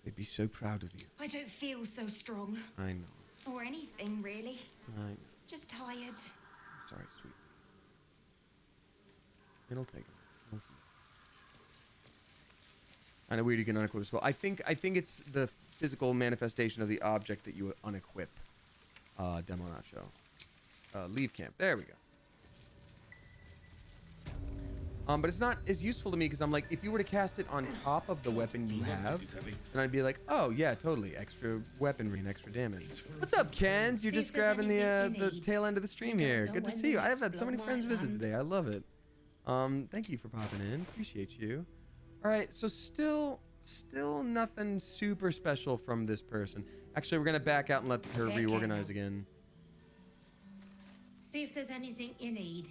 They'd be so proud of you. I don't feel so strong. I know. Or anything, really. I know. Just tired. Sorry, sweet. It'll take it. Okay. I know weird you can unequip as well. I think it's the physical manifestation of the object that you unequip. Demo not show. Leave camp. There we go. But it's not as useful to me because I'm like, if you were to cast it on top of the weapon you have, then I'd be like, oh yeah, totally, extra weaponry and extra damage. What's up, Kens? You're just grabbing the tail end of the stream here. Good to see you. I have had so many friends visit today. I love it. Thank you for popping in. Appreciate you. All right, so still nothing super special from this person. Actually, we're gonna back out and let her reorganize again. See if there's anything you need.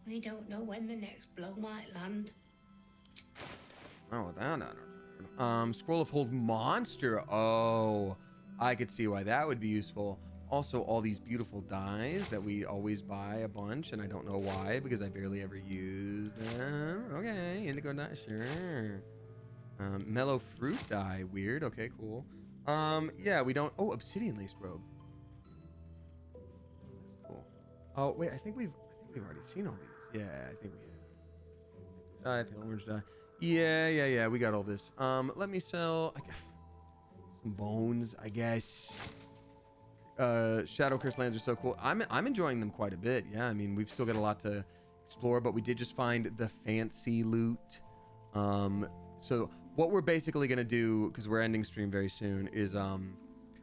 We don't know when the next blow might land. Oh, Scroll of Hold Monster. Oh, I could see why that would be useful. Also, all these beautiful dyes that we always buy a bunch, and I don't know why, because I barely ever use them. Okay, indigo dye, sure. Mellow fruit dye, weird. Okay, cool. Yeah, we don't. Oh, obsidian laced robe. That's cool. Oh wait, I think we've already seen all these. Yeah, I think we have. Dye, pale orange dye. Yeah. We got all this. Let me sell some bones, I guess. Shadow Curse lands are so cool. I'm enjoying them quite a bit. Yeah, I mean, we've still got a lot to explore, but we did just find the fancy loot. So what we're basically gonna do, because we're ending stream very soon, is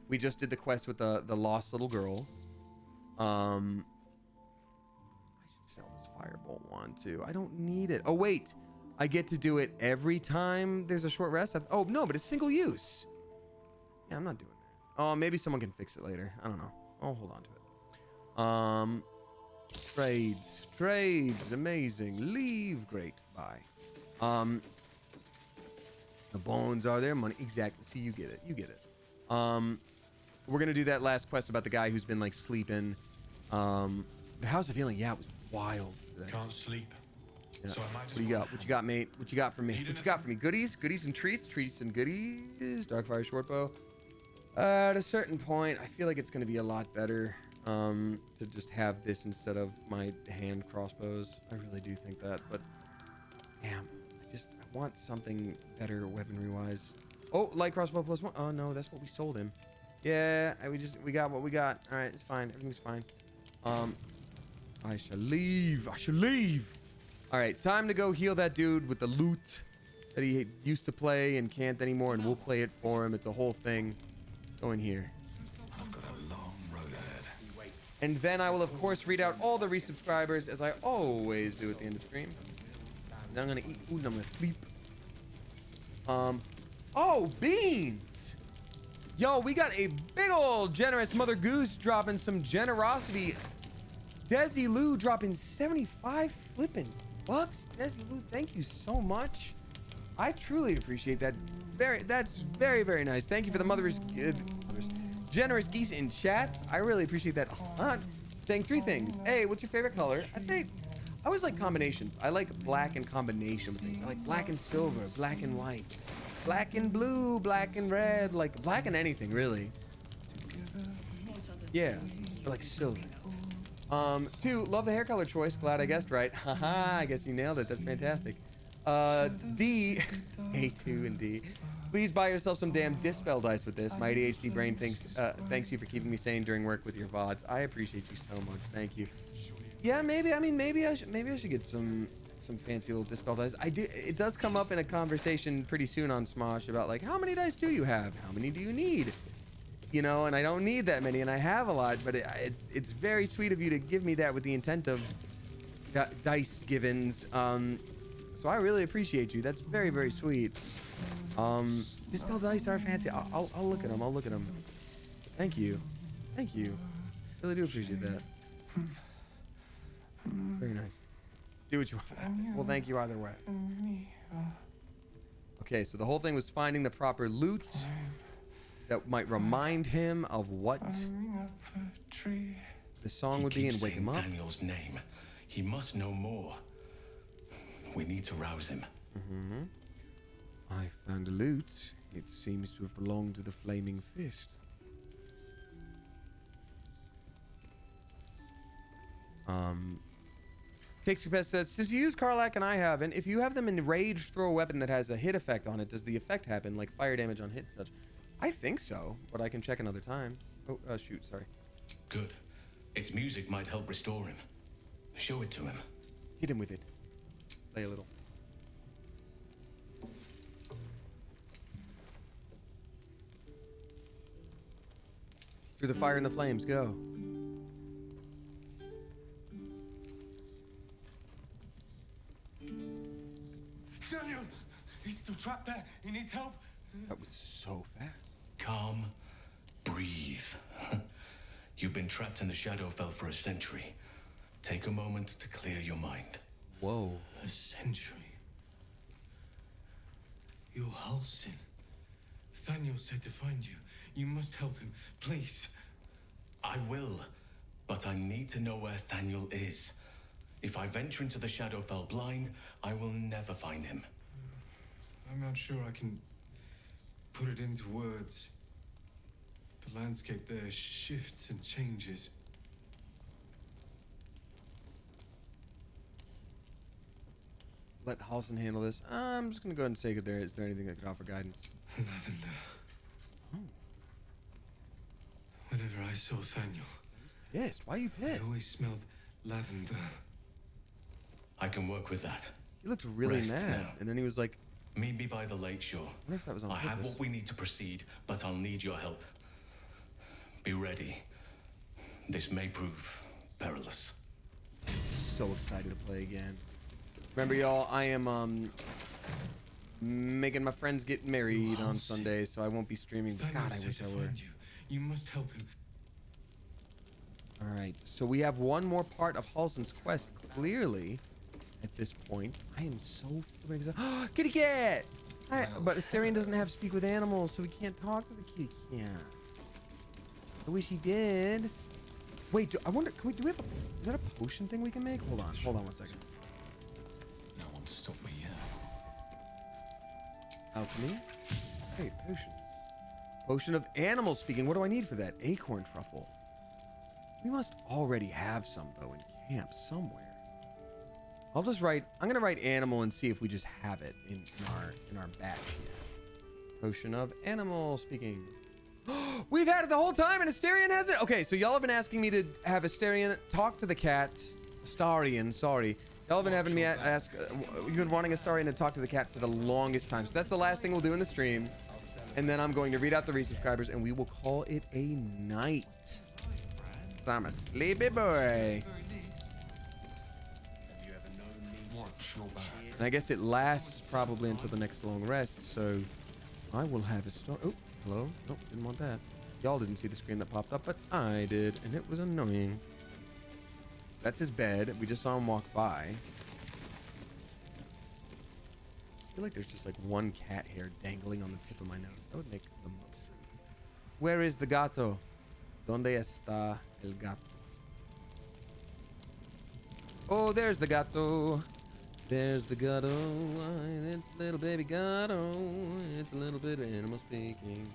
we just did the quest with the lost little girl. I should sell this firebolt one too. I don't need it. Oh wait, I get to do it every time there's a short rest. Oh no, but it's single use. Yeah, I'm not doing that. Oh, maybe someone can fix it later. I don't know. I'll hold on to it. Trades, amazing. Leave, great, bye. The bones are there, money, exactly. See, you get it. We're gonna do that last quest about the guy who's been like sleeping. How's it feeling? Yeah, it was wild today. Can't sleep. Yeah. So I might What do you got? What you got, mate? What you got for me? What you got for me? Goodies and treats and goodies. Darkfire shortbow. At a certain point, I feel like it's going to be a lot better to just have this instead of my hand crossbows. I really do think that, but damn, I want something better weaponry-wise. Oh, light crossbow +1. Oh no, that's what we sold him. Yeah, we got what we got. All right, it's fine. Everything's fine. I shall leave. I shall leave. All right, time to go heal that dude with the loot that he used to play and can't anymore, and we'll play it for him. It's a whole thing. Go in here. I've got a long road ahead. And then I will, of course, read out all the resubscribers, as I always do at the end of stream. Then I'm going to eat food and I'm going to sleep. Oh, beans! Yo, we got a big old generous Mother Goose dropping some generosity. Desi Lou dropping 75 flipping bucks. Desi Lou, thank you so much. I truly appreciate that. That's very, very nice. Thank you for the generous geese in chat. I really appreciate that a lot. Saying 3 things. Hey, what's your favorite color? I'd say I always like combinations. I like black in combination with things. I like black and silver, black and white, black and blue, black and red, like black and anything really. Yeah, I like silver. 2, love the hair color choice. Glad I guessed right. Haha, I guess you nailed it. That's fantastic. D, A2 and D. Please buy yourself some damn dispel dice with this. My ADHD brain thanks you for keeping me sane during work with your VODs. I appreciate you so much. Thank you. Yeah, maybe. I mean, maybe I should get some fancy little dispel dice. It does come up in a conversation pretty soon on Smosh about like, how many dice do you have? How many do you need? You know, and I don't need that many, and I have a lot, but it's very sweet of you to give me that with the intent of dice givens. So I really appreciate you. That's very, very sweet. Dispel dice are fancy. I'll look at them. I'll look at them. Thank you. Thank you. Really do appreciate that. Very nice. Do what you want. Well, thank you either way. Okay, so the whole thing was finding the proper loot that might remind him of what the song would be and wake him up. Daniel's name. He must know more. We need to rouse him. I found a loot. It seems to have belonged to the Flaming Fist. Pixie says, since you use Karlach and I haven't, if you have them enraged, throw a weapon that has a hit effect on it, does the effect happen, like fire damage on hit and such? I think so, but I can check another time. Oh, shoot, sorry. Good. Its music might help restore him. Show it to him. Hit him with it. Play a little. Through the fire and the flames, go. Daniel! He's still trapped there. He needs help. That was so fast. Calm. Breathe. You've been trapped in the Shadowfell for a century. Take a moment to clear your mind. Whoa. A century. You're Halsin. Thaniel said to find you. You must help him, please. I will, but I need to know where Thaniel is. If I venture into the Shadowfell blind, I will never find him. I'm not sure I can put it into words. The landscape there shifts and changes. Let Halsin handle this. I'm just gonna go ahead and say, is there anything that could offer guidance? Lavender. Oh. Whenever I saw Thaniel, Pissed? Why are you I pissed? always smelled lavender. I can work with that. He looked really Rest mad, now. and then he was like, Meet me by the lakeshore. I wonder if that was on I have purpose. what we need to proceed, but I'll need your help. Be ready. This may prove perilous. So excited to play again. Remember, y'all, I am making my friends get married on Sunday, so I won't be streaming. But God, I wish I were. You must help him. All right, so we have one more part of Halsin's quest. Clearly, at this point, I am so flipping excited. Kitty cat! But Asterion doesn't have speak with animals, so we can't talk to the kitty cat. I wish he did. Wait, I wonder, do we have a, is that a potion thing we can make? Hold on 1 second. No one stop me yet. Alchemy? Hey, potion. Potion of animal speaking. What do I need for that? Acorn truffle. We must already have some, though, in camp somewhere. I'll just write, I'm going to write animal and see if we just have it in our batch here. Potion of animal speaking. We've had it the whole time and Asterion has it? Okay, so y'all have been asking me to have Asterion talk to the cat Starian, sorry. Y'all have been having me ask, you've been wanting a Starian to talk to the cat for the longest time. So that's the last thing we'll do in the stream. And then I'm going to read out the resubscribers and we will call it a night. So I'm a sleepy boy. And I guess it lasts probably until the next long rest. So I will have a star. Oh, hello. Nope, didn't want that. Y'all didn't see the screen that popped up, but I did. And it was annoying. That's his bed. We just saw him walk by. I feel like there's just like one cat hair dangling on the tip of my nose. That would make the most sense. Where is the gato? ¿Dónde está el gato? Oh, there's the gato. There's the gato. It's little baby gato. It's a little bit of animal speaking.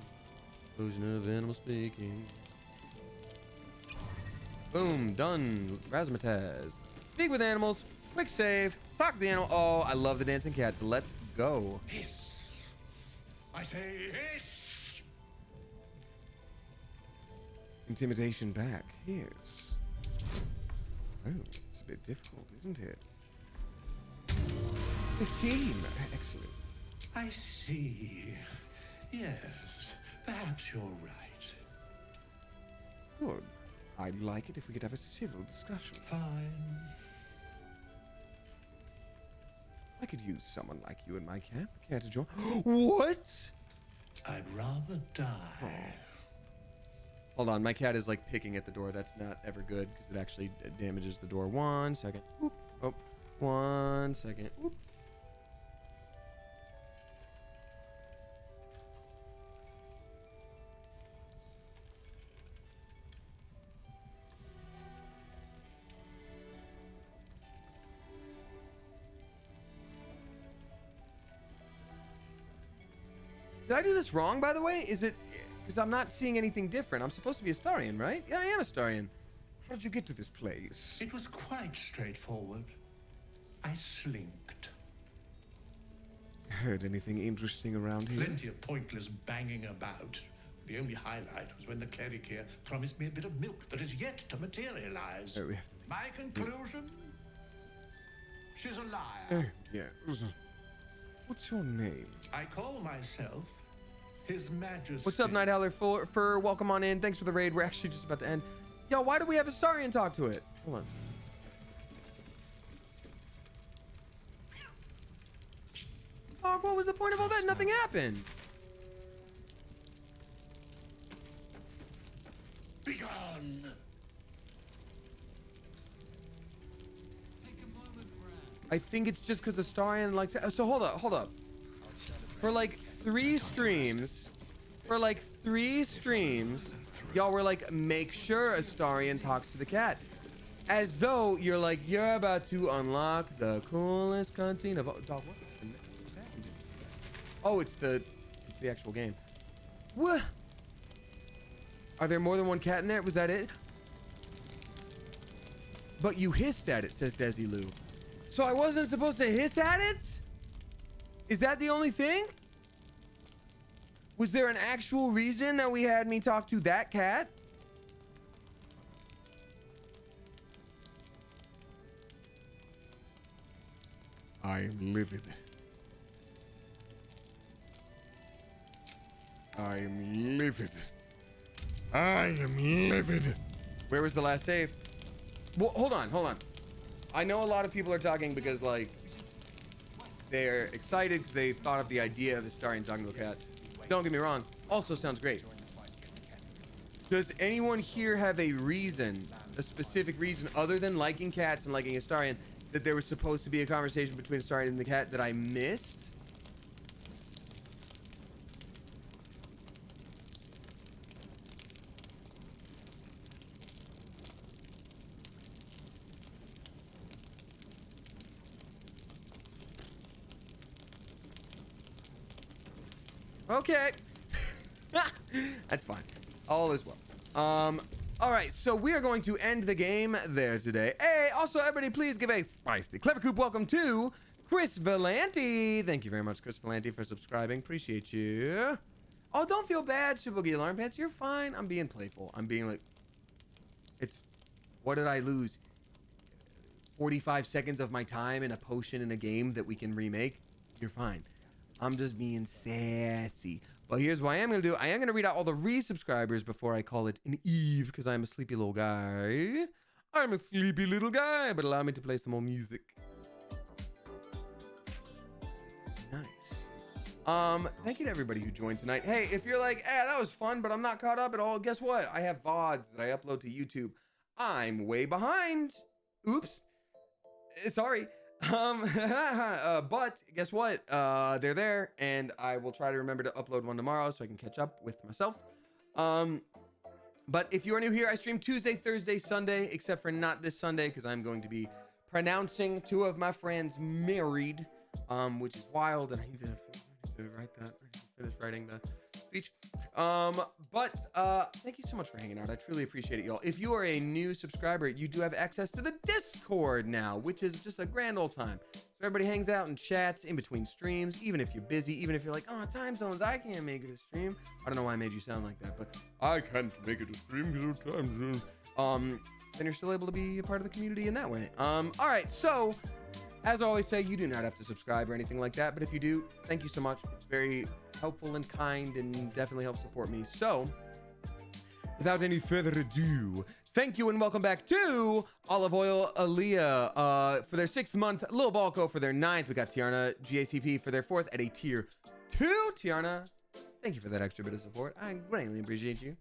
Illusion of animal speaking. Boom, done. Razzmatazz. Speak with animals. Quick save. Talk to the animal. Oh, I love the dancing cats. Let's go. Hiss. I say hiss. Intimidation back. Yes. Oh, it's a bit difficult, isn't it? 15. Excellent. I see. Yes, perhaps you're right. Good. I'd like it if we could have a civil discussion. Fine. I could use someone like you in my camp. Care to join? What? I'd rather die. Hold on, my cat is like picking at the door. That's not ever good because it actually damages the door. 1 second. Oop. Oh, 1 second. Oop. Did I do this wrong, by the way? Is it... Because I'm not seeing anything different. I'm supposed to be a Starian, right? Yeah, I am a Starian. How did you get to this place? It was quite straightforward. I slinked. Heard anything interesting around here? Plenty of pointless banging about. The only highlight was when the cleric here promised me a bit of milk that is yet to materialize. Oh, we have to... My conclusion? She's a liar. Oh, yeah. What's your name? I call myself His Majesty. What's up, Night Howler? For welcome on in. Thanks for the raid. We're actually just about to end. Yo, why do we have a Starian talk to it? Hold on. Oh, what was the point of all that? Nothing happened. Begone. I think it's just because the Starian likes... So hold up. For like 3 streams, y'all were like, make sure a Starian talks to the cat. As though you're like, you're about to unlock the coolest cutscene of all. Dog, what's happening? Oh, it's the actual game. What? Are there more than one cat in there? Was that it? But you hissed at it, says Desilu. So I wasn't supposed to hiss at it? Is that the only thing? Was there an actual reason that we had me talk to that cat? I am livid. I am livid. I am livid. Where was the last save? Well, hold on. I know a lot of people are talking because, like, they're excited because they thought of the idea of a Starian talking to a cat. Don't get me wrong. Also sounds great. Does anyone here have a reason, a specific reason, other than liking cats and liking a Starian, that there was supposed to be a conversation between a Starian and the cat that I missed? Okay. That's fine. All is well. All right, so we are going to end the game there today. Hey, also, everybody, please give a spicy Clever Coop welcome to Chris Valenti. Thank you very much, Chris Valenti, for subscribing. Appreciate you. Oh, don't feel bad, Shibugi Alarm Pants. You're fine. I'm being playful. I'm being like, it's, what did I lose? 45 seconds of my time in a potion in a game that we can remake, you're fine. I'm just being sassy. But here's what I am going to do. I am going to read out all the resubscribers before I call it an eve, because I'm a sleepy little guy. I'm a sleepy little guy, but allow me to play some more music. Nice. Thank you to everybody who joined tonight. Hey, if you're like, that was fun, but I'm not caught up at all, guess what? I have VODs that I upload to YouTube. I'm way behind. Oops. Sorry. But guess what? They're there, and I will try to remember to upload one tomorrow so I can catch up with myself. But if you are new here, I stream Tuesday, Thursday, Sunday, except for not this Sunday, because I'm going to be pronouncing 2 of my friends married, which is wild, and I need to write that. I need to finish writing the speech. But thank you so much for hanging out. I truly appreciate it, y'all. If you are a new subscriber, you do have access to the Discord now, which is just a grand old time. So everybody hangs out and chats in between streams, even if you're busy, even if you're like, oh, time zones, I can't make it a stream. I don't know why I made you sound like that, but I can't make it a stream because of time zones. Then you're still able to be a part of the community in that way. All right, so as I always say, you do not have to subscribe or anything like that, but if you do, thank you so much. It's very helpful and kind and definitely helps support me. So without any further ado, thank you and welcome back to Olive Oil Aaliyah for their 6th month, Lil Balco for their 9th. We got Tiarna GACP for their 4th at a tier 2. Tiarna, thank you for that extra bit of support. I greatly appreciate you.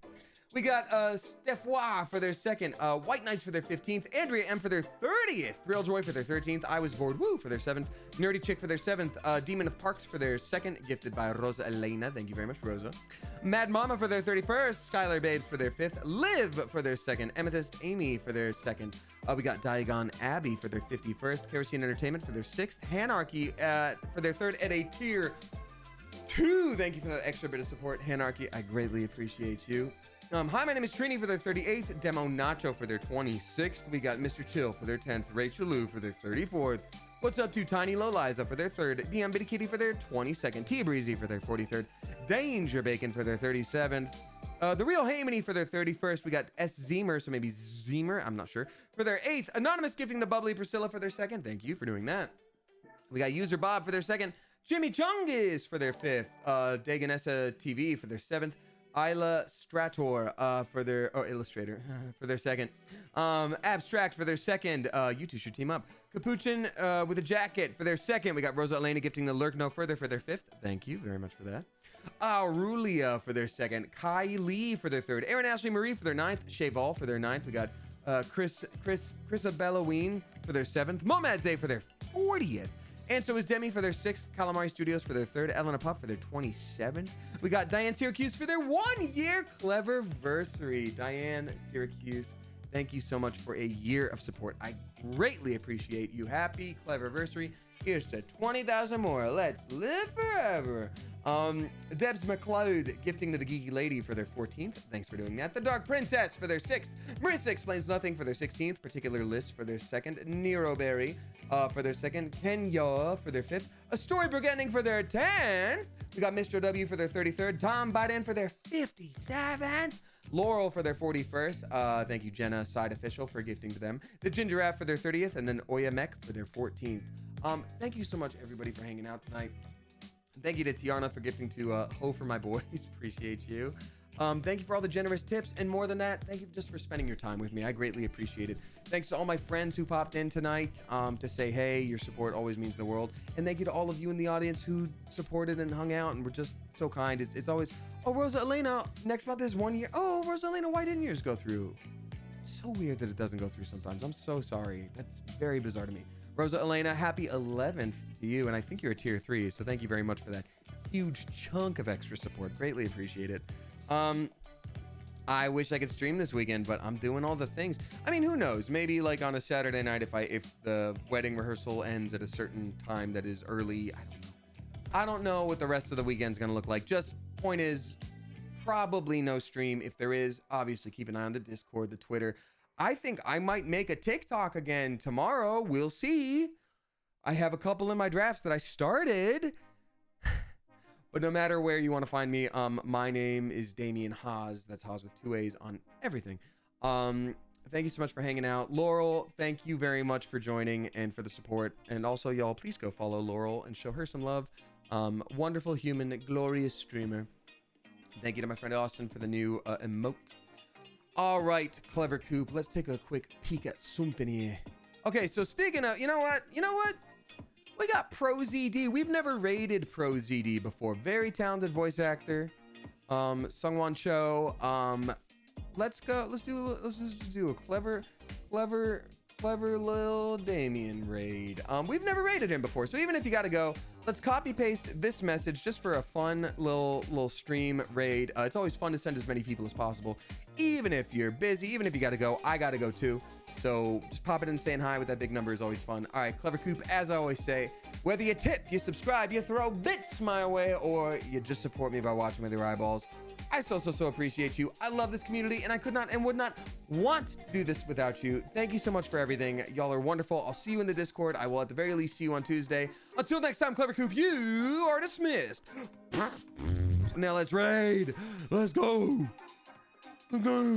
We got Stephois for their 2nd, White Knights for their 15th, Andrea M for their 30th, Real Joy for their 13th, I Was Bored Woo for their 7th, Nerdy Chick for their 7th, Demon of Parks for their 2nd, gifted by Rosa Elena. Thank you very much, Rosa. Mad Mama for their 31st, Skylar Babes for their 5th, Liv for their 2nd, Amethyst Amy for their 2nd. We got Diagon Abbey for their 51st, Kerosene Entertainment for their 6th, Hanarchy for their 3rd at a tier 2. Thank you for that extra bit of support, Hanarchy. I greatly appreciate you. Hi, my name is Trini for their 38th, Demo Nacho for their 26th. We got Mr. Chill for their 10th, Rachel Lou for their 34th. What's up to Tiny Loliza for their 3rd, DM Bitty Kitty for their 22nd, T Breezy for their 43rd, Danger Bacon for their 37th, The Real Haymony for their 31st. We got S. Zemer, so maybe Zemer, I'm not sure, for their 8th. Anonymous gifting the Bubbly Priscilla for their 2nd. Thank you for doing that. We got User Bob for their 2nd, Jimmy Chungus for their 5th, Daganessa TV for their 7th, Isla Strator for their Illustrator for their 2nd, Abstract for their 2nd. You two should team up. Capuchin with a jacket for their 2nd. We got Rosa Elena gifting the Lurk No Further for their 5th. Thank you very much for that. Rulia for their 2nd. Kai Lee for their 3rd. Aaron Ashley Marie for their 9th. Cheval for their 9th. We got Chrisabella for their 7th. Momadze for their 40th. And so is Demi for their 6th, Calamari Studios for their 3rd, Elena Puff for their 27th. We got Diane Syracuse for their 1-year Cleverversary. Diane Syracuse, thank you so much for a year of support. I greatly appreciate you. Happy Cleverversary. Here's to 20,000 more. Let's live forever. Debs McLeod gifting to the Geeky Lady for their 14th. Thanks for doing that. The Dark Princess for their 6th. Marissa Explains Nothing for their 16th. Particular List for their 2nd. Nero Berry for their 2nd. Kenya for their 5th. A Storybook Ending for their 10th. We got Mr. W for their 33rd. Tom Biden for their 57th. Laurel for their 41st. Thank you, Jenna Side Official, for gifting to them. The Ginger Giraffe for their 30th. And then Oya Mech for their 14th. Thank you so much, everybody, for hanging out tonight. Thank you to Tiarna for gifting to Ho for My Boys. Appreciate you. Thank you for all the generous tips. And more than that, thank you just for spending your time with me. I greatly appreciate it. Thanks to all my friends who popped in tonight to say, hey, your support always means the world. And thank you to all of you in the audience who supported and hung out and were just so kind. It's always, oh, Rosa Elena, next month is 1 year. Oh, Rosa Elena, why didn't yours go through? It's so weird that it doesn't go through sometimes. I'm so sorry. That's very bizarre to me. Rosa Elena, happy 11th to you, and I think you're a tier 3, so thank you very much for that huge chunk of extra support. Greatly appreciate it. I wish I could stream this weekend, but I'm doing all the things. I mean, who knows? Maybe like on a Saturday night, if the wedding rehearsal ends at a certain time that is early. I don't know what the rest of the weekend's gonna look like. Just point is, probably no stream. If there is, obviously keep an eye on the Discord, the Twitter. I think I might make a TikTok again tomorrow. We'll see. I have a couple in my drafts that I started. But no matter where you want to find me, my name is Damien Haas. That's Haas with 2 A's on everything. thank you so much for hanging out. Laurel, thank you very much for joining and for the support. And also, y'all, please go follow Laurel and show her some love. Wonderful human, glorious streamer. Thank you to my friend Austin for the new emote. All right, Clever Coop, let's take a quick peek at something here. Okay, so speaking of, you know what? We got Pro ZD. We've never raided Pro ZD before. Very talented voice actor. Sungwon Cho. Let's just do a clever little Damien raid. We've never raided him before, so even if you gotta go, let's copy paste this message just for a fun little stream raid. It's always fun to send as many people as possible, even if you're busy, even if you gotta go. I gotta go too. So just pop it in, saying hi with that big number is always fun. All right, Clever Coop, as I always say, whether you tip, you subscribe, you throw bits my way, or you just support me by watching with your eyeballs, I so appreciate you. I love this community, and I could not and would not want to do this without you. Thank you so much for everything. Y'all are wonderful. I'll see you in the Discord. I will at the very least see you on Tuesday. Until next time, Clever Coop, you are dismissed. Now let's raid. Let's go. Let's go.